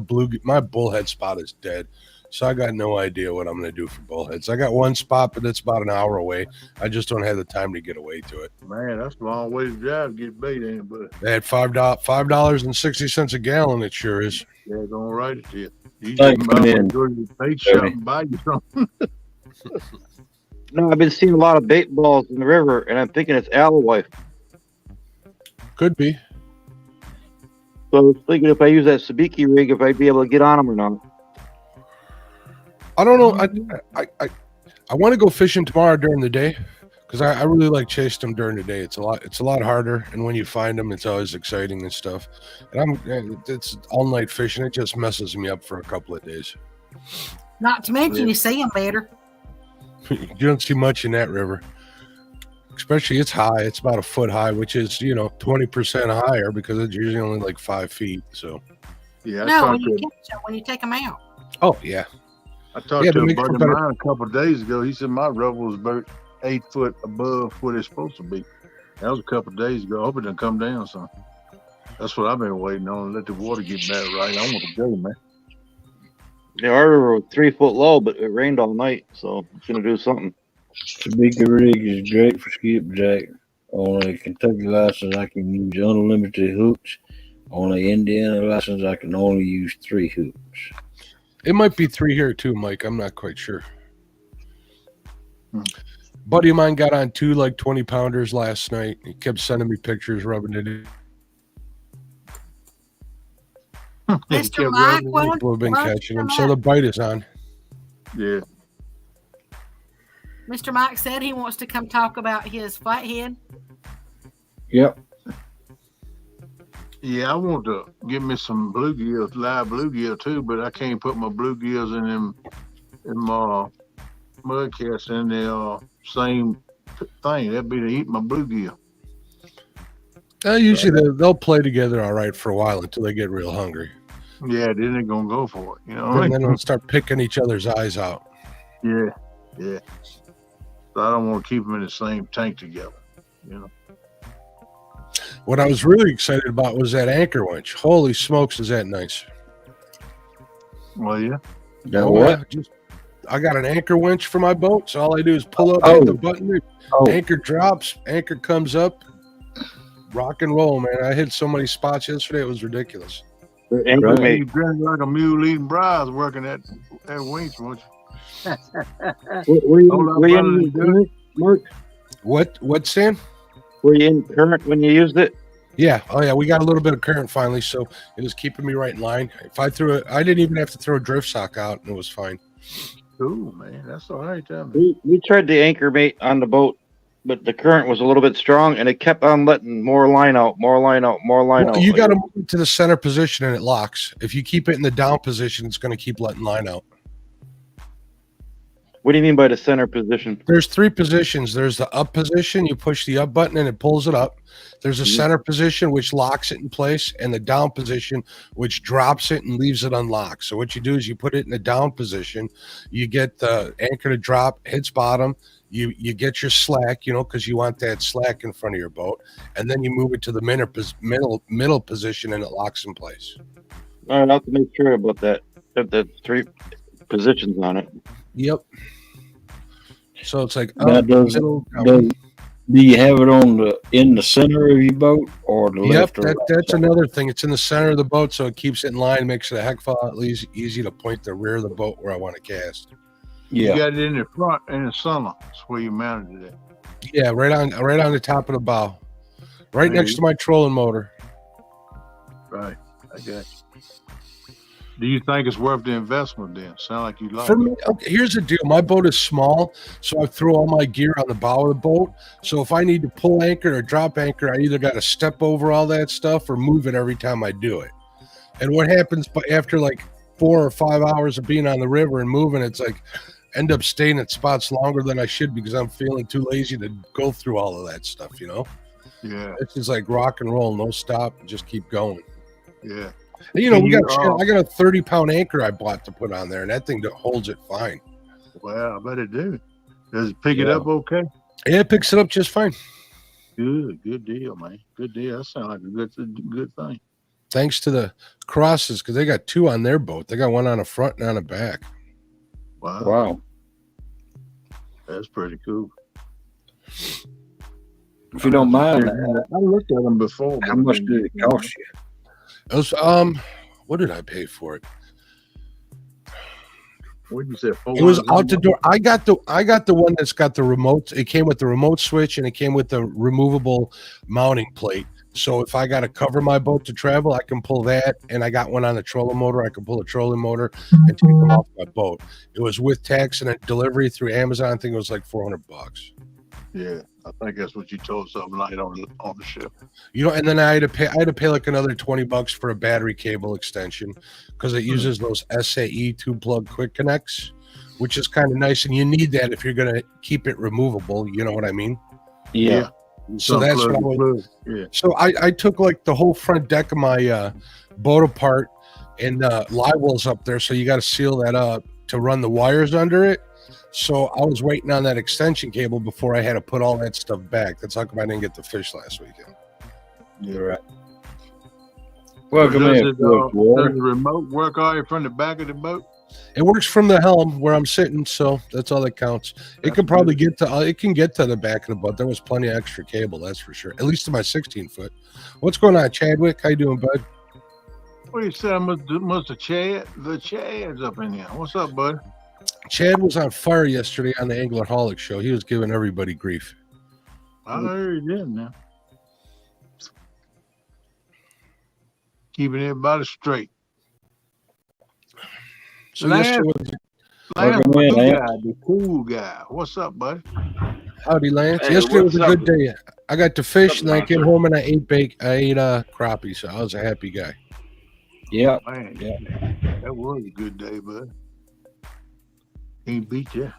bullhead spot is dead, so I got no idea what I'm going to do for bullheads. I got one spot, but it's about an hour away. I just don't have the time to get away to it. Man, that's a long way to drive to get bait, ain't it, buddy? They had $5.60 a gallon. It sure is. Yeah, gonna write it to you. You Thanks, just might man. go to the bait shop and buy you something. No, I've been seeing a lot of bait balls in the river, and I'm thinking it's aloe. Could be. So I was thinking if I use that sabiki rig, if I'd be able to get on them or not. I don't know. I want to go fishing tomorrow during the day because I really like chasing them during the day. It's a lot harder, and when you find them, it's always exciting and stuff. And it's all night fishing. It just messes me up for a couple of days. Not to mention you see them better. You don't see much in that river, especially it's high. It's about a foot high, which is 20% higher because it's usually only like 5 feet. So yeah, no, when you take them out. Oh yeah. I talked to a buddy of mine a couple of days ago. He said my rubber was about 8 foot above what it's supposed to be. That was a couple of days ago. I hope it doesn't come down some. That's what I've been waiting on. Let the water get back right. I want to go, man. Yeah, our river was 3 foot low, but it rained all night, so it's gonna do something. Sabiki rig is great for skipjack. On a Kentucky license, I can use unlimited hooks. On an Indiana license, I can only use 3 hooks. It might be 3 here too, Mike. I'm not quite sure. Buddy of mine got on 2 like 20-pounders last night. He kept sending me pictures, rubbing it in. Mr. Mike, People have been catching them, so the bite is on. Yeah. Mr. Mike said he wants to come talk about his flathead. Yep. Yeah, I want to get me some bluegills, live bluegill too, but I can't put my bluegills in my mudcats in the same thing. That'd be to eat my bluegill. Usually they'll play together all right for a while until they get real hungry. Yeah, then they're gonna go for it. And then they'll start picking each other's eyes out. Yeah. So I don't want to keep them in the same tank together. What I was really excited about was that anchor winch. Holy smokes, is that nice? Well, yeah. I got an anchor winch for my boat, so all I do is pull up, hit the button, anchor drops, anchor comes up, rock and roll, man. I hit so many spots yesterday, it was ridiculous. You drink like a mule eating browse working that winch, won't you? Were you Mark? What, Stan? Were you in current when you used it? Yeah. Oh yeah, we got a little bit of current finally, so it was keeping me right in line. If I threw it, I didn't even have to throw a drift sock out, and it was fine. Cool, man. That's all right, tell me. We tried the anchor mate on the boat, but the current was a little bit strong, and it kept on letting more line out. You got to move it to the center position, and it locks. If you keep it in the down position, it's going to keep letting line out. What do you mean by the center position? There's 3 positions. There's the up position. You push the up button and it pulls it up. There's a center position, which locks it in place, and the down position, which drops it and leaves it unlocked. So what you do is you put it in the down position. You get the anchor to drop, hits bottom. You get your slack, because you want that slack in front of your boat. And then you move it to the middle position, and it locks in place. All right, I'll have to make sure about that. Have the 3 positions on it. Yep. So it's like Now, do you have it in the center of your boat or the left? Or that's another thing. It's in the center of the boat, so it keeps it in line, makes it a heck of a lot easy to point the rear of the boat where I want to cast. Yeah. You got it in the front in the center. That's where you mounted it. Yeah, right on the top of the bow, right next to my trolling motor. Right, I got you. Do you think it's worth the investment then? Sound like you like For it. me, okay, here's the deal. My boat is small, so I throw all my gear on the bow of the boat. So if I need to pull anchor or drop anchor, I either got to step over all that stuff or move it every time I do it. And what happens after like 4 or 5 hours of being on the river and moving, it's like end up staying at spots longer than I should because I'm feeling too lazy to go through all of that stuff, Yeah. It's just like rock and roll, no stop, just keep going. Yeah. And, I got a 30-pound anchor I bought to put on there, and that thing holds it fine. Well, I bet it do. Does it pick it up okay? Yeah, it picks it up just fine. Good deal, man. Good deal. That sounds like a good thing. Thanks to the crosses, because they got 2 on their boat. They got one on the front and on the back. Wow. That's pretty cool. If you don't mind, I looked at them before. How much did it cost you? It was what did I pay for it? What did you say? It was out the door. I got the one that's got the remote. It came with the remote switch and it came with the removable mounting plate. So if I got to cover my boat to travel, I can pull that. And I got one on the trolling motor. I can pull a trolling motor and take them off my boat. It was with tax and a delivery through Amazon. I think it was like $400. Yeah, I think that's what you told something like on the ship. And then I had to pay like another $20 for a battery cable extension because it uses those SAE 2-plug quick connects, which is kind of nice. And you need that if you're going to keep it removable. You know what I mean? Yeah. So that's what I was. Yeah. So I took like the whole front deck of my boat apart and live wells up there. So you got to seal that up to run the wires under it. So I was waiting on that extension cable before I had to put all that stuff back. That's how come I didn't get the fish last weekend. You're right. Welcome in. Does the remote work all right from the back of the boat? It works from the helm where I'm sitting, so that's all that counts. It can probably get to the back of the boat. There was plenty of extra cable, that's for sure. At least to my 16-foot. What's going on, Chadwick? How you doing, bud? What you said? Must have the Chad's up in here. What's up, bud? Chad was on fire yesterday on the Anglerholic show. He was giving everybody grief. I heard he did now. Keeping everybody straight. So Lance, the cool guy. What's up, buddy? Howdy, Lance. Hey, yesterday was a what's good day. I got to fish, and I came home and I ate crappie, so I was a happy guy. Yeah. Man, that was a good day, bud. Can't beat you.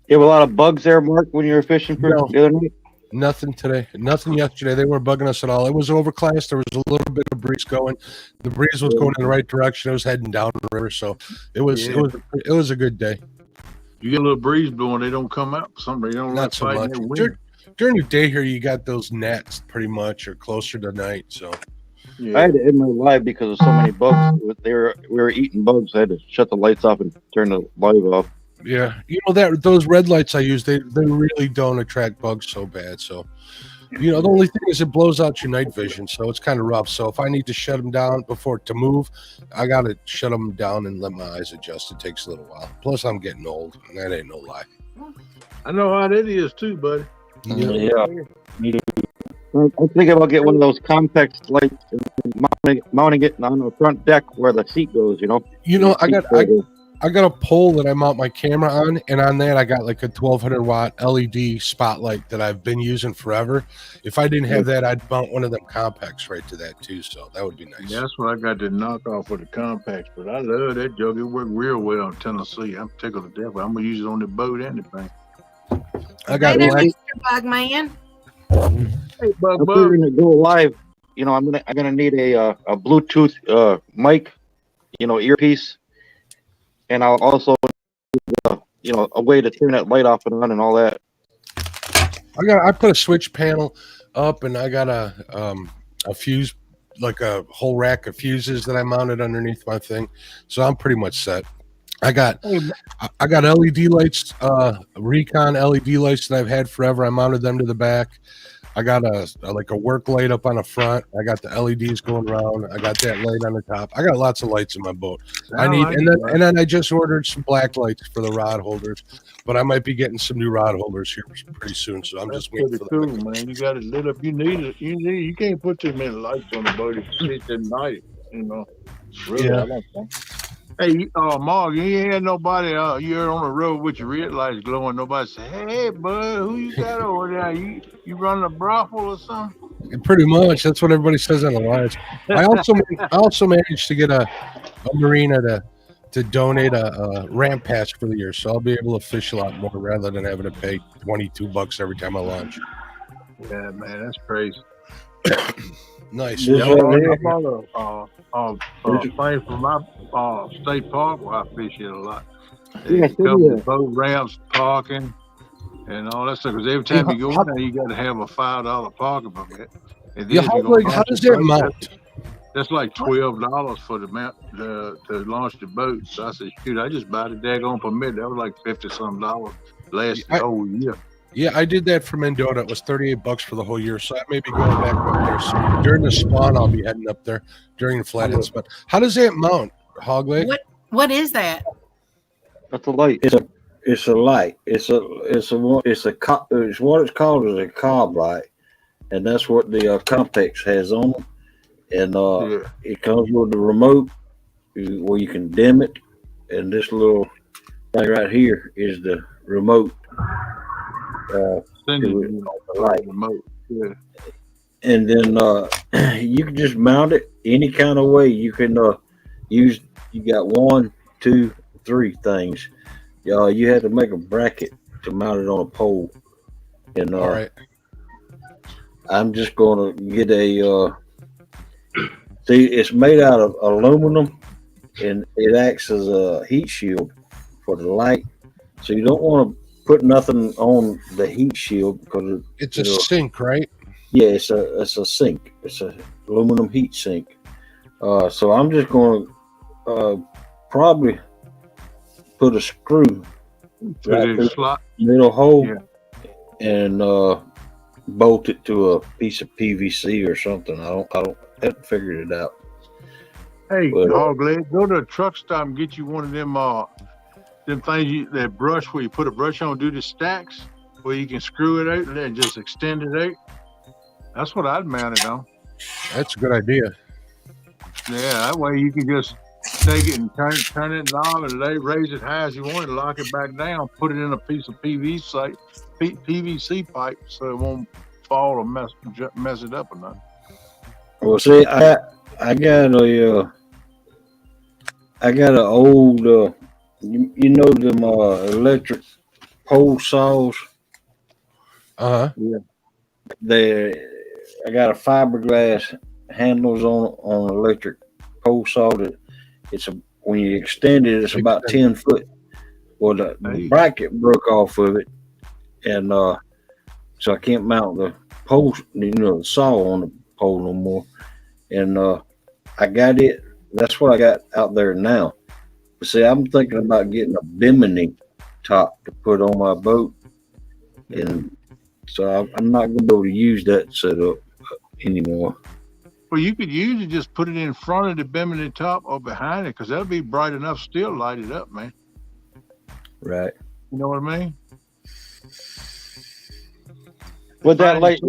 You have a lot of bugs there, Mark, when you were fishing for the other night? Nothing today. Nothing yesterday. They weren't bugging us at all. It was overcast. There was a little bit of breeze going. The breeze was going in the right direction. It was heading down the river, so it was a good day. You get a little breeze blowing, they don't come out. Somebody don't Not so much. During the day here, you got those gnats pretty much, or closer to night. So I had to end my live because of so many bugs. We were eating bugs. I had to shut the lights off and turn the live off. Yeah, that those red lights I use, they really don't attract bugs so bad. So, the only thing is it blows out your night vision, so it's kind of rough. So if I need to shut them down to move, I got to shut them down and let my eyes adjust. It takes a little while. Plus, I'm getting old, and that ain't no lie. I know how that is too, buddy. Yeah. Me too. I'm thinking about getting one of those compact lights and mounting it on the front deck where the seat goes. I got a pole that I mount my camera on, and on that I got like a 1200 watt LED spotlight that I've been using forever. If I didn't have that, I'd mount one of them compacts right to that too. So that would be nice. Yeah, that's what I got to knock off with the compacts, but I love that jug. It worked real well in Tennessee. I'm tickled to death. I'm gonna use it on the boat and the thing. I got Hey there, Mr. Bugman. Hey, I'm going to go live. I'm gonna need a Bluetooth mic, earpiece, and I'll also a way to turn that light off and on and all that. I put a switch panel up, and I got a fuse, like a whole rack of fuses that I mounted underneath my thing, so I'm pretty much set. I got LED lights, Recon LED lights that I've had forever. I mounted them to the back. I got a work light up on the front. I got the LEDs going around. I got that light on the top. I got lots of lights in my boat. And then I just ordered some black lights for the rod holders, but I might be getting some new rod holders here pretty soon. So I'm just waiting for cool, man. You got it lit up. You need it. You can't put too many lights on the boat if it's at night. Really, Yeah. I like that. Hey, Mark, you ain't had nobody. You're on the road with your red lights glowing. Nobody say, "Hey, bud, who you got over there? You running a brothel or something?" Pretty much. That's what everybody says on the lines. I also managed to get a marina to donate a ramp pass for the year, so I'll be able to fish a lot more rather than having to pay $22 every time I launch. Yeah, man, that's crazy. Nice. Yeah, I bought a thing from my state park where I fish it a lot. Yeah, the boat ramps, parking, and all that stuff. Because every time you go in there, you got to have a $5 parking permit. And then how does that mount? That's like $12 for the mount to launch the boat. So I said, shoot, I just buy the daggone permit. That was like $50-something last whole year. Yeah, I did that for Mendota. It was $38 for the whole year. So I may be going back up there. So during the spawn, I'll be heading up there during the Flathead spawn. How does that mount, Hogleg? What is that? That's a light. It's a light. It's what it's called is a cob light, and that's what the Compex has on it. And it comes with the remote where you can dim it, and this little thing right here is the remote. Remote. Yeah. And then you can just mount it any kind of way. You can use. You got 1, 2, 3 things. You had to make a bracket to mount it on a pole. And all right. I'm just gonna get a. See, it's made out of aluminum, and it acts as a heat shield for the light. So you don't want to put nothing on the heat shield because it's a sink, right? Yeah, it's a sink. It's a aluminum heat sink. So I'm just going to probably put a screw right through the middle hole and bolt it to a piece of PVC or something. I haven't figured it out. Hey, Hogleg, go to a truck stop and get you one of them things that brush where you put a brush on, do the stacks where you can screw it out and then just extend it out. That's what I'd mount it on. That's a good idea. Yeah, that way you can just take it and turn it knob and raise it high as you want, lock it back down, put it in a piece of PVC pipe so it won't fall or mess it up or nothing. Well, see, I got an old you know them electric pole saws. Yeah. I got a fiberglass handles on an electric pole saw that when you extend it, it's about 10 foot. Well, the bracket broke off of it, and so I can't mount the pole, the saw on the pole no more. And I got it. That's what I got out there now. But see, I'm thinking about getting a bimini top to put on my boat, and so I'm not going to be able to use that setup anymore. Well, you could usually just put it in front of the bimini top or behind it, because that'll be bright enough still light it up, man. Right. You know what I mean? With that light,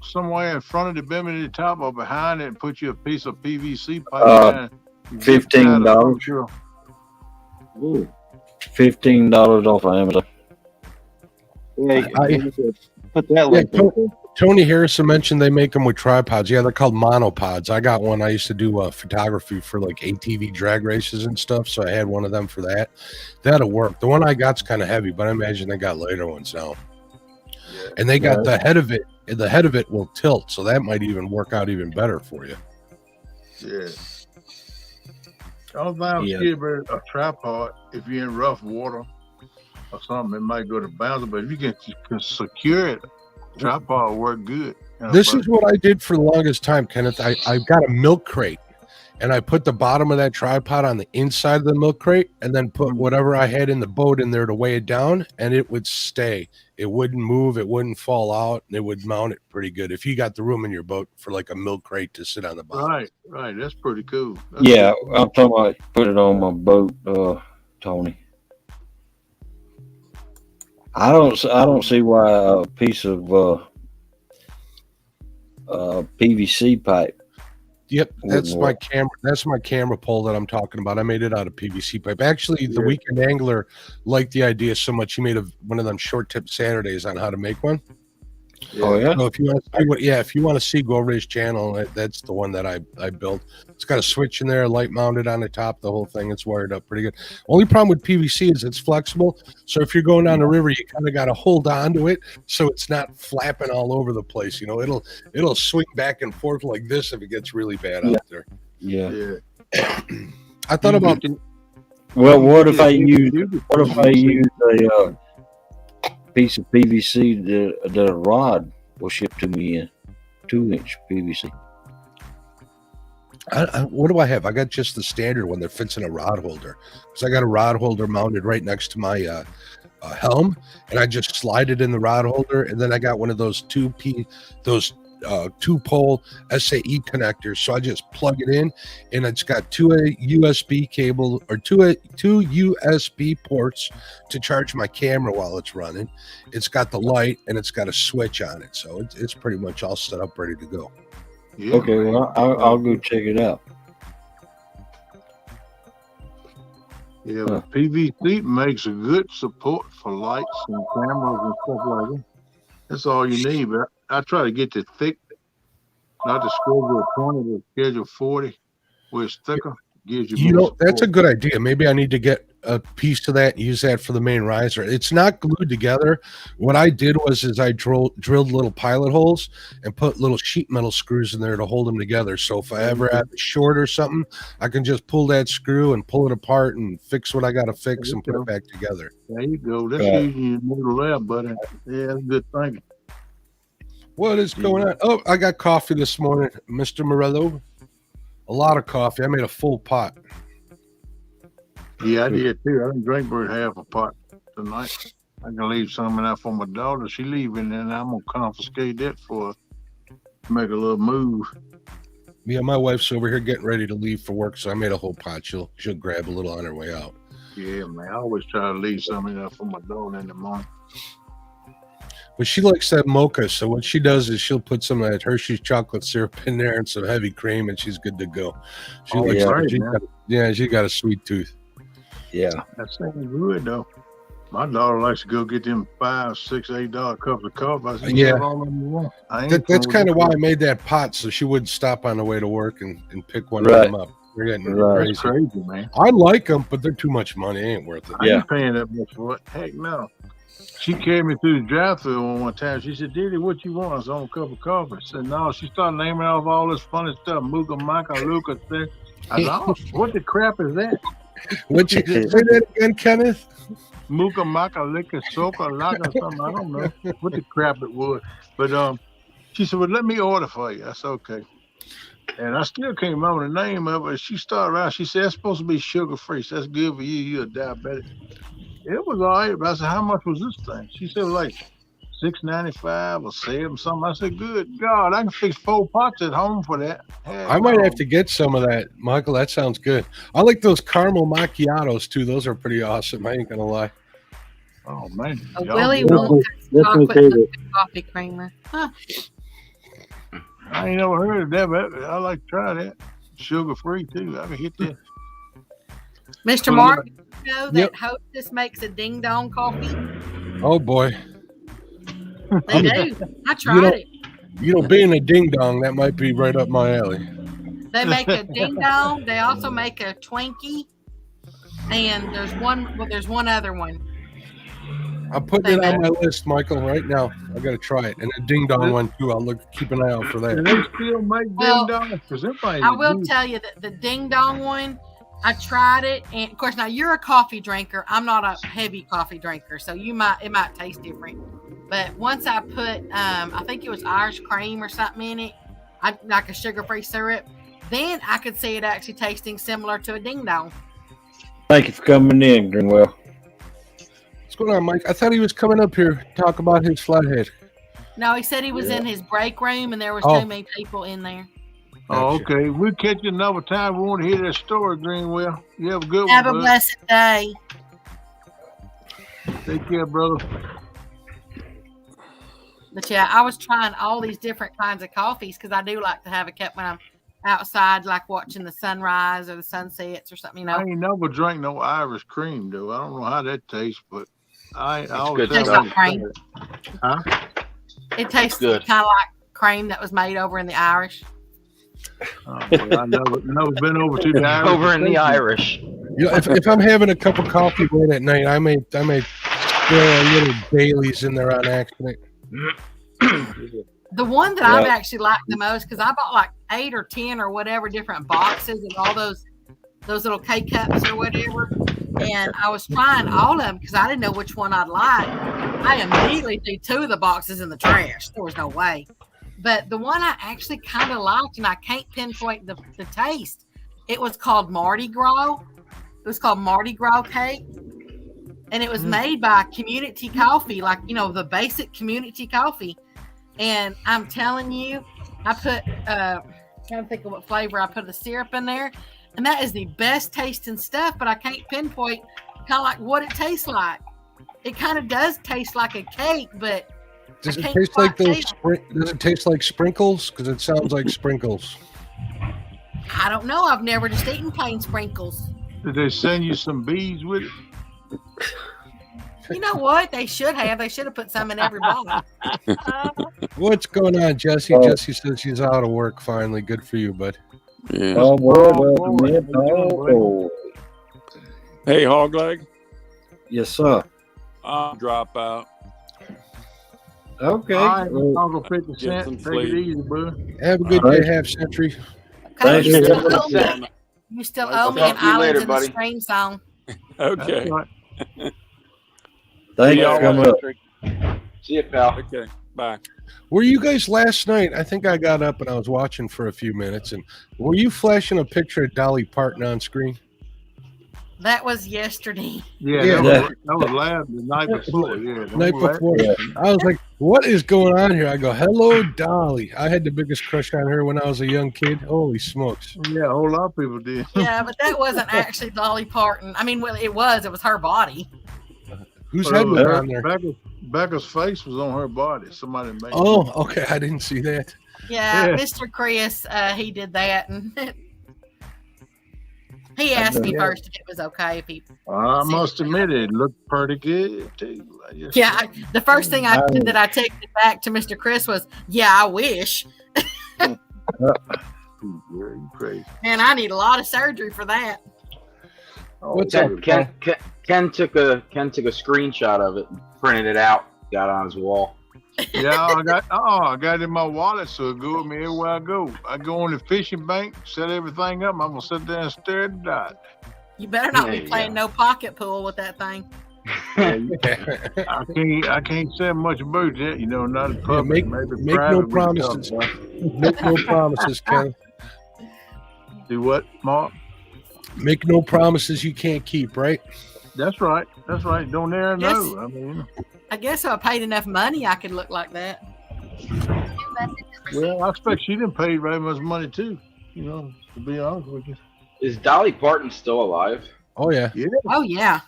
somewhere in front of the bim at the top or behind it and put you a piece of PVC pipe behind it. $15. Sure. $15 off of Amazon. Put that link in. Tony Harrison mentioned they make them with tripods. Yeah, they're called monopods. I got one. I used to do photography for like ATV drag races and stuff, so I had one of them for that. That'll work. The one I got's kind of heavy, but I imagine they got lighter ones now. Yeah. And they got the head of it. The head of it will tilt, so that might even work out even better for you. Yeah. All about a tripod. If you're in rough water or something, it might go to bounce. But if you can secure it, tripod will work good. This is what I did for the longest time, Kenneth. I got a milk crate, and I put the bottom of that tripod on the inside of the milk crate, and then put whatever I had in the boat in there to weigh it down, and it would stay. It wouldn't move. It wouldn't fall out, and it would mount it pretty good if you got the room in your boat for like a milk crate to sit on the bottom. Right. That's pretty cool. Yeah, I'm talking about put it on my boat, Tony. I don't see why a piece of PVC pipe. Yep, that's my camera. That's my camera pole that I'm talking about. I made it out of PVC pipe. Actually, the Weekend Angler liked the idea so much he made one of them short tip Saturdays on how to make one. Oh yeah. So if you want to see if you want to see, go over his channel. That's the one that I built. It's got a switch in there, light mounted on the top, the whole thing. It's wired up pretty good. Only problem with PVC is it's flexible. So if you're going down the river, you kind of got to hold on to it so it's not flapping all over the place. You know, it'll swing back and forth like this if it gets really bad out there. Yeah. I thought about. Well, what if I use a piece of PVC that a rod will ship to me in 2-inch PVC? What do I have? I got just the standard one that fits in a rod holder, because I got a rod holder mounted right next to my helm, and I just slide it in the rod holder, and then I got one of those two pole SAE connectors, so I just plug it in, and it's got two USB cable or two USB ports to charge my camera while it's running. It's got the light and it's got a switch on it, so it's pretty much all set up, ready to go. Okay, well I'll go check it out. Yeah, but PVC makes a good support for lights and cameras and stuff like that. That's all you need, but I try to get the thick, not the schedule 20, but schedule 40, where it's thicker. Gives you that's a good idea. Maybe I need to get a piece of that and use that for the main riser. It's not glued together. What I did was I drilled little pilot holes and put little sheet metal screws in there to hold them together. So if I ever have it short or something, I can just pull that screw and pull it apart and fix what I got to fix and put it back together. There you go. That's using your middle lab, buddy. Yeah, that's good thinking. What is going on? Oh, I got coffee this morning, Mr. Morello. A lot of coffee. I made a full pot. Yeah, I did too. I didn't drink but half a pot tonight. I can leave some of that for my daughter. She leaving, and I'm gonna confiscate that for her. Make a little move. Yeah, my wife's over here getting ready to leave for work, so I made a whole pot. She'll grab a little on her way out. Yeah, man. I always try to leave some of that for my daughter in the morning. But she likes that mocha, so what she does is she'll put some of that Hershey's chocolate syrup in there and some heavy cream, and she's good to go. She likes she got a sweet tooth. Yeah, that sounds good though. My daughter likes to go get them $5, $6, $8 cups of coffee. I said, all of them you want. That's kind of why I made that pot, so she wouldn't stop on the way to work and pick one of them up. They're getting crazy. That's crazy, man. I like them, but they're too much money. It ain't worth it. I ain't paying that much for it. Heck no. She carried me through the drive-thru one time. She said, "Diddy, what you want?" I said, "I want a cup of coffee." I said, "No." She started naming off all this funny stuff. Mooka, Maka, Luka. I said, "Oh, what the crap is that?" What you say that again, Kenneth? Mooka, Maka, Lika, Soka, Laka, something. I don't know what the crap it was. But she said, "Well, let me order for you." I said, "Okay." And I still can't remember the name of it. She started out. She said, "It's supposed to be sugar-free. So that's good for you. You're a diabetic." It was all right, but I said, "How much was this thing?" She said, like $6.95 or $7 something. I said, "Good God, I can fix 4 pots at home for that." I might have to get some of that, Michael. That sounds good. I like those caramel macchiatos too. Those are pretty awesome. I ain't gonna lie. Oh man, Willie wants chocolate coffee creamer. Huh. I ain't never heard of that, but I like to try that. Sugar free too. I can hit that. Mr. Mark, you know that Hostess makes a ding dong coffee? Oh boy. They do. I tried it. You know, being a ding dong, that might be right up my alley. They make a ding dong. They also make a Twinkie, and there's one other one. I'm putting it on my list, Michael, right now. I got to try it, and a ding dong one too. I'll keep an eye out for that. Do they still make ding dongs? I will tell you that the ding dong one, I tried it, and of course now you're a coffee drinker. I'm not a heavy coffee drinker, so it might taste different. But once I put, I think it was Irish cream or something in it, like a sugar-free syrup, then I could see it actually tasting similar to a ding dong. Thank you for coming in, Greenwell. What's going on, Mike? I thought he was coming up here to talk about his Flathead. No, he said he was in his break room, and there was too many people in there. Oh, okay. We'll catch you another time. We want to hear that story, Greenwell. You have a good one. Have a blessed day. Take care, brother. But yeah, I was trying all these different kinds of coffees because I do like to have a cup when I'm outside, like watching the sunrise or the sunsets or something. You know, I ain't never drank no Irish cream though. I don't know how that tastes, but it tastes like cream. Huh? It tastes kind of like cream that was made over in the Irish. I never been over to the Irish. Over in the Irish. You know, if I'm having a cup of coffee late at night, I may throw a little Bailey's in there on accident. The one that I've actually liked the most, because I bought like 8 or 10 or whatever different boxes of all those little K-cups or whatever, and I was trying all of them because I didn't know which one I'd like. I immediately threw 2 of the boxes in the trash. There was no way. But the one I actually kind of liked, and I can't pinpoint the taste, it was called Mardi Gras. It was called Mardi Gras cake. And it was made by Community Coffee, like, you know, the basic Community Coffee. And I'm telling you, I put, trying to think of what flavor I put the syrup in there. And that is the best tasting stuff, but I can't pinpoint kind of like what it tastes like. It kind of does taste like a cake, but does it taste like those? Does it taste like sprinkles? Because it sounds like sprinkles. I don't know. I've never just eaten plain sprinkles. Did they send you some bees with it? You know what? They should have. They should have put some in every bottle. What's going on, Jesse? Jesse says she's out of work finally. Good for you, bud. Yeah. Oh, boy. Hey, Hogleg. Yes, sir. I'll drop out. Okay. All right, I'll go 50 Get cents. some Take sleep. it easy, bud. Have a good day, half century. Okay, Thank you still owe me an Talk to you Islands later, in the buddy. Stream song. Okay. Thank you for coming up. See you, pal. Okay. Bye. Were you guys last night? I think I got up and I was watching for a few minutes. And were you flashing a picture of Dolly Parton on screen? That was yesterday. Yeah. That was last the night before. Yeah, Night before. I was like, what is going on here? I go, hello, Dolly. I had the biggest crush on her when I was a young kid. Holy smokes. Yeah, a whole lot of people did. Yeah, but that wasn't actually Dolly Parton. I mean, well, it was her body. Whose head was on there? Becca's face was on her body. Somebody made it. Oh, okay. I didn't see that. Yeah, Mr. Chris, he did that, and he asked me first if it was okay if he. I must admit it looked pretty good too. Yeah, the first thing I did that I texted back to Mr. Chris was, "Yeah, I wish." You're crazy. Man, I need a lot of surgery for that. What's Ken, up? Ken took a screenshot of it and printed it out, got it on his wall. Yeah, I got it in my wallet, so it go with me everywhere I go. I go on the fishing bank, set everything up. I'm gonna sit there and stare at the dot. You better not be playing no pocket pool with that thing. I can't say much about that, not in public. Make no promises. Make no promises, Ken. Do what, Mark? Make no promises you can't keep, right? That's right. Don't ever know. I mean, I guess if I paid enough money, I could look like that. Well, I expect she didn't pay very much money too. To be honest with you. Is Dolly Parton still alive? Oh yeah. Oh yeah.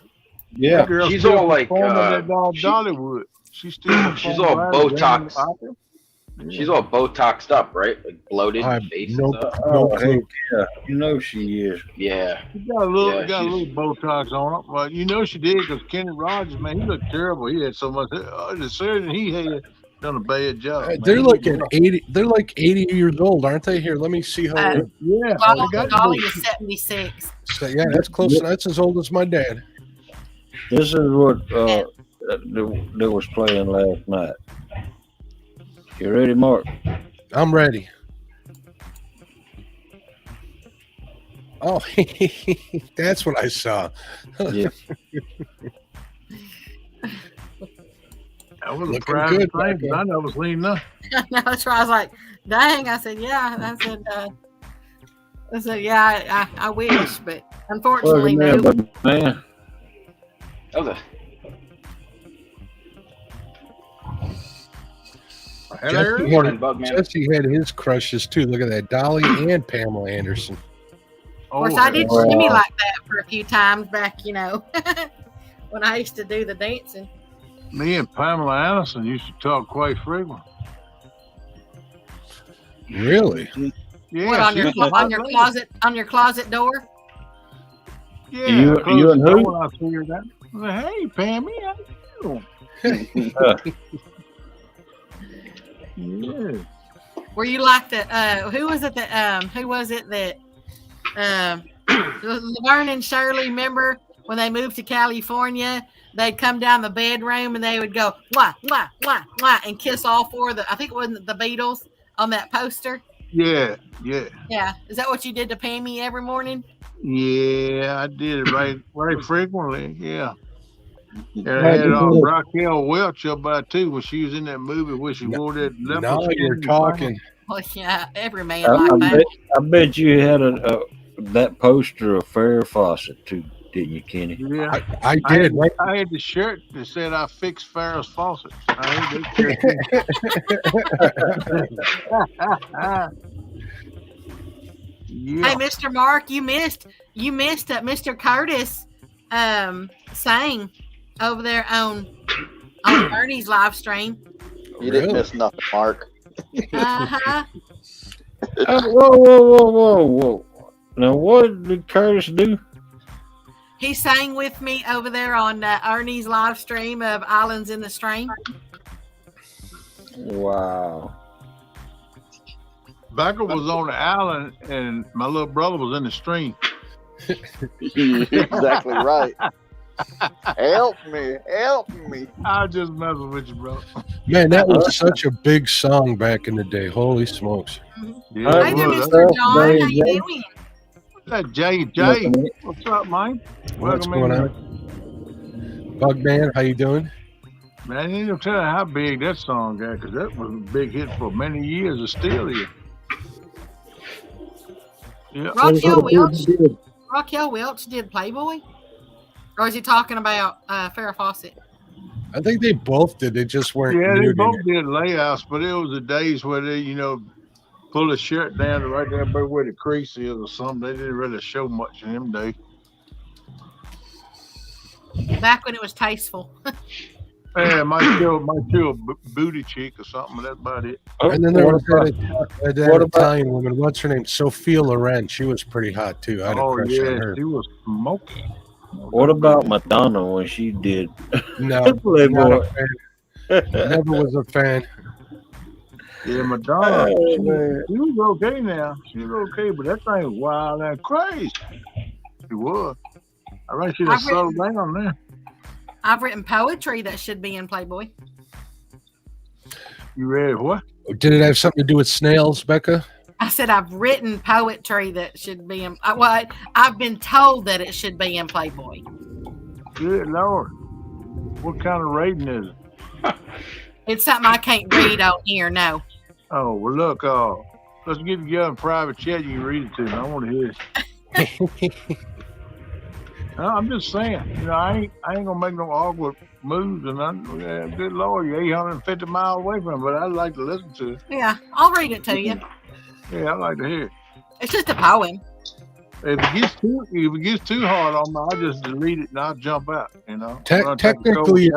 Yeah. She's all like Dollywood. She's still. She's all Botox. She's all Botoxed up, right? Like bloated face and stuff. No clue. Yeah, you know she is. Yeah. She got a little Botox on it, but you know she did because Kenny Rogers, man, he looked terrible. He had so much. The surgeon he had done a bad job. Man. They're like 80. They're like 80 years old, aren't they? Here, let me see how. Yeah, Dolly is 76. So, yeah, that's close. That's as old as my dad. This is what they was playing last night. You ready, Mark? I'm ready. Oh, that's what I saw. Yeah. I was a proud thing because I know I was leaning up. No, that's why I was like, dang. I said, yeah. I said, yeah, I wish, but unfortunately, no. Man. That was a Jesse had his crushes too. Look at that, Dolly and Pamela Anderson. Of course, I did shimmy like that for a few times back, when I used to do the dancing. Me and Pamela Anderson used to talk quite frequently. Really? Yeah. What, on your closet door? Yeah. You and who? I figured that. Hey, Pammy, how you doing? Yeah. Were you like the who was it that Laverne and Shirley, remember when they moved to California, they'd come down the bedroom and they would go wah wah wah wah and kiss all four of the, I think it wasn't the Beatles on that poster. Yeah. Is that what you did to Pammy every morning? Yeah, I did it right frequently. Yeah. And I had Raquel Welch up by too when she was in that movie where she wore that leopard Now skin. you're talking. Well, yeah, every man like that. I bet you had that poster of Farrah Fawcett too, didn't you, Kenny? Yeah, I did. I had the shirt that said I fixed Farrah's faucets. Yeah. Hey, Mr. Mark, you missed Mr. Curtis sang over there on Ernie's live stream. You didn't miss nothing, Mark. Uh-huh. Whoa. Now, what did Curtis do? He sang with me over there on Ernie's live stream of Islands in the Stream. Wow. Becca was on the island and my little brother was in the stream. Exactly right. Help me. I just messing with you, bro. Man, that was such a big song back in the day. Holy smokes. Yeah, Hi there, Mr. John. How you doing? That Jay. What's up, man? What's going on? Bugman, how you doing? Man, I ain't gonna tell you how big that song got, because that was a big hit for many years. It's still here. Yeah. Raquel Welch did Playboy? Or is he talking about Farrah Fawcett? I think they both did. They just weren't. Yeah, they both did layouts, but it was the days where they, pull the shirt down to right there by where the crease is or something. They didn't really show much in them days. Back when it was tasteful. Yeah, might show a booty cheek or something, but that's about it. And then there was that Italian woman. What's her name? Sophia Loren. She was pretty hot too. I had a crush on her. She was smoking. What about Madonna when she did? No, Playboy. Never was a fan. Yeah, Madonna. She was okay now. She was okay, but that thing was wild and crazy. She was. I reckon she'd have settled down there. I've written poetry that should be in Playboy. You read what? Did it have something to do with snails, Becca? I said I've written poetry that should be in. Well, I've been told that it should be in Playboy. Good Lord. What kind of rating is it? It's something I can't read on here, no. Oh, well, look, let's get together in private chat. You can read it to me. I want to hear it. No, I'm just saying, I ain't gonna make no awkward moves, and good Lord, you're 850 miles away from it, but I'd like to listen to it. Yeah, I'll read it to you. Yeah, I'd like to hear it. It's just a poem. If it gets too hard on me, I'll just delete it and I'll jump out. Technically,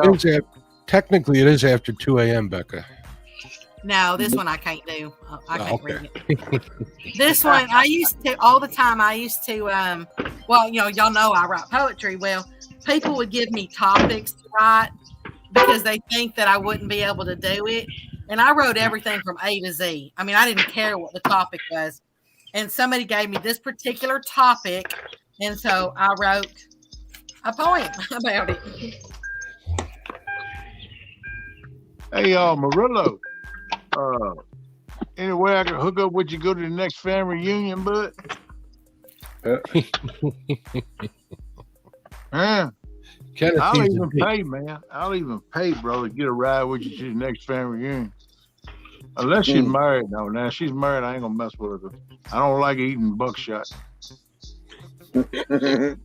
it is after 2 a.m., Becca. No, this one I can't do. I can't read Okay. it. This one I used to all the time. I used to well, y'all know I write poetry. Well, people would give me topics to write because they think that I wouldn't be able to do it. And I wrote everything from A to Z. I mean, I didn't care what the topic was. And somebody gave me this particular topic, and so I wrote a poem about it. Hey, Murillo. Any way I can hook up with you, go to the next family reunion, bud? Huh? I'll even pay, man. I'll even pay, bro, to get a ride with you to the next family reunion. Unless she's married, though. Now, if she's married, I ain't gonna mess with her. I don't like eating buckshot. The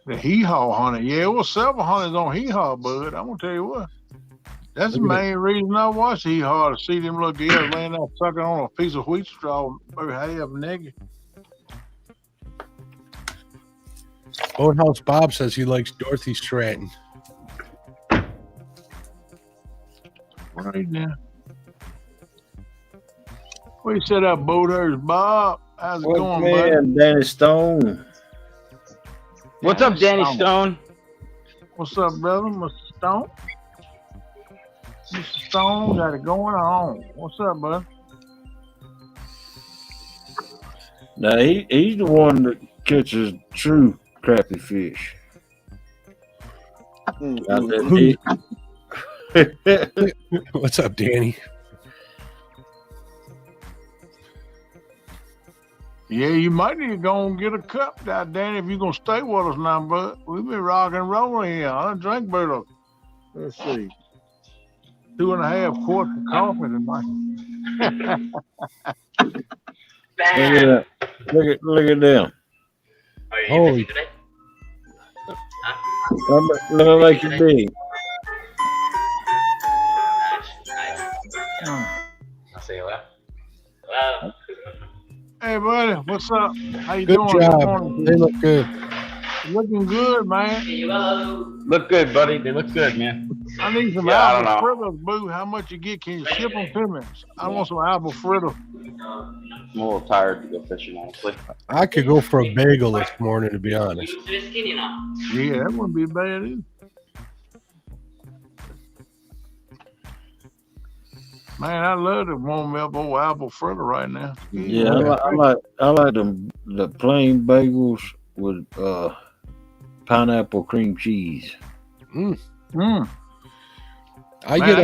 hee-haw hunting. Yeah, it was several hunters on hee-haw, bud. I'm gonna tell you what. That's the main reason I watch hee-haw, to see them little girls laying there sucking on a piece of wheat straw, half naked. Boathouse Bob says he likes Dorothy Stratton. Right now. What you said up, Boathouse Bob? How's it going, man, buddy? Danny Stone. What's up, Danny Stone? What's up, brother? Mr. Stone? Mr. Stone got it going on. What's up, bud? Now he's the one that catches true crappie fish. What's up, Danny? Yeah, you might need to go and get a cup now, Danny, if you're going to stay with us now, bud. We've been rocking and rolling here. I done drank about, let's see, 2.5 quarts of coffee tonight. Look at them. Holy. Let me make you big. I'll say hello. Hello. Hey, buddy, what's up? How you Good doing? job. They look good. Looking good, man. Look good, buddy. They look good, man. I need some apple fritters, boo. How much you get? Can you ship them to me? I want some apple fritters. I'm a little tired to go fishing, honestly. I could go for a bagel this morning, to be honest. Yeah, that wouldn't be bad either. Man, I love to warm me up old apple fritter right now. Yeah, I like them the plain bagels with pineapple cream cheese. I get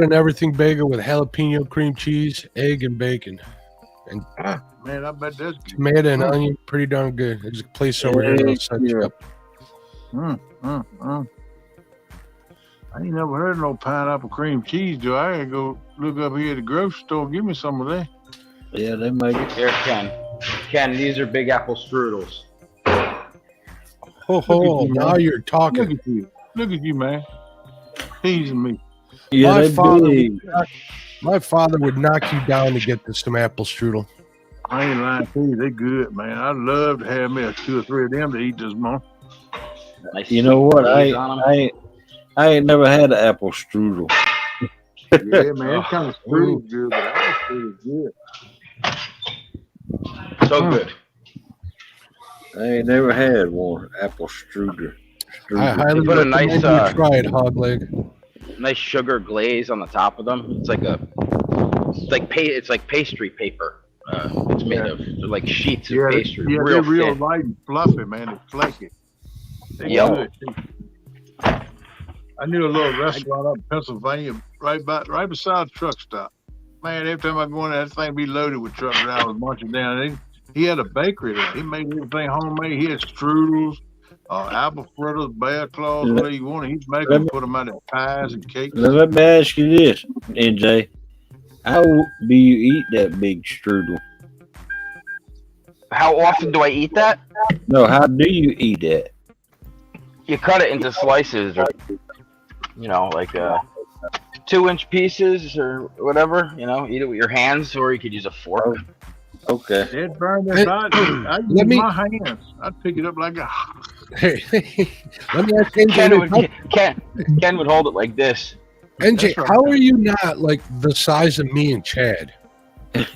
an everything bagel with jalapeno cream cheese, egg, and bacon. And man, I bet that's good. Tomato and onion, pretty darn good. There's a place over here that'll set you up. I ain't never heard of no pineapple cream cheese, do I? Gotta go look up here at the grocery store. Give me some of that. Yeah, they make it. Here, Ken, these are big apple strudels. Oh, now you're talking. Look at you. Look at you, man. Teasing me. Yeah, my father would knock you down to get to some apple strudel. I ain't lying to you. They good, man. I'd love to have me 2 or 3 of them to eat this month. You know what? I ain't never had an apple strudel. Yeah, man. It's kind of strudel good, but apple strudel is good. So good. I ain't never had one apple strudel. I highly put a recommend nice you try it, hog leg. Nice sugar glaze on the top of them. It's like pastry paper. It's made of like sheets of pastry. Yeah, real they're real thin. light and fluffy, man. They're flaky. They're Yep. good. I knew a little restaurant up in Pennsylvania, right beside the truck stop. Man, every time I go in there, that thing be loaded with truck drivers marching down. He had a bakery there. He made everything homemade. He had strudels, apple fritters, bear claws, whatever you want. He'd make them, put them out in pies and cakes. Now, let me ask you this, NJ. How do you eat that big strudel? How often do I eat that? No, how do you eat that? You cut it into slices, or like 2-inch pieces or whatever. Eat it with your hands, or you could use a fork. Okay. It burned inside. I use my hands. I'd pick it up like a. Hey, let me ask NJ. Ken would hold it like this. NJ, how are you not like the size of me and Chad? Man,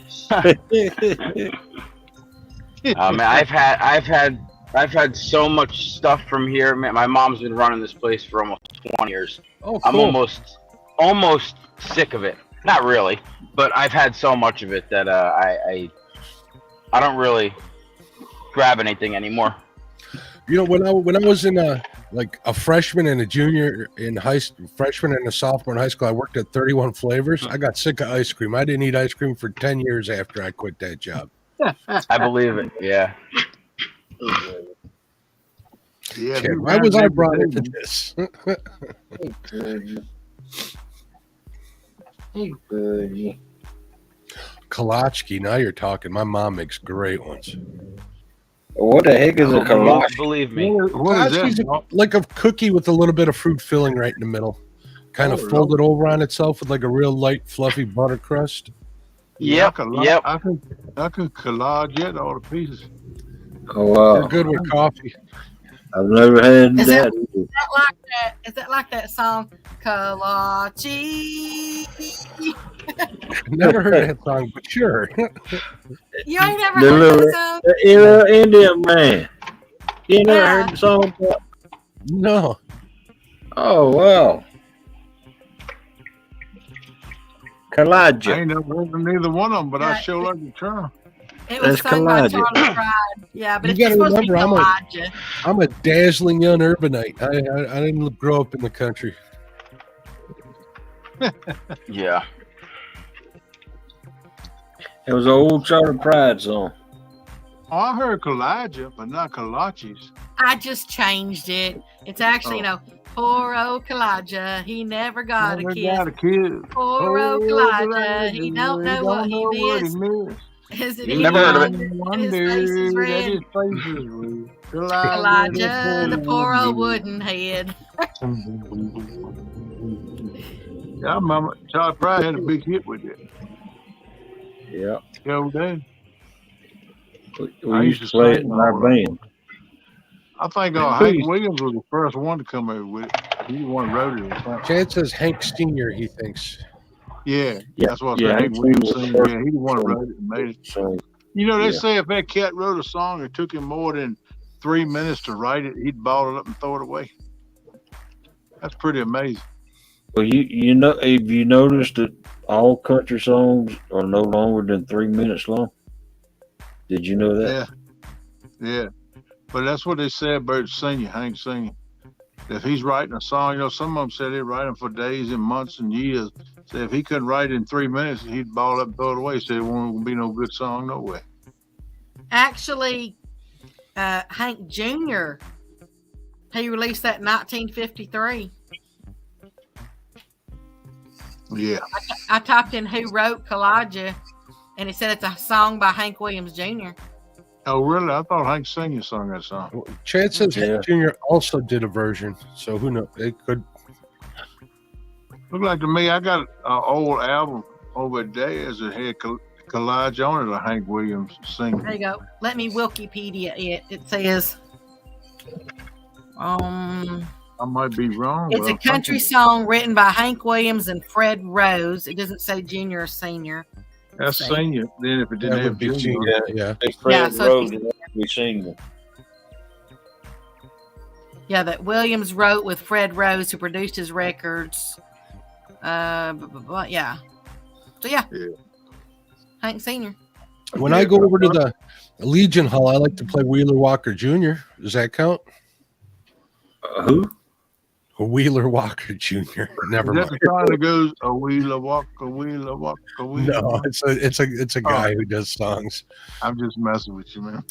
I've had so much stuff from here. Man, my mom's been running this place for almost 20 years. Oh, cool. I'm almost sick of it. Not really, but I've had so much of it that I don't really grab anything anymore. You know, when I was in a freshman and a junior in freshman and a sophomore in high school, I worked at 31 Flavors. I got sick of ice cream. I didn't eat ice cream for 10 years after I quit that job. I believe it. Yeah. Yeah. Chad, why was I brought into this? Hey, buddy. Kolachki, now you're talking. My mom makes great ones. What the heck is a kolache? Believe me. What is that? Like a cookie with a little bit of fruit filling right in the middle. Kind of folded over on itself with like a real light, fluffy butter crust. Yep. I could collage it, all the pieces. Oh, wow. They're good with coffee. I've never had Is that. Is that like that song, Kalachi? Never heard that song, but sure. You ain't never heard that song? The little Indian man. You never heard the song? No. Oh, wow. Kaladja. I ain't never heard of neither one of them, but I sure like the term. It was sung by Charlie Pride. Yeah, but You it's gotta supposed to be remember, Elijah. I'm a dazzling young urbanite. I didn't grow up in the country. Yeah. It was an old Charlie Pride song. Oh, I heard Kaladja, but not Kolaches. I just changed it. It's actually, poor old Elijah, he never got a kid. Poor old Elijah, he don't know what he missed. Is it Never heard of it. His face is red. Elijah, the poor old wooden head. Yeah, I remember Charlie Pride had a big hit with it. Yeah. The old day. We used to play it in our band. I think Hank Williams was the first one to come over with it. He the one who wrote it. Chad says Hank Sr., he thinks. Yeah, that's what I said. Hank Williams Sr. Yeah, he the one who wrote it and made it. So, you know, they say if that cat wrote a song, it took him more than 3 minutes to write it, he'd ball it up and throw it away. That's pretty amazing. well, you know, if you noticed that all country songs are no longer than 3 minutes long. Did you know that? Yeah. But that's what they say about singing, Hank singing. If he's writing a song, you know, some of them said he'd write them for days and months and years. So if he couldn't write it in 3 minutes, he'd ball up and throw it away. Said it won't be no good song, no way. Actually, Hank Jr., he released that in 1953. Yeah. I typed in who wrote Kaladja, and it said it's a song by Hank Williams Jr. Oh, really? I thought Hank Sr. sung that song. Chad says Hank Jr. also did a version, so who knows? It could. Look like to me, I got an old album over there that had collage on it of Hank Williams singing. There you go. Let me Wikipedia it. It says, I might be wrong. it's a country song written by Hank Williams and Fred Rose. It doesn't say junior or senior. That's senior. Then if it didn't have junior, Fred so Rose would be senior. Yeah, that Williams wrote with Fred Rose, who produced his records. Yeah. So yeah. Hank Senior. When I go over to the Legion Hall, I like to play Wheeler Walker Jr. Does that count? Who? Wheeler Walker Jr. Never Is mind. that the song that goes a Wheeler Walker, Wheeler Walker, Wheeler? No, it's a guy who does songs. I'm just messing with you, man.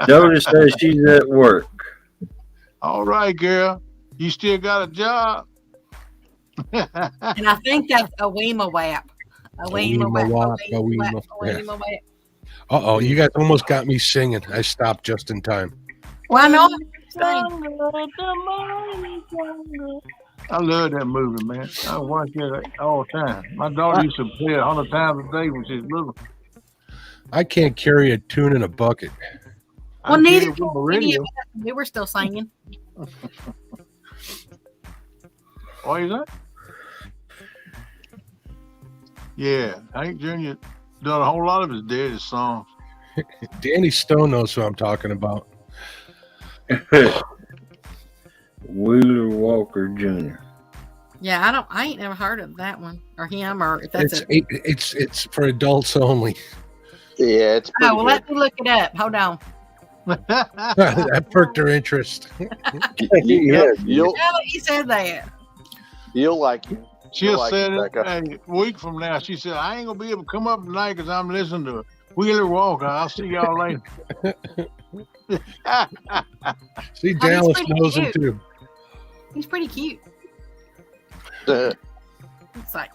Jody says she's at work. All right, girl. You still got a job. And I think that's a Weema Wap. Uh-oh, you guys almost got me singing. I stopped just in time. Why not? I love that movie, man. I watch it all the time. My daughter used to play it 100 times a day when she was little. I can't carry a tune in a bucket. Well, I neither did with did my any radio. of us. We were still singing. What is that? Yeah, Hank Jr. done a whole lot of his daddy's songs. Danny Stone knows who I'm talking about. Wheeler Walker Jr. Yeah, I ain't never heard of that one or him or if that's It's for adults only. Yeah, it's Oh, well, let me look it up. Hold on. That perked her interest. Yeah, You'll He said that. you'll like it. She'll like say it, Becca. a week from now. She said, I ain't going to be able to come up tonight because I'm listening to Wheeler Walker. I'll see y'all later. See, he's Dallas pretty knows him cute. too. He's pretty cute. Uh, It's like,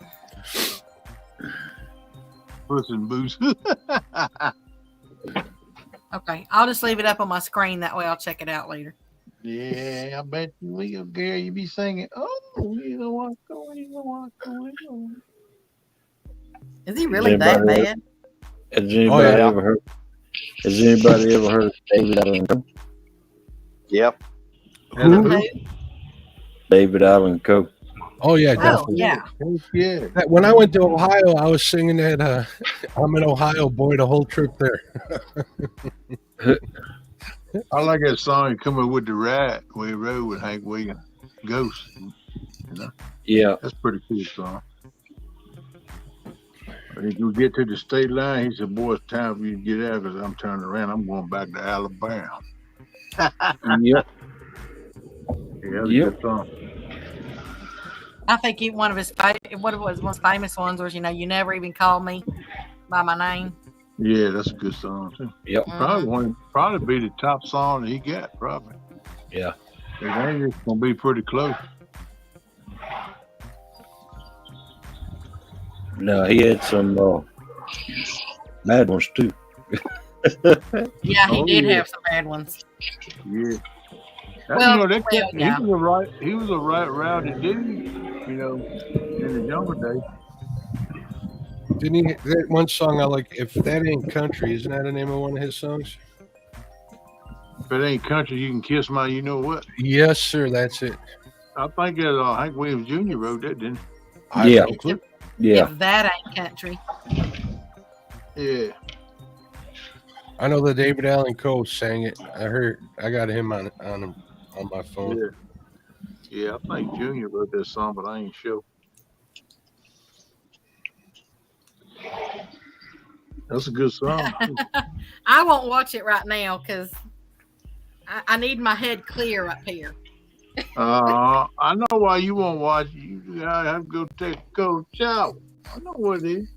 Puss in Boots. okay, I'll just leave it up on my screen. That way I'll check it out later. Yeah, I bet you will, Gary. You be singing, oh, Wheeler Walker, Wheeler Walker, Wheeler Walker. Is he really that Anybody bad? Has anybody ever heard? Has anybody ever heard of David Allen Coe? Yep. Who? David Allen Coe. Oh yeah, Oh, definitely. yeah. Yeah. When I went to Ohio, I was singing that. I'm in Ohio, boy, the whole trip there. I like that song he come up with the ride where he rode with Hank Williams, Ghost. You know, Yeah. that's a pretty cool song. When you get to the state line, he said, boy, it's time for you to get out because I'm turning around. I'm going back to Alabama. Yep. Yeah, that's a good song. I think one of his most famous ones was, you never even called me by my name. Yeah, that's a good song, too. Yep. Probably be the top song that he got, probably. Yeah. I think it's going to be pretty close. No, he had some bad ones too. Yeah, he did yeah. have some bad ones. Yeah. Well, he was a right rowdy dude, in the younger days. Didn't he? That one song I like, If That Ain't Country, isn't that the name of one of his songs? If it ain't country, you can kiss my you know what. Yes, sir, that's it. I think that Hank Williams Jr. wrote that, didn't Yeah. If that ain't country. he? Yeah. I know that David Allen Coe sang it. I got him on my phone. Yeah, I think Junior wrote that song, but I ain't sure. That's a good song. I won't watch it right now because I need my head clear up here. I know why you won't watch. You gotta have to go take a cold shower. I know what it is.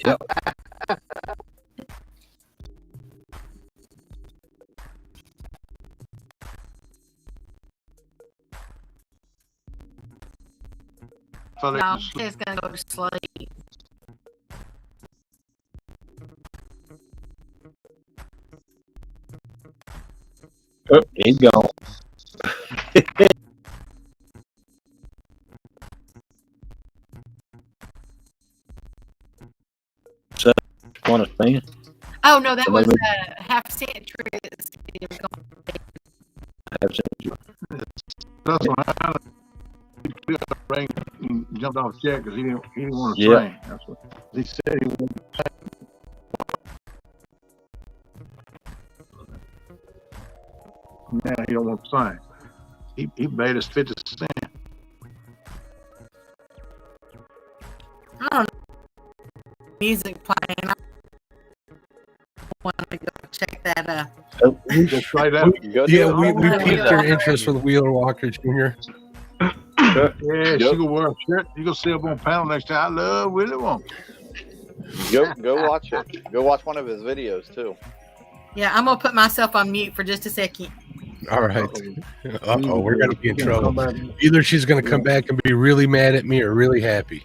Yep. No, she's gonna go to sleep. Oh, he's gone. So, want to stand? Oh no, that was half century. That's why Frank jumped off the chair because he didn't want to Yeah. sing. That's what he said. He wanted to sing. Now he don't want to sing. He made us 50 cents. I don't know. Music playing. I want to go check that out. Just right out. We piqued your interest with Wheeler Walker Jr. Yeah, she gonna wear a shirt. You gonna see up on panel next time. I love Willie Wonka. Go watch it. Go watch one of his videos too. Yeah, I'm gonna put myself on mute for just a second. All right. Uh-oh, we're gonna be in trouble. Either she's gonna come back and be really mad at me or really happy.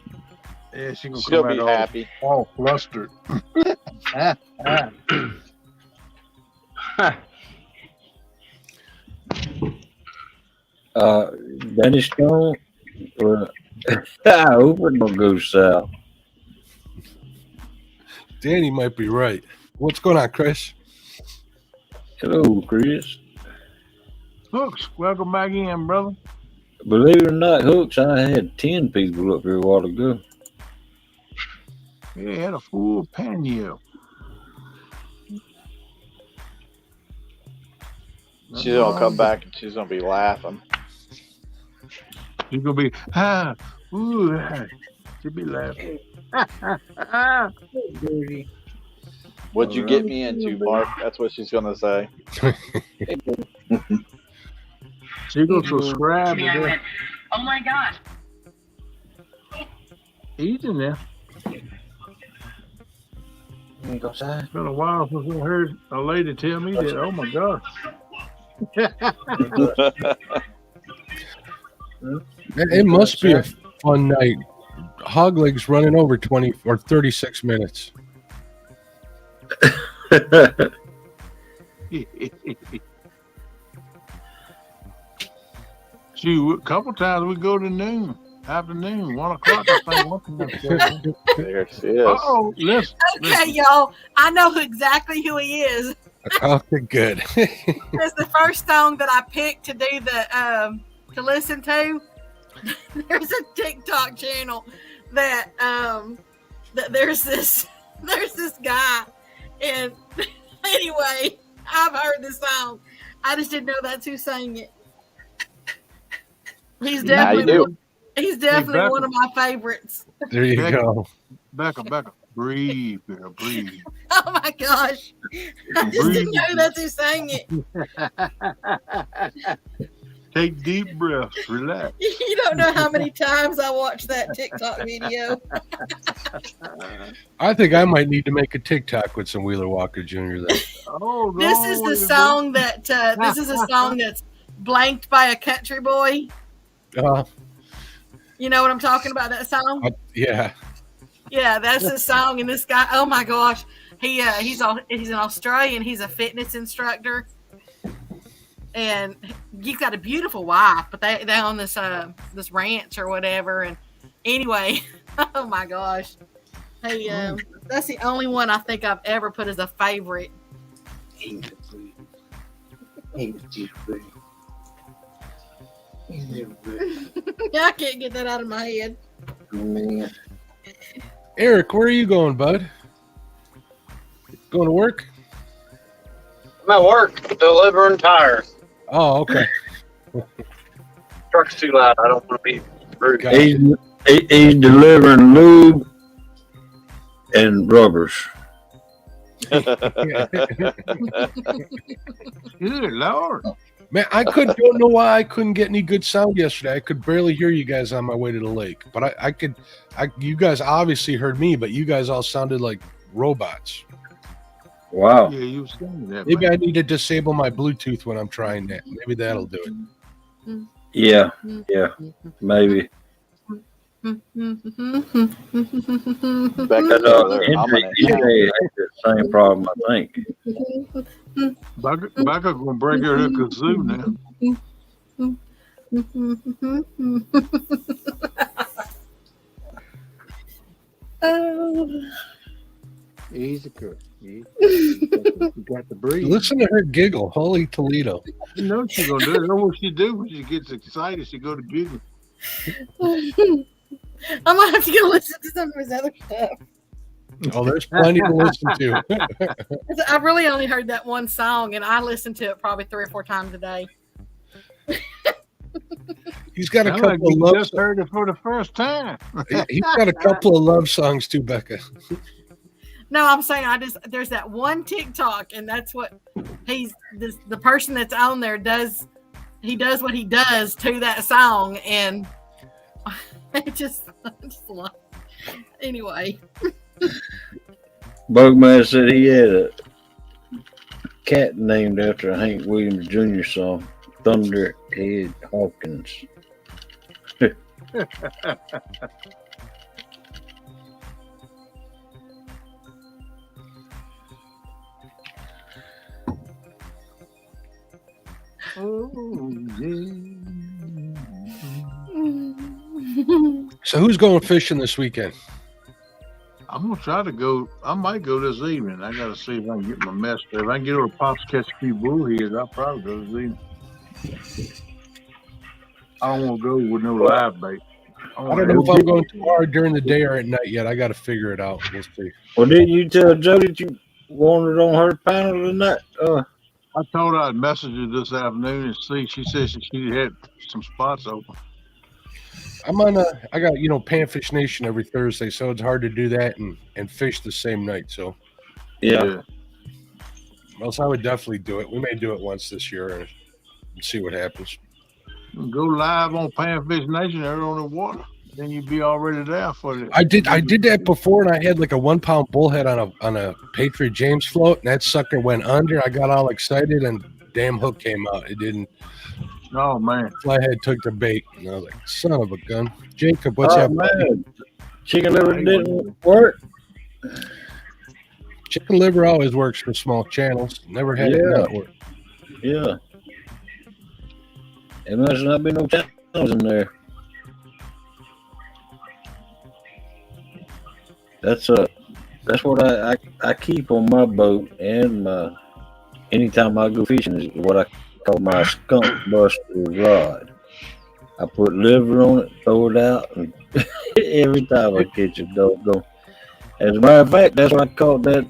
Yeah, she'll be happy. All flustered. Dennis Stone. I hope it don't go south. Danny might be right. What's going on, Chris? Hello, Chris. Hooks, welcome back in, brother. Believe it or not, Hooks, I had 10 people up here a while ago. Yeah, had a full panel. She's gonna come back and she's gonna be laughing. She's gonna be ooh, she'll be laughing. What'd you get me into, Mark? That's what she's gonna say. She's gonna subscribe to this. Oh my God. He's in there. It's been a while since I heard a lady tell me that. Oh my gosh. It must be a fun night. Hog legs running over 20 or 36 minutes. Shoot, a couple times we go to noon, afternoon, 1 o'clock. I think. There she is. Oh, listen. Okay, y'all. I know exactly who he is. Okay, good. That's the first song that I picked to do the to listen to. There's a TikTok channel that that there's this guy, and anyway, I've heard the song. I just didn't know that's who sang it. He's definitely one of my favorites. There you go. Becca, breathe, girl, breathe. Oh my gosh. I just didn't know that's who sang it. Take deep breaths, relax. You don't know how many times I watched that TikTok video. I think I might need to make a TikTok with some Wheeler Walker Jr. Then. This is the song that this is a song that's blanked by a country boy. You know what I'm talking about, that song? Yeah. Yeah, that's the song. And this guy, oh my gosh, he's an Australian. He's a fitness instructor, and he's got a beautiful wife. But they own this this ranch or whatever. And anyway, oh my gosh, hey, that's the only one I think I've ever put as a favorite. I can't get that out of my head. Eric, where are you going, bud? Going to work? I'm at work delivering tires. Oh, okay. Truck's too loud. I don't want to be rude. He's delivering lube and rubbers. Good Lord. Man, don't know why I couldn't get any good sound yesterday. I could barely hear you guys on my way to the lake. But you guys obviously heard me, but you guys all sounded like robots. Wow. Yeah, you were saying that. Maybe I need to disable my Bluetooth when I'm trying that. Maybe that'll do it. Yeah, maybe. Becca, the same problem, I think. Becca gonna break her kazoo now. Easy, girl. You got to breathe. Listen to her giggle. Holy Toledo. You know she's gonna do it. That's what she do when she gets excited. She go to giggle. I'm gonna have to go listen to some of his other stuff. Oh, there's plenty to listen to. I've really only heard that one song, and I listen to it probably 3 or 4 times a day. He's got a couple of love songs. Just heard it for the first time. He's got a couple of love songs too, Becca. No, I'm saying there's that one TikTok, and that's what the person that's on there does. He does what he does to that song, and it just love. Anyway. Bugman said he had a cat named after a Hank Williams Jr. song, Thunderhead Hawkins. So who's going fishing this weekend? I'm I'm gonna try to go. I might go this evening. I gotta see if I can get my mess. If I can get over to Pops catch a few bullheads, I'll probably go this evening. I don't want to go with no live bait. I don't know if I'm going tomorrow during the day or at night yet. I got to figure it out. We'll see. Well, didn't you tell Joe that you wanted on her panel tonight? I told her I'd message her this afternoon and see. She said she had some spots open. I'm on I got, Panfish Nation every Thursday, so it's hard to do that and fish the same night. So, yeah. Else I would definitely do it. We may do it once this year and see what happens. Go live on Panfish Nation there on the water. Then you'd be already there for it. I did that before, and I had like a 1 pound bullhead on a Patriot James float, and that sucker went under. I got all excited, and damn hook came out. It didn't. Oh man! Flathead took the bait, and I was like, "Son of a gun, Jacob, what's happening?" Chicken liver didn't work. Chicken liver always works for small channels. Never had it not work. Yeah. There must not be no channels in there. That's what I keep on my boat and anytime I go fishing is what I call my skunk buster rod. I put liver on it, throw it out, and every time I catch a doggone. As a matter of fact, that's what I caught that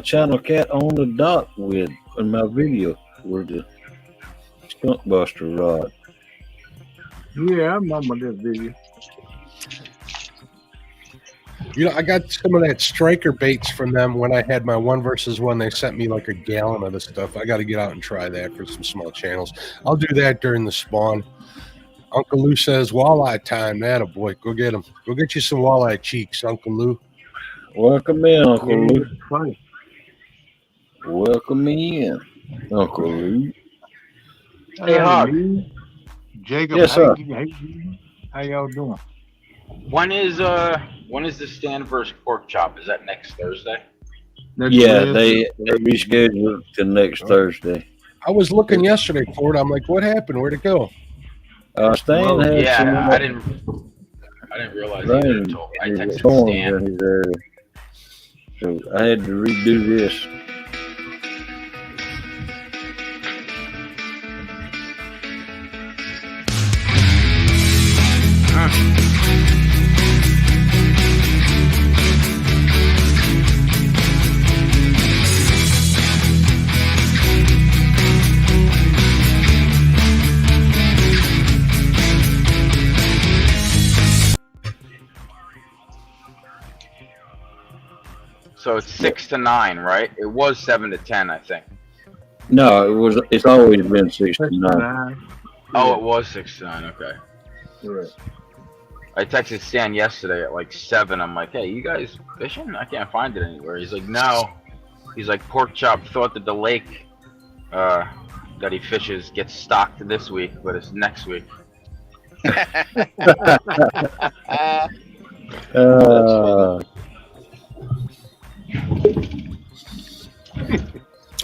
channel cat on the dock with in my video with the skunk buster rod. Yeah, I remember that video. I got some of that striker baits from them when I had my 1 versus 1. They sent me like a gallon of the stuff. I got to get out and try that for some small channels. I'll do that during the spawn. Uncle Lou says walleye time. Attaboy. Go get him. Go get you some walleye cheeks, Uncle Lou. Welcome in, Uncle Lou. Welcome in, Uncle Lou. Hey, Hog. Jacob, yes, sir. How y'all doing? When is the stand versus pork chop? Is that next Thursday? They rescheduled to next Thursday. I was looking yesterday for it. I'm like, what happened? Where'd it go? Stan had some, I didn't realize either until I texted Stan. So I had to redo this. So it's 6 to 9, right? It was 7 to 10, I think. No, it's always been 6 to 9. Oh, it was 6 to 9. Okay. Right. I texted Stan yesterday at like 7. I'm like, hey, you guys fishing? I can't find it anywhere. He's like, no. He's like, pork chop thought that the lake that he fishes gets stocked this week, but it's next week.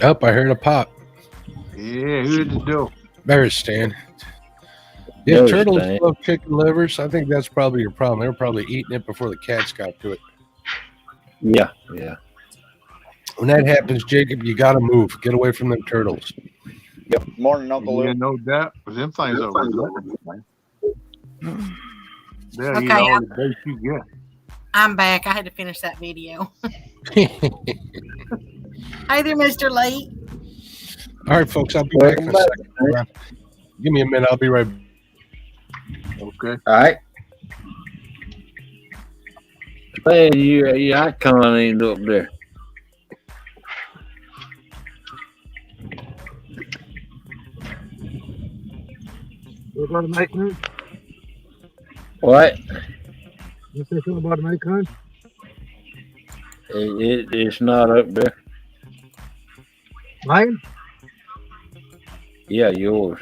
Oh, I heard a pop. Yeah, who did the door? There's Stan. Yeah, turtles love chicken livers. I think that's probably your problem. They were probably eating it before the cats got to it. Yeah. When that happens, Jacob, you got to move. Get away from them turtles. Yep. Morning, Uncle Lou. Yeah, no doubt. But them things are good. They'll eat Okay, all the bait you get. I'm back. I had to finish that video. Hi there, Mr. Late. All right, folks, I'll be back in a second. Give me a minute. I'll be right back. Okay. All right. Hey, your icon ain't up there. What about an icon? What? You say something about an icon? It's not up there. Mine? Yeah, yours.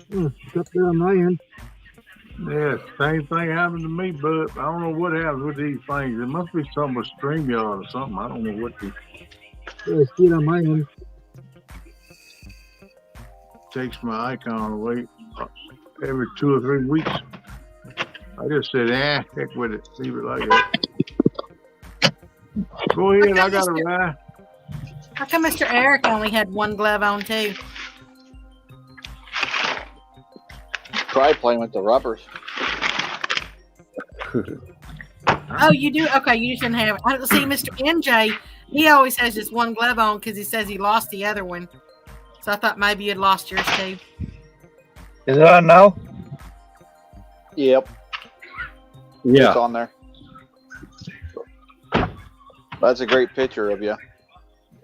It's up there on my end. Yeah, same thing happened to me, but I don't know what happens with these things. It must be something with StreamYard or something. I don't know what the. Yeah, it's still on my end. Takes my icon away every 2 or 3 weeks. I just said, heck with it. Leave it like that. Go ahead, I got a rye. How come Mr. Eric only had one glove on too? Try playing with the rubbers. Oh, you do? Okay, you just didn't have it. I don't see Mr. NJ. He always has just one glove on because he says he lost the other one. So I thought maybe you had lost yours too. Is it on now? Yep. Yeah. It's on there. That's a great picture of you.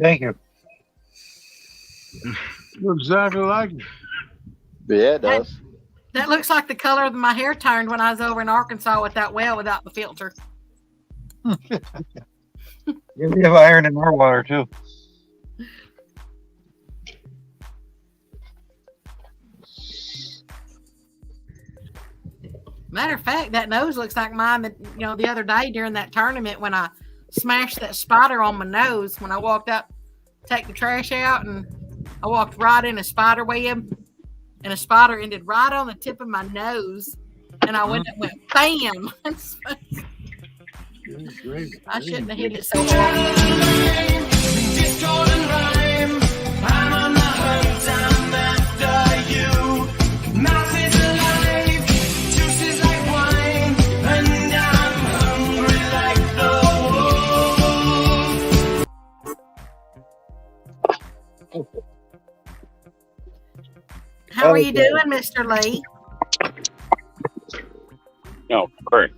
Thank you. Looks exactly like you. Yeah, it does. That looks like the color of my hair turned when I was over in Arkansas with that well without the filter. Yeah, we have iron in our water too. Matter of fact, that nose looks like mine. That, you know, the other day during that tournament when I smashed that spider on my nose when I walked up, take the trash out, and I walked right in a spider web, and a spider ended right on the tip of my nose, and I went bam. I shouldn't have hit it so hard. I'm on the hunt, I'm after you. Mouth is alive, juices like wine, and I'm hungry like the wolf. How are you doing, Mr. Lee? No, great.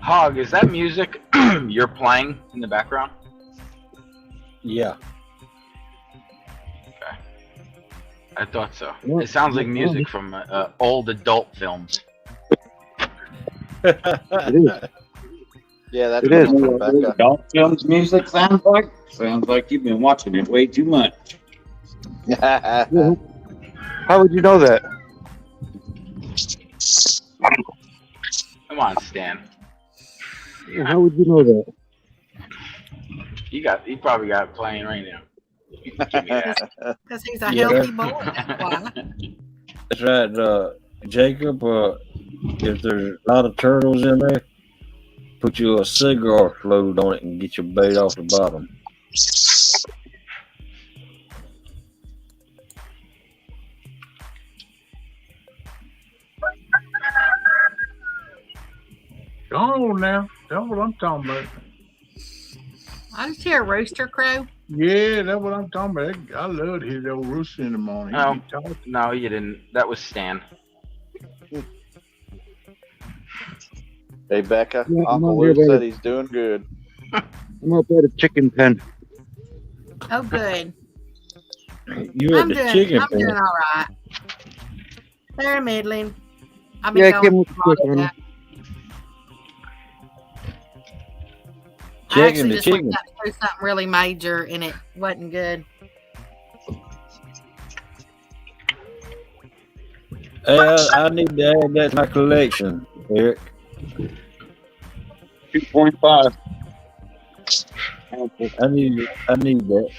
Hog, is that music you're playing in the background? Yeah. Okay. I thought so. It sounds like music from old adult films. It is. Yeah, that's It is. Becca. Adult films music sounds like? Sounds like you've been watching it way too much. How would you know that? Come on, Stan. How would you know that? You probably got it playing right now. Because he's a healthy boy. That's why. That's right, Jacob. If there's a lot of turtles in there, put you a cigar float on it and get your bait off the bottom. Go on now. That's what I'm talking about. I just hear a rooster crow. Yeah, that's what I'm talking about. I love to hear the old rooster in the morning. No, you didn't. That was Stan. Hey, Becca. Yeah, Uncle I'm Lou here, said baby. he's doing good. I'm up at a chicken pen. Oh, good. You at the chicken I'm pen. doing all right. They're middling. I've Yeah, I been came going with the chicken. that. I Checking actually the just went chicken. through something really major and it wasn't good. I need to add that to my collection, Eric. 2.5. I need that.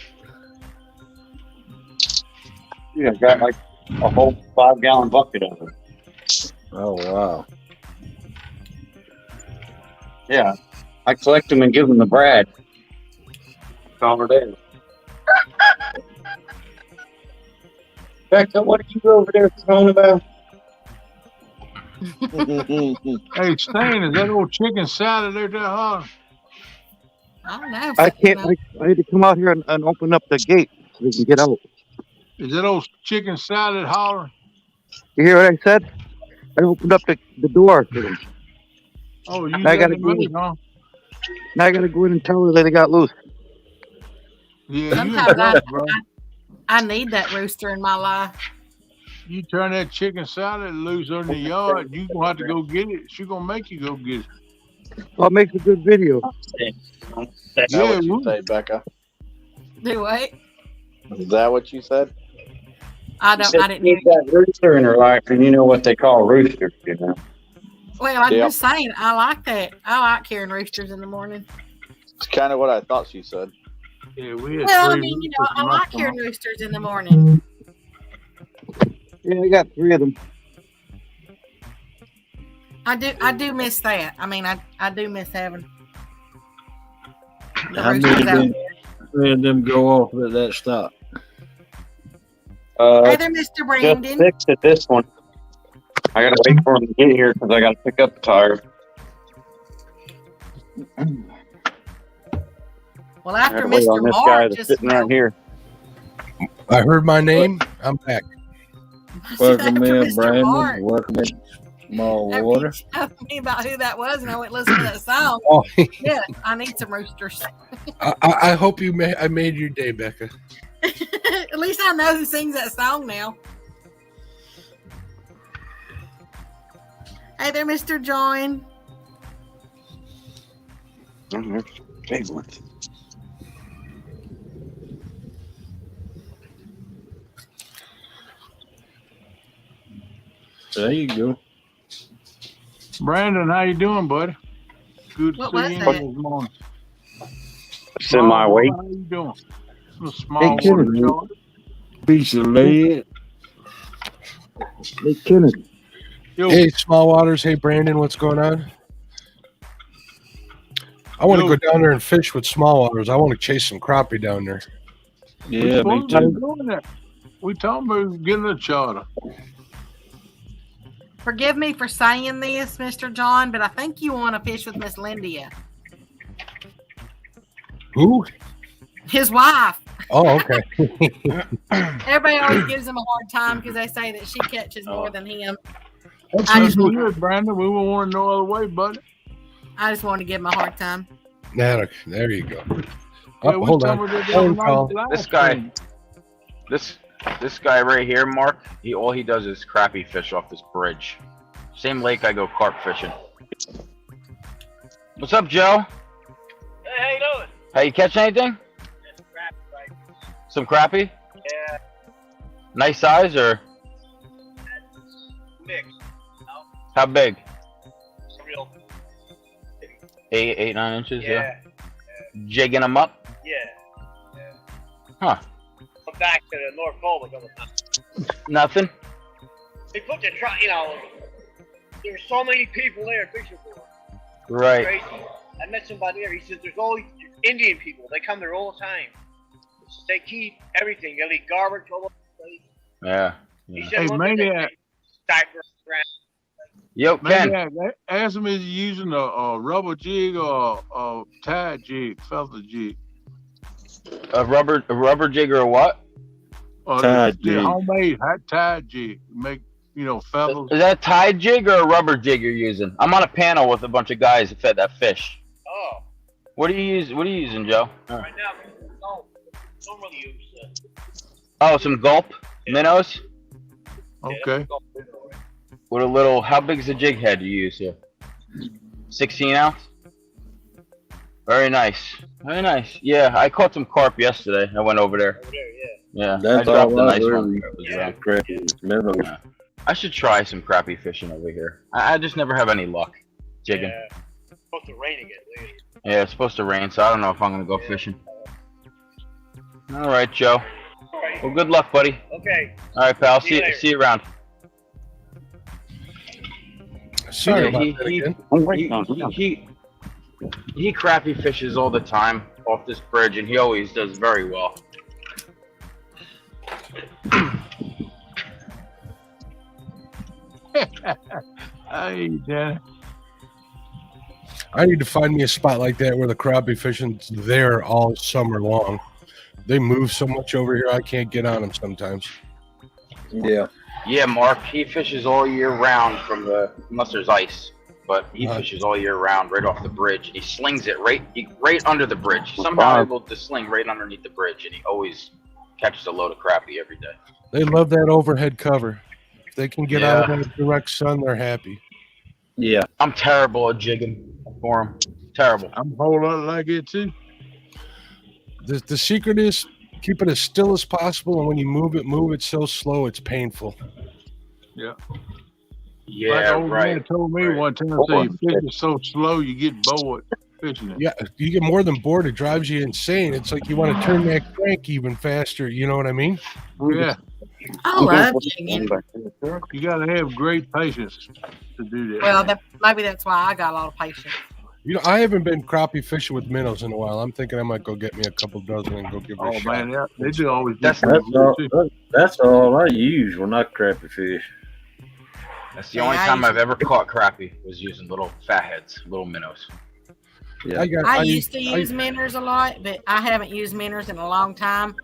Yeah, got like a whole 5-gallon bucket of it. Oh wow. Yeah. I collect them and give them to Brad. Call it in. Becca, what did you over there throwing about? Hey, Stan, is that old chicken salad there that hard? I don't know. I can't. I had to come out here and open up the gate so we can get out. Is that old chicken salad hollering? You hear what I said? I opened up the door for them. Oh, you I gotta let go. them in, huh? Now I gotta go in and tell her that they got loose. Yeah, Sometimes I need that rooster in my life. You turn that chicken salad loose on the yard, you gonna have to go get it. She gonna make you go get it. Well, it makes a good video. Is that what you say, Becca? Do what? Is that what you said? I didn't hear Need that rooster in her life, and you know what they call roosters, you know. Well, I'm Yep. just saying, I like that. I like hearing roosters in the morning. It's kind of what I thought she said. Yeah, we had Well, I three mean, roosters I in my like hearing farm. roosters in the morning. Yeah, I got 3 of them. I do miss that. I mean, I do miss having the How roosters out many of them go off at that stop? there. Hey there, Mr. Brandon. Just fixed it this one. I gotta wait for him to get here because I gotta pick up the tire. Well, after I gotta wait on Mr. this Mark guy that's just sitting right here. I heard my name. I'm back. Welcome after in, Mr. Brandon. Mark. Welcome in, small After water. you told me about who that was, and I went listen to that song. Oh. Yes, I need some roosters. I hope I made your day, Becca. At least I know who sings that song now. Hey there, Mr. John. Big one. There you go. Brandon, how you doing, buddy? Good to What see was you that? this morning. Semi-weight. How you doing? A small Hey, water Kennedy. jar. Piece of lead. Hey, Kennedy. Yo, Hey, Small Waters. Hey, Brandon. What's going on? I want to go down there and fish with Small Waters. I want to chase some crappie down there. Yeah, me supposed to be too. doing that. We talking about getting a charter. Forgive me for saying this, Mr. John, but I think you want to fish with Miss Lindia, Who? his wife. Oh, okay. Everybody always gives him a hard time because they say that she catches more than him. That's I just good, Brandon. We won't want no other way, buddy. I just want to give him a hard time. There you go. Yeah, Oh, we hold talking on. about that Phone night call. last This guy, time. this guy right here, Mark. All he does is crappie fish off this bridge. Same lake I go carp fishing. What's up, Joe? Hey, how you doing? Hey, you catch anything? Some crappie? Yeah, Nice size or mixed. how big? Real. 8, 9 inches. Yeah. Jigging them up. Yeah. Huh? I'm back to the North Pole with them. Nothing. They put the there were so many people there fishing for it. Right. Crazy. I met somebody there. He said there's always Indian people. They come there all the time. They keep everything. They leave garbage all over the place. Yeah. He said Hey, one thing Maniac. diaper around. Yo, Ken. Maniac, ask him is he using a rubber jig or a tide jig, feather jig. A rubber jig or what? Tide the jig. homemade tide jig. Make, feathers. Is that a tide jig or a rubber jig you're using? I'm on a panel with a bunch of guys that fed that fish. Oh. What are you using, Joe? Right now, don't really use Oh, some gulp minnows. Okay. With a little. How big is the jig head you use here? 16 ounce. Very nice. Very nice. Yeah, I caught some carp yesterday. I went over there. Yeah, That's I dropped all a right. nice one. Really. It was around. Crappie minnows. Yeah. I should try some crappie fishing over here. I just never have any luck jigging. It's supposed to rain again later. Yeah, it's supposed to rain, so I don't know if I'm gonna go fishing. All right, Joe. Well, good luck, buddy. Okay. All right, pal. See you later. See you around. Sorry Yeah, about that again. he crappie fishes all the time off this bridge, and he always does very well. Hey, Danny. I need to find me a spot like that where the crappie fishing's there all summer long. They move so much over here, I can't get on them sometimes. Yeah. Yeah, Mark. He fishes all year round unless there's ice, but he fishes all year round right off the bridge, and he slings it right under the bridge. Somehow able to sling right underneath the bridge, and he always catches a load of crappie every day. They love that overhead cover. If they can get out of that direct sun, they're happy. Yeah. I'm terrible at jigging for him. Terrible. I'm a whole lot like it too. The secret is keep it as still as possible, and when you move it so slow it's painful. Yeah. Yeah, like old right. man told me one time, say you fish it so slow you get bored fishing it. Yeah, you get more than bored. It drives you insane. It's like you want to turn that crank even faster. You know what I mean? Yeah. I love jigging. You got to have great patience to do that. Well, maybe that's why I got a lot of patience. You know, I haven't been crappie fishing with minnows in a while. I'm thinking I might go get me a couple dozen and go give it a shot. Oh man, they do always. That's all I use when I crappie fish. That's the only time I've ever caught crappie was using little fatheads, little minnows. Yeah. I used to use minnows a lot, but I haven't used minnows in a long time.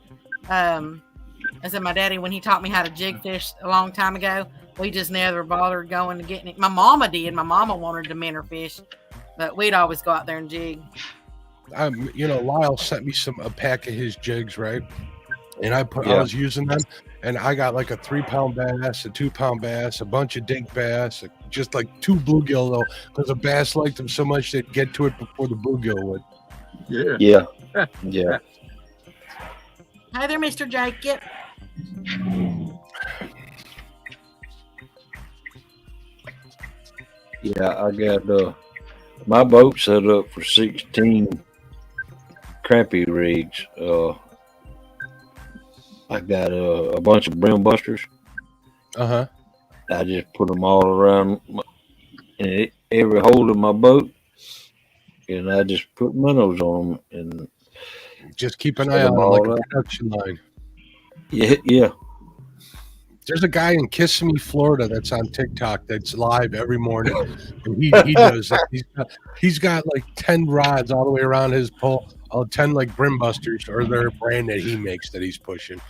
I said my daddy, when he taught me how to jig fish a long time ago, we just never bothered going to getting it. My mama did. My mama wanted to minnow fish, but we'd always go out there and jig. You know, Lyle sent me a pack of his jigs, right? And I was using them, and I got like a 3-pound bass, a 2-pound bass, a bunch of dink bass, just like 2 bluegill though, because the bass liked them so much they'd get to it before the bluegill would. Yeah. Yeah. Hi there, Mr. Jacob. Yeah, I got my boat set up for 16 crappie rigs. I got a bunch of brim busters. I just put them all around in every hole in my boat, and I just put minnows on them and just keep an eye on them like a production line. Yeah. There's a guy in Kissimmee, Florida that's on TikTok that's live every morning, and he does that. He's got like 10 rods all the way around his pole, 10 like brim busters, or their brand that he makes that he's pushing.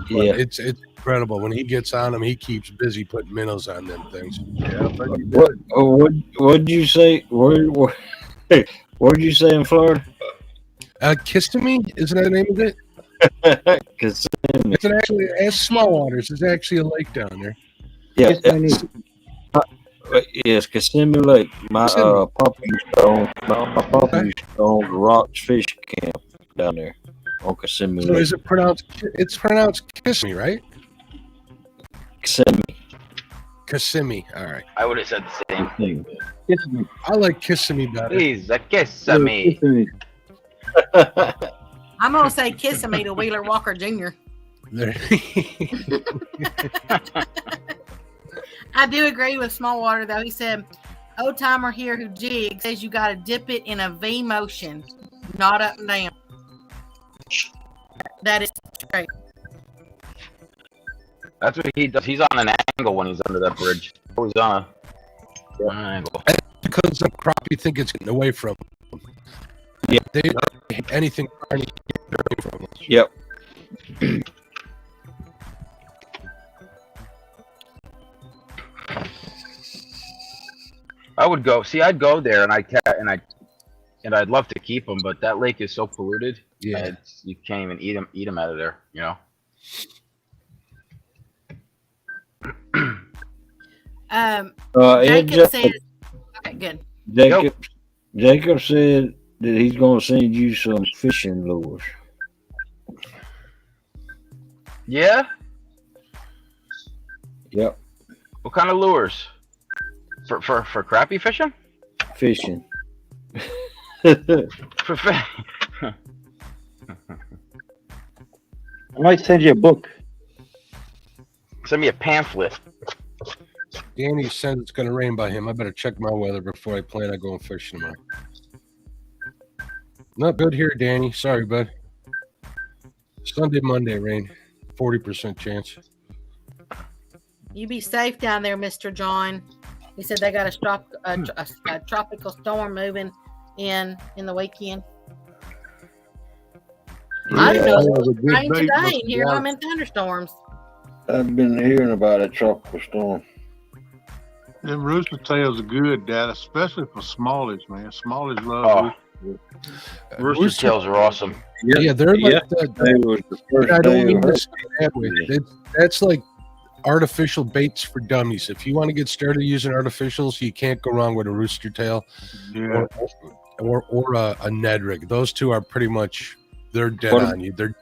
But Yeah. it's incredible. When he gets on them, he keeps busy putting minnows on them things. Yeah, what'd you say? Where'd you say in Florida? Kissimmee, isn't that the name of it? Kissimmee. It's small waters. It's actually a lake down there. Yeah. Yes, Kissimmee Lake. My papa used to own the Rocks Fish Camp down there on Kissimmee So Lake. is it pronounced? It's pronounced Kissimmee, right? Kissimmee. Kissimmee. All right. I would have said the same thing. I like Kissimmee better. Please, a kiss of me. I'm going to say Kissimmee to Wheeler Walker Jr. I do agree with Smallwater, though. He said, old timer here who jigs says you got to dip it in a V motion, not up and down. That is great. That's what he does. He's on an angle when he's under that bridge. Always on an angle. Because the crappie think it's getting away from them. Yeah, they anything trying to get away from them. Yep. I would go. See, I'd go there, and I'd love to keep them, but that lake is so polluted. Yeah, you can't even eat them out of there. You know. Jacob says, okay, good. Jacob said that he's going to send you some fishing lures. Yeah. Yep. What kind of lures? For crappie fishing? Fishing. I might send you a book. Send me a pamphlet. Danny said it's going to rain by him. I better check my weather before I plan on going fishing tomorrow. Not good here, Danny. Sorry, bud. Sunday, Monday rain. 40% chance. You be safe down there, Mr. John. He said they got a tropical storm moving in the weekend. I didn't know it was rain today, and here I'm in thunderstorms. I've been hearing about a tropical storm. Them rooster tails are good, Dad, especially for smallies, man. Smallies love rooster tails are awesome. Yeah, they're like I don't mean to say that way. That's like artificial baits for dummies. If you want to get started using artificials, you can't go wrong with a rooster tail or a Ned rig. Those two are pretty much they're dead on you. They're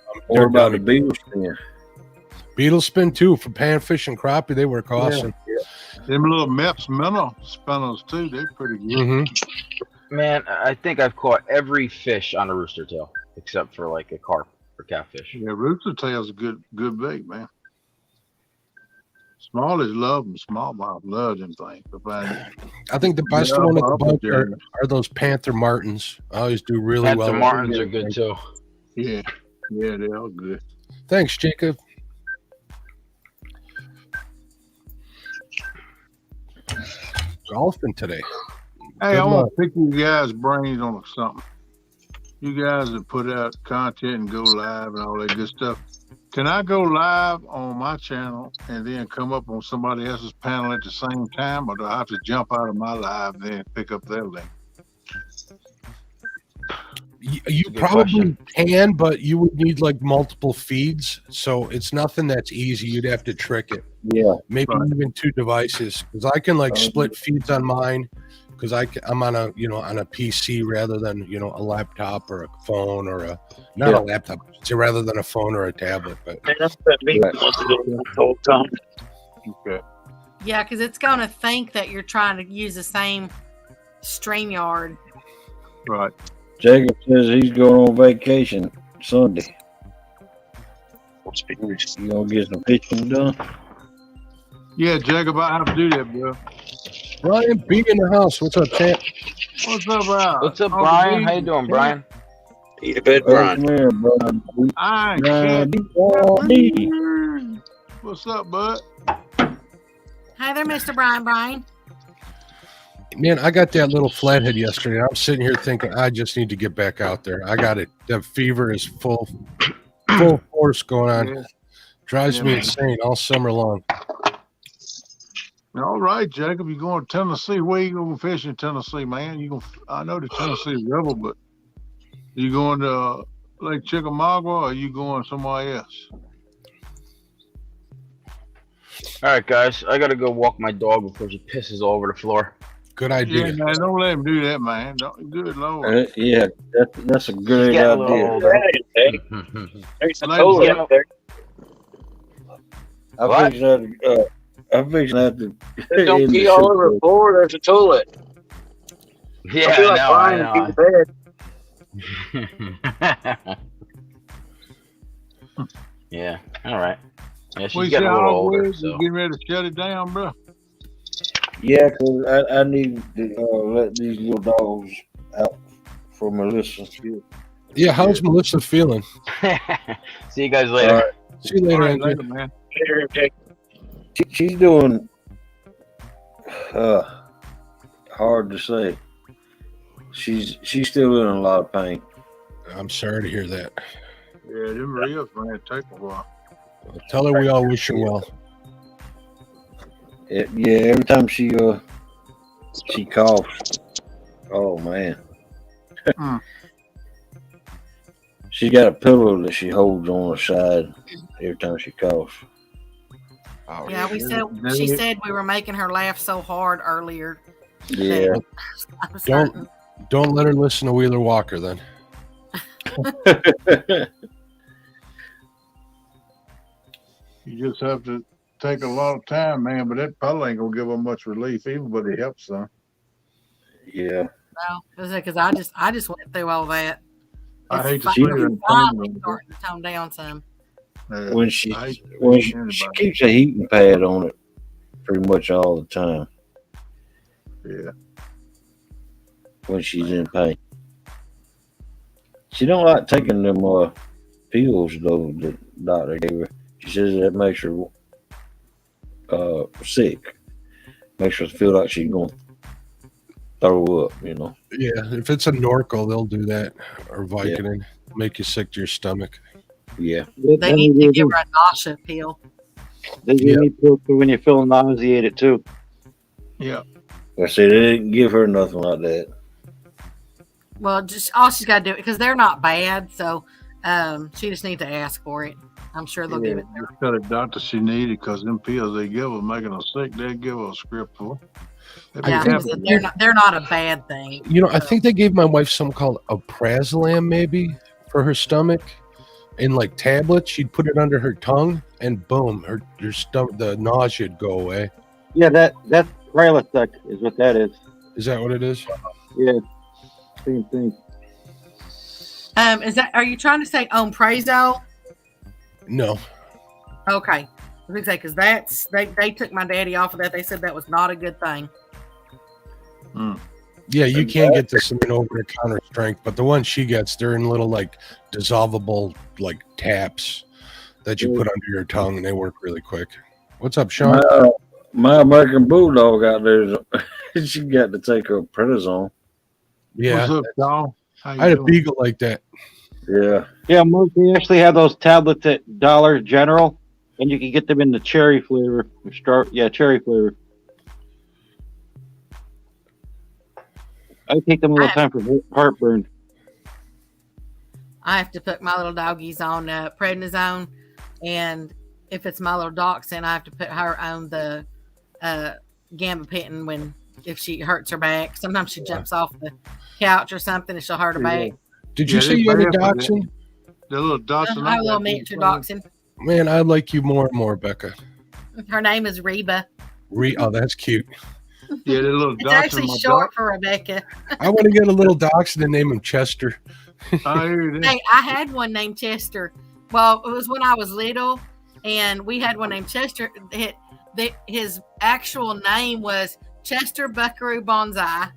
about the beetle spin? Beetle spin too for pan fishing crappie. They work awesome. Yeah. Them little Meps minnow spinners too. They're pretty good. Mm-hmm. Man, I think I've caught every fish on a rooster tail except for like a carp or catfish. Yeah, rooster tail's a good bait, man. Smallies love them. Smallmouth loves them things. I think the best one at the bunker are those Panther Martins. I always do really well. Panther Martins are good too. Yeah, they're all good. Thanks, Jacob. Golfing today. Hey, I want to pick you guys' brains on something. You guys that put out content and go live and all that good stuff. Can I go live on my channel and then come up on somebody else's panel at the same time, or do I have to jump out of my live and then pick up their link? You probably can, but you would need like multiple feeds. So it's nothing that's easy. You'd have to trick it. Yeah. Maybe even 2 devices. Because I can like split feeds on mine. Because I'm on a on a PC rather than a laptop or a phone or a laptop. So rather than a phone or a tablet. But that's what me wants to do the whole time. Okay. Yeah, because it's going to think that you're trying to use the same StreamYard. Right. Jacob says he's going on vacation Sunday. You gonna get some fishing done? Yeah, Jacob, I have to do that, bro. Brian B in the house. What's up, champ? What's up, Brian? What's up, Brian? How you doing, Brian? Eat a bit, Brian. I can't. What's up, bud? Hi there, Mr. Brian. Man, I got that little flathead yesterday. I'm sitting here thinking I just need to get back out there. I got it. The fever is full force going on. Yeah. Drives me insane all summer long. All right, Jacob, you going to Tennessee? Where you going to fish in Tennessee, man? I know the Tennessee River, but you going to Lake Chickamauga or are you going somewhere else? All right, guys, I gotta go walk my dog before she pisses all over the floor. Good idea. Yeah, man, don't let him do that, man. Good Lord. Yeah, that's a great He's getting a idea. little older. There's a toilet up there. I'm fixing to have to. Don't pee all over the floor. There's a toilet. Yeah, I feel like Brian I to bed. Yeah, all right. Yeah, she's Well, getting a little older, so. You getting ready to shut it down, bro? Yeah, because I need to let these little dogs out for Melissa. Yeah, how's Melissa feeling? See you guys later. All right. See you later, Andrew. Later, man. Later, Jake. She's doing hard to say. She's still in a lot of pain. I'm sorry to hear that. Yeah, them ribs, man, take a while. Tell her we all wish her well. Yeah, every time she coughs, oh man. She got a pillow that she holds on her side every time she coughs. Oh, Yeah, she said we were making her laugh so hard earlier. Yeah. Don't let her listen to Wheeler Walker then. You just have to take a lot of time, man, but that pillow ain't gonna give her much relief either, but it helps some. Yeah. No, because I just went through all that. I hate to It's see finally her. starting to tone down some. When she keeps a heating pad on it pretty much all the time. Yeah. When she's in pain. She don't like taking them pills though the doctor gave her. She says that makes her sick. Makes her feel like she's gonna throw up, Yeah, if it's a Norco, they'll do that. Or Vicodin. Make you sick to your stomach. Yeah. They need to give her a nausea pill. They give me pills for when you feel nauseated too. Yeah. I said they didn't give her nothing like that. Well, just all she's got to do, because they're not bad, so she just needs to ask for it. I'm sure they'll give it to her. Just tell the doctor she needed, because them pills they give her making her sick, they give her a script for. Yeah, they're not a bad thing. I think they gave my wife something called Alprazolam maybe for her stomach. In like tablets, she'd put it under her tongue, and boom, her stomach, the nausea would go away. Yeah, that's Prilosec is what that is. Is that what it is? Yeah, same thing. Are you trying to say omeprazole? No. Okay. Because that's they took my daddy off of that. They said that was not a good thing. Yeah, you can't get this in over-the-counter strength, but the ones she gets, they're in little like dissolvable like taps that you put under your tongue, and they work really quick. What's up, Sean? My American Bulldog out there, she got to take her prednisone. Yeah, What's up, Sean? How you I had a doing? beagle like that. Yeah. Yeah, Mark, we actually have those tablets at Dollar General, and you can get them in the cherry flavor. Cherry flavor. I take them all the time for heartburn. I have to put my little doggies on prednisone, and if it's my little dachshund, I have to put her on the gabapentin if she hurts her back. Sometimes she jumps off the couch or something and she'll hurt her back. Did you say you had a dachshund? The little dachshund. I have a little miniature dachshund. Man, I like you more and more, Becca. Her name is Reba. Oh, that's cute. Yeah, the little It's dachshund. actually short for Rebecca. I want to get a little dachshund and name him Chester. I hear that. Hey, I had one named Chester. Well, it was when I was little, and we had one named Chester. His actual name was Chester Buckaroo Bonsai,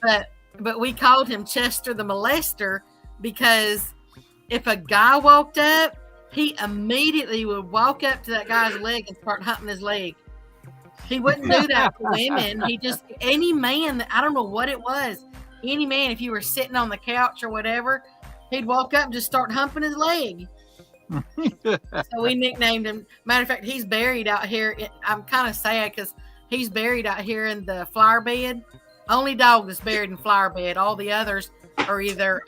but we called him Chester the Molester because if a guy walked up, he immediately would walk up to that guy's leg and start humping his leg. He wouldn't do that for women. He just, any man, I don't know what it was, any man, if you were sitting on the couch or whatever, he'd walk up and just start humping his leg. So we nicknamed him. Matter of fact, he's buried out here. I'm kind of sad because he's buried out here in the flower bed. Only dog that's buried in flower bed. All the others are either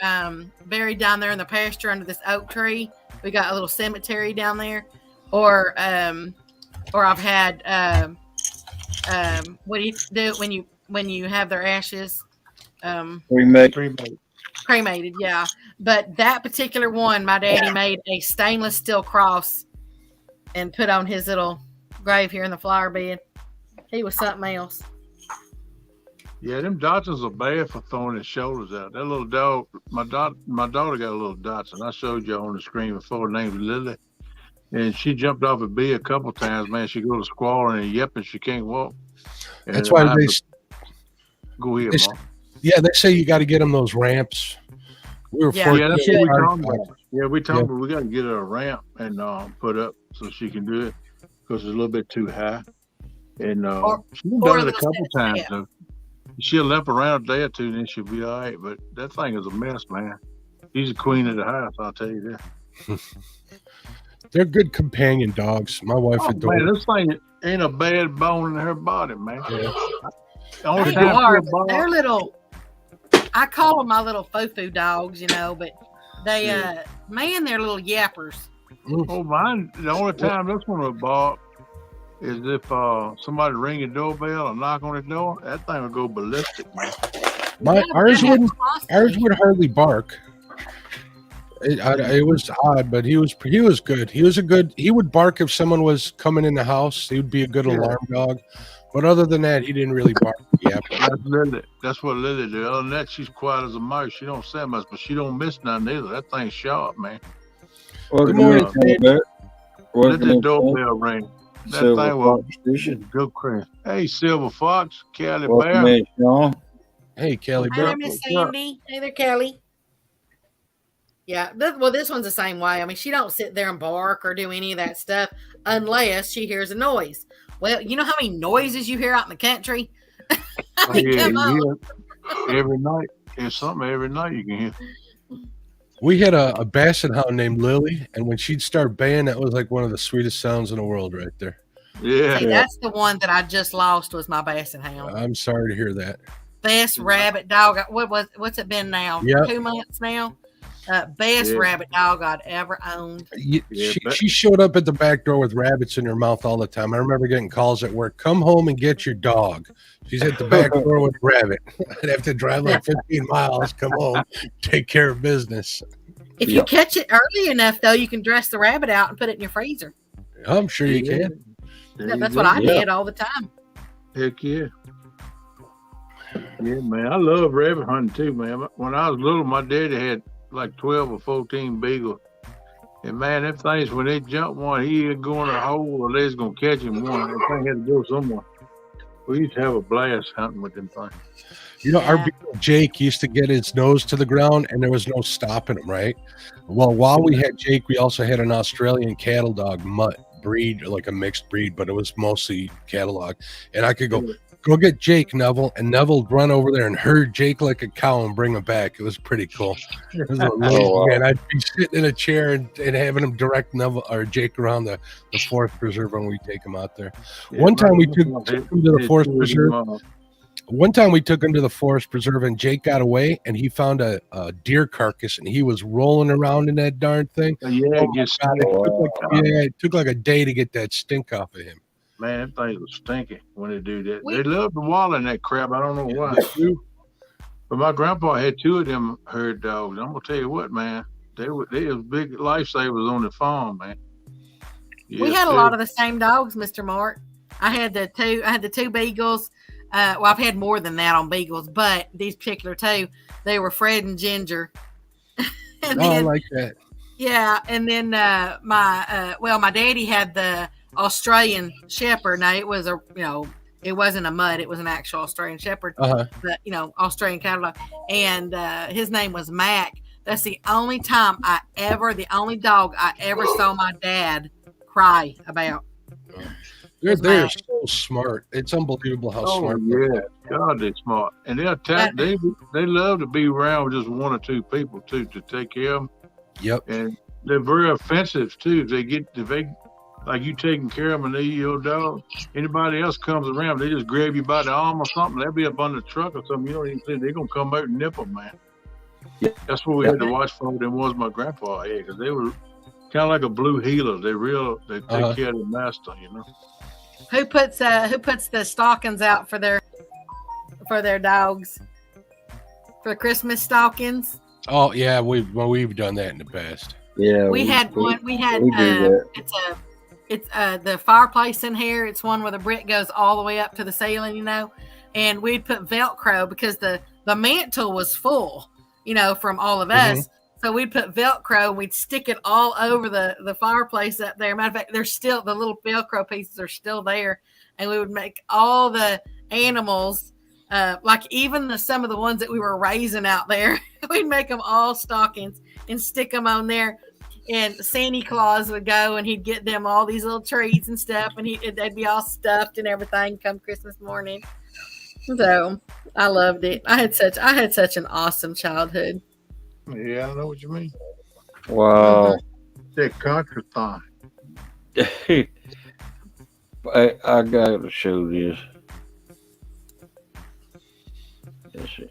buried down there in the pasture under this oak tree. We got a little cemetery down there, or I've had what do you do when you have their ashes? Cremated, yeah. But that particular one, my daddy made a stainless steel cross and put on his little grave here in the flower bed. He was something else. Yeah, them dachshunds are bad for throwing his shoulders out. That little dog, my daughter got a little dachshund. I showed you on the screen before. Her name's Lily. And she jumped off a bee a couple times, man. She goes squalling and yelping. She can't walk. And That's why go ahead, Mom. Yeah, they say you got to get them those ramps. We were fortunate. That's what we talking about. Yeah, we talking about we got to get her a ramp and put up so she can do it because it's a little bit too high. And she's done it a couple times. So she'll limp around a day or two, and then she'll be all right. But that thing is a mess, man. She's the queen of the house, I'll tell you that. They're good companion dogs. My wife adores. Man, this thing ain't a bad bone in her body, man. Yeah. The only They time are, she'll but bark- they're little. I call them my little foo-foo dogs, but they, man, they're little yappers. Oh, mine, the only time this one will bark is if somebody ring your doorbell or knock on the door. That thing will go ballistic, man. Ours would hardly bark. It was odd, but he was good. He would bark if someone was coming in the house. He would be a good alarm dog. But other than that, he didn't really bark. Yeah, that's Lily. That's what Lily do. Other than that, she's quiet as a mouse. She don't say much, but she don't miss nothing either. That thing's sharp, man. Good morning, Let the doorbell ring. That Silver thing will Fox go crazy. Hey, Silver Fox, Callie Welcome Bear. in, Sean. Hey, Callie Hi there, Miss Sandy. Hey there, Kelly. Yeah, this one's the same way. I mean, she don't sit there and bark or do any of that stuff unless she hears a noise. Well, you know how many noises you hear out in the country? I mean, come on. Every night. There's something every night you can hear. We had a basset hound named Lily, and when she'd start baying, that was like one of the sweetest sounds in the world right there. Yeah. See, that's the one that I just lost was my basset hound. I'm sorry to hear that. Best rabbit dog. What's it been now? Yep. 2 months now? Best rabbit dog I'd ever owned. She showed up at the back door with rabbits in her mouth all the time. I remember getting calls at work, come home and get your dog. She's at the back door with a rabbit. I'd have to drive like 15 miles, come home, take care of business. If you catch it early enough, though, you can dress the rabbit out and put it in your freezer. I'm sure you can. That's what I did all the time. Heck yeah. Yeah, man. I love rabbit hunting too, man. When I was little, my daddy had like 12 or 14 beagles. And man, them things, when they jump one, he either go in a hole or they's going to catch him one. That thing had to go somewhere. We used to have a blast hunting with them things. You know, our beagle Jake used to get his nose to the ground and there was no stopping him, right? Well, while we had Jake, we also had an Australian cattle dog mutt breed, like a mixed breed, but it was mostly cattle dog. And I could go get Jake, Neville, and Neville would run over there and herd Jake like a cow and bring him back. It was pretty cool. It was man, I'd be sitting in a chair and having him direct Neville or Jake around the forest preserve when we take him out there. One time we took him to the forest preserve. One time we took him to the forest preserve and Jake got away and he found a deer carcass and he was rolling around in that darn thing. It took like a day to get that stink off of him. Man, them things was stinky when they do that. They love to wallow in that crap. I don't know why. But my grandpa had 2 of them herd dogs. I'm gonna tell you what, man. They was big lifesavers on the farm, man. We had a lot of the same dogs, Mr. Mark. I had the 2 beagles. Well, I've had more than that on beagles, but these particular 2, they were Fred and Ginger. And I like that. Yeah, and then my daddy had the Australian Shepherd. Now it was it wasn't a mutt; it was an actual Australian Shepherd. But Australian cattle dog, and his name was Mac. That's the only dog I ever saw my dad cry about. They're so smart. It's unbelievable how smart. Yeah, God, they're smart, and they love to be around with just 1 or 2 people too to take care of them. Yep, and they're very offensive too. If they like you taking care of them and they your dog, anybody else comes around, they just grab you by the arm or something. They'll be up on the truck or something. You don't even think they're gonna come out and nip them, man. Yeah, that's what we had to watch for. Them was my grandpa had because they were kind of like a blue heeler. They take care of the master, you know. Who puts the stockings out for their dogs for Christmas stockings? Oh yeah, we've done that in the past. Yeah, we had one. We had it's the fireplace in here. It's one where the brick goes all the way up to the ceiling, you know. And we'd put Velcro because the mantle was full, you know, from all of us. So we'd put Velcro and we'd stick it all over the fireplace up there. Matter of fact, there's still the little Velcro pieces are still there, and we would make all the animals, like even some of the ones that we were raising out there, we'd make them all stockings and stick them on there. And Santa Claus would go and he'd get them all these little treats and stuff, and they'd be all stuffed and everything come Christmas morning. So I loved it. I had such an awesome childhood. Yeah, I know what you mean. Wow. That country thing. I got to show this. Let's see.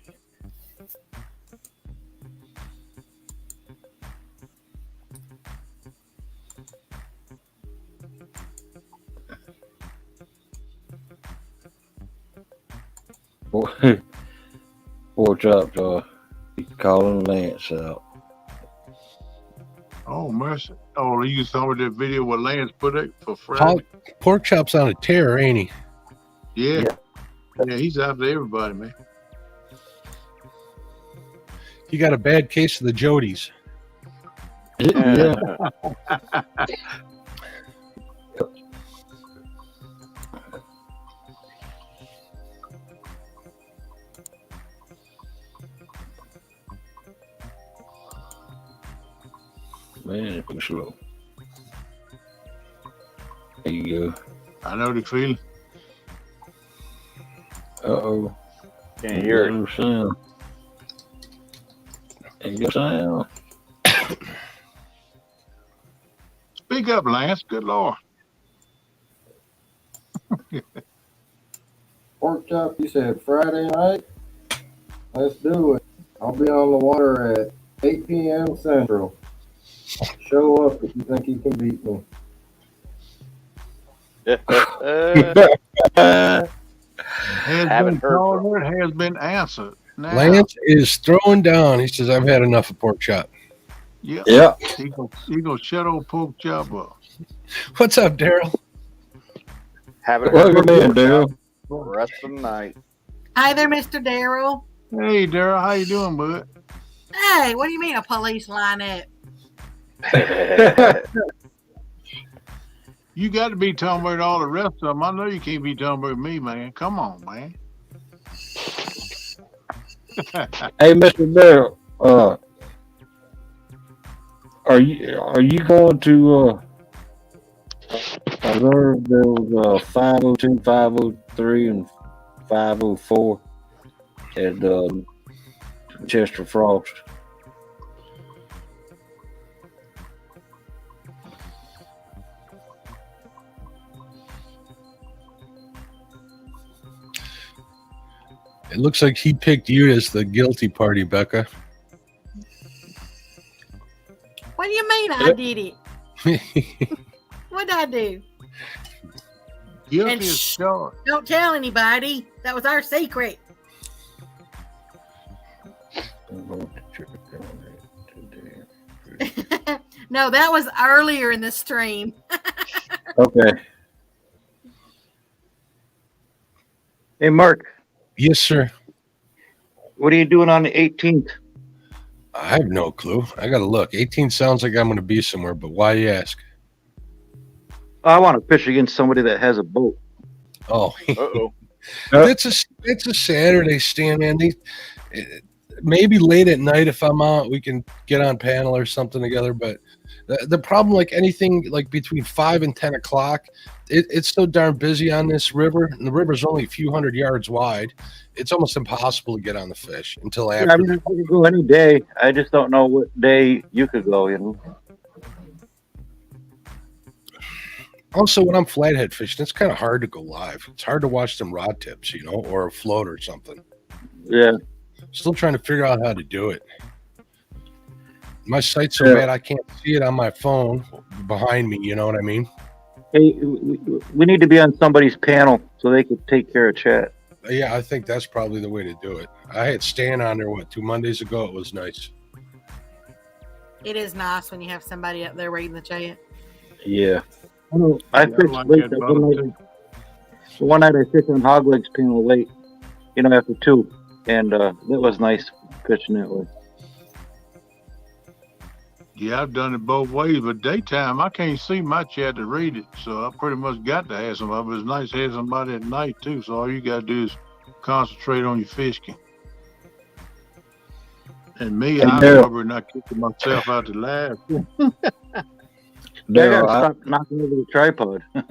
Pork chops are calling Lance out. Oh mercy! Oh, you saw that video what Lance put up for Friday? Pork chops on a tear, ain't he? Yeah, he's out to everybody, man. He got a bad case of the Jodies. Yeah. Man, it was slow. There you go. I know the feeling. Uh-oh. Can't hear it. No sound. Ain't no sound. Speak up, Lance. Good Lord. Pork chop, you said Friday night? Let's do it. I'll be on the water at 8 p.m. Central. Show up if you think you can beat me. Has been answered. Now. Lance is throwing down. He says, I've had enough of pork chop. Yeah. He gonna shut old pork chop up. What's up, Daryl? Welcome in, Daryl. Rest of the night. Hi there, Mr. Daryl. Hey, Daryl. How you doing, bud? Hey, what do you mean a police lineup? You got to be talking about all the rest of them. I know you can't be talking about me, man. Come on, man. Hey, Mr. Darrell, are you going to observe those 502, 503, and 504 at Chester Frost? It looks like he picked you as the guilty party, Becca. What do you mean I did it? What did I do? Guilty And as charged. Don't tell anybody. That was our secret. No, that was earlier in the stream. Okay. Hey, Mark. Yes, sir. What are you doing on the 18th? I have no clue. I got to look. 18 sounds like I'm going to be somewhere, but why you ask? I want to fish against somebody that has a boat. Oh. Uh-oh. It's a Saturday, Stan, man. Maybe late at night if I'm out, we can get on panel or something together. But the problem, like anything like between 5 and 10 o'clock, it's so darn busy on this river. And the river's only a few hundred yards wide. It's almost impossible to get on the fish until after. Yeah, I mean, I could go any day. I just don't know what day you could go, you know. Also, when I'm flathead fishing, it's kind of hard to go live. It's hard to watch them rod tips, you know, or a float or something. Yeah. Still trying to figure out how to do it. My sight's so bad I can't see it on my phone behind me, you know what I mean? Hey, we need to be on somebody's panel so they could take care of chat. Yeah, I think that's probably the way to do it. I had Stan on there, 2 Mondays ago? It was nice. It is nice when you have somebody up there reading the chat. Yeah. I fished late. One night I fished on Hogleg's panel late, you know, after 2. And that was nice fishing that way. Yeah, I've done it both ways, but daytime I can't see my chat to read it, so I pretty much got to have somebody. But it's nice to have somebody at night too. So all you gotta do is concentrate on your fishing. And me, I'm probably not kicking myself out the lab. I gotta stop knocking over the tripod. I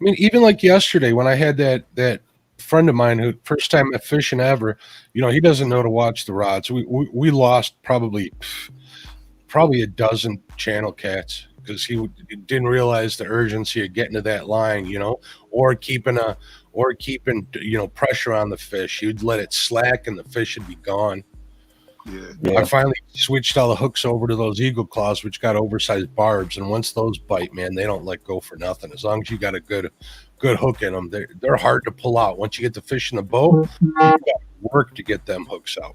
mean, even like yesterday when I had that friend of mine who first time at fishing ever, you know, he doesn't know to watch the rods. We lost probably a dozen channel cats because he didn't realize the urgency of getting to that line, you know, or keeping you know, pressure on the fish. You'd let it slack and the fish would be gone. Yeah. I finally switched all the hooks over to those eagle claws, which got oversized barbs, and once those bite, man, they don't let go for nothing. As long as you got a good hook in them, they're hard to pull out. Once you get the fish in the boat, you got to work to get them hooks out.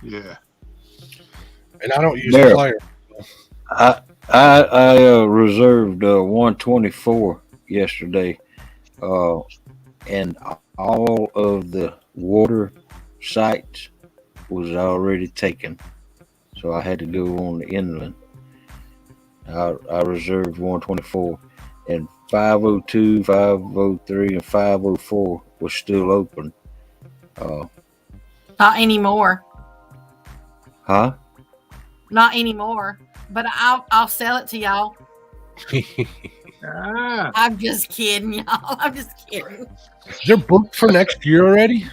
Yeah. And I don't use pliers. I reserved 124 yesterday, and all of the water sites was already taken, so I had to go on the inland. I reserved 124, and 502, 503, and 504 was still open. Not anymore. Huh? Not anymore. But I'll sell it to y'all. I'm just kidding, y'all. I'm just kidding. They're booked for next year already?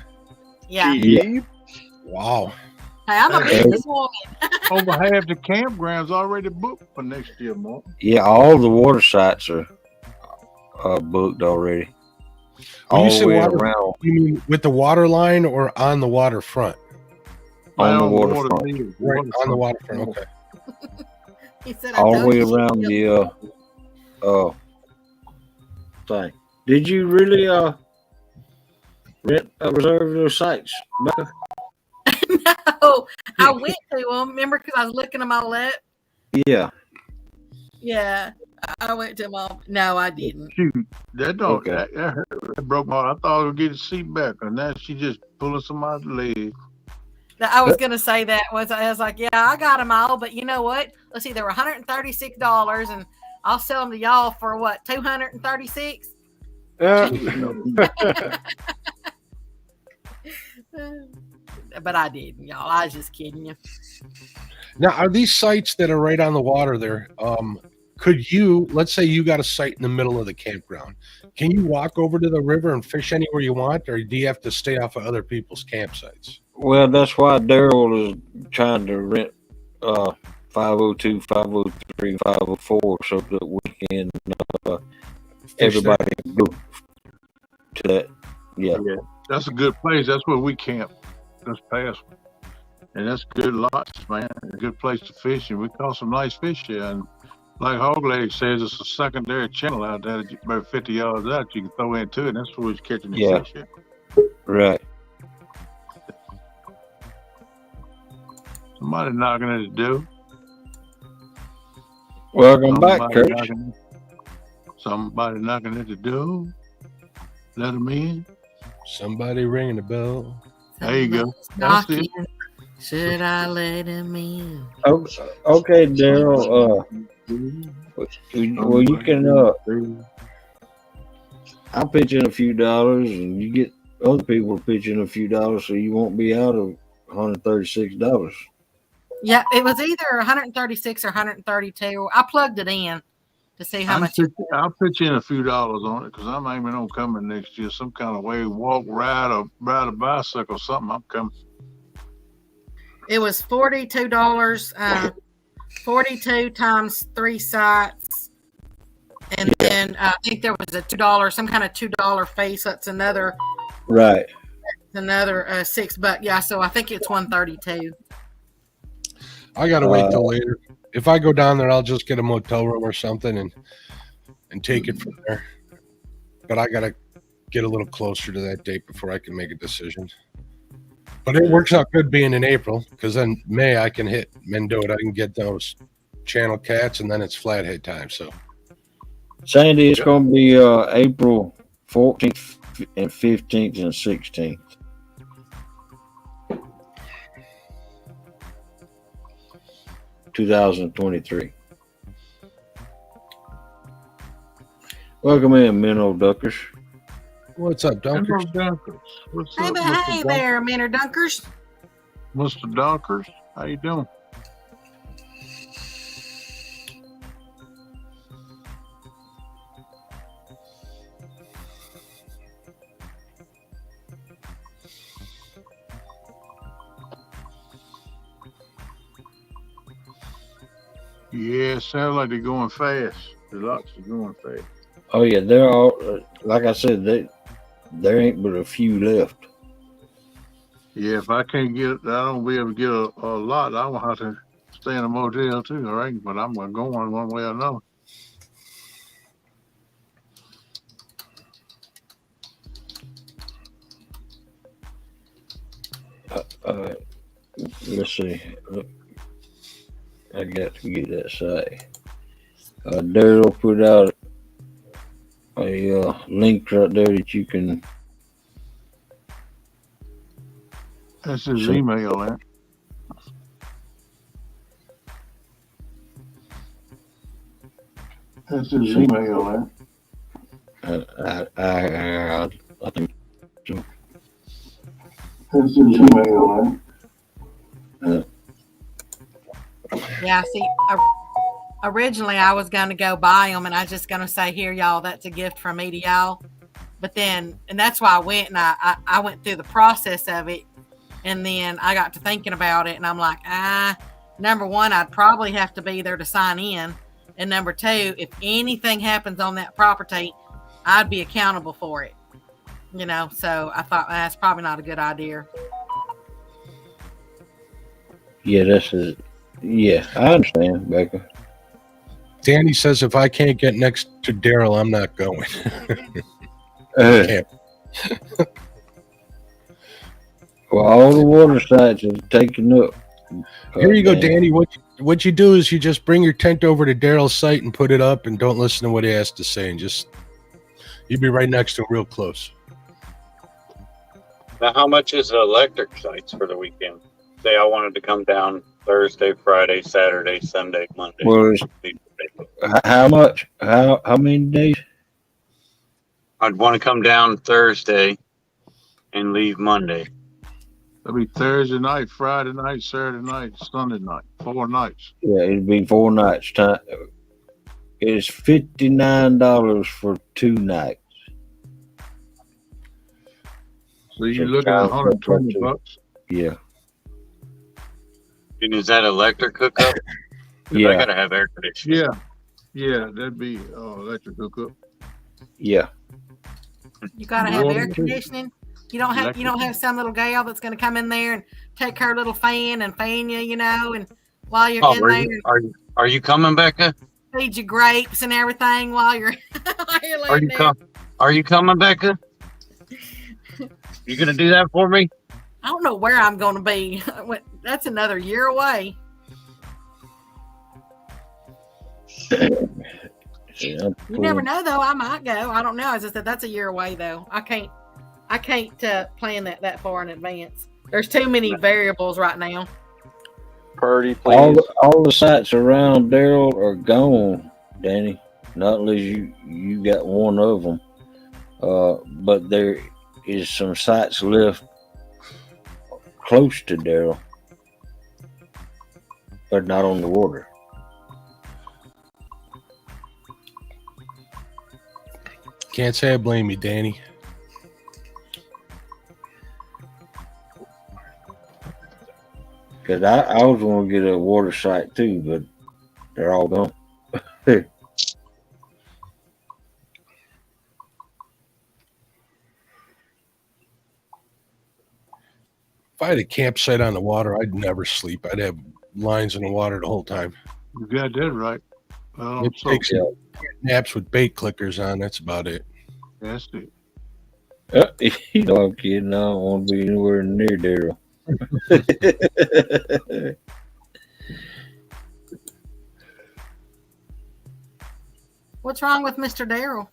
Yeah. Wow. Hey, I'm a business woman. Over half the campgrounds already booked for next year, Mark. Yeah, all the water sites are booked already. When All you the say way water, around you mean with the water line or on the waterfront? on the waterfront. Right, on the waterfront. Okay. He said, All the way around the thing. Did you really reserve those sites, Becca? No, I went to them. Remember, because I was looking them all up. Yeah. Yeah, I went to them all. No, I didn't. Shoot, that dog that broke my heart. I thought I would get a seat back, and now she just pulling somebody's leg. I was going to say that I was like, yeah, I got them all, but you know what? Let's see, they were $136, and I'll sell them to y'all for what, $236? But I didn't, y'all. I was just kidding you. Now, are these sites that are right on the water there? Could you, let's say you got a site in the middle of the campground, can you walk over to the river and fish anywhere you want, or do you have to stay off of other people's campsites? Well, that's why Daryl is trying to rent 502, 503, 504 so that we can everybody can go to that. Yeah. That's a good place. That's where we camp this past one. And that's good lots, man. A good place to fish, and we caught some nice fish there. And like Hogleg says, it's a secondary channel out there, about 50 yards out. You can throw into it, and that's where we're catching the fish at. Right. Somebody knocking at the door. Welcome back, Kurt. Somebody knocking at the door. Let them in. Somebody ringing the bell. There you go. That's it. Should I let him in? Okay, Daryl. Well, you can. I'll pitch in a few dollars, and you get other people to pitch in a few dollars, so you won't be out of $136. Yeah, it was either 136 or 132. I plugged it in to see how much. I'll pitch in a few dollars on it because I'm aiming on coming next year. Some kind of way, walk, ride, or ride a bicycle, something. I'm coming. It was $42, 42 times 3 sites. And then I think there was a $2, some kind of $2 fee. So that's another. Right. Another $6. Yeah. So I think it's 132. I got to wait till later. If I go down there, I'll just get a motel room or something and take it from there. But I got to get a little closer to that date before I can make a decision. But it works out good being in April, because then May I can hit Mendota. I can get those channel cats, and then it's Flathead time. So, Sandy, it's going to be April 14th and 15th and 16th. $2023. Welcome in, Minnow Duckers. What's up, Dunkers? What's Hey, up, hey there, Minnow Dunkers. Mr. Dunkers, how you doing? Yeah, sounds like they're going fast. The lots are going fast. Oh yeah, they're all like I said. There ain't but a few left. Yeah, if I can't get, I don't be able to get a lot. I will have to stay in a motel too. All right, but I'm gonna go on one way or another. Let's see. I got to get that site. Daryl put out a link right there that you can. That's his email, man. That's his email, man. I think so. That's his email, man. Yeah, see, originally I was going to go buy them, and I was just going to say, here, y'all, that's a gift from me to y'all. But then, and that's why I went, and I went through the process of it, and then I got to thinking about it, and I'm like, number one, I'd probably have to be there to sign in, and number two, if anything happens on that property, I'd be accountable for it. You know, so I thought that's probably not a good idea. Yeah, yeah, I understand, Becca. Danny says if I can't get next to Daryl, I'm not going. Well, all the water sites are taken up. Here you go, Danny. What you do is you just bring your tent over to Daryl's site and put it up, and don't listen to what he has to say, and just you'll be right next to him, real close. Now, how much is the electric sites for the weekend? Say I wanted to come down Thursday, Friday, Saturday, Sunday, Monday. Well, how much? How many days? I'd want to come down Thursday and leave Monday. It'll be Thursday night, Friday night, Saturday night, Sunday night. 4 nights. Yeah, it'd be 4 nights. Time. It's $59 for 2 nights. So you're looking at $120. Yeah. And is that electric hookup? Yeah. I gotta have air conditioning. Yeah, that'd be electric hookup. Yeah. You gotta have air conditioning. You don't have some little gal that's gonna come in there and take her little fan and fan you, and while you're in there. Are you coming, Becca? Feed you grapes and everything while you're laying there. Are you coming, Becca? You gonna do that for me? I don't know where I'm gonna be. That's another year away. You never know, though. I might go. I don't know. As I said, that's a year away, though. I can't plan that far in advance. There's too many variables right now. Purdy, please. All the sites around Daryl are gone, Danny. Not unless you got one of them. But there is some sites left close to Daryl, but not on the water. Can't say I blame you, Danny. Because I was going to get a water site too, but they're all gone. If I had a campsite on the water, I'd never sleep. I'd have lines in the water the whole time. You got that right. It takes naps with bait clickers on. That's about it. That's it. I'm kidding. I don't want to be anywhere near Daryl. What's wrong with Mr. Daryl?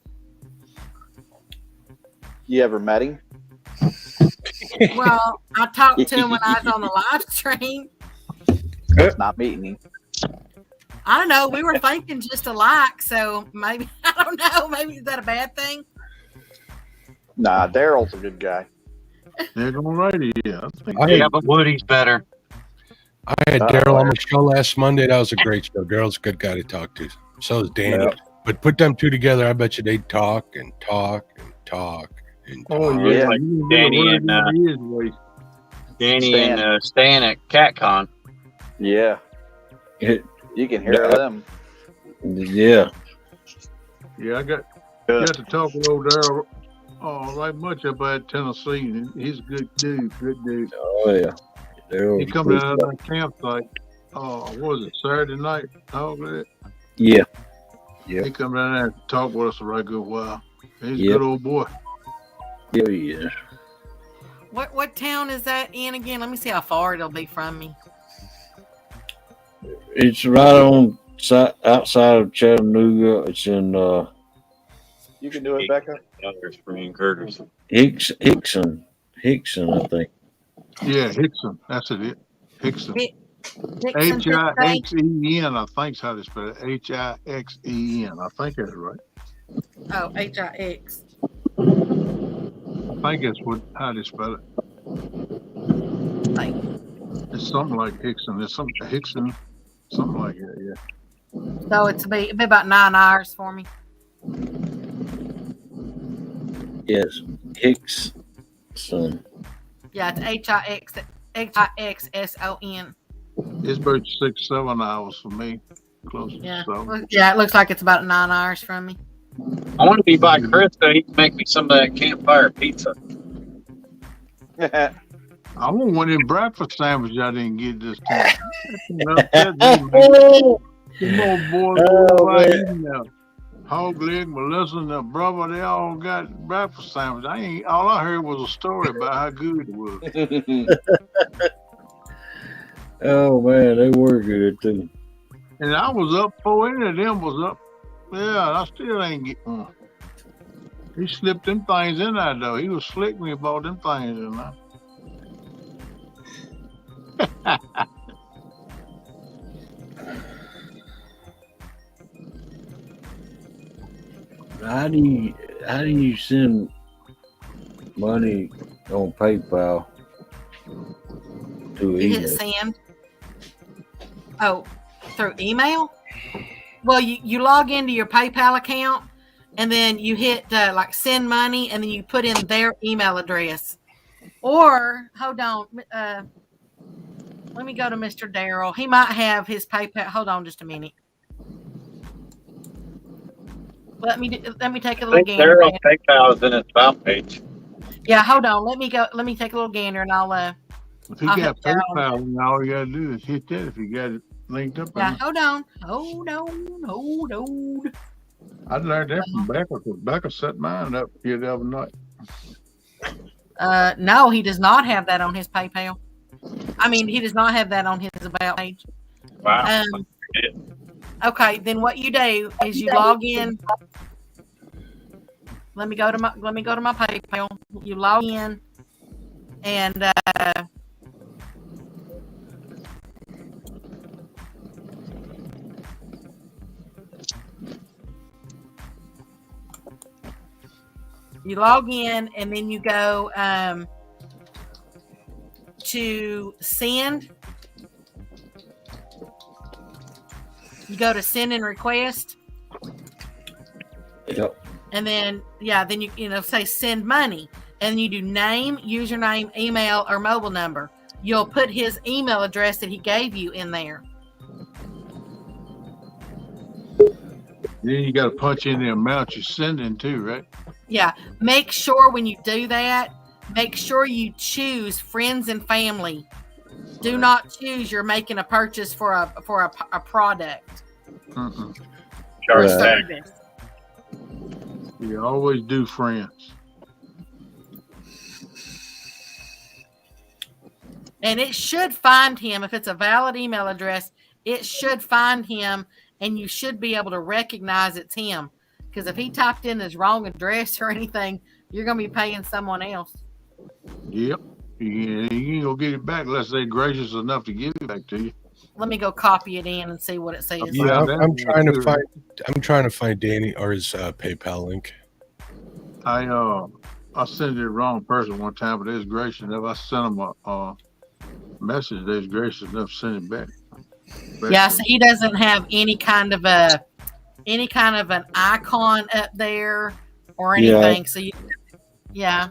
You ever met him? Well, I talked to him when I was on the live stream. It's not meeting him. I don't know. We were thinking just alike, so maybe I don't know. Maybe is that a bad thing? Nah, Daryl's a good guy. They're going right here. But Woody's better. I had Daryl on the show last Monday. That was a great show. Daryl's a good guy to talk to. So is Danny. Yep. But put them two together, I bet you they'd talk and talk and talk and talk. Oh, yeah. Like Danny and Stan at CatCon. Yeah. You can hear them. Yeah. Yeah, I got to talk with old Daryl right much up at Tennessee. He's a good dude. Oh, yeah. He come down to that campsite. What was it, Saturday night? Talk with it. Yeah. Yeah. He come down there and talk with us a right good while. He's a good old boy. Yeah, he is. What town is that in again? Let me see how far it'll be from me. It's right on outside of Chattanooga. It's in You can do it, Becca. Curtis. Hickson, I think. Yeah, Hickson. That's it. Hickson. Hickson, H-I-X-E-N, I think's how they spell it. H-I-X-E-N. I think that's right. Oh, H-I-X. I think that's how they spell it. It's something like Hickson. It's something Hickson, something like that. Yeah. So it'll be about 9 hours for me. Yes, Hickson. Yeah, it's H-I-X-S-O-N. It's about 6-7 hours for me. Close Yeah. to 7. Yeah, it looks like it's about 9 hours from me. I want to be by Chris so he can make me some of that campfire pizza. I want one of them breakfast sandwiches I didn't get this time. Hog Leg, Melissa, and the brother, they all got breakfast sandwiches. All I heard was a story about how good it was. Oh man, they were good too. And I was up before any of them was up. Yeah, I still ain't get one. He slipped them things in there though. He was slick when he bought them things in there. How do you send money on PayPal to You email? hit send. Oh, through email? Well, you log into your PayPal account and then you hit like send money and then you put in their email address. Or hold on, let me go to Mr. Darrell. He might have his PayPal. Hold on just a minute. Let me take a I little think gander. Daryl's PayPal is in his about page. Yeah, hold on. Let me take a little gander and I'll If you I'll got help you out. PayPal, then all you gotta do is hit that if you got it linked up. Yeah, hold on. Hold on. I learned that from Becca because Becca set mine up here the other night. No, he does not have that on his PayPal. I mean, he does not have that on his about page. Wow. Okay, then what you do is you log in. Let me go to my PayPal. You log in, and you log in, and then you go to send. You go to send and request. Yep. And then, then you say send money. And you do name, username, email, or mobile number. You'll put his email address that he gave you in there. Then you got to punch in the amount you're sending too, right? Yeah. Make sure when you do that, make sure you choose friends and family. Do not choose you're making a purchase for a product. Or a service. You always do friends. And it should find him. If it's a valid email address, it should find him and you should be able to recognize it's him. Because if he typed in his wrong address or anything, you're going to be paying someone else. Yep. You ain't gonna get it back unless they're gracious enough to give it back to you. Let me go copy it in and see what it says. Yeah, I'm trying to find Danny or his PayPal link. I sent it to the wrong person one time, but they was gracious enough. I sent them a message. They was gracious enough to send it back. Yeah, so he doesn't have any kind of an icon up there or anything. Yeah.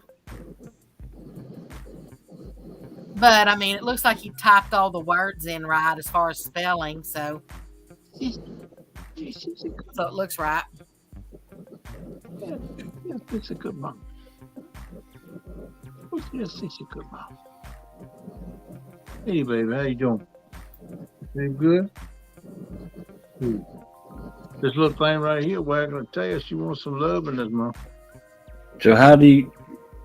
But I mean, it looks like he typed all the words in right as far as spelling, so it looks right. Yeah, it's a good mom. Yes, it's a good mom. Hey, baby, how you doing? You good? This little thing right here, wagging her tail, she wants some love in this month. So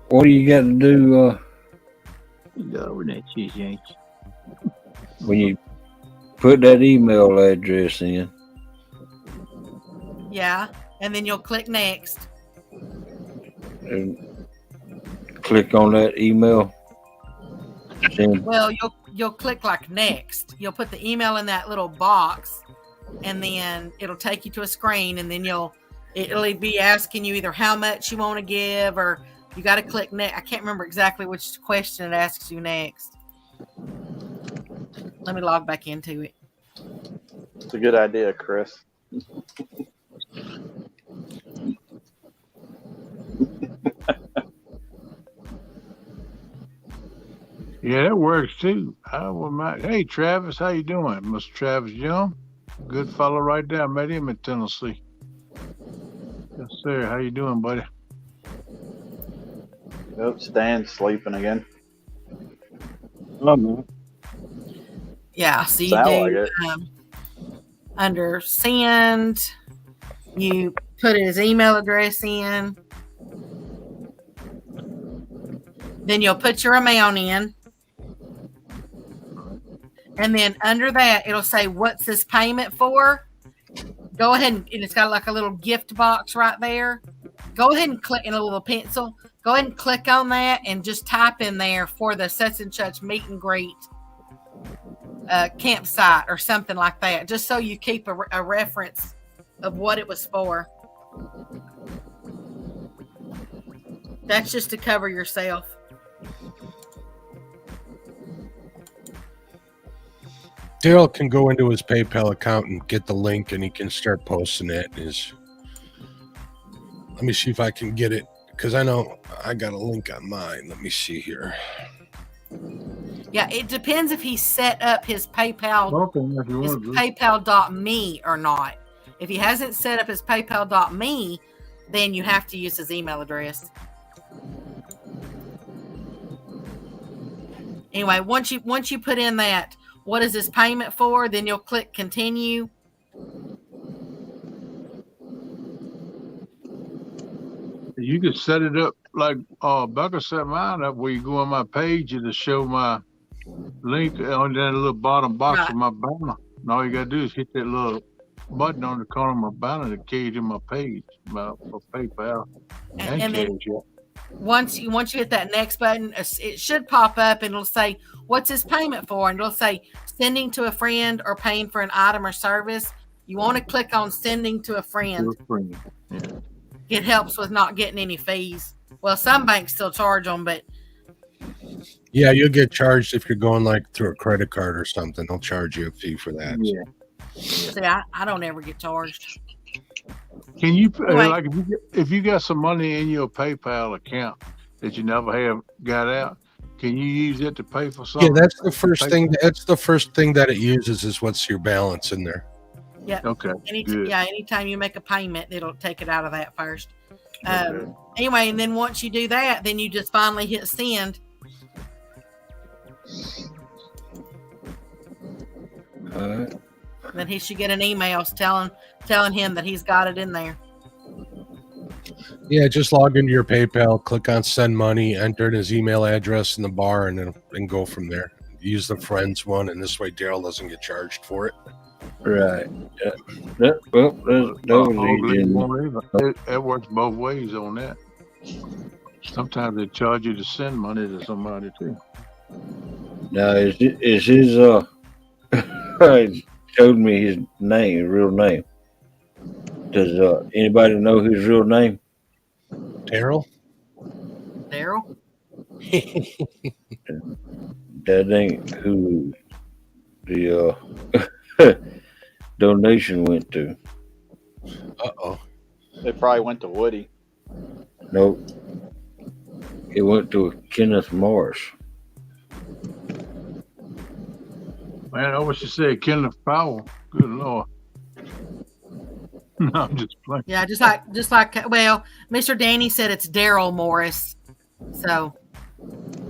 what do you got to do Over that cheese, ain't you? when you put that email address in? Yeah, and then you'll click next. And click on that email. Send. Well, you'll click like next. You'll put the email in that little box, and then it'll take you to a screen, and then it'll be asking you either how much you want to give or you got to click next. I can't remember exactly which question it asks you next. Let me log back into it. It's a good idea, Chris. Yeah, that works too. Hey, Travis, how you doing? Mr. Travis Young. Good fellow right there. I met him in Tennessee. Yes, sir. How you doing, buddy? Nope, Stan's sleeping again. Oh, man. Yeah, so you Sound do like under send, you put his email address in. Then you'll put your amount in. And then under that, it'll say, what's this payment for? Go ahead and it's got like a little gift box right there. Go ahead and click in a little pencil. Go ahead and click on that and just type in there for the such and such meet and greet. campsite or something like that, just so you keep a reference of what it was for. That's just to cover yourself. Daryl can go into his PayPal account and get the link, and he can start posting it. Let me see if I can get it, because I know I got a link on mine. Let me see here. Yeah, it depends if he set up his PayPal, his to. PayPal.me or not. If he hasn't set up his PayPal.me, then you have to use his email address. Anyway, once you put in that, what is this payment for? Then you'll click continue. You could set it up like Becca set mine up, where you go on my page and to show my link on that little bottom box of my banner. And all you gotta do is hit that little button on the corner of my banner that carries in my page, my PayPal and then cash. once you hit that next button, it should pop up and it'll say, what's this payment for? And it'll say sending to a friend or paying for an item or service. You want to click on sending to a friend. Yeah. It helps with not getting any fees. Well, some banks still charge them, but Yeah, you'll get charged if you're going like through a credit card or something. They'll charge you a fee for that. Yeah. see, I don't ever get charged. Can you Anyway. like if you got some money in your PayPal account that you never have got out, can you use it to pay for something? Yeah, that's the first thing. That's the first thing that it uses is what's your balance in there. Yeah. Okay. Good. Anytime you make a payment, it'll take it out of that first. Anyway, and then once you do that, then you just finally hit send. All right. Then he should get an email telling him that he's got it in there. Yeah, just log into your PayPal, click on send money, enter in his email address in the bar, and go from there. Use the friends one, and this way Daryl doesn't get charged for it. Right. Yeah. Well, that was easy. It works both ways on that. Sometimes they charge you to send money to somebody too. Now, is his showed me his name, real name. Does anybody know his real name? Daryl? Daryl? That ain't who the donation went to. Uh-oh. They probably went to Woody. Nope. It went to Kenneth Morris. Man, I wish you said Kenneth Powell. Good Lord. No, I'm just playing. Yeah, just like well, Mr. Danny said it's Daryl Morris. So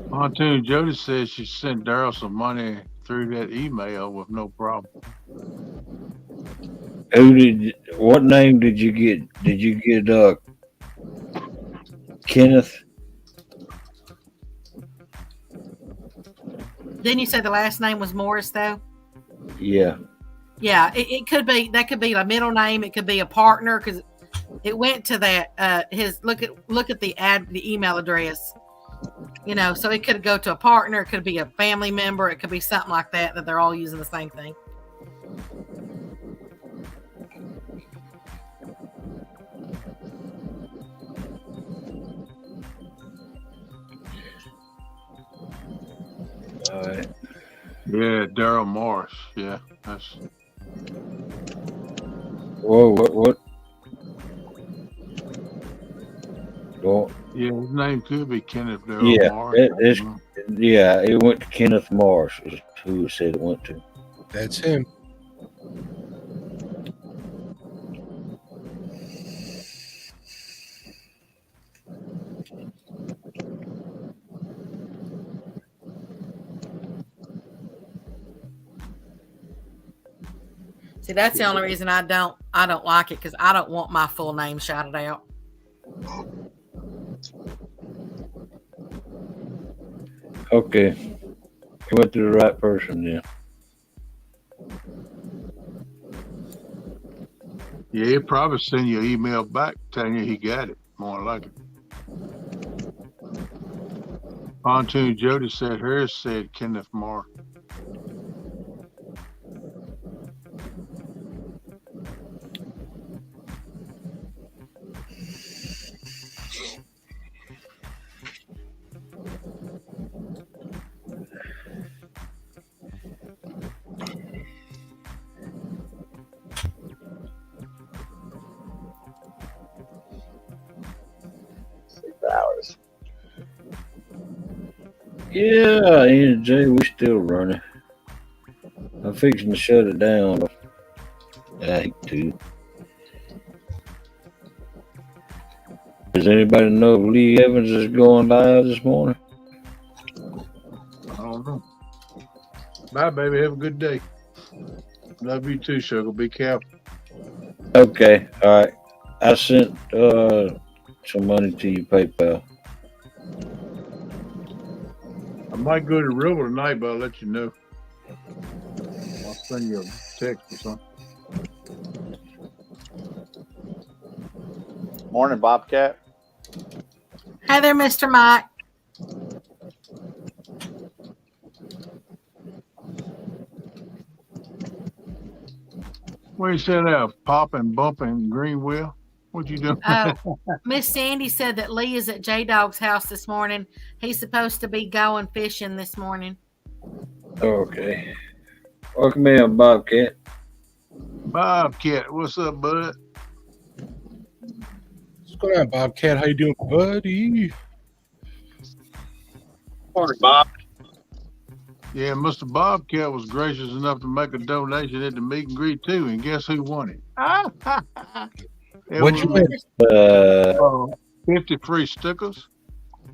Pontoon Jody says she sent Daryl some money through that email with no problem. What name did you get? Did you get Kenneth? Didn't you say the last name was Morris though? Yeah. Yeah, it could be. That could be a middle name. It could be a partner because it went to that. His look at the email address. You know, so it could go to a partner. It could be a family member. It could be something like that. That they're all using the same thing. All right. Yeah, Daryl Morris. Yeah, that's. Whoa! What? Well, Yeah, his name could be Kenneth Daryl Morris. Yeah, it went to Kenneth Morris. Is who it said it went to. That's him. See, that's the only reason I don't like it because I don't want my full name shouted out. Okay, he went to the right person then. Yeah, he'll probably send you an email back telling you he got it. More like it. Pontoon Jody said hers said Kenneth Moore. Yeah, Jay, we still running. I'm fixing to shut it down. I hate to. Does anybody know if Lee Evans is going live this morning? I don't know. Bye, baby. Have a good day. Love you too, sugar. Be careful. Okay, all right. I sent some money to your PayPal. I might go to the river tonight, but I'll let you know. I'll send you a text or something. Morning, Bobcat. Hey there, Mr. Mike. What you said there? Popping, bumping, Greenwell? What you doing? Miss Sandy said that Lee is at J Dog's house this morning. He's supposed to be going fishing this morning. Okay. Welcome in, Bobcat. Bobcat, what's up, bud? What's going on, Bobcat? How you doing, buddy? Morning, Bob. Yeah, Mr. Bobcat was gracious enough to make a donation at the meet and greet too, and guess who won it? What'd you win? 50 free stickers.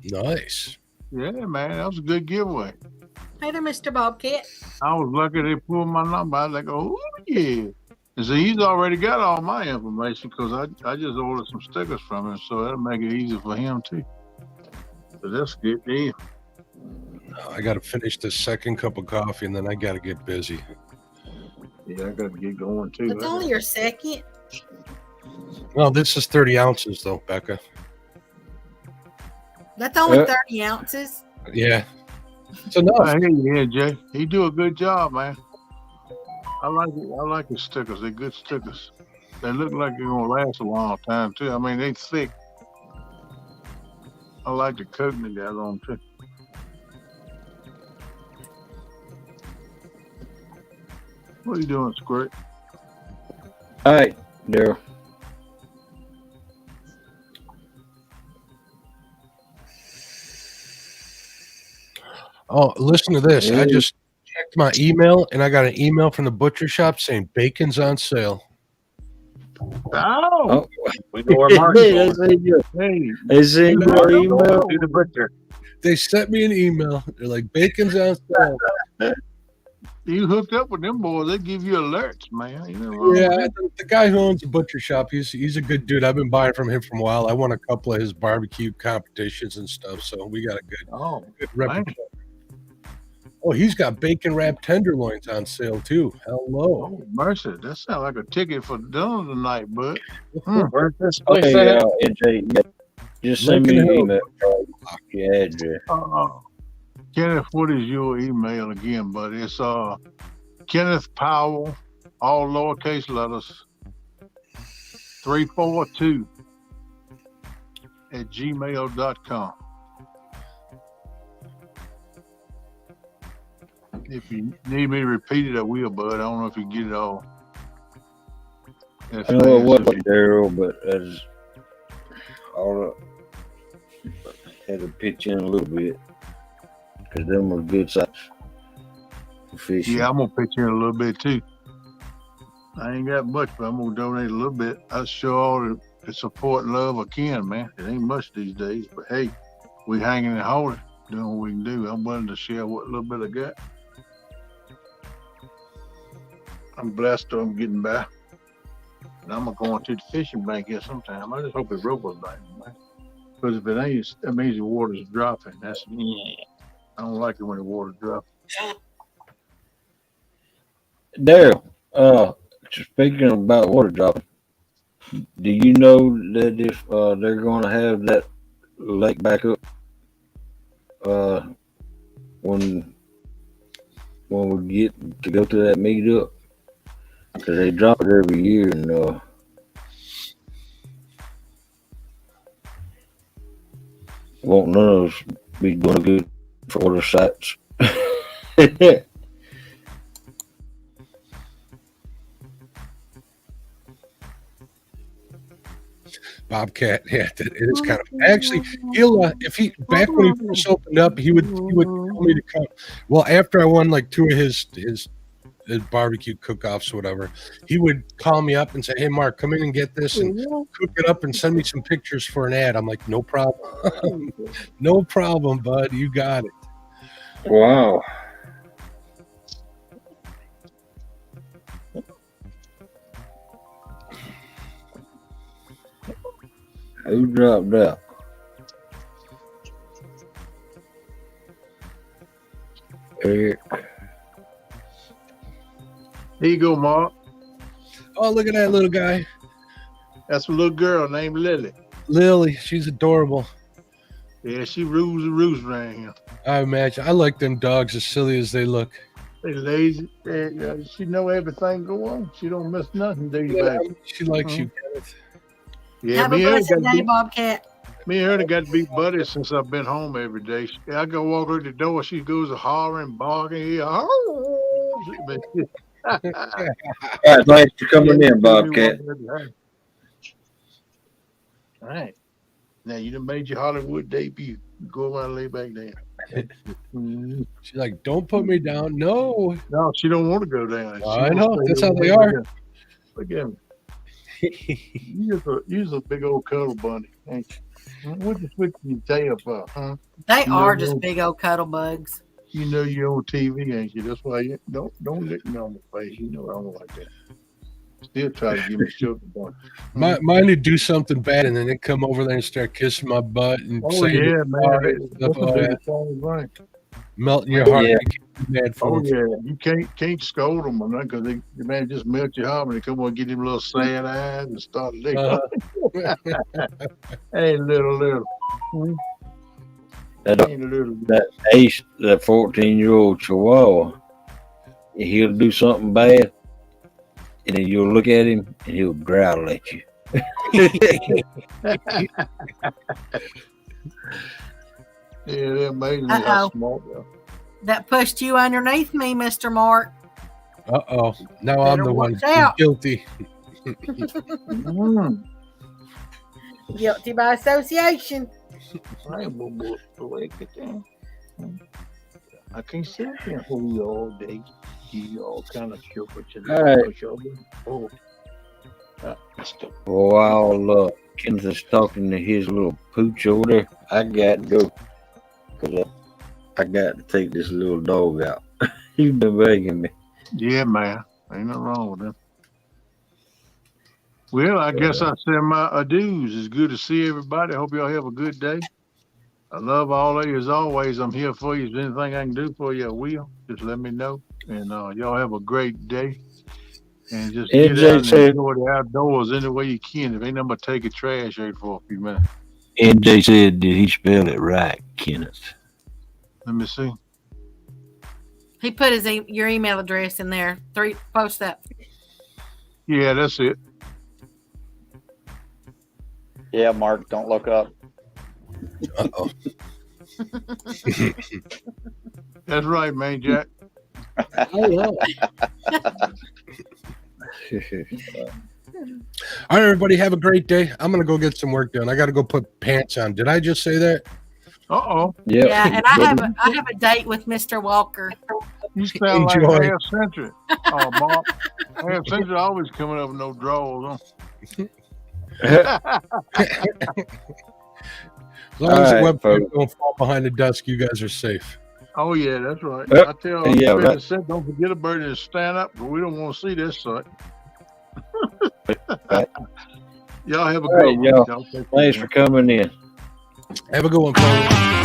Nice. Yeah, man, that was a good giveaway. Hey there, Mr. Bobcat. I was lucky they pulled my number. I was like, oh yeah. And so he's already got all my information because I just ordered some stickers from him, so that'll make it easy for him too. So that's a good deal. I got to finish the second cup of coffee, and then I got to get busy. Yeah, I got to get going too. It's only your second. Well, this is 30 ounces, though, Becca. That's only 30 ounces. Yeah. It's enough. Yeah, Jay. He do a good job, man. I like his stickers. They're good stickers. They look like they're gonna last a long time too. I mean, they thick. I like the coating they got on too. What are you doing, Squirt? All right, Daryl. Oh, listen to this. I just checked my email, and I got an email from the butcher shop saying bacon's on sale. Oh, we know where Mark's going. Is it your email? To the butcher. They sent me an email. They're like, bacon's on sale. You hooked up with them boys, they give you alerts, man. You know Yeah, the guy who owns the butcher shop, he's a good dude. I've been buying from him for a while. I won a couple of his barbecue competitions and stuff, so we got a good reputation. Oh, he's got bacon wrapped tenderloins on sale too. Hello. Oh, mercy. That sounds like a ticket for dinner tonight, bud. Where's this place Okay, at? just send me an email. Your address. Kenneth, what is your email again, buddy? It's Kenneth Powell, all lowercase letters, 342 @gmail.com. If you need me to repeat it, I will, bud. I don't know if you get it all. I know it wasn't Daryl, but that's all had to pitch in a little bit. Because them were good sites for fishing. Yeah, I'm going to pitch in a little bit too. I ain't got much, but I'm going to donate a little bit. I show all the support and love I can, man. It ain't much these days, but hey, we hanging and holding, doing what we can do. I'm willing to share what little bit I got. I'm blessed I'm getting by. And I'm going to go into the fishing bank here sometime. I just hope it robo's back, man. Because if it ain't, that means the water's dropping. I don't like it when the water drops. Daryl, speaking about water dropping, do you know that if they're going to have that lake back up when we get to go to that meetup? Because they drop it every year, and won't none of us be doing good for other sites. Bobcat, yeah, it is kind of actually. He'll if he back when he first opened up, he would told me to come. Well, after I won like 2 of his barbecue cook-offs or whatever, he would call me up and say, "Hey, Mark, come in and get this and cook it up and send me some pictures for an ad." I'm like, "No problem." No problem, bud. You got it. Wow. Who dropped out? Eric. Here you go, Mark. Oh, look at that little guy. That's a little girl named Lily. Lily, she's adorable. Yeah, she rules the roost around here. I imagine. I like them dogs as silly as they look. They lazy. She know everything go on. She don't miss nothing, do you, baby? She likes you, Kenneth. Yeah, Have a blessed day, Bobcat. Me and her got to be buddies since I've been home every day. I go walk her to the door. She goes hollering, barking. All right, thanks for coming in, Bobcat. All right. Now you done made your Hollywood debut. Go around and lay back down. She's like, "Don't put me down." No. No, she don't want to go down. I know. That's how they are. Look at me. You're a big old cuddle bunny, ain't you? What you switching your tail for, huh? They are just big old cuddle bugs. You know you're on TV, ain't you? That's why you don't lick me on the face. You know I don't like that. Still try to give me sugar bun. Mine would do something bad and then they'd come over there and start kissing my butt and saying, yeah, man. Stuff, Right. melting your heart. Yeah. Mad for them. You can't scold them or nothing because they man just melt your heart when they come on and get them little sad eyes and start licking. Hey, little. That Ace, that 14-year-old Chihuahua, he'll do something bad, and then you'll look at him and he'll growl at you. Yeah, they're amazing how smart they are. That pushed you underneath me, Mr. Mark. Uh-oh. Now I'm the one out. guilty. Guilty by association. I can't sit here for you all day. You all kind of sure what you All right. While Kenneth is talking to his little pooch over there, I got to go because I got to take this little dog out. He's been begging me. Yeah, man. Ain't nothing wrong with them. Well, I guess I said my adieus. It's good to see everybody. I hope y'all have a good day. I love all of you as always. I'm here for you. If there's anything I can do for you, I will. Just let me know. And y'all have a great day. And just get out and enjoy the outdoors any way you can. If ain't nothing but take a trash out for a few minutes. NJ said, did he spell it right, Kenneth? Let me see. He put your email address in there. Post that. Yeah, that's it. Yeah, Mark, don't look up. Uh-oh. That's right, man, Jack. All right, everybody, have a great day. I'm going to go get some work done. I got to go put pants on. Did I just say that? Uh-oh. Yep. Yeah, and I have a date with Mr. Walker. You sound like half century. Oh, Mark. Half century always coming up with no drawers, huh? As long as the webcam don't fall behind the desk, you guys are safe. Oh, yeah, that's right. Yep. I tell you, don't forget a bird and stand up, but we don't want to see this sight. Y'all have a good one. Thanks for coming in. Have a good one, folks.